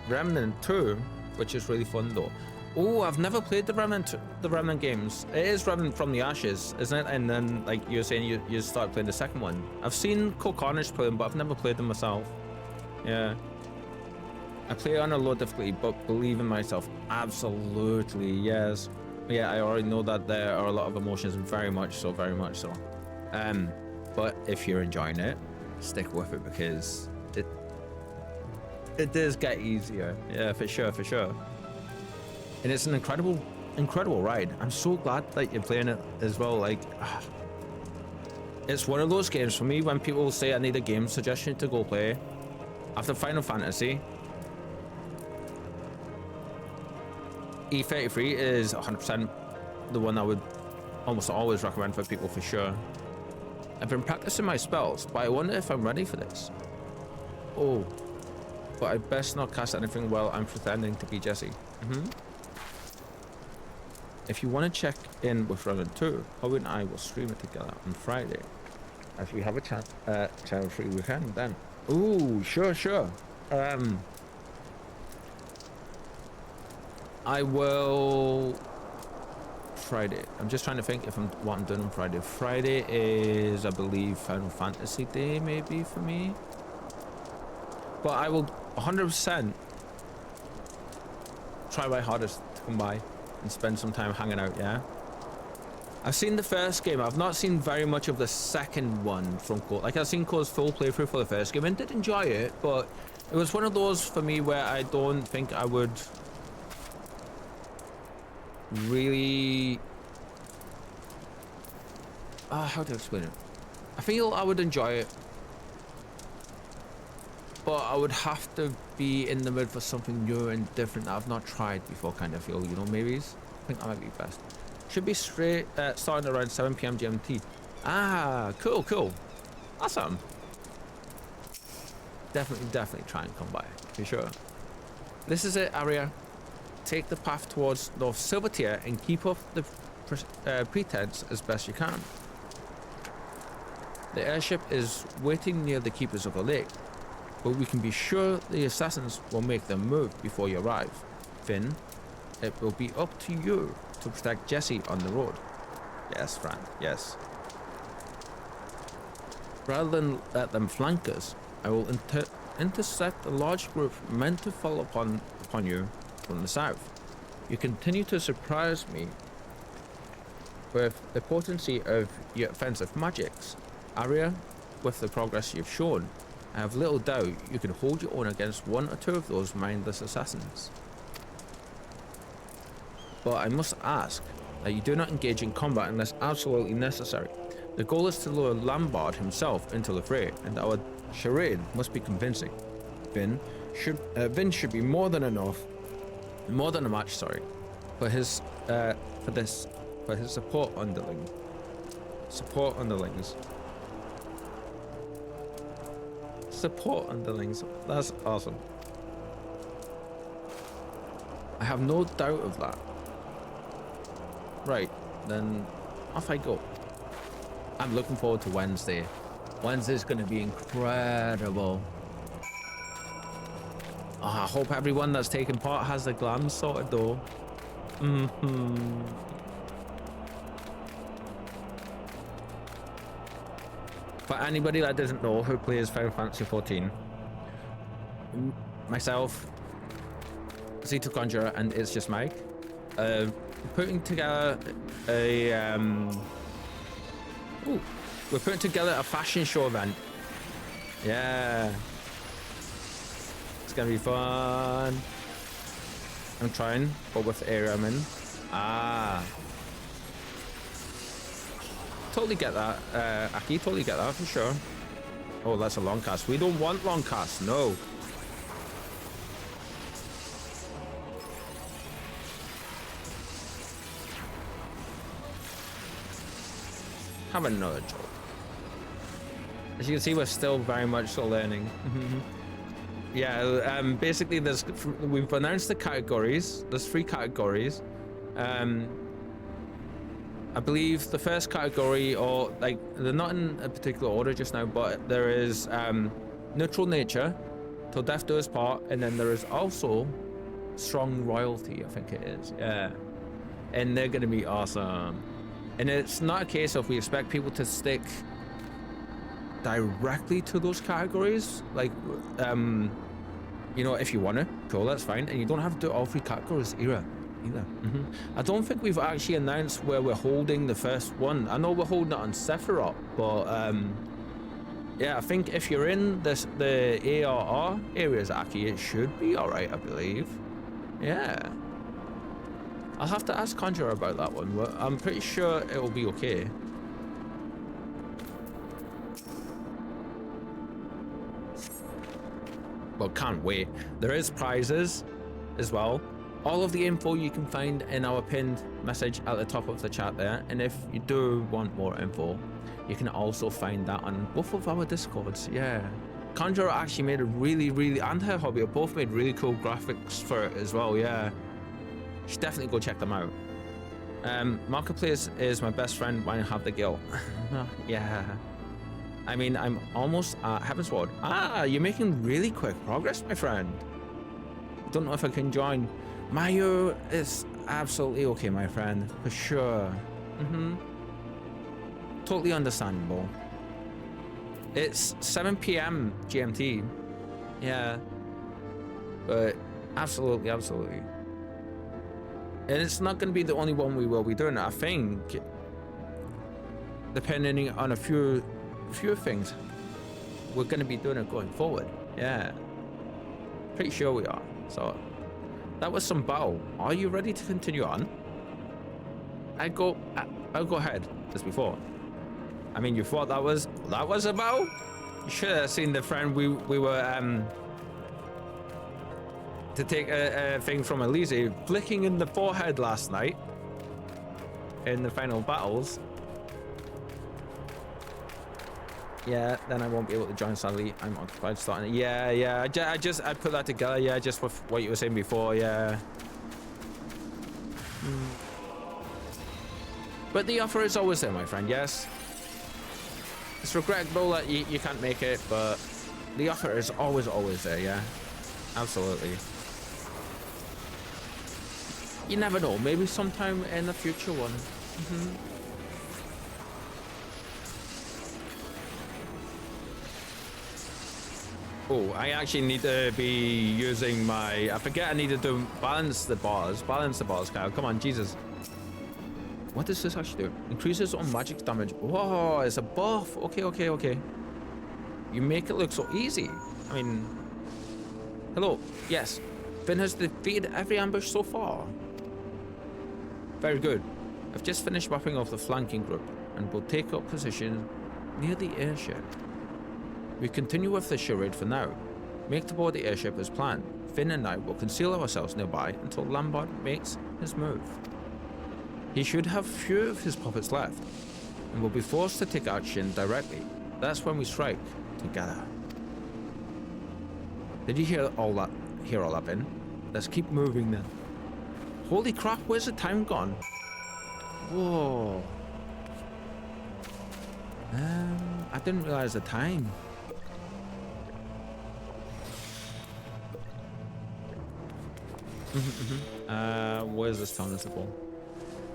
Remnant 2, which is really fun though. Oh, I've never played the Remnant games. It is Remnant from the Ashes, isn't it? And then, like you're saying, you start playing the second one. I've seen Carnage play them, but I've never played them myself. Yeah. I play on a low difficulty, but believe in myself, absolutely, yes. Yeah, I already know that there are a lot of emotions, very much so. But if you're enjoying it, stick with it because it does get easier. Yeah, for sure, for sure. And it's an incredible ride. I'm so glad that you're playing it as well. Like, it's one of those games for me when people say I need a game suggestion to go play after Final Fantasy. E33 is 100% the one I would almost always recommend for people for sure. I've been practicing my spells, but I wonder if I'm ready for this. Oh, but I best not cast anything while I'm pretending to be Jesse. If you want to check in with Ronan too, Howie and I will stream it together on Friday. As we have a channel free weekend then. Ooh, sure. I will... Friday. I'm just trying to think if what I'm doing on Friday. Friday is, I believe, Final Fantasy Day maybe for me. But I will 100% try my hardest to come by and spend some time hanging out, yeah? I've seen the first game. I've not seen very much of the second one from Cole. Like, I've seen Cole's full playthrough for the first game and did enjoy it, but it was one of those for me where I don't think I would really... how do I explain it? I feel I would enjoy it, but I would have to be in the mood for something new and different that I've not tried before, kind of feel, you know, maybe. I think that might be best. Should be straight starting around 7 PM GMT. Ah, cool. Awesome. Definitely try and come by, for sure. This is it, Aria. Take the path towards North Silvertier and keep up the pretense as best you can. The airship is waiting near the keepers of the lake, but we can be sure the assassins will make their move before you arrive. Finn, it will be up to you to protect Jesse on the road. Yes, Fran, yes. Rather than let them flank us, I will intercept a large group meant to fall upon you from the south. You continue to surprise me with the potency of your offensive magics. Aria, with the progress you've shown, I have little doubt you can hold your own against one or two of those mindless assassins. But I must ask that you do not engage in combat unless absolutely necessary. The goal is to lure Lambard himself into the fray, and our charade must be convincing. Vin should be more than a match, sorry, for his support underlings. Support underlings. That's awesome. I have no doubt of that. Right, then off I go. I'm looking forward to Wednesday. Wednesday's going to be incredible. Oh, I hope everyone that's taking part has the glam sorted though. For anybody that doesn't know who plays Final Fantasy 14, myself, Zito Conjurer, and It's Just Mike, putting together a we're putting together a fashion show event. Yeah, it's gonna be fun. I'm trying, but with the area I'm in. Totally get that, Aki, totally get that for sure. Oh, that's a long cast. We don't want long casts, no. Have another joke. As you can see, we're still very much still learning. Yeah, basically we've announced the categories. There's 3 categories. I believe the first category, or like, they're not in a particular order just now, but there is neutral nature, till death do us part, and then there is also strong royalty, I think it is. Yeah, and they're gonna be awesome. And it's not a case of we expect people to stick directly to those categories. Like, you know, if you want to, cool, that's fine. And you don't have to do all 3 categories either. I don't think we've actually announced where we're holding the first one. I know we're holding it on Sephiroth, but Yeah, I think if you're in the ARR areas, Aki, it should be alright, I believe. Yeah. I'll have to ask Conjurer about that one, but I'm pretty sure it'll be okay. Well, can't wait. There is prizes as well. All of the info you can find in our pinned message at the top of the chat there. And if you do want more info, you can also find that on both of our Discords. Yeah. Conjurer actually made a really, and her hobby have both made really cool graphics for it as well. Yeah. You should definitely go check them out. Marketplace is my best friend when I have the guild. Yeah. I mean, I'm almost at Heaven's Ward. Ah, you're making really quick progress, my friend. Don't know if I can join. Mayo is absolutely okay, my friend, for sure. Totally understandable. It's 7 p.m. GMT. Yeah. But absolutely. And it's not going to be the only one we will be doing. I think, depending on a few things, we're going to be doing it going forward. Yeah. Pretty sure we are. So, that was some battle. Are you ready to continue on? I'll go ahead as before. I mean, you thought that was a battle? You should have seen the friend we were to take a thing from Elise flicking in the forehead last night in the final battles. Yeah, then I won't be able to join sadly. I'm occupied starting it. Yeah. I put that together. Yeah, just with what you were saying before. Yeah. But the offer is always there, my friend. Yes. It's regrettable that you can't make it, but the offer is always there. Yeah. Absolutely. You never know. Maybe sometime in the future one. Oh, I actually need to be using my... I forget I needed to balance the bars. Kyle. Come on, Jesus. What does this actually do? Increases on magic damage. Whoa, it's a buff. Okay. You make it look so easy. I mean... Hello. Yes. Finn has defeated every ambush so far. Very good. I've just finished wrapping off the flanking group and will take up position near the airship. We continue with the charade for now. Make to board the airship as planned. Finn and I will conceal ourselves nearby until Lambert makes his move. He should have few of his puppets left, and will be forced to take action directly. That's when we strike together. Did you hear all that, Ben? Let's keep moving then. Holy crap, where's the time gone? Whoa. I didn't realize the time. Where's this town as well?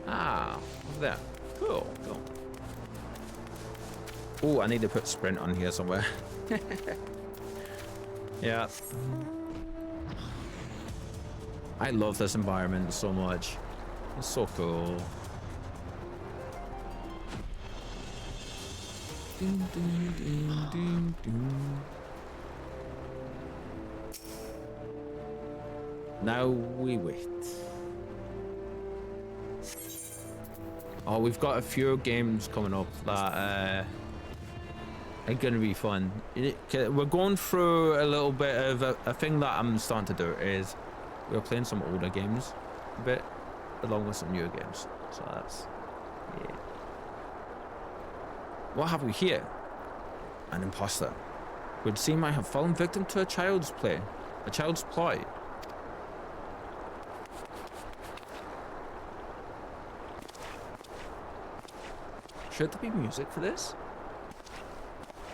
Ah, over there. Cool. Oh, I need to put sprint on here somewhere. Yeah. I love this environment so much. It's so cool. Ding, ding, ding, ding, ding. Now we wait. Oh, we've got a few games coming up that are gonna be fun. We're going through a little bit of a thing that I'm starting to do is we're playing some older games a bit along with some newer games. So that's yeah. What have we here? An imposter. Would seem I have fallen victim to a child's ploy. Should there be music for this?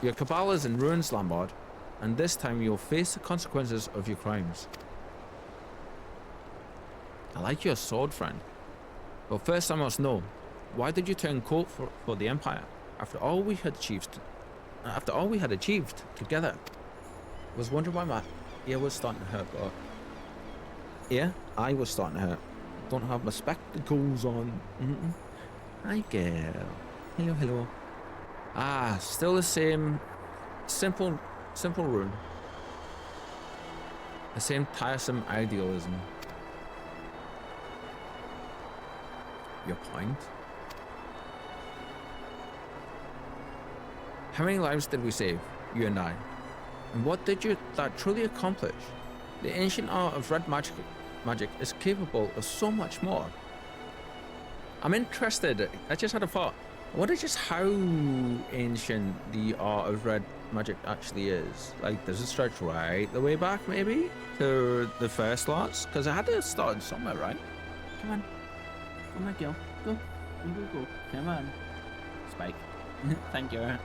Your cabal is in ruins, Lambert, and this time you'll face the consequences of your crimes. I like your sword, friend. But first I must know, why did you turn cold for the Empire? After all we had achieved together. I was wondering why my ear was starting to hurt, but I was starting to hurt. Don't have my spectacles on. Hi, girl. Hello. Ah, still the same Simple rune. The same tiresome idealism. Your point? How many lives did we save, you and I? And what did that truly accomplish? The ancient art of red magic is capable of so much more. I'm interested. I just had a thought. I wonder just how ancient the art of red magic actually is. Like, does it stretch right the way back, maybe, to the first lots? Because I had to start somewhere, right? Come on. Come on, girl. Go. Go. Come on. Spike. Thank you.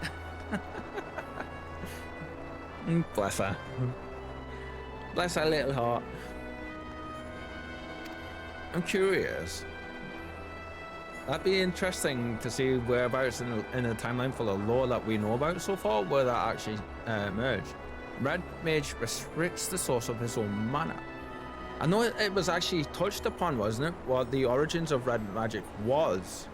Bless her. Bless her little heart. I'm curious. That'd be interesting to see whereabouts in a timeline full of lore that we know about so far, where that actually merged. Red Mage restricts the source of his own mana. I know it was actually touched upon, wasn't it? What the origins of red magic was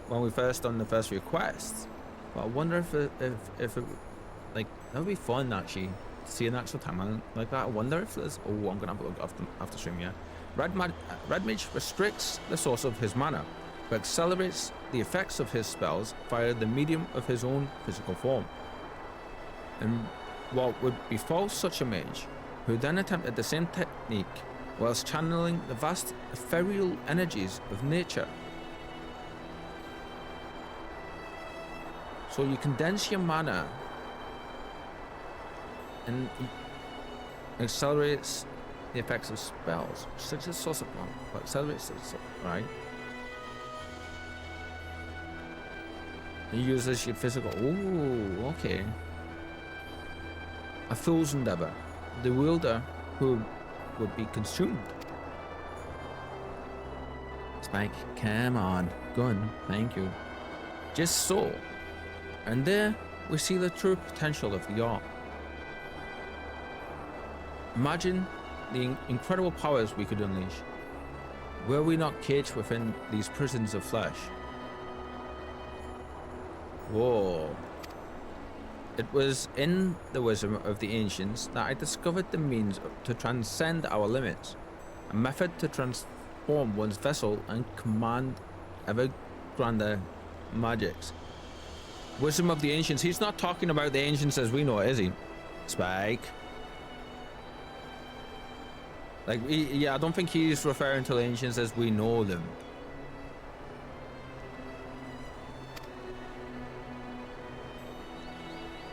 when we first done the first few quests. But I wonder if it like, that would be fun actually to see an actual timeline like that. I wonder if there's. Oh, I'm gonna have a look after stream. Yeah, Red Mage restricts the source of his mana, but accelerates the effects of his spells via the medium of his own physical form. And what would befall such a mage, who then attempted the same technique whilst channeling the vast ethereal energies of nature? So you condense your mana and accelerates the effects of spells, such as source of mana, but accelerates it, right? It uses your physical. Ooh, okay. A fool's endeavor. The wielder who would be consumed. Spike, come on. Gun, thank you. Just so. And there we see the true potential of the art. Imagine the incredible powers we could unleash, were we not caged within these prisons of flesh. Whoa. It was in the wisdom of the ancients that I discovered the means to transcend our limits, a method to transform one's vessel and command ever grander magics. Wisdom of the ancients. He's not talking about the ancients as we know it, is he? Spike. Like, yeah, I don't think he's referring to the ancients as we know them.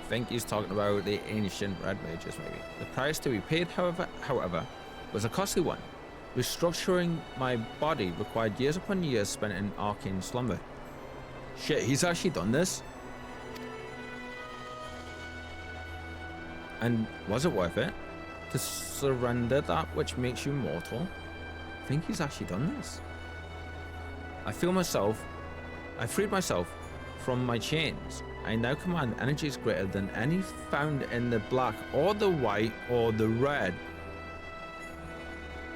I think he's talking about the ancient red mages, maybe. The price to be paid, however, was a costly one. Restructuring my body required years upon years spent in arcane slumber. Shit, he's actually done this? And was it worth it? To surrender that which makes you mortal? I think he's actually done this. I freed myself from my chains. I now command energies greater than any found in the black or the white or the red.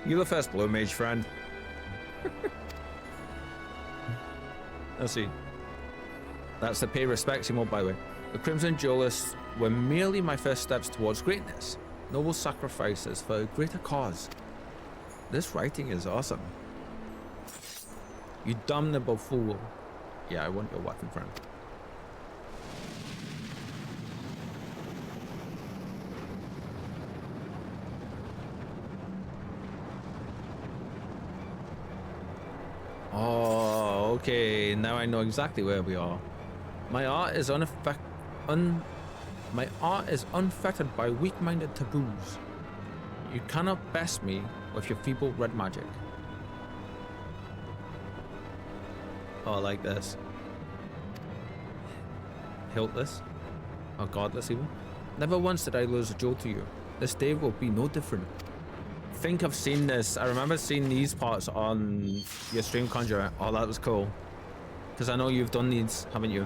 You're the first blue mage, friend. Let's see. That's the pay respects emote, by the way. The Crimson Duelists were merely my first steps towards greatness. Noble sacrifices for a greater cause. This writing is awesome. You damnable fool. Yeah, I want your weapon, friend. Oh, okay. Now I know exactly where we are. My art is unfettered by weak-minded taboos. You cannot best me with your feeble red magic. Oh, like this. Hiltless. Or godless even. Never once did I lose a jewel to you. This day will be no different. I think I've seen this. I remember seeing these parts on your stream, Conjurer. Oh, that was cool. Because I know you've done these, haven't you?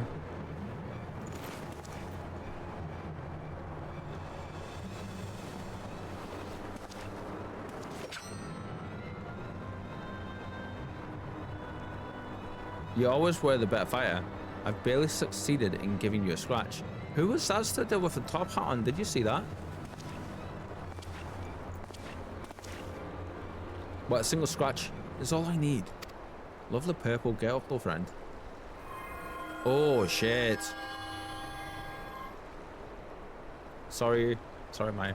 You always were the better fighter. I've barely succeeded in giving you a scratch. Who was that stood there with the top hat on? Did you see that? What, a single scratch is all I need. Lovely purple, get up though, friend. Oh, shit. Sorry, my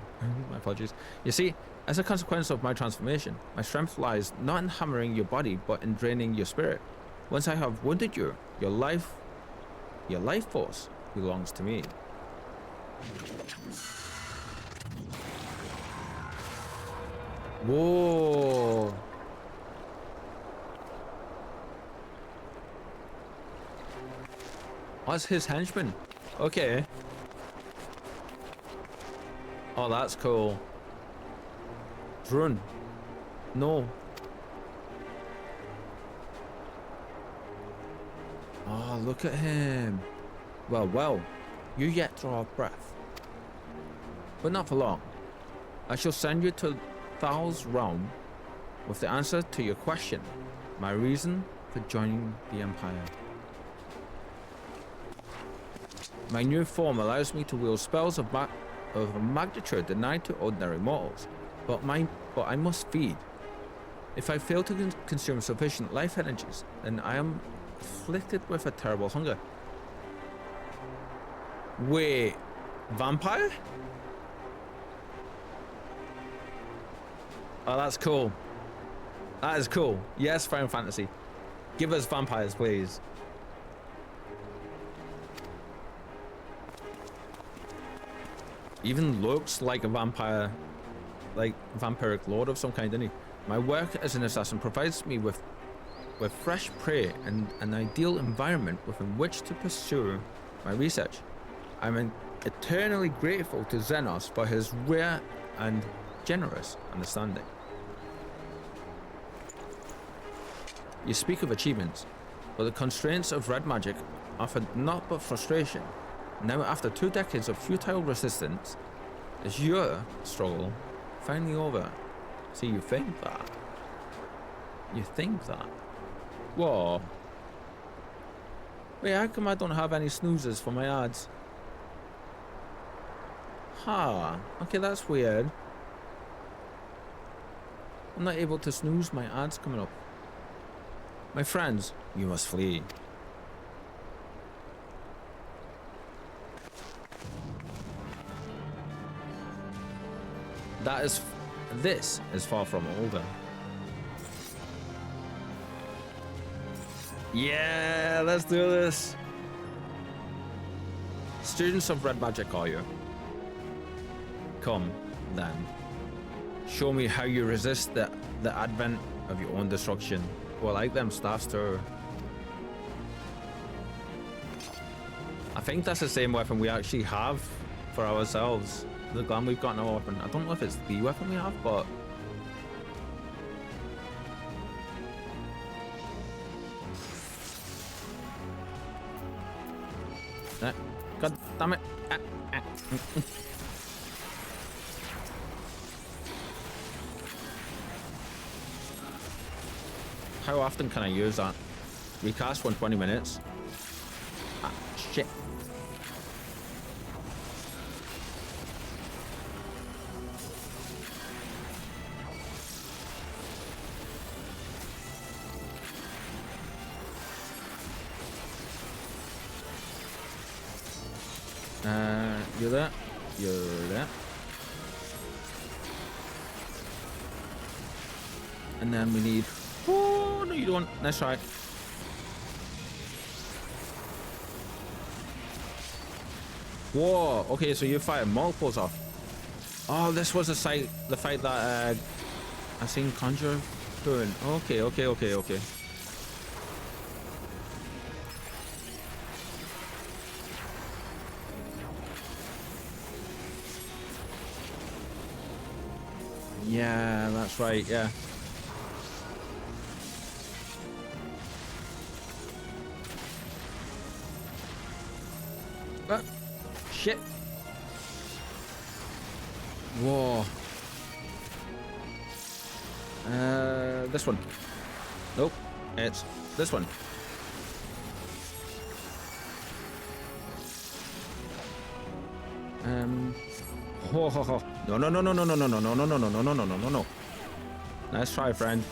apologies. You see, as a consequence of my transformation, my strength lies not in hammering your body, but in draining your spirit. Once I have wounded you, your life force belongs to me. Whoa. What's his henchman? Okay. Oh, that's cool. Run. No. Oh, look at him. Well, you yet draw a breath. But not for long. I shall send you to Thal's realm with the answer to your question. My reason for joining the Empire. My new form allows me to wield spells of a magnitude denied to ordinary mortals, but I must feed. If I fail to consume sufficient life energies, then I am afflicted with a terrible hunger. Wait, vampire? Oh, that's cool. That is cool. Yes, Final Fantasy. Give us vampires, please. Even looks like a vampire, like vampiric lord of some kind, doesn't he? My work as an assassin provides me with fresh prey and an ideal environment within which to pursue my research. I'm eternally grateful to Xenos for his rare and generous understanding. You speak of achievements, but the constraints of red magic offered not but frustration. Now, after 2 decades of futile resistance, is your struggle finally over? See, you think that. You think that. Whoa. Wait, how come I don't have any snoozers for my ads? Ha. Okay, that's weird. I'm not able to snooze my ads coming up. My friends, you must flee. This is far from over. Yeah, let's do this. Students of red magic are you? Come, then. Show me how you resist the advent of your own destruction. Oh, I like them staffs too. I think that's the same weapon we actually have for ourselves. The glam we've got in our weapon. I don't know if it's the weapon we have, but God damn it. How often can I use that? Recast 120 minutes. Ah, shit. You're there. You're there. And then we need... Oh, no, you don't. Nice try. Whoa. Okay, so you fired multiples off. Oh, this was the fight that I seen Conjure doing. Okay. Yeah, that's right, yeah. Shit. Whoa. This one. Nope, it's this one. Ho, ho, ho. No, no, no, no, no, no, no, no, no, no, no, no, no, no, no, no, no. Nice try, friend.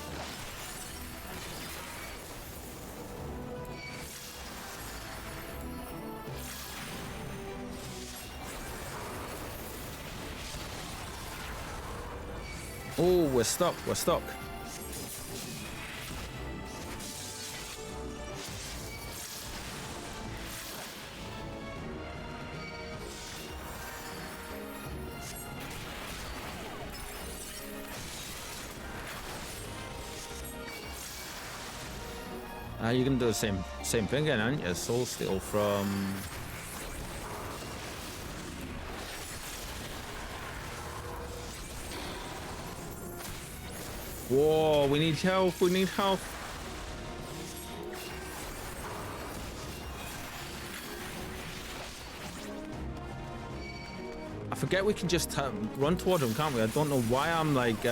Oh, we're stuck. We're stuck. You can do the same thing again, aren't you? Soul steal from. Whoa, we need help. We need help. I forget we can just run toward him, can't we? I don't know why I'm like.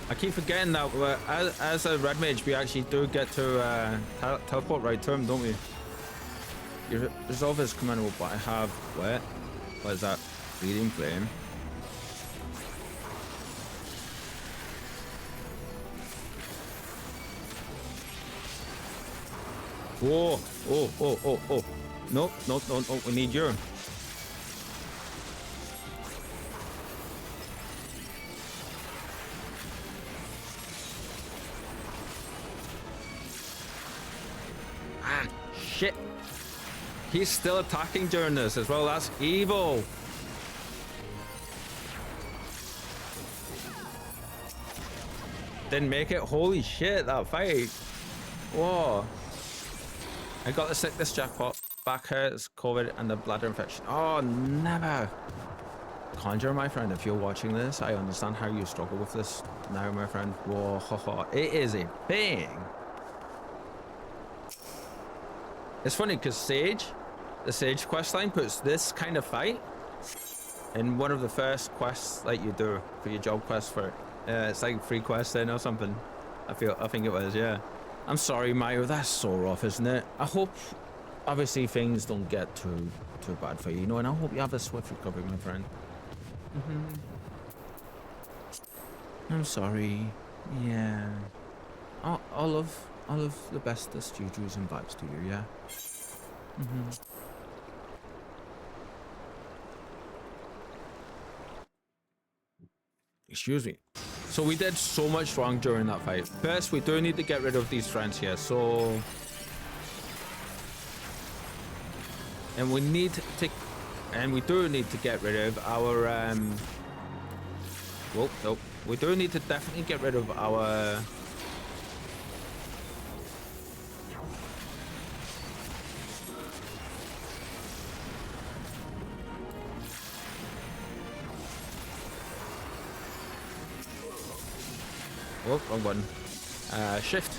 I keep forgetting that as a red mage, we actually do get to teleport right to him, don't we? Your resolve is commendable, but I have what is that? Bleeding flame. Whoa! Oh! No! We need you. Shit. He's still attacking during this as well. That's evil. Didn't make it. Holy shit, that fight. Whoa. I got the sickness jackpot. Back hurts, COVID, and the bladder infection. Oh, never. Conjure, my friend, if you're watching this, I understand how you struggle with this now, my friend. Whoa, it is a thing. It's funny because the Sage questline puts this kind of fight in one of the first quests that you do for your job quest for it. It's like free quest then or something. I think it was, yeah. I'm sorry, Mario, that's so rough, isn't it? I hope, obviously, things don't get too bad for you, you know, and I hope you have a swift recovery, my friend. I'm sorry. Yeah. All of the bestest juju's and vibes to you, yeah? Excuse me. So we did so much wrong during that fight. First, we do need to get rid of these friends here, so... And we need to... And we do need to get rid of our, Whoa, nope. We do need to definitely get rid of our... Oh, wrong button. Shift.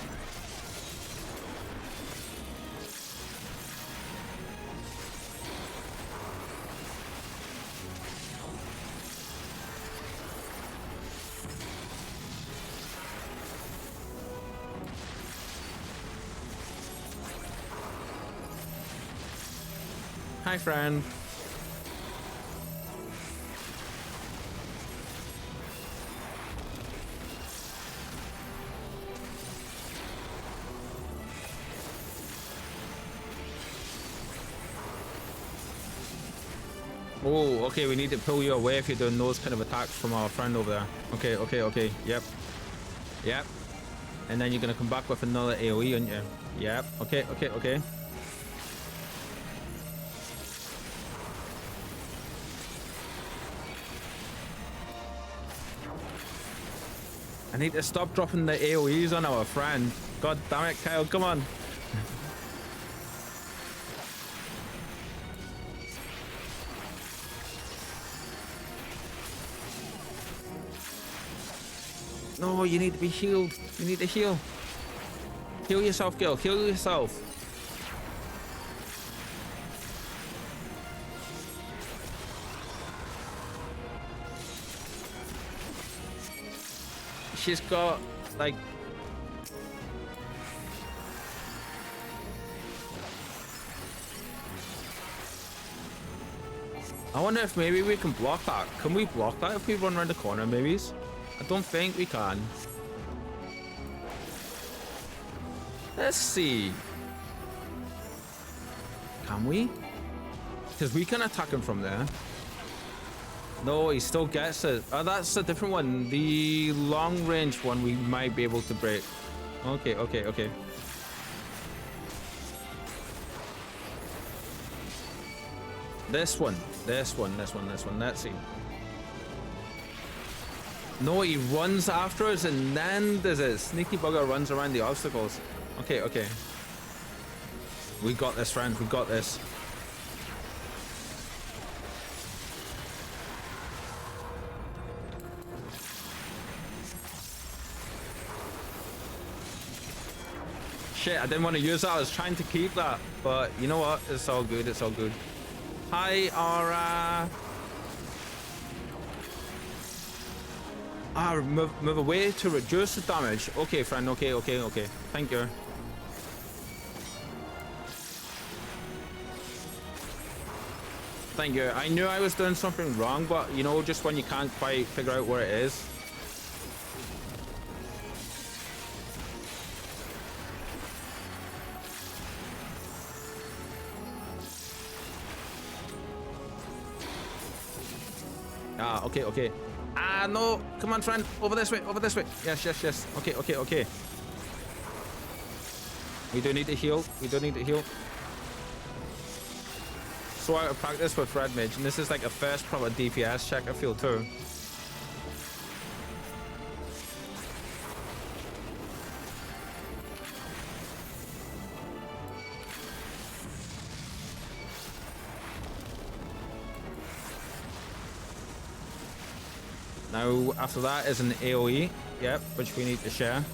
Hi, friend. Oh, okay, we need to pull you away if you're doing those kind of attacks from our friend over there. Okay. Yep. And then you're gonna come back with another AoE, aren't you? Yep. Okay. I need to stop dropping the AoEs on our friend. God damn it, Kyle, come on. No, you need to be healed. You need to heal. Heal yourself, girl. Heal yourself. she's got like. I wonder if maybe we can block that. Can we block that if we run around the corner, maybe? I don't think we can. Let's see. Can we? Because we can attack him from there. No, he still gets it. Oh, that's a different one. The long range one we might be able to break. Okay, okay, okay. This one. Let's see. No, he runs after us and then there's a sneaky bugger runs around the obstacles. Okay, okay. We got this, friends. We got this. Shit, I didn't want to use that. I was trying to keep that. But you know what? It's all good. It's all good. Hi, Aura. Move away to reduce the damage. Okay, friend. Okay, okay, okay. Thank you. Thank you. I knew I was doing something wrong, but you know, just when you can't quite figure out where it is. Ah, okay, okay. Ah, no. Come on, friend. Over this way. Over this way. Yes, yes, yes. Okay, okay, okay. We do need to heal. We do need to heal. So out of practice with Red Mage, and this is like a first proper DPS check, I feel, too. Now, after that is an AoE, yep, which we need to share.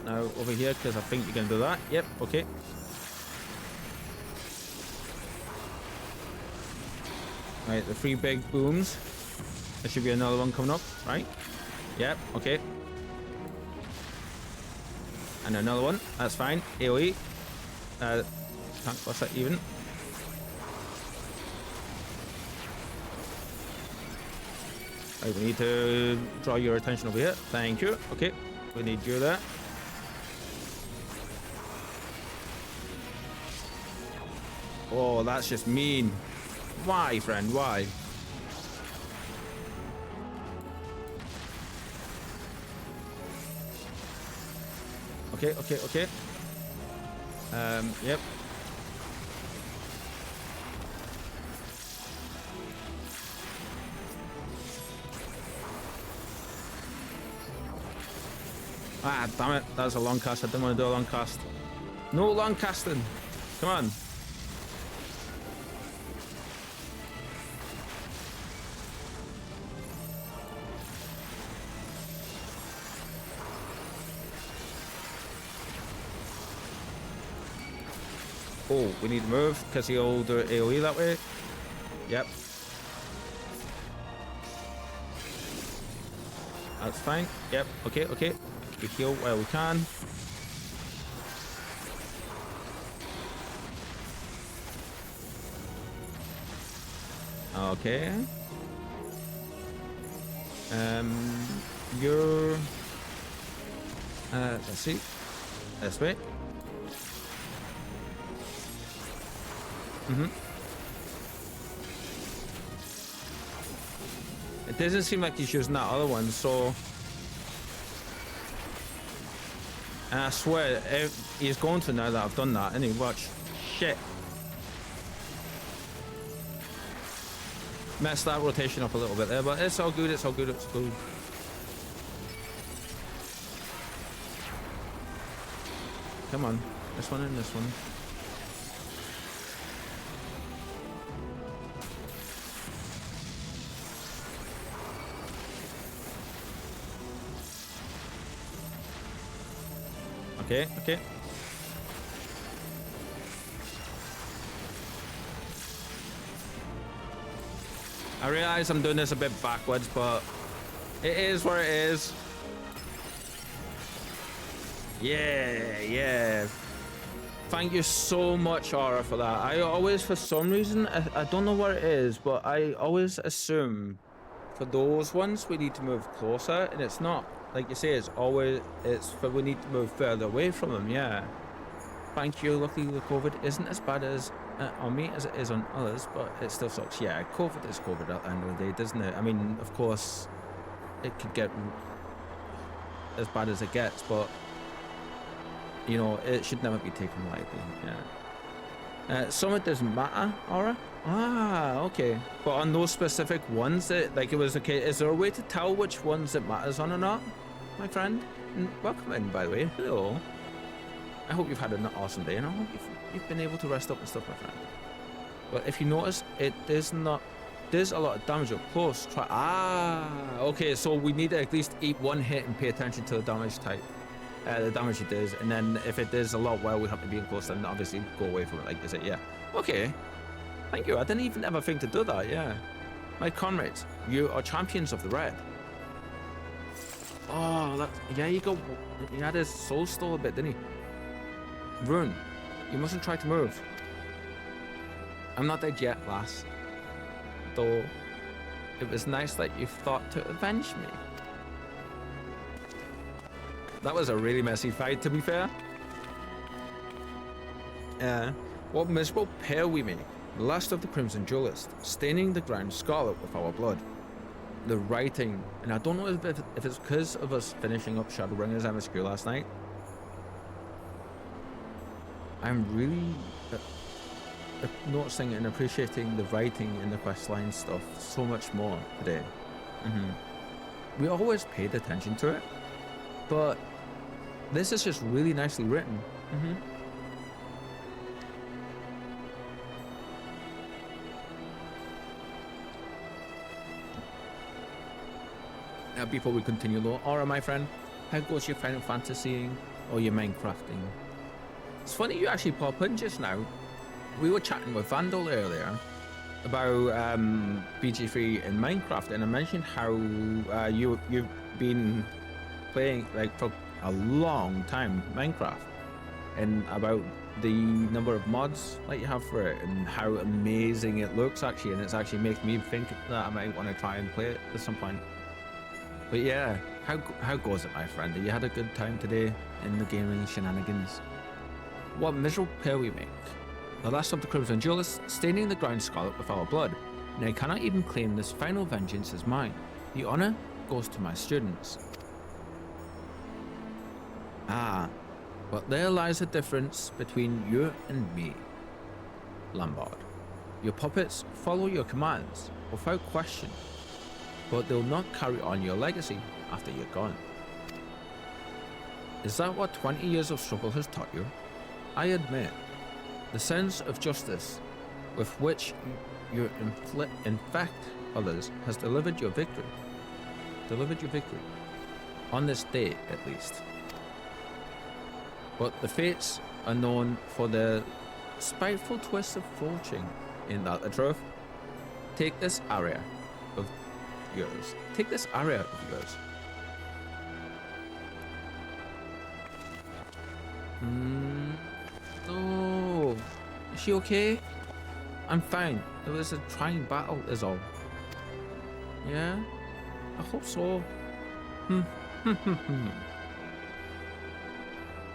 Now, over here, because I think you can do that. Yep, okay. Right, the 3 big booms. There should be another one coming up, right? Yep, okay. And another one, that's fine. AoE. Can't cross that even. Right, we need to draw your attention over here. Thank you. Okay, we need you there. Oh, that's just mean. Why, friend? Why? Okay, okay, okay. Yep. Ah, damn it. That was a long cast. I didn't want to do a long cast. No long casting. Come on. Oh, we need to move because he'll do AoE that way. Yep. That's fine. Yep. Okay, okay. We heal where we can. Okay. You're... let's see. This way. It doesn't seem like he's using that other one, so... And I swear, he's going to now that I've done that, and he watch. Shit. Messed that rotation up a little bit there, but it's all good, it's all good, it's good. Come on. This one and this one. Okay, okay. I realize I'm doing this a bit backwards, but it is what it is. Yeah. Thank you so much, Aura, for that. I always, for some reason, I don't know what it is, but I always assume for those ones we need to move closer, and it's not. Like you say, it's for we need to move further away from them, yeah. Thank you. Luckily, the COVID isn't as bad as on me as it is on others, but it still sucks. Yeah, COVID is COVID at the end of the day, doesn't it? I mean, of course, it could get as bad as it gets, but you know, it should never be taken lightly. Yeah. Some it doesn't matter, Aura. Ah, okay. But on those specific ones, it was okay. Is there a way to tell which ones it matters on or not, my friend? And welcome in, by the way. Hello. I hope you've had an awesome day, and I hope you've been able to rest up and stuff, my friend. But if you notice, there's a lot of damage up close. Okay. So we need to at least eat one hit and pay attention to the damage type. The damage it does, and then if it does a lot well, we have to be in close, then obviously go away from it, like you said. Yeah. Okay. Thank you. I didn't even ever think to do that. Yeah. My comrades, you are champions of the red. Oh, yeah. He had his soul stole a bit, didn't he? Rune, you mustn't try to move. I'm not dead yet, lass. Though it was nice that you thought to avenge me. That was a really messy fight, to be fair. What miserable pair we make. The last of the Crimson Duelists, staining the ground scarlet with our blood. The writing, and I don't know if it's because of us finishing up Shadowbringers MSQ last night. I'm really noticing and appreciating the writing and the questline stuff so much more today. We always paid attention to it, but this is just really nicely written. Now, before we continue though, Aura, my friend, how goes your Final Fantasying or your Minecrafting? It's funny you actually pop in just now. We were chatting with Vandal earlier about BG3 and Minecraft, and I mentioned how you've been playing like for a long time Minecraft, and about the number of mods that you have for it and how amazing it looks actually, and it's actually making me think that I might want to try and play it at some point. But yeah, how goes it, my friend? You had a good time today in the gaming shenanigans? What miserable pair we make. The last of the Crimson Duelists, staining the ground scarlet with our blood, and I cannot even claim this final vengeance as mine. The honor goes to my students. But there lies a difference between you and me, Lombard. Your puppets follow your commands without question, but they'll not carry on your legacy after you're gone. Is that what 20 years of struggle has taught you? I admit, the sense of justice with which you infect others has delivered your victory. On this day, at least. But the fates are known for their spiteful twist of fortune. Ain't that the truth? Take this area of yours. No. Is she okay? I'm fine. It was a trying battle is all. Yeah? I hope so.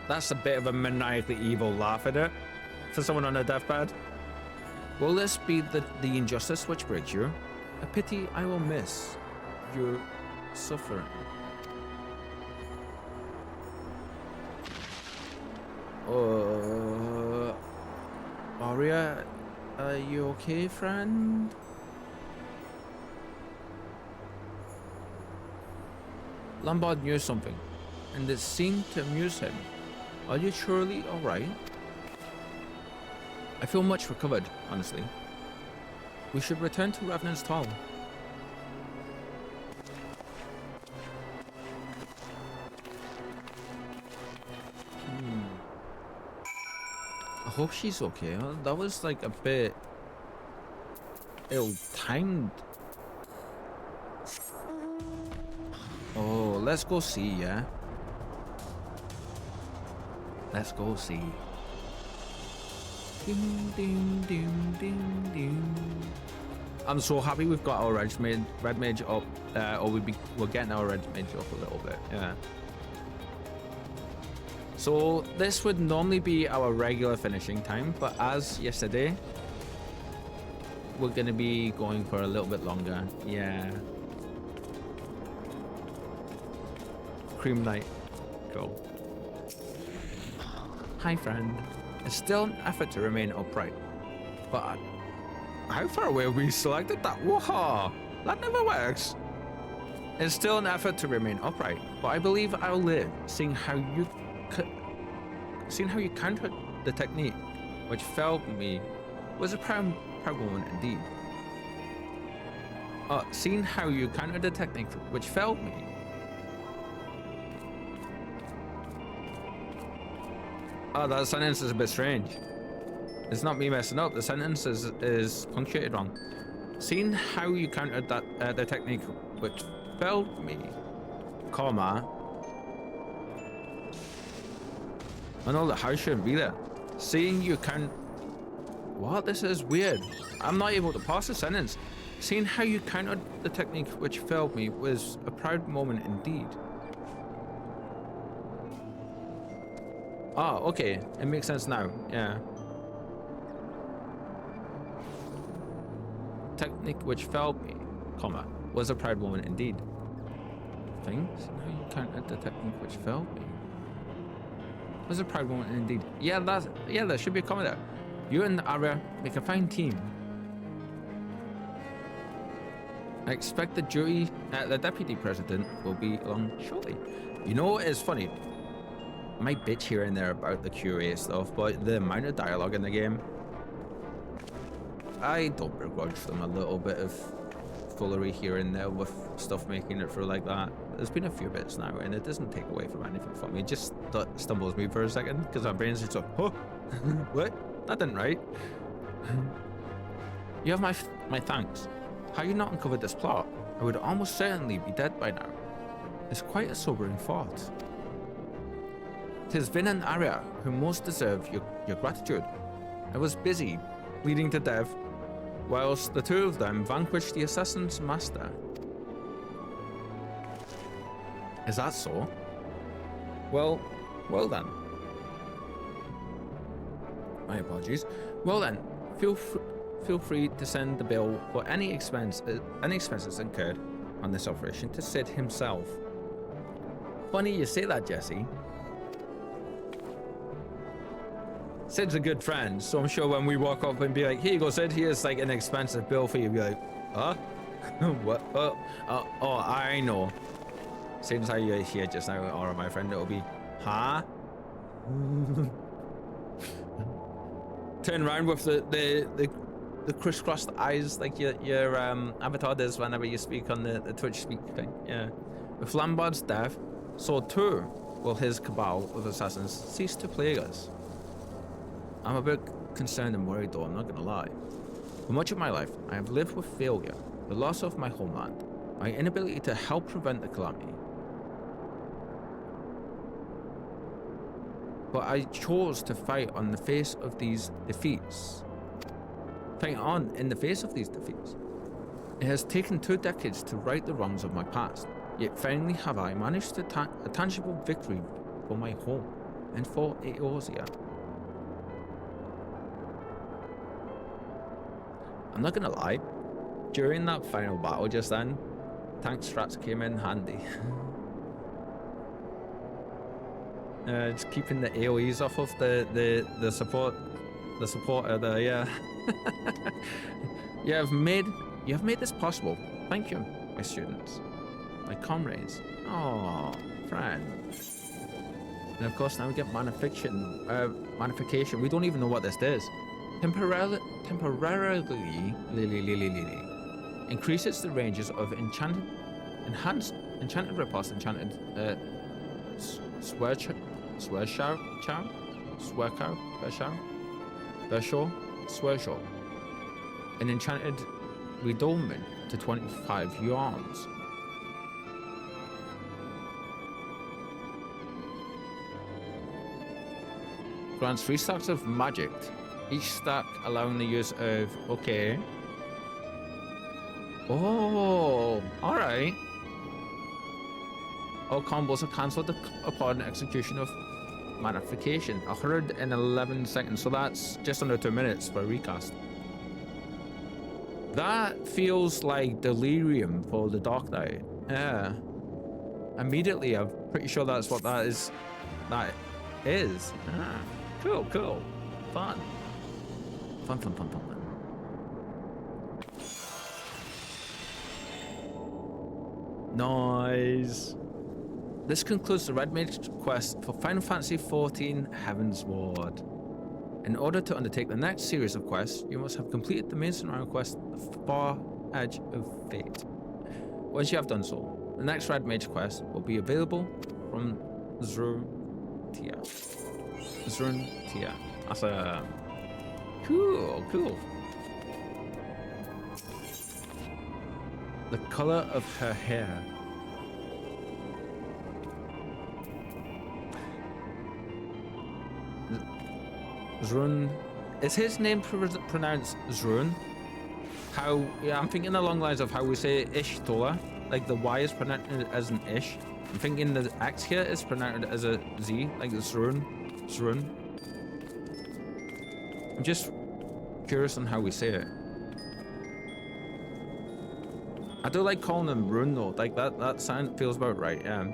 That's a bit of a maniacally evil laugh at it for someone on a deathbed. Will this be the injustice which breaks you? A pity I will miss your suffering. Aria, are you okay, friend? Lombard knew something, and it seemed to amuse him. Are you surely alright? I feel much recovered, honestly. We should return to Revenant's Tower. I hope she's okay. That was like a bit ill-timed Oh, let's go see, yeah? Let's go see. Ding, ding, ding, ding, ding. I'm so happy we've got our red mage up, or we're getting our red mage up a little bit, yeah. So this would normally be our regular finishing time, but as yesterday, we're gonna be going for a little bit longer, yeah. Cream night, cool. Hi friend, it's still an effort to remain upright, but how far away have we selected that? Whoa, that never works. It's still an effort to remain upright, but I believe I'll live, seeing how you countered the technique, which failed me, was a proud moment indeed. Seeing how you countered the technique, which failed me. Oh, that sentence is a bit strange. It's not me messing up. The sentence is punctuated wrong. Seeing how you countered that the technique which failed me, comma. I know the how shouldn't be there. Seeing you can. What? This is weird. I'm not able to pass the sentence. Seeing how you countered the technique which failed me was a proud moment indeed. Oh, okay. It makes sense now. Yeah. Technique which failed me, comma, was a proud moment indeed. Things? How you countered the technique which failed me. Was a proud moment indeed. Yeah, there should be a comment there. You and Arya make a fine team. I expect the deputy president will be along shortly. You know what is funny? I might bitch here and there about the QA stuff, but the amount of dialogue in the game, I don't begrudge them a little bit of foolery here and there with stuff making it through like that. There's been a few bits now, and it doesn't take away from anything from me. It just stumbles me for a second, because my brain's just like, oh, what? That didn't right. You have my thanks. How you not uncovered this plot? I would almost certainly be dead by now. It's quite a sobering thought. 'Tis Vin and Arya who most deserve your gratitude. I was busy, bleeding to death, whilst the two of them vanquished the assassin's master. Is that so? Well then. My apologies. Well then, feel free to send the bill for any expenses incurred on this operation to Sid himself. Funny you say that, Jesse. Sid's a good friend, so I'm sure when we walk up and be like, here you go, Sid, here's like an expensive bill for you, be like, huh? What? Oh, I know. Seems how you're here just now, or my friend, it'll be, huh? Turn around with the crisscrossed eyes like your avatar does whenever you speak on the Twitch speak thing. Yeah. With Lambard's death, so too will his cabal of assassins cease to plague us. I'm a bit concerned and worried though, I'm not gonna lie. For much of my life, I have lived with failure, the loss of my homeland, my inability to help prevent the calamity. But I chose to fight on the face of these defeats. Fight on in the face of these defeats. It has taken 2 decades to right the wrongs of my past, yet finally have I managed a tangible victory for my home and for Eorzea. I'm not gonna lie, during that final battle just then, tank strats came in handy. Just keeping the AoEs off of the supporter there, yeah. You have made this possible. Thank you, my students, my comrades. Oh, friend. And of course now we get magnification. We don't even know what this is. Temporarily increases the ranges of enchanted riposte, enchanted Swearshaw, an enchanted redolment to 25 yards. grants 3 stacks of magic. Each stack allowing the use of... Okay. Oh, alright. All combos are cancelled upon execution of magnification. 111 seconds, so that's just under 2 minutes for a recast. That feels like delirium for the Dark Knight. Yeah. Immediately, I'm pretty sure that's what that is. That is. Ah, cool, cool. Fun. Fun, fun, fun, fun, fun. Nice. This concludes the Red Mage quest for Final Fantasy XIV Heaven's Ward. In order to undertake the next series of quests, you must have completed the main scenario quest, The Far Edge of Fate. Once you have done so, the next Red Mage quest will be available from Zrutia. Zrutia. That's a... Cool, cool. The color of her hair. Zrun. Is his name pronounced Zrun? How, yeah, I'm thinking along the lines of how we say Ishtola. Like the Y is pronounced as an Ish. I'm thinking the X here is pronounced as a Z, like Zrun. Zrun. I'm just curious on how we say it. I do like calling them Rune though, like that sound feels about right, yeah.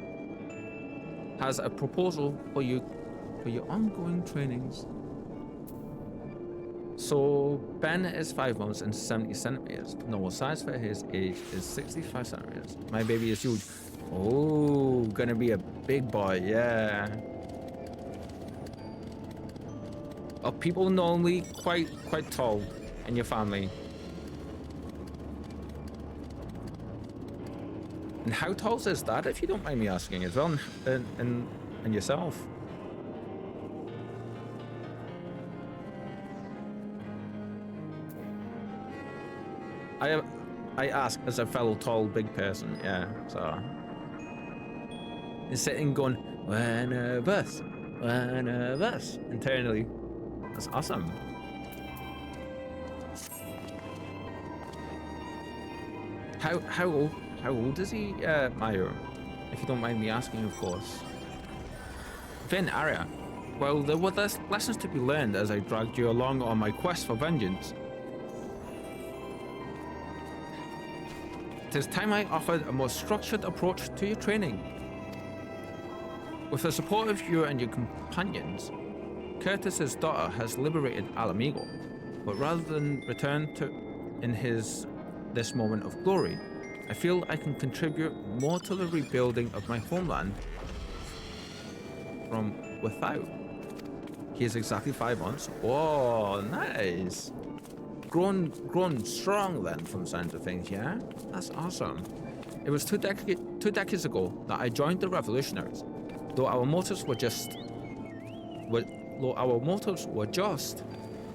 Has a proposal for you for your ongoing trainings. So Ben is 5 months and 70 centimeters. Normal size for his age is 65 centimeters. My baby is huge. Oh, gonna be a big boy, yeah. Are people normally quite tall in your family? And how tall is that, if you don't mind me asking as well, and yourself? I ask as a fellow tall big person, yeah, so. He's sitting going, one of us, internally. That's awesome. How old is he, Mayo? If you don't mind me asking, of course. Vin, Arya. Well, there were lessons to be learned as I dragged you along on my quest for vengeance. It is time I offered a more structured approach to your training. With the support of you and your companions, Curtis's daughter has liberated Alamigo, but rather than return to this moment of glory, I feel I can contribute more to the rebuilding of my homeland from without. He is exactly 5 months. Oh, nice. Grown strong then, from the sounds of things, yeah? That's awesome. It was two decades ago that I joined the Revolutionaries. Though our motives were just,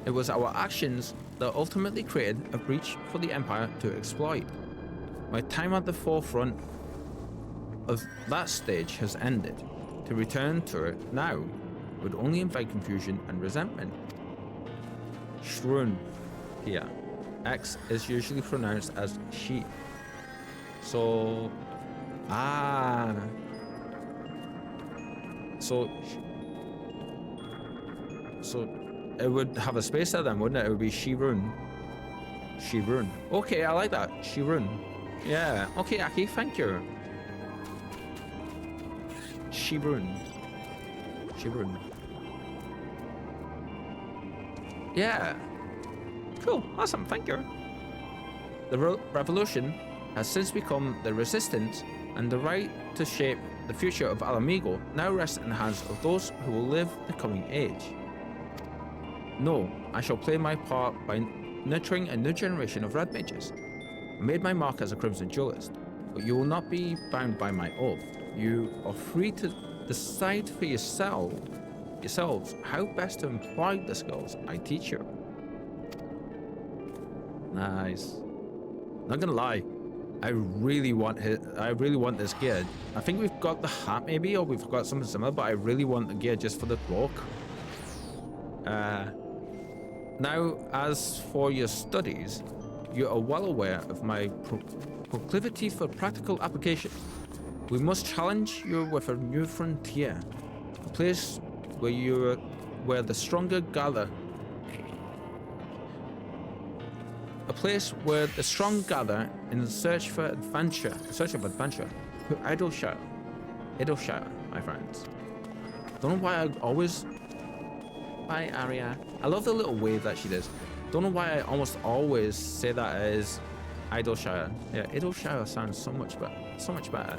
it was our actions that ultimately created a breach for the Empire to exploit. My time at the forefront of that stage has ended. To return to it now would only invite confusion and resentment. Shrun here. X is usually pronounced as she. So, So it would have a space there then, wouldn't it? It would be Shirun. Shirun. Okay, I like that. Shirun. Yeah. Okay, Aki, thank you. Shirun. Shirun. Yeah. Cool. Awesome. Thank you. The revolution has since become the resistance, and the right to shape the future of Alamigo now rests in the hands of those who will live the coming age. No, I shall play my part by nurturing a new generation of red mages. I made my mark as a Crimson Duelist, but you will not be bound by my oath. You are free to decide for yourselves how best to employ the skills I teach you. Nice. Not gonna lie, I really want this gear. I think we've got the hat maybe, or we've got something similar, but I really want the gear just for the cloak. Now, as for your studies, you are well aware of my proclivity for practical application. We must challenge you with a new frontier, a place where the stronger gather. A place where the strong gather in search of adventure. Idleshire, my friends. Don't know why I always. Bye, Arya. I love the little wave that she does. Don't know why I almost always say that as Idleshire. Yeah, Idleshire sounds so much better. So much better.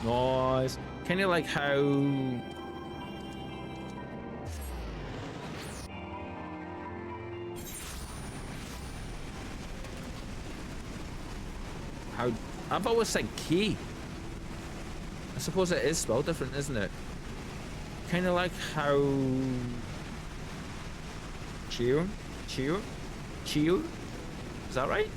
Nice. Kind of like how I've always said key. I suppose it is spelled different, isn't it? Kind of like how cheer. Is that right?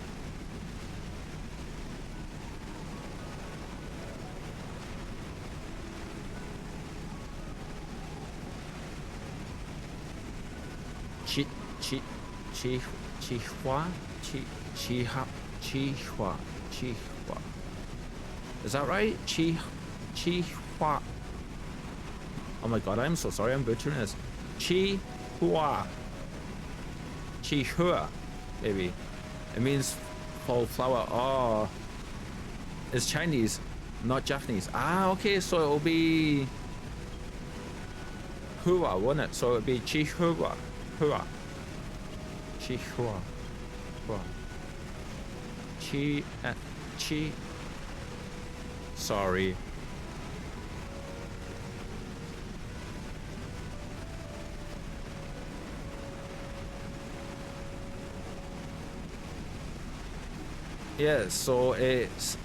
Chihua. Is that right? Chihua. Oh my god, I'm so sorry, I'm butchering this. Chihua, maybe. It means fall flower. Oh, it's Chinese, not Japanese. Ah, okay, so it'll be Hua, won't it? So it'll be Chihua. Chihua. Chi. Sorry. Yeah, so it's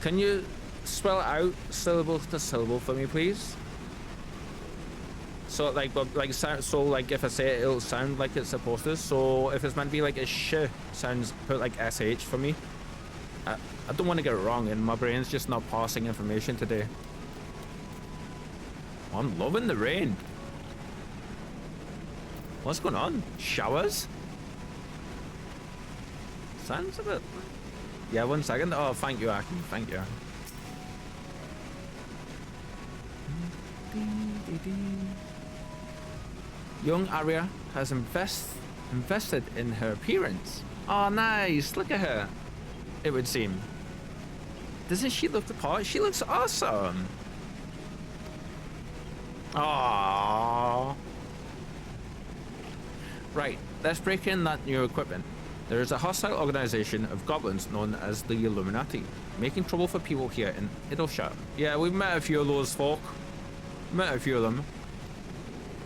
can you spell it out syllable to syllable for me, please? So like so like if I say it, it'll sound like it's supposed to. So if it's meant to be like a sh, sounds put like sh for me. I don't want to get it wrong, and my brain's just not passing information today. I'm loving the rain. What's going on? Showers? Sounds a bit. Yeah, 1 second. Oh, thank you, Aki. Thank you. Young Arya has invested in her appearance. Oh, nice. Look at her. It would seem. Doesn't she look the part? She looks awesome. Aww. Right, let's break in that new equipment. There is a hostile organization of goblins known as the Illuminati, making trouble for people here in Idleshire. Yeah, we've met a few of those folk. Met a few of them.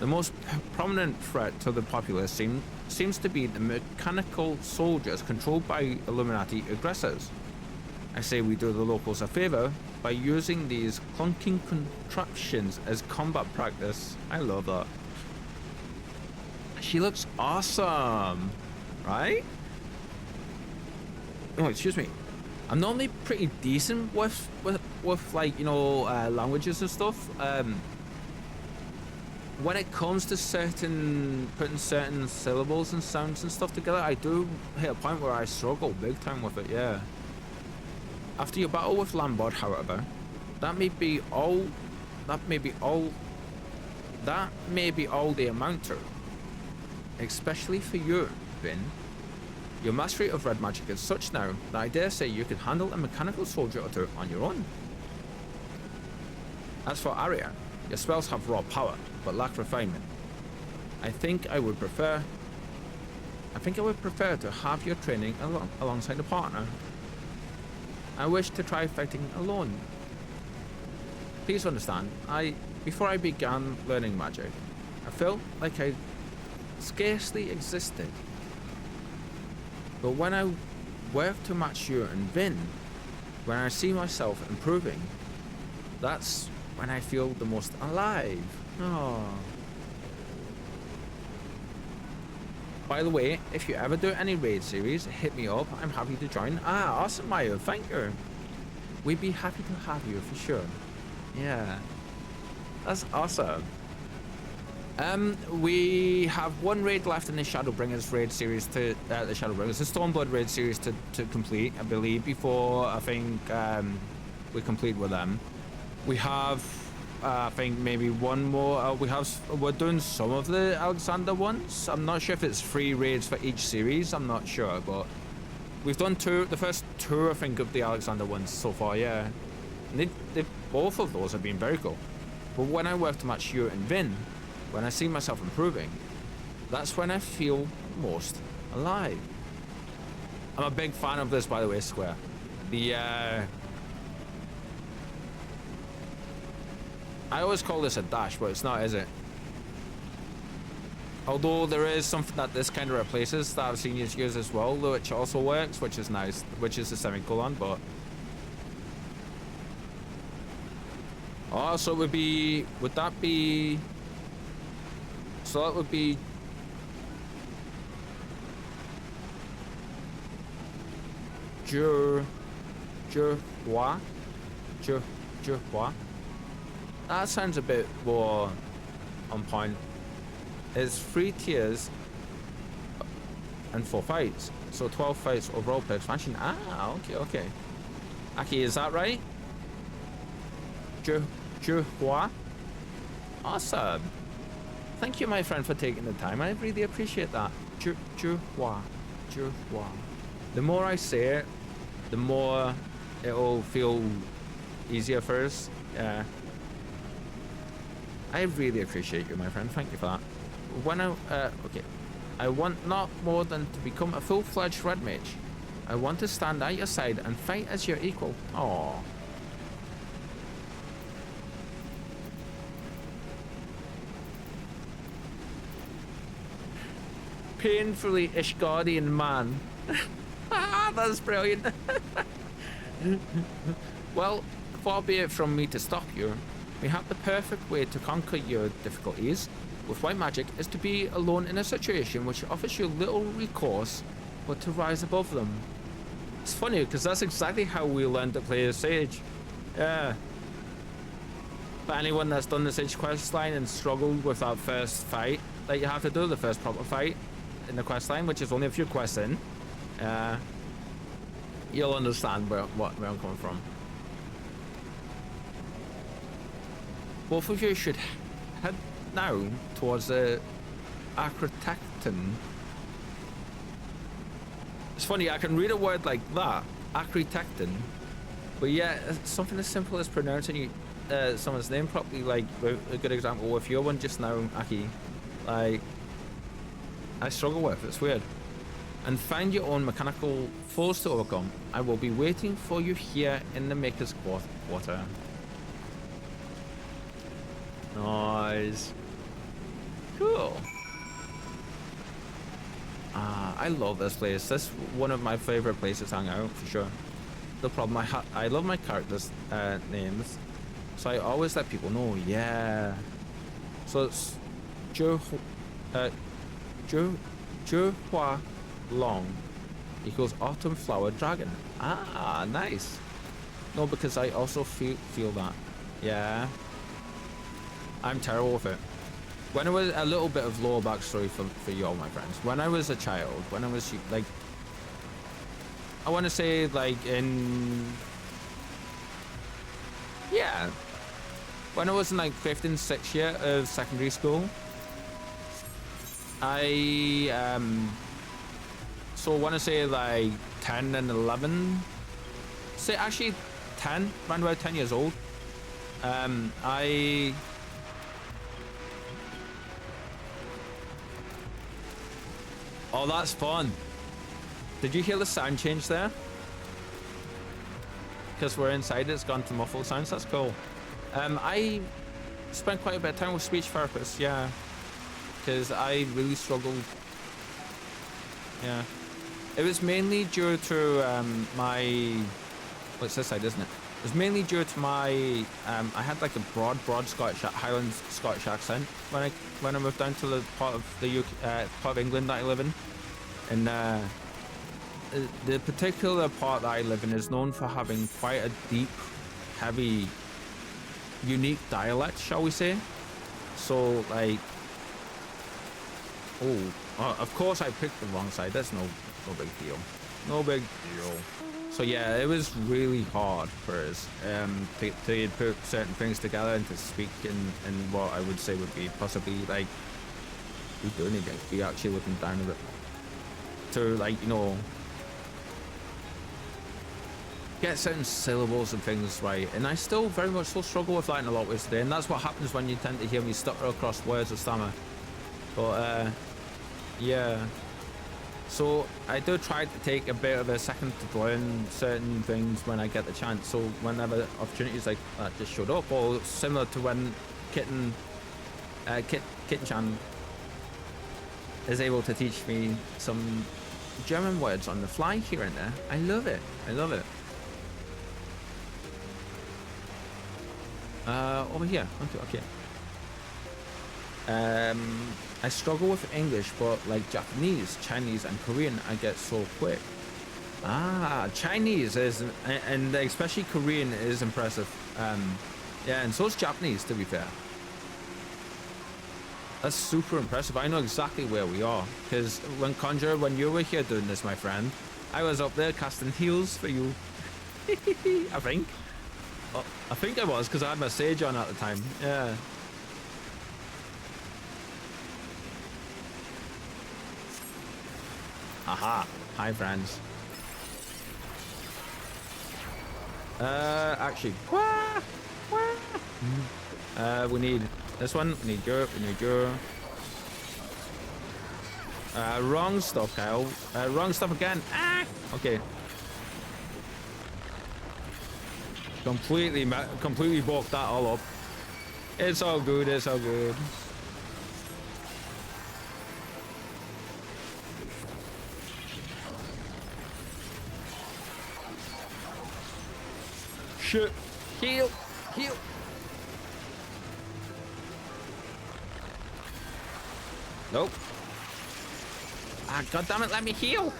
The most prominent threat to the populace seems to be the mechanical soldiers controlled by Illuminati aggressors. I say we do the locals a favor by using these clunking contraptions as combat practice. I love that. She looks awesome, right? Oh, excuse me. I'm normally pretty decent with like, you know, languages and stuff. When it comes to putting certain syllables and sounds and stuff together, I do hit a point where I struggle big time with it. Yeah. After your battle with Lambod, however, that may be all they amount to. Especially for you, Vin. Your mastery of red magic is such now that I dare say you can handle a mechanical soldier or two on your own. As for Arya, your spells have raw power, but lack refinement. I think I would prefer to have your training alongside a partner. I wish to try fighting alone. Please understand, before I began learning magic, I felt like I scarcely existed. But when I work to match you and Vin, when I see myself improving, that's when I feel the most alive. Oh. By the way, if you ever do any raid series, hit me up. I'm happy to join. Ah, awesome, Mayo. Thank you. We'd be happy to have you for sure. Yeah, that's awesome. We have one raid left in the Shadowbringers raid series the Stormblood raid series to complete, I believe, before I think we complete with them. We have I think maybe one more. We're doing some of the Alexander ones. I'm not sure if it's 3 raids for each series. I'm not sure, but we've done the first 2 I think of the Alexander ones so far. Yeah, and both of those have been very cool. But when I work to match you and Vin, when I see myself improving, that's when I feel most alive. I'm a big fan of this, by the way, Square. I always call this a dash, but it's not, is it? Although there is something that this kind of replaces that I've seen you use as well, which also works, which is nice, which is the semicolon, but... Oh, so it would be... Would that be... So that would be... That sounds a bit more on point. It's 3 tiers and 4 fights. So 12 fights overall per expansion. Ah, okay. Aki, is that right? Awesome. Thank you, my friend, for taking the time. I really appreciate that. The more I say it, the more it'll feel easier for us. Yeah. I really appreciate you, my friend. Thank you for that. Okay. I want not more than to become a full-fledged red mage. I want to stand at your side and fight as your equal. Aww. Painfully Ishgardian man. That's brilliant. Well, far be it from me to stop you. We have the perfect way to conquer your difficulties with white magic is to be alone in a situation which offers you little recourse but to rise above them. It's funny because that's exactly how we learned to play as Sage. Yeah. But anyone that's done the Sage quest line and struggled with that first fight that you have to do, the first proper fight in the quest line, which is only a few quests in, you'll understand where I'm coming from. Both of you should head now towards the Acritecton. It's funny, I can read a word like that, Acritecton, but yeah, something as simple as pronouncing someone's name properly, like a good example with your one just now, Aki, like, I struggle with, it's weird. And find your own mechanical foes to overcome. I will be waiting for you here in the Maker's Quarter. Nice. Cool. I love this place. This is one of my favorite places to hang out, for sure. The problem I love my characters' names, so I always let people know. Yeah. So it's Hua Long equals Autumn Flower Dragon. Ah, nice. No, because I also feel that. Yeah. I'm terrible with it. When I was a little bit of lower backstory for you all, my friends. When I was a child, when I was like, I want to say like when I was in like 5th and 6th year of secondary school, I so I want to say like 10 and 11, say actually 10, around about 10 years old. Oh, that's fun. Did you hear the sound change there? Because we're inside, it's gone to muffled sounds. That's cool. I spent quite a bit of time with speech therapists, yeah, because I really struggled. Yeah, it was mainly due to my, what's this side, isn't it? was mainly due to my I had like a broad Scottish Highland Scottish accent when I moved down to the part of the UK, part of England that I live in, and the particular part that I live in is known for having quite a deep, heavy, unique dialect, shall we say? So like, of course I picked the wrong side. That's no big deal. No big deal. So yeah, it was really hard for us to put certain things together and to speak in what I would say would be possibly like, we do need to be actually looking down a bit to, like, you know, get certain syllables and things right. And I still very much still struggle with that in a lot of ways today, and that's what happens when you tend to hear me stutter across words or stammer. But yeah, so I do try to take a bit of a second to learn certain things when I get the chance. So whenever opportunities like that just showed up, or similar to when Kitten-chan is able to teach me some German words on the fly here and there. I love it. I love it. Over here. Okay. I struggle with English, but like Japanese, Chinese, and Korean, I get so quick. Chinese is, and especially Korean is impressive. Yeah, and so is Japanese, to be fair. That's super impressive. I know exactly where we are, because when you were here doing this, my friend, I was up there casting heals for you. I think I was, because I had my sage on at the time. Yeah. Aha. Hi, friends. Actually, we need this one. We need your. Wrong stuff, Kyle. Wrong stuff again. Okay. Completely bulked that all up. It's all good. It's all good. Shit. Heal. Nope. God damn it, let me heal.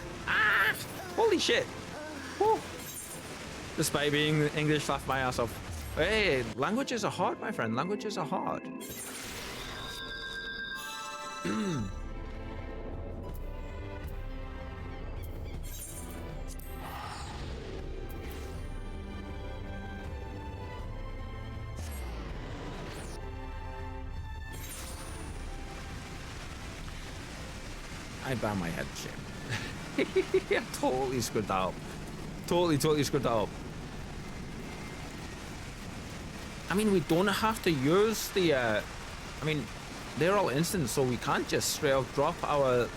Holy shit. Woo. Despite being English, laughed my ass off. Hey, languages are hard, my friend. Languages are hard. I bow my head in shame. I totally screwed that up. Totally screwed that up. I mean, we don't have to use the, I mean, they're all instant, so we can't just straight up drop our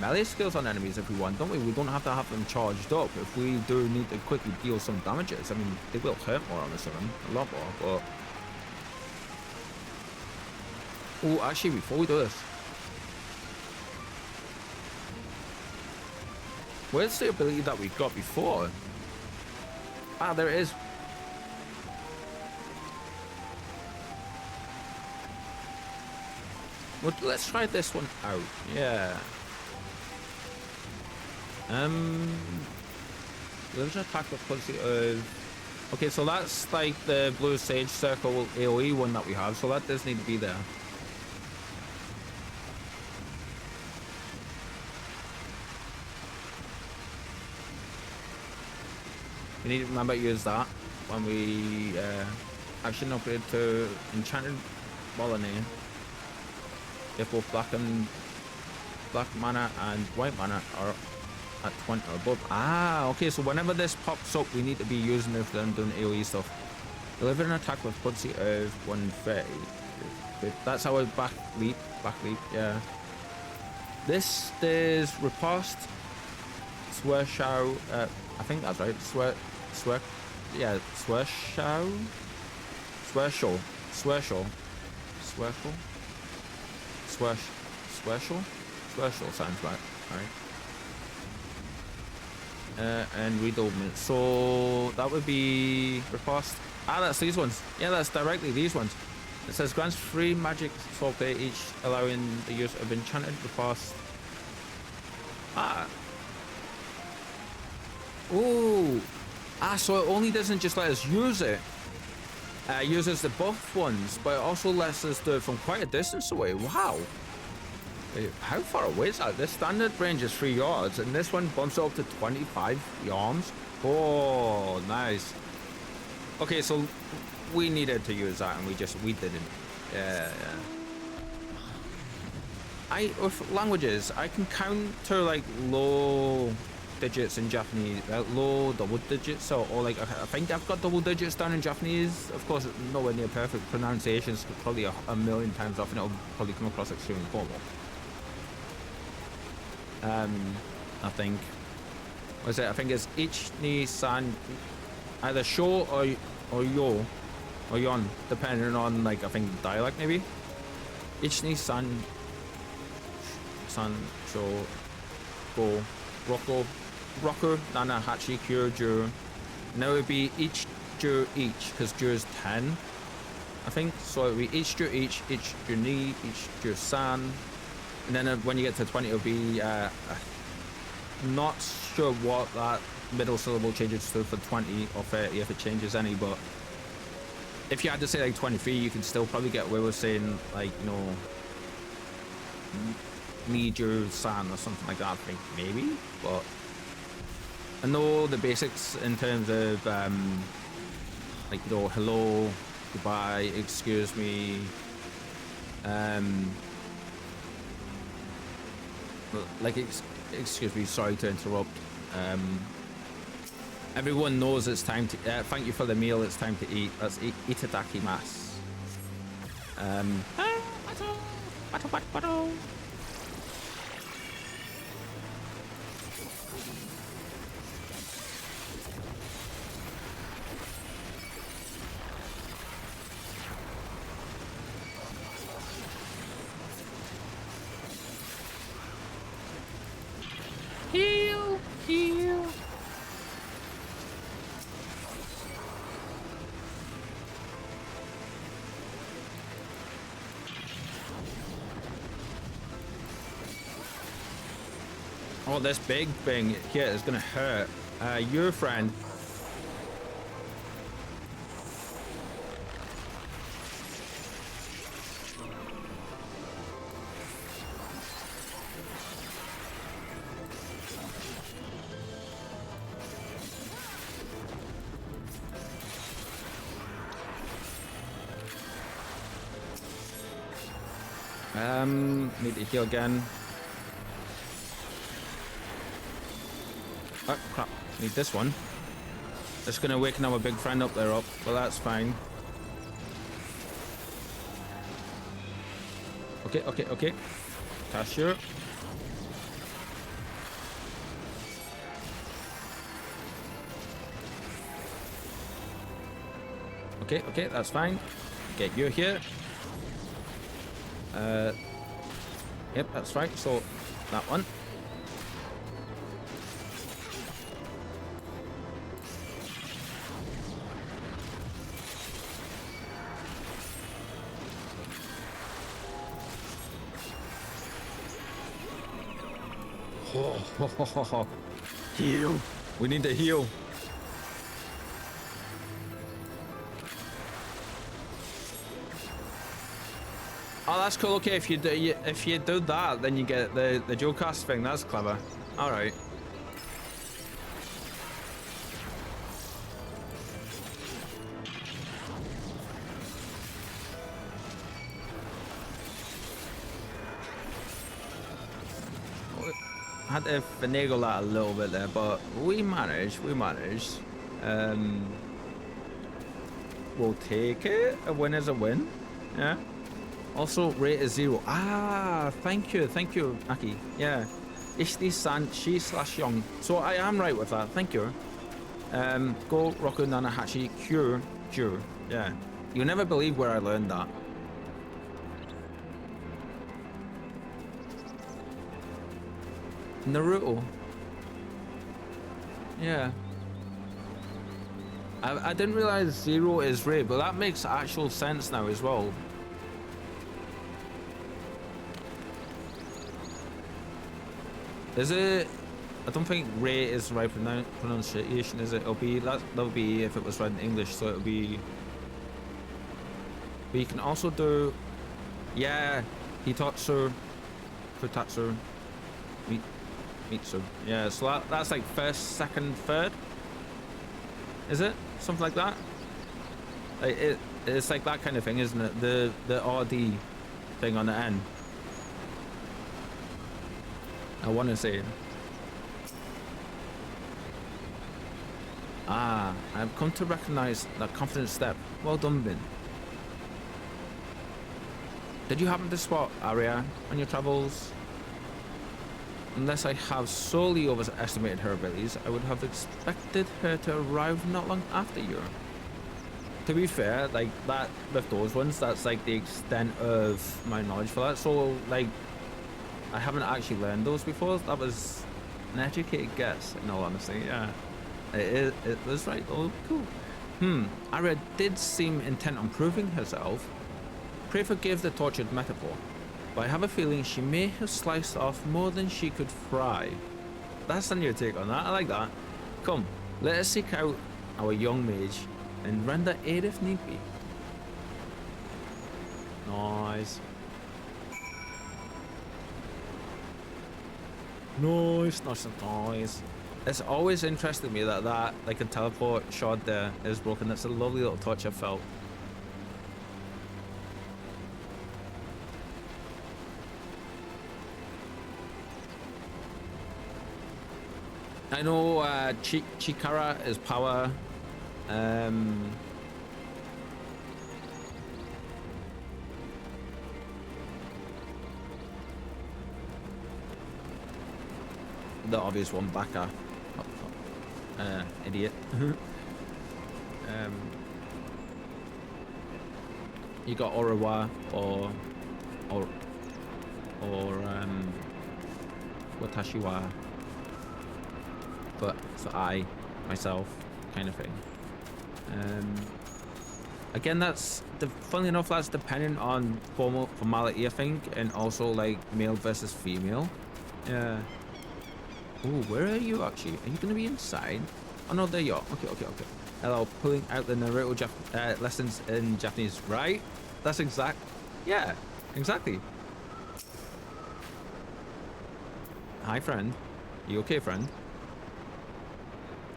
melee skills on enemies if we want, don't we? We don't have to have them charged up. If we do need to quickly deal some damages, I mean, they will hurt more on us, a lot more, but... Oh, actually, before we do this, where's the ability that we got before? There it is. Well, let's try this one out. Yeah. There's an attack with quantity of... Okay, so that's like the blue sage circle AoE one that we have, so that does need to be there. We need to remember to use that when we action upgrade to Enchanted Colony. If both black mana and white mana are at 20 or above. Okay, so whenever this pops up, we need to be using it for them doing AoE stuff. Deliver an attack with potency of 130. That's our back leap, yeah. This is riposte, Swearshow, I think that's right, Swearshow, sounds right. Alright. and read open. So that would be riposte. Ah, that's these ones. Yeah, that's directly these ones. It says grants 3 magic sword play each, allowing the use of enchanted riposte. Ah. Ooh. Ah, so it only doesn't just let us use it. Uses the buff ones, but it also lets us do it from quite a distance away. Wow. How far away is that? The standard range is 3 yards, and this one bumps it up to 25 yards. Oh, nice. Okay, so we needed to use that, and we didn't. Yeah. With languages, I can counter like low digits in Japanese, low double digits, or like I think I've got double digits down in Japanese. Of course, it's nowhere near perfect. Pronunciations probably a million times off, and it'll probably come across extremely horrible. I think was it? I think it's ich ni san, either sho or yo or yon, depending on like I think dialect maybe. Ich ni san sho go roko nana hachi kyo jur. Now it would be each jur each because jur is 10, I think. So it would be each jur ni, each jur san. And then when you get to 20, it'll be not sure what that middle syllable changes to for 20 or 30 if it changes any, but if you had to say like 23, you can still probably get away with saying like, you know, Nijo san or something like that, I think, maybe. But I know the basics in terms of like, you know, hello, goodbye, excuse me, like excuse me, sorry to interrupt. Everyone knows it's time to thank you for the meal, it's time to eat. That's itadakimasu. Heal. Oh, this big thing here is gonna hurt. Your friend. Need to heal again. Oh crap, need this one. Just gonna waken our big friend up there up, well that's fine. Okay. Tasher. Okay, that's fine. Get you here. Yep, that's right. So that one. Heal. We need to heal. Oh, that's cool. Okay, if you do that, then you get the dual cast thing. That's clever. All right. Had to finagle that a little bit there, but we managed. We'll take it. A win is a win. Yeah. Also, rate is 0. Ah, thank you, Aki. Yeah. Ishti-san, she/young. So I am right with that. Thank you. Go Roku Nanahachi Cure Jure. Yeah. You'll never believe where I learned that. Naruto. Yeah. I didn't realize Zero is Ray, but that makes actual sense now as well. Is it? I don't think Ray is the right pronunciation, is it? It'll be that would be if it was read in English, so it'll be. But you can also do, yeah, Hitatsu, Futatsu, Mitsu. Yeah, so that's like first, second, third. Is it something like that? Like it's like that kind of thing, isn't it? The RD thing on the end. I want to say. Ah, I've come to recognize that confident step. Well done, Vin. Did you happen to spot Arya on your travels? Unless I have solely overestimated her abilities, I would have expected her to arrive not long after you. To be fair, like that with those ones, that's like the extent of my knowledge for that. So like, I haven't actually learned those before. That was an educated guess, in all honesty. Yeah, it was right. Oh, cool. Arya did seem intent on proving herself. Pray forgive the tortured metaphor, but I have a feeling she may have sliced off more than she could fry. That's on your take on that. I like that. Come, let us seek out our young mage and render aid if need be. Nice. Nice. It's always interested me that like a teleport shot there is broken. That's a lovely little touch I felt. I know Chikara is power. The obvious one, Baka. Idiot. You got Orawa or Watashiwa. But for I, myself, kind of thing. Again, that's funnily enough, that's dependent on formality, I think, and also like male versus female. Yeah. Oh, where are you actually? Are you gonna be inside? Oh no, there you are. Okay. Hello, pulling out the Naruto lessons in Japanese, right? That's exact. Yeah, exactly. Hi, friend. You okay, friend?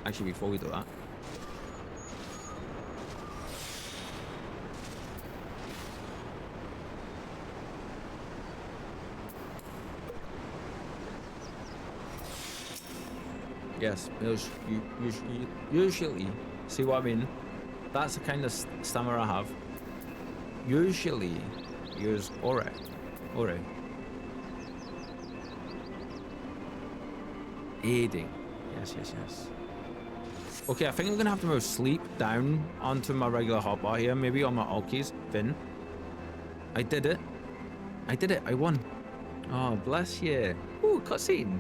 Actually, before we do that, yes, usually, see what I mean? That's the kind of stammer I have. Usually use ore. Aiding. Yes. Okay, I think I'm gonna have to move sleep down onto my regular hotbar here, maybe on my alt keys. Finn. I did it. I won. Oh, bless you. Ooh, cutscene.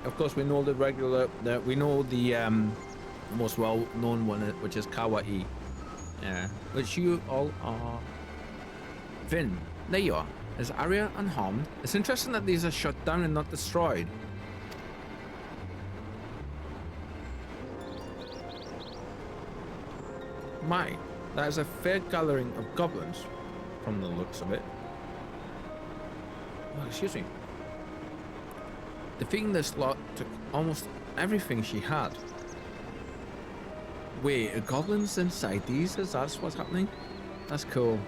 Of course, we know the regular. We know the most well-known one, which is Kawaii. Yeah, which you all are. Vin, there you are. Is Arya unharmed? It's interesting that these are shut down and not destroyed. My, that is a fair gathering of goblins, from the looks of it. Oh, excuse me. Defeating this lot took almost everything she had. Wait, are goblins inside these? Is that what's happening? That's cool.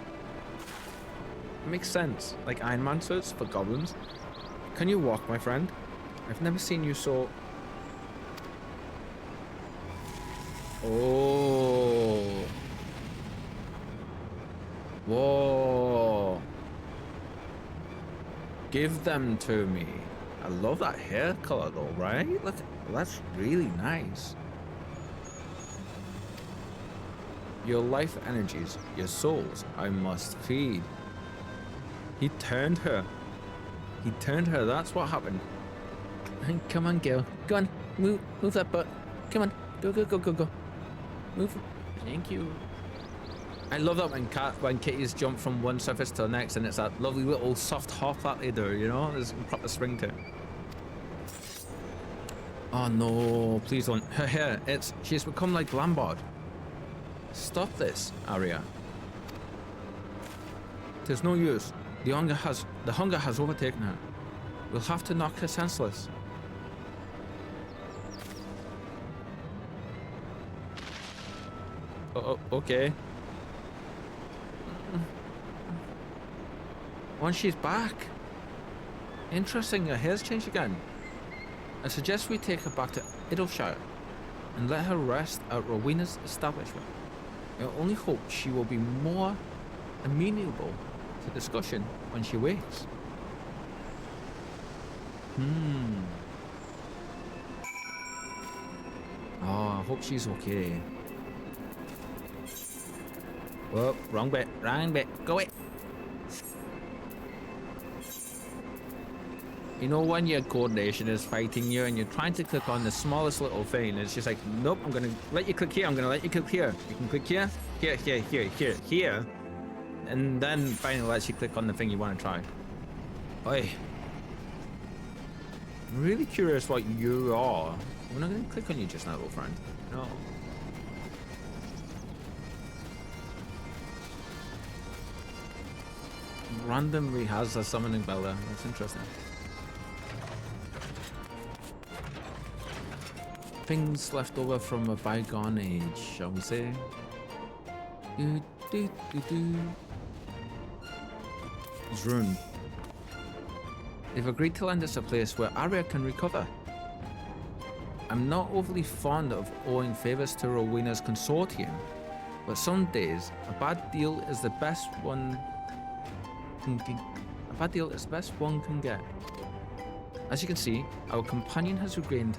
It makes sense. Like Iron Man suits for goblins. Can you walk, my friend? I've never seen you so... Oh. Whoa. Give them to me. I love that hair color though, right? Look, that's really nice. Your life energies, your souls, I must feed. He turned her. He turned her. That's what happened. Come on, girl. Go on. Move that butt. Come on. Go. Move. Thank you. I love that when kitties jump from one surface to the next, and it's that lovely little soft hop that they do, you know? There's proper spring to it. Oh no, please don't. Her hair, she's become like Lambard. Stop this, Arya. There's no use. The hunger has overtaken her. We'll have to knock her senseless. Oh, okay. Once she's back. Interesting, her hair's changed again. I suggest we take her back to Idleshire and let her rest at Rowena's establishment. I only hope she will be more amenable to discussion when she wakes. Oh, I hope she's okay. Whoa, wrong bit, go away. You know when your coordination is fighting you and you're trying to click on the smallest little thing, it's just like, nope, I'm gonna let you click here, I'm gonna let you click here. You can click here, here. And then finally lets you click on the thing you want to try. Oi. I'm really curious what you are. We're not gonna click on you just now, little friend. No. Randomly has a summoning bell there. That's interesting. Things left over from a bygone age, shall we say? It's ruined. They've agreed to lend us a place where Arya can recover. I'm not overly fond of owing favors to Rowena's consortium, but some days a bad deal is the best one can get. As you can see, our companion has regained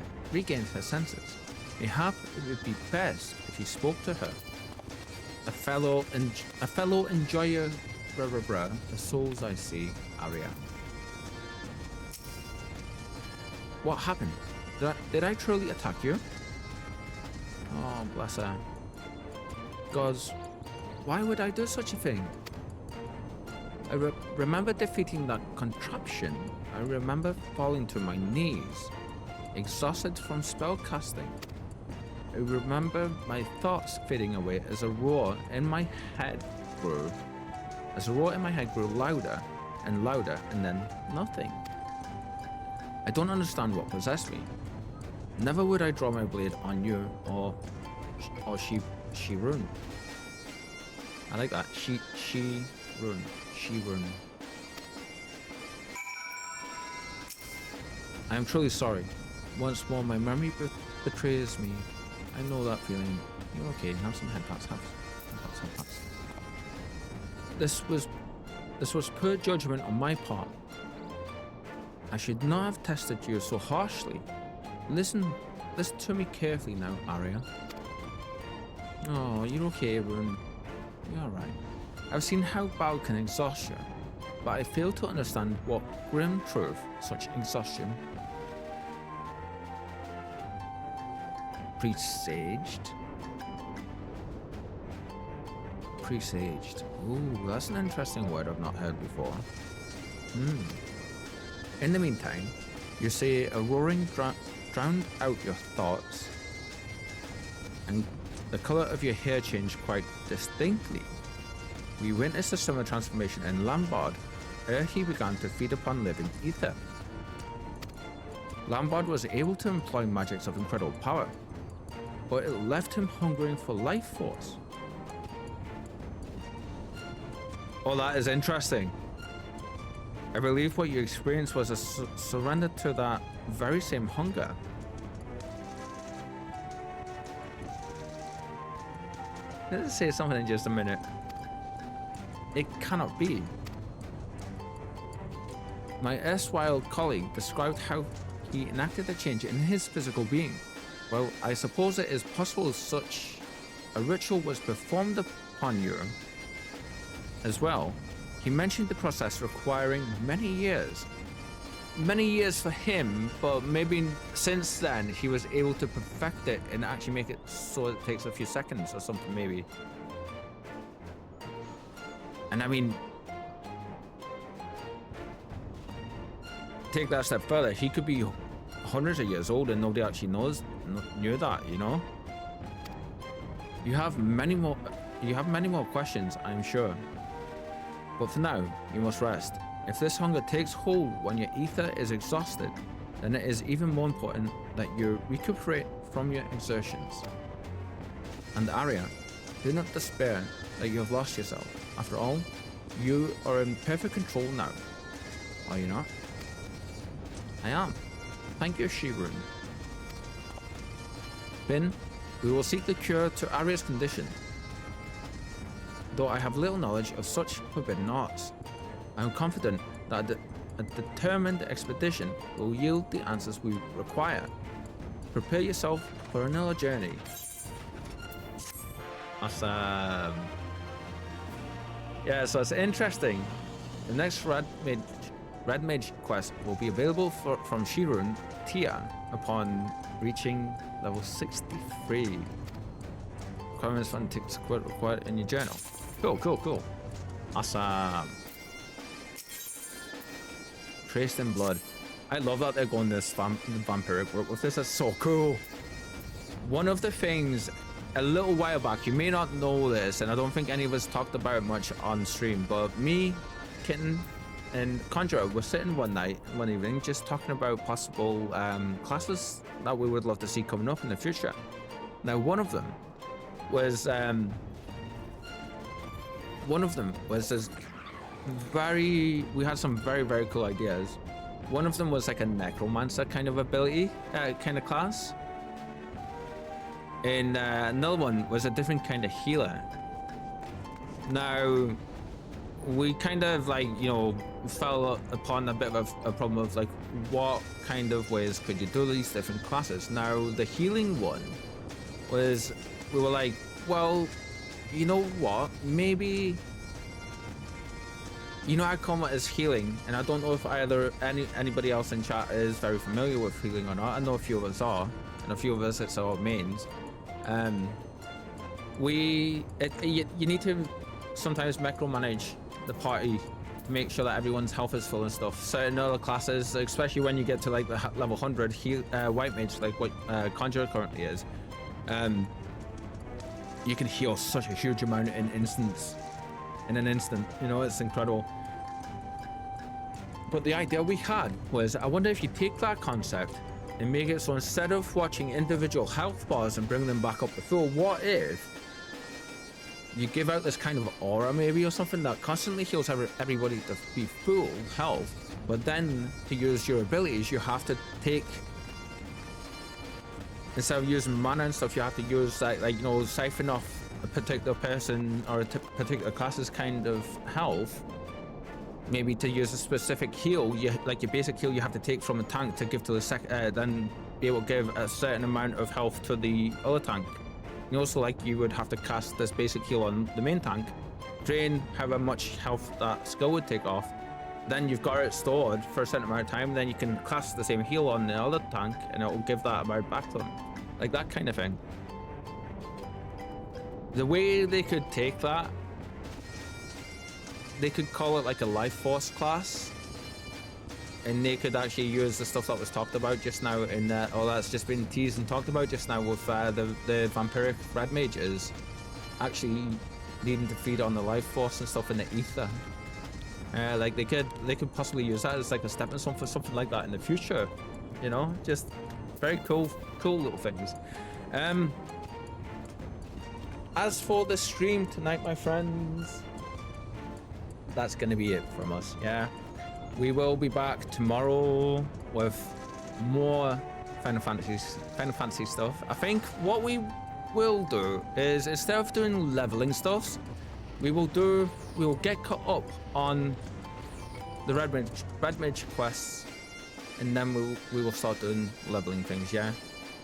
her senses. Mayhap it would be best if you spoke to her. A fellow enjoyer, the souls I see, Arya. What happened? Did I truly attack you? Oh, bless her. Gods, why would I do such a thing? I remember defeating that contraption. I remember falling to my knees, exhausted from spell casting. I remember my thoughts fading away as a roar in my head grew louder and louder, and then nothing. I don't understand what possessed me. Never would I draw my blade on you or she ruined. I like that. She ruined. She ruined. I am truly sorry. Once more, my memory betrays me. I know that feeling. You're okay. Have some head pats. Have pats. This was poor judgment on my part. I should not have tested you so harshly. Listen to me carefully now, Arya. Oh, you're okay, Rune. You're alright. I've seen how battle can exhaust you, but I fail to understand what grim truth such exhaustion presaged. Ooh, that's an interesting word I've not heard before. In the meantime, you say a roaring drowned out your thoughts, and the color of your hair changed quite distinctly. We witnessed a similar transformation in Lambard ere he began to feed upon living ether. Lambard was able to employ magics of incredible power, but it left him hungering for life force. Oh, that is interesting. I believe what you experienced was a surrender to that very same hunger. Let's say something in just a minute. It cannot be. My erstwhile colleague described how he enacted a change in his physical being. Well, I suppose it is possible such a ritual was performed upon you as well. He mentioned the process requiring many years. Many years for him, but maybe since then he was able to perfect it and actually make it so it takes a few seconds or something, maybe. And I mean, take that a step further, he could be hundreds of years old and nobody actually knew that, you know? You have many more questions, I'm sure. But for now, you must rest. If this hunger takes hold when your ether is exhausted, then it is even more important that you recuperate from your exertions. And Arya, do not despair that you have lost yourself. After all, you are in perfect control now. Are you not? I am. Thank you, Shirun. Finn, we will seek the cure to Arya's condition. Though I have little knowledge of such forbidden arts, I am confident that a determined expedition will yield the answers we require. Prepare yourself for another journey. Awesome. Yeah, so it's interesting. The next Red Mage quest will be available from Shirun Tia upon reaching level 63. Requirements for tickets required in your journal. Cool. Awesome. Traced in blood. I love that they're going this vampiric route with this. That's so cool. One of the things a little while back, you may not know this, and I don't think any of us talked about it much on stream, but me, Kitten, and Conjurer were sitting one evening, just talking about possible classes that we would love to see coming up in the future. Now, one of them was this we had some very cool ideas. One of them was like a necromancer kind of ability, kind of class. And another one was a different kind of healer. Now, we kind of like, you know, fell upon a bit of a problem of like, what kind of ways could you do these different classes? Now, the healing one was, we were like, well, you know what, maybe, you know, I come as healing, and I don't know if anybody else in chat is very familiar with healing or not. I know a few of us are, and a few of us it's our mains. You need to sometimes micromanage the party to make sure that everyone's health is full and stuff. Certain other classes, especially when you get to like the level 100 white mage, like what Conjurer currently is, you can heal such a huge amount in an instant. You know, it's incredible. But the idea we had was, I wonder if you take that concept and make it so instead of watching individual health bars and bring them back up to full, what if you give out this kind of aura maybe or something that constantly heals everybody to be full health, but then to use your abilities you have to take, instead of using mana and stuff, you have to use like you know, siphon off a particular person or a particular class's kind of health, maybe to use a specific heal. Like your basic heal you have to take from a tank to give to the then be able to give a certain amount of health to the other tank. You also, like, you would have to cast this basic heal on the main tank, drain however much health that skill would take off, then you've got it stored for a certain amount of time, then you can cast the same heal on the other tank and it will give that amount back to them, like that kind of thing. The way they could take that, they could call it like a life force class, and they could actually use the stuff that was talked about just now in that, or that's just been teased and talked about just now with the vampiric red mages actually needing to feed on the life force and stuff in the ether. Like they could possibly use that as like a stepping stone for something like that in the future. You know, just very cool little things. As for the stream tonight, my friends, that's gonna be it from us. Yeah, we will be back tomorrow with more Final Fantasy stuff. I think what we will do is, instead of doing leveling stuffs, we will get caught up on the Red Mage quests, and then we will start doing leveling things. Yeah,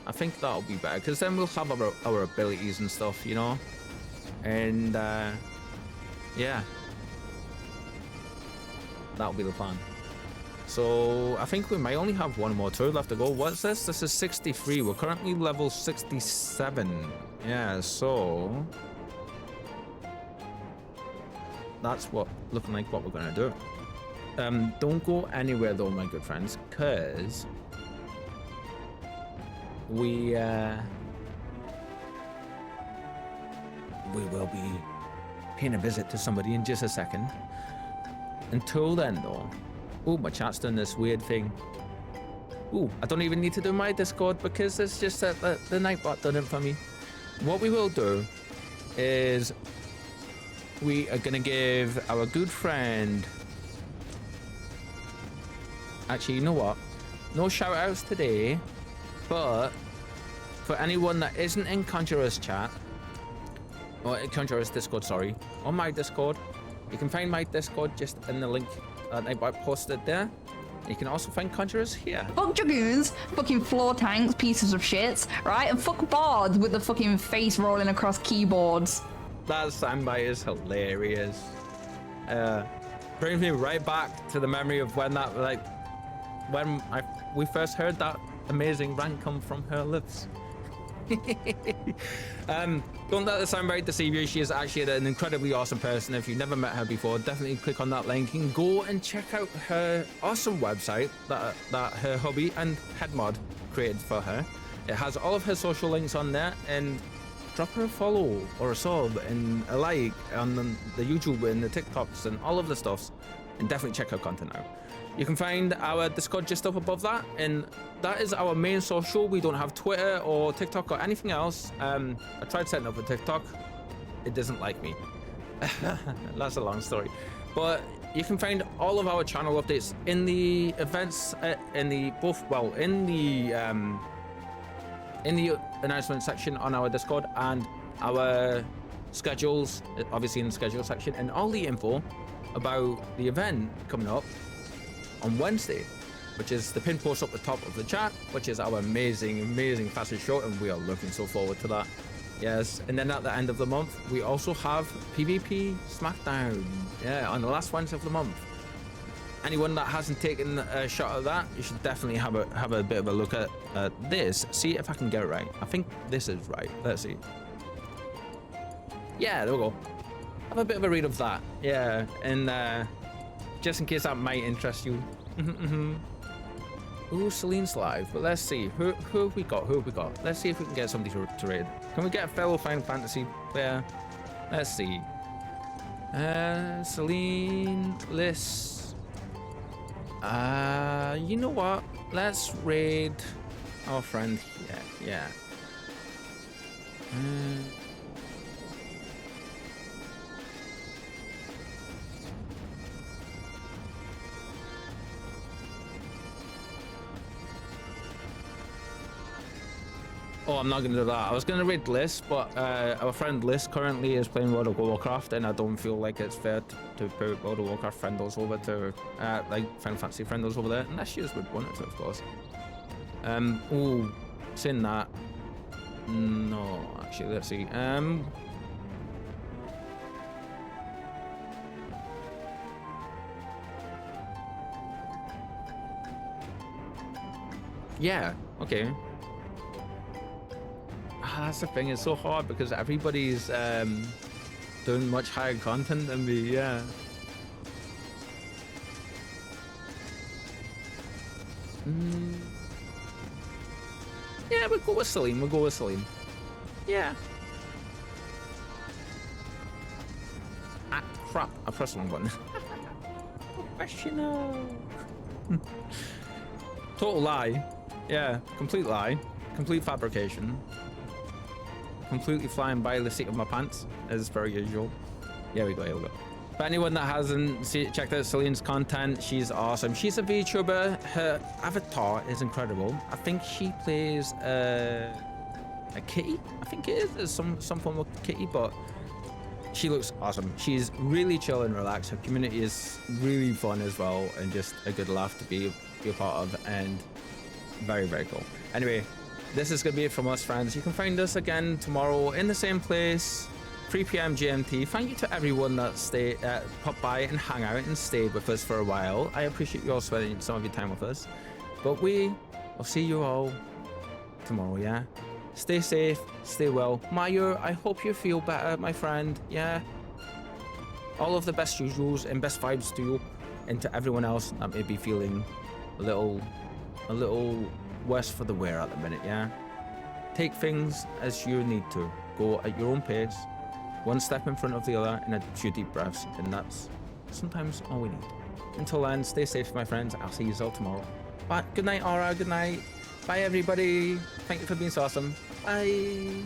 I think that'll be better because then we'll have our abilities and stuff, you know. And yeah, that'll be the plan. So I think we might only have one more tour left to go. What's this? This is 63. We're currently level 67. Yeah, so that's looking like what we're gonna do. Don't go anywhere though, my good friends, because we will be paying a visit to somebody in just a second. Until then though, oh, my chat's done this weird thing. Oh, I don't even need to do my Discord because it's just that the Nightbot done it for me. What we will do is we are gonna give our good friend, actually, you know what, no shout outs today, but for anyone that isn't in Conjurer's chat, or Conjurer's Discord, sorry, on my Discord, you can find my Discord just in the link that I posted there. You can also find Conjurers here. Fuck Dragoons, fucking floor tanks, pieces of shit, right? And fuck bards with the fucking face rolling across keyboards. That soundbite is hilarious. Brings me right back to the memory of when that, like, when we first heard that amazing rant come from her lips. Don't let the soundbite deceive you. She is actually an incredibly awesome person. If you've never met her before, definitely click on that link and go and check out her awesome website that her hubby and Headmod created for her. It has all of her social links on there, and drop her a follow or a sub and a like on the YouTube and the TikToks and all of the stuffs, and definitely check her content out. You can find our Discord just up above that, and that is our main social. We don't have Twitter or TikTok or anything else. I tried setting up a TikTok. It doesn't like me. That's a long story. But you can find all of our channel updates in the events, in the announcement section on our Discord, and our schedules, obviously in the schedule section, and all the info about the event coming up on Wednesday, which is the pin post up the top of the chat, which is our amazing fashion show, and we are looking so forward to that. Yes, and then at the end of the month, we also have PvP Smackdown, yeah, on the last Wednesday of the month. Anyone that hasn't taken a shot at that, you should definitely have a bit of a look at this. See if I can get it right. I think this is right. Let's see. Yeah, there we go. Have a bit of a read of that. Yeah, and just in case that might interest you. Ooh, Celine's live, but let's see. Who have we got? Let's see if we can get somebody to raid. Can we get a fellow Final Fantasy player? Let's see. Celine, Liz. You know what? Let's raid our friend here. Yeah. Oh, I'm not going to do that. I was going to raid Liz, but our friend Liz currently is playing World of Warcraft, and I don't feel like it's fair to put World of Warcraft friendles over to, like, Final Fantasy friendles over there, unless you would want it to, of course. Ooh, saying that. No, actually, let's see. Yeah, okay. That's the thing, it's so hard because everybody's doing much higher content than me, yeah. Yeah, we'll go with Celine, Yeah. Ah, crap, I pressed the wrong button. Professional. Total lie. Yeah, complete lie. Complete fabrication. Completely flying by the seat of my pants, as per usual. Here we go. For anyone that hasn't checked out Celine's content, she's awesome. She's a VTuber. Her avatar is incredible. I think she plays a kitty. I think it is some form of kitty, but she looks awesome. She's really chill and relaxed. Her community is really fun as well, and just a good laugh to be a part of, and very, very cool. Anyway, this is going to be it from us, friends. You can find us again tomorrow in the same place, 3 p.m. GMT. Thank you to everyone that popped by and hung out and stayed with us for a while. I appreciate you all spending some of your time with us. But we will see you all tomorrow, yeah? Stay safe, stay well. Mayu, I hope you feel better, my friend, yeah? All of the best usuals and best vibes to you and to everyone else that may be feeling a little worse for the wear at the minute, yeah? Take things as you need to. Go at your own pace, one step in front of the other, and a few deep breaths, and that's sometimes all we need. Until then, stay safe, my friends. I'll see you all tomorrow. Bye. Good night, Aura. Good night. Bye, everybody. Thank you for being so awesome. Bye.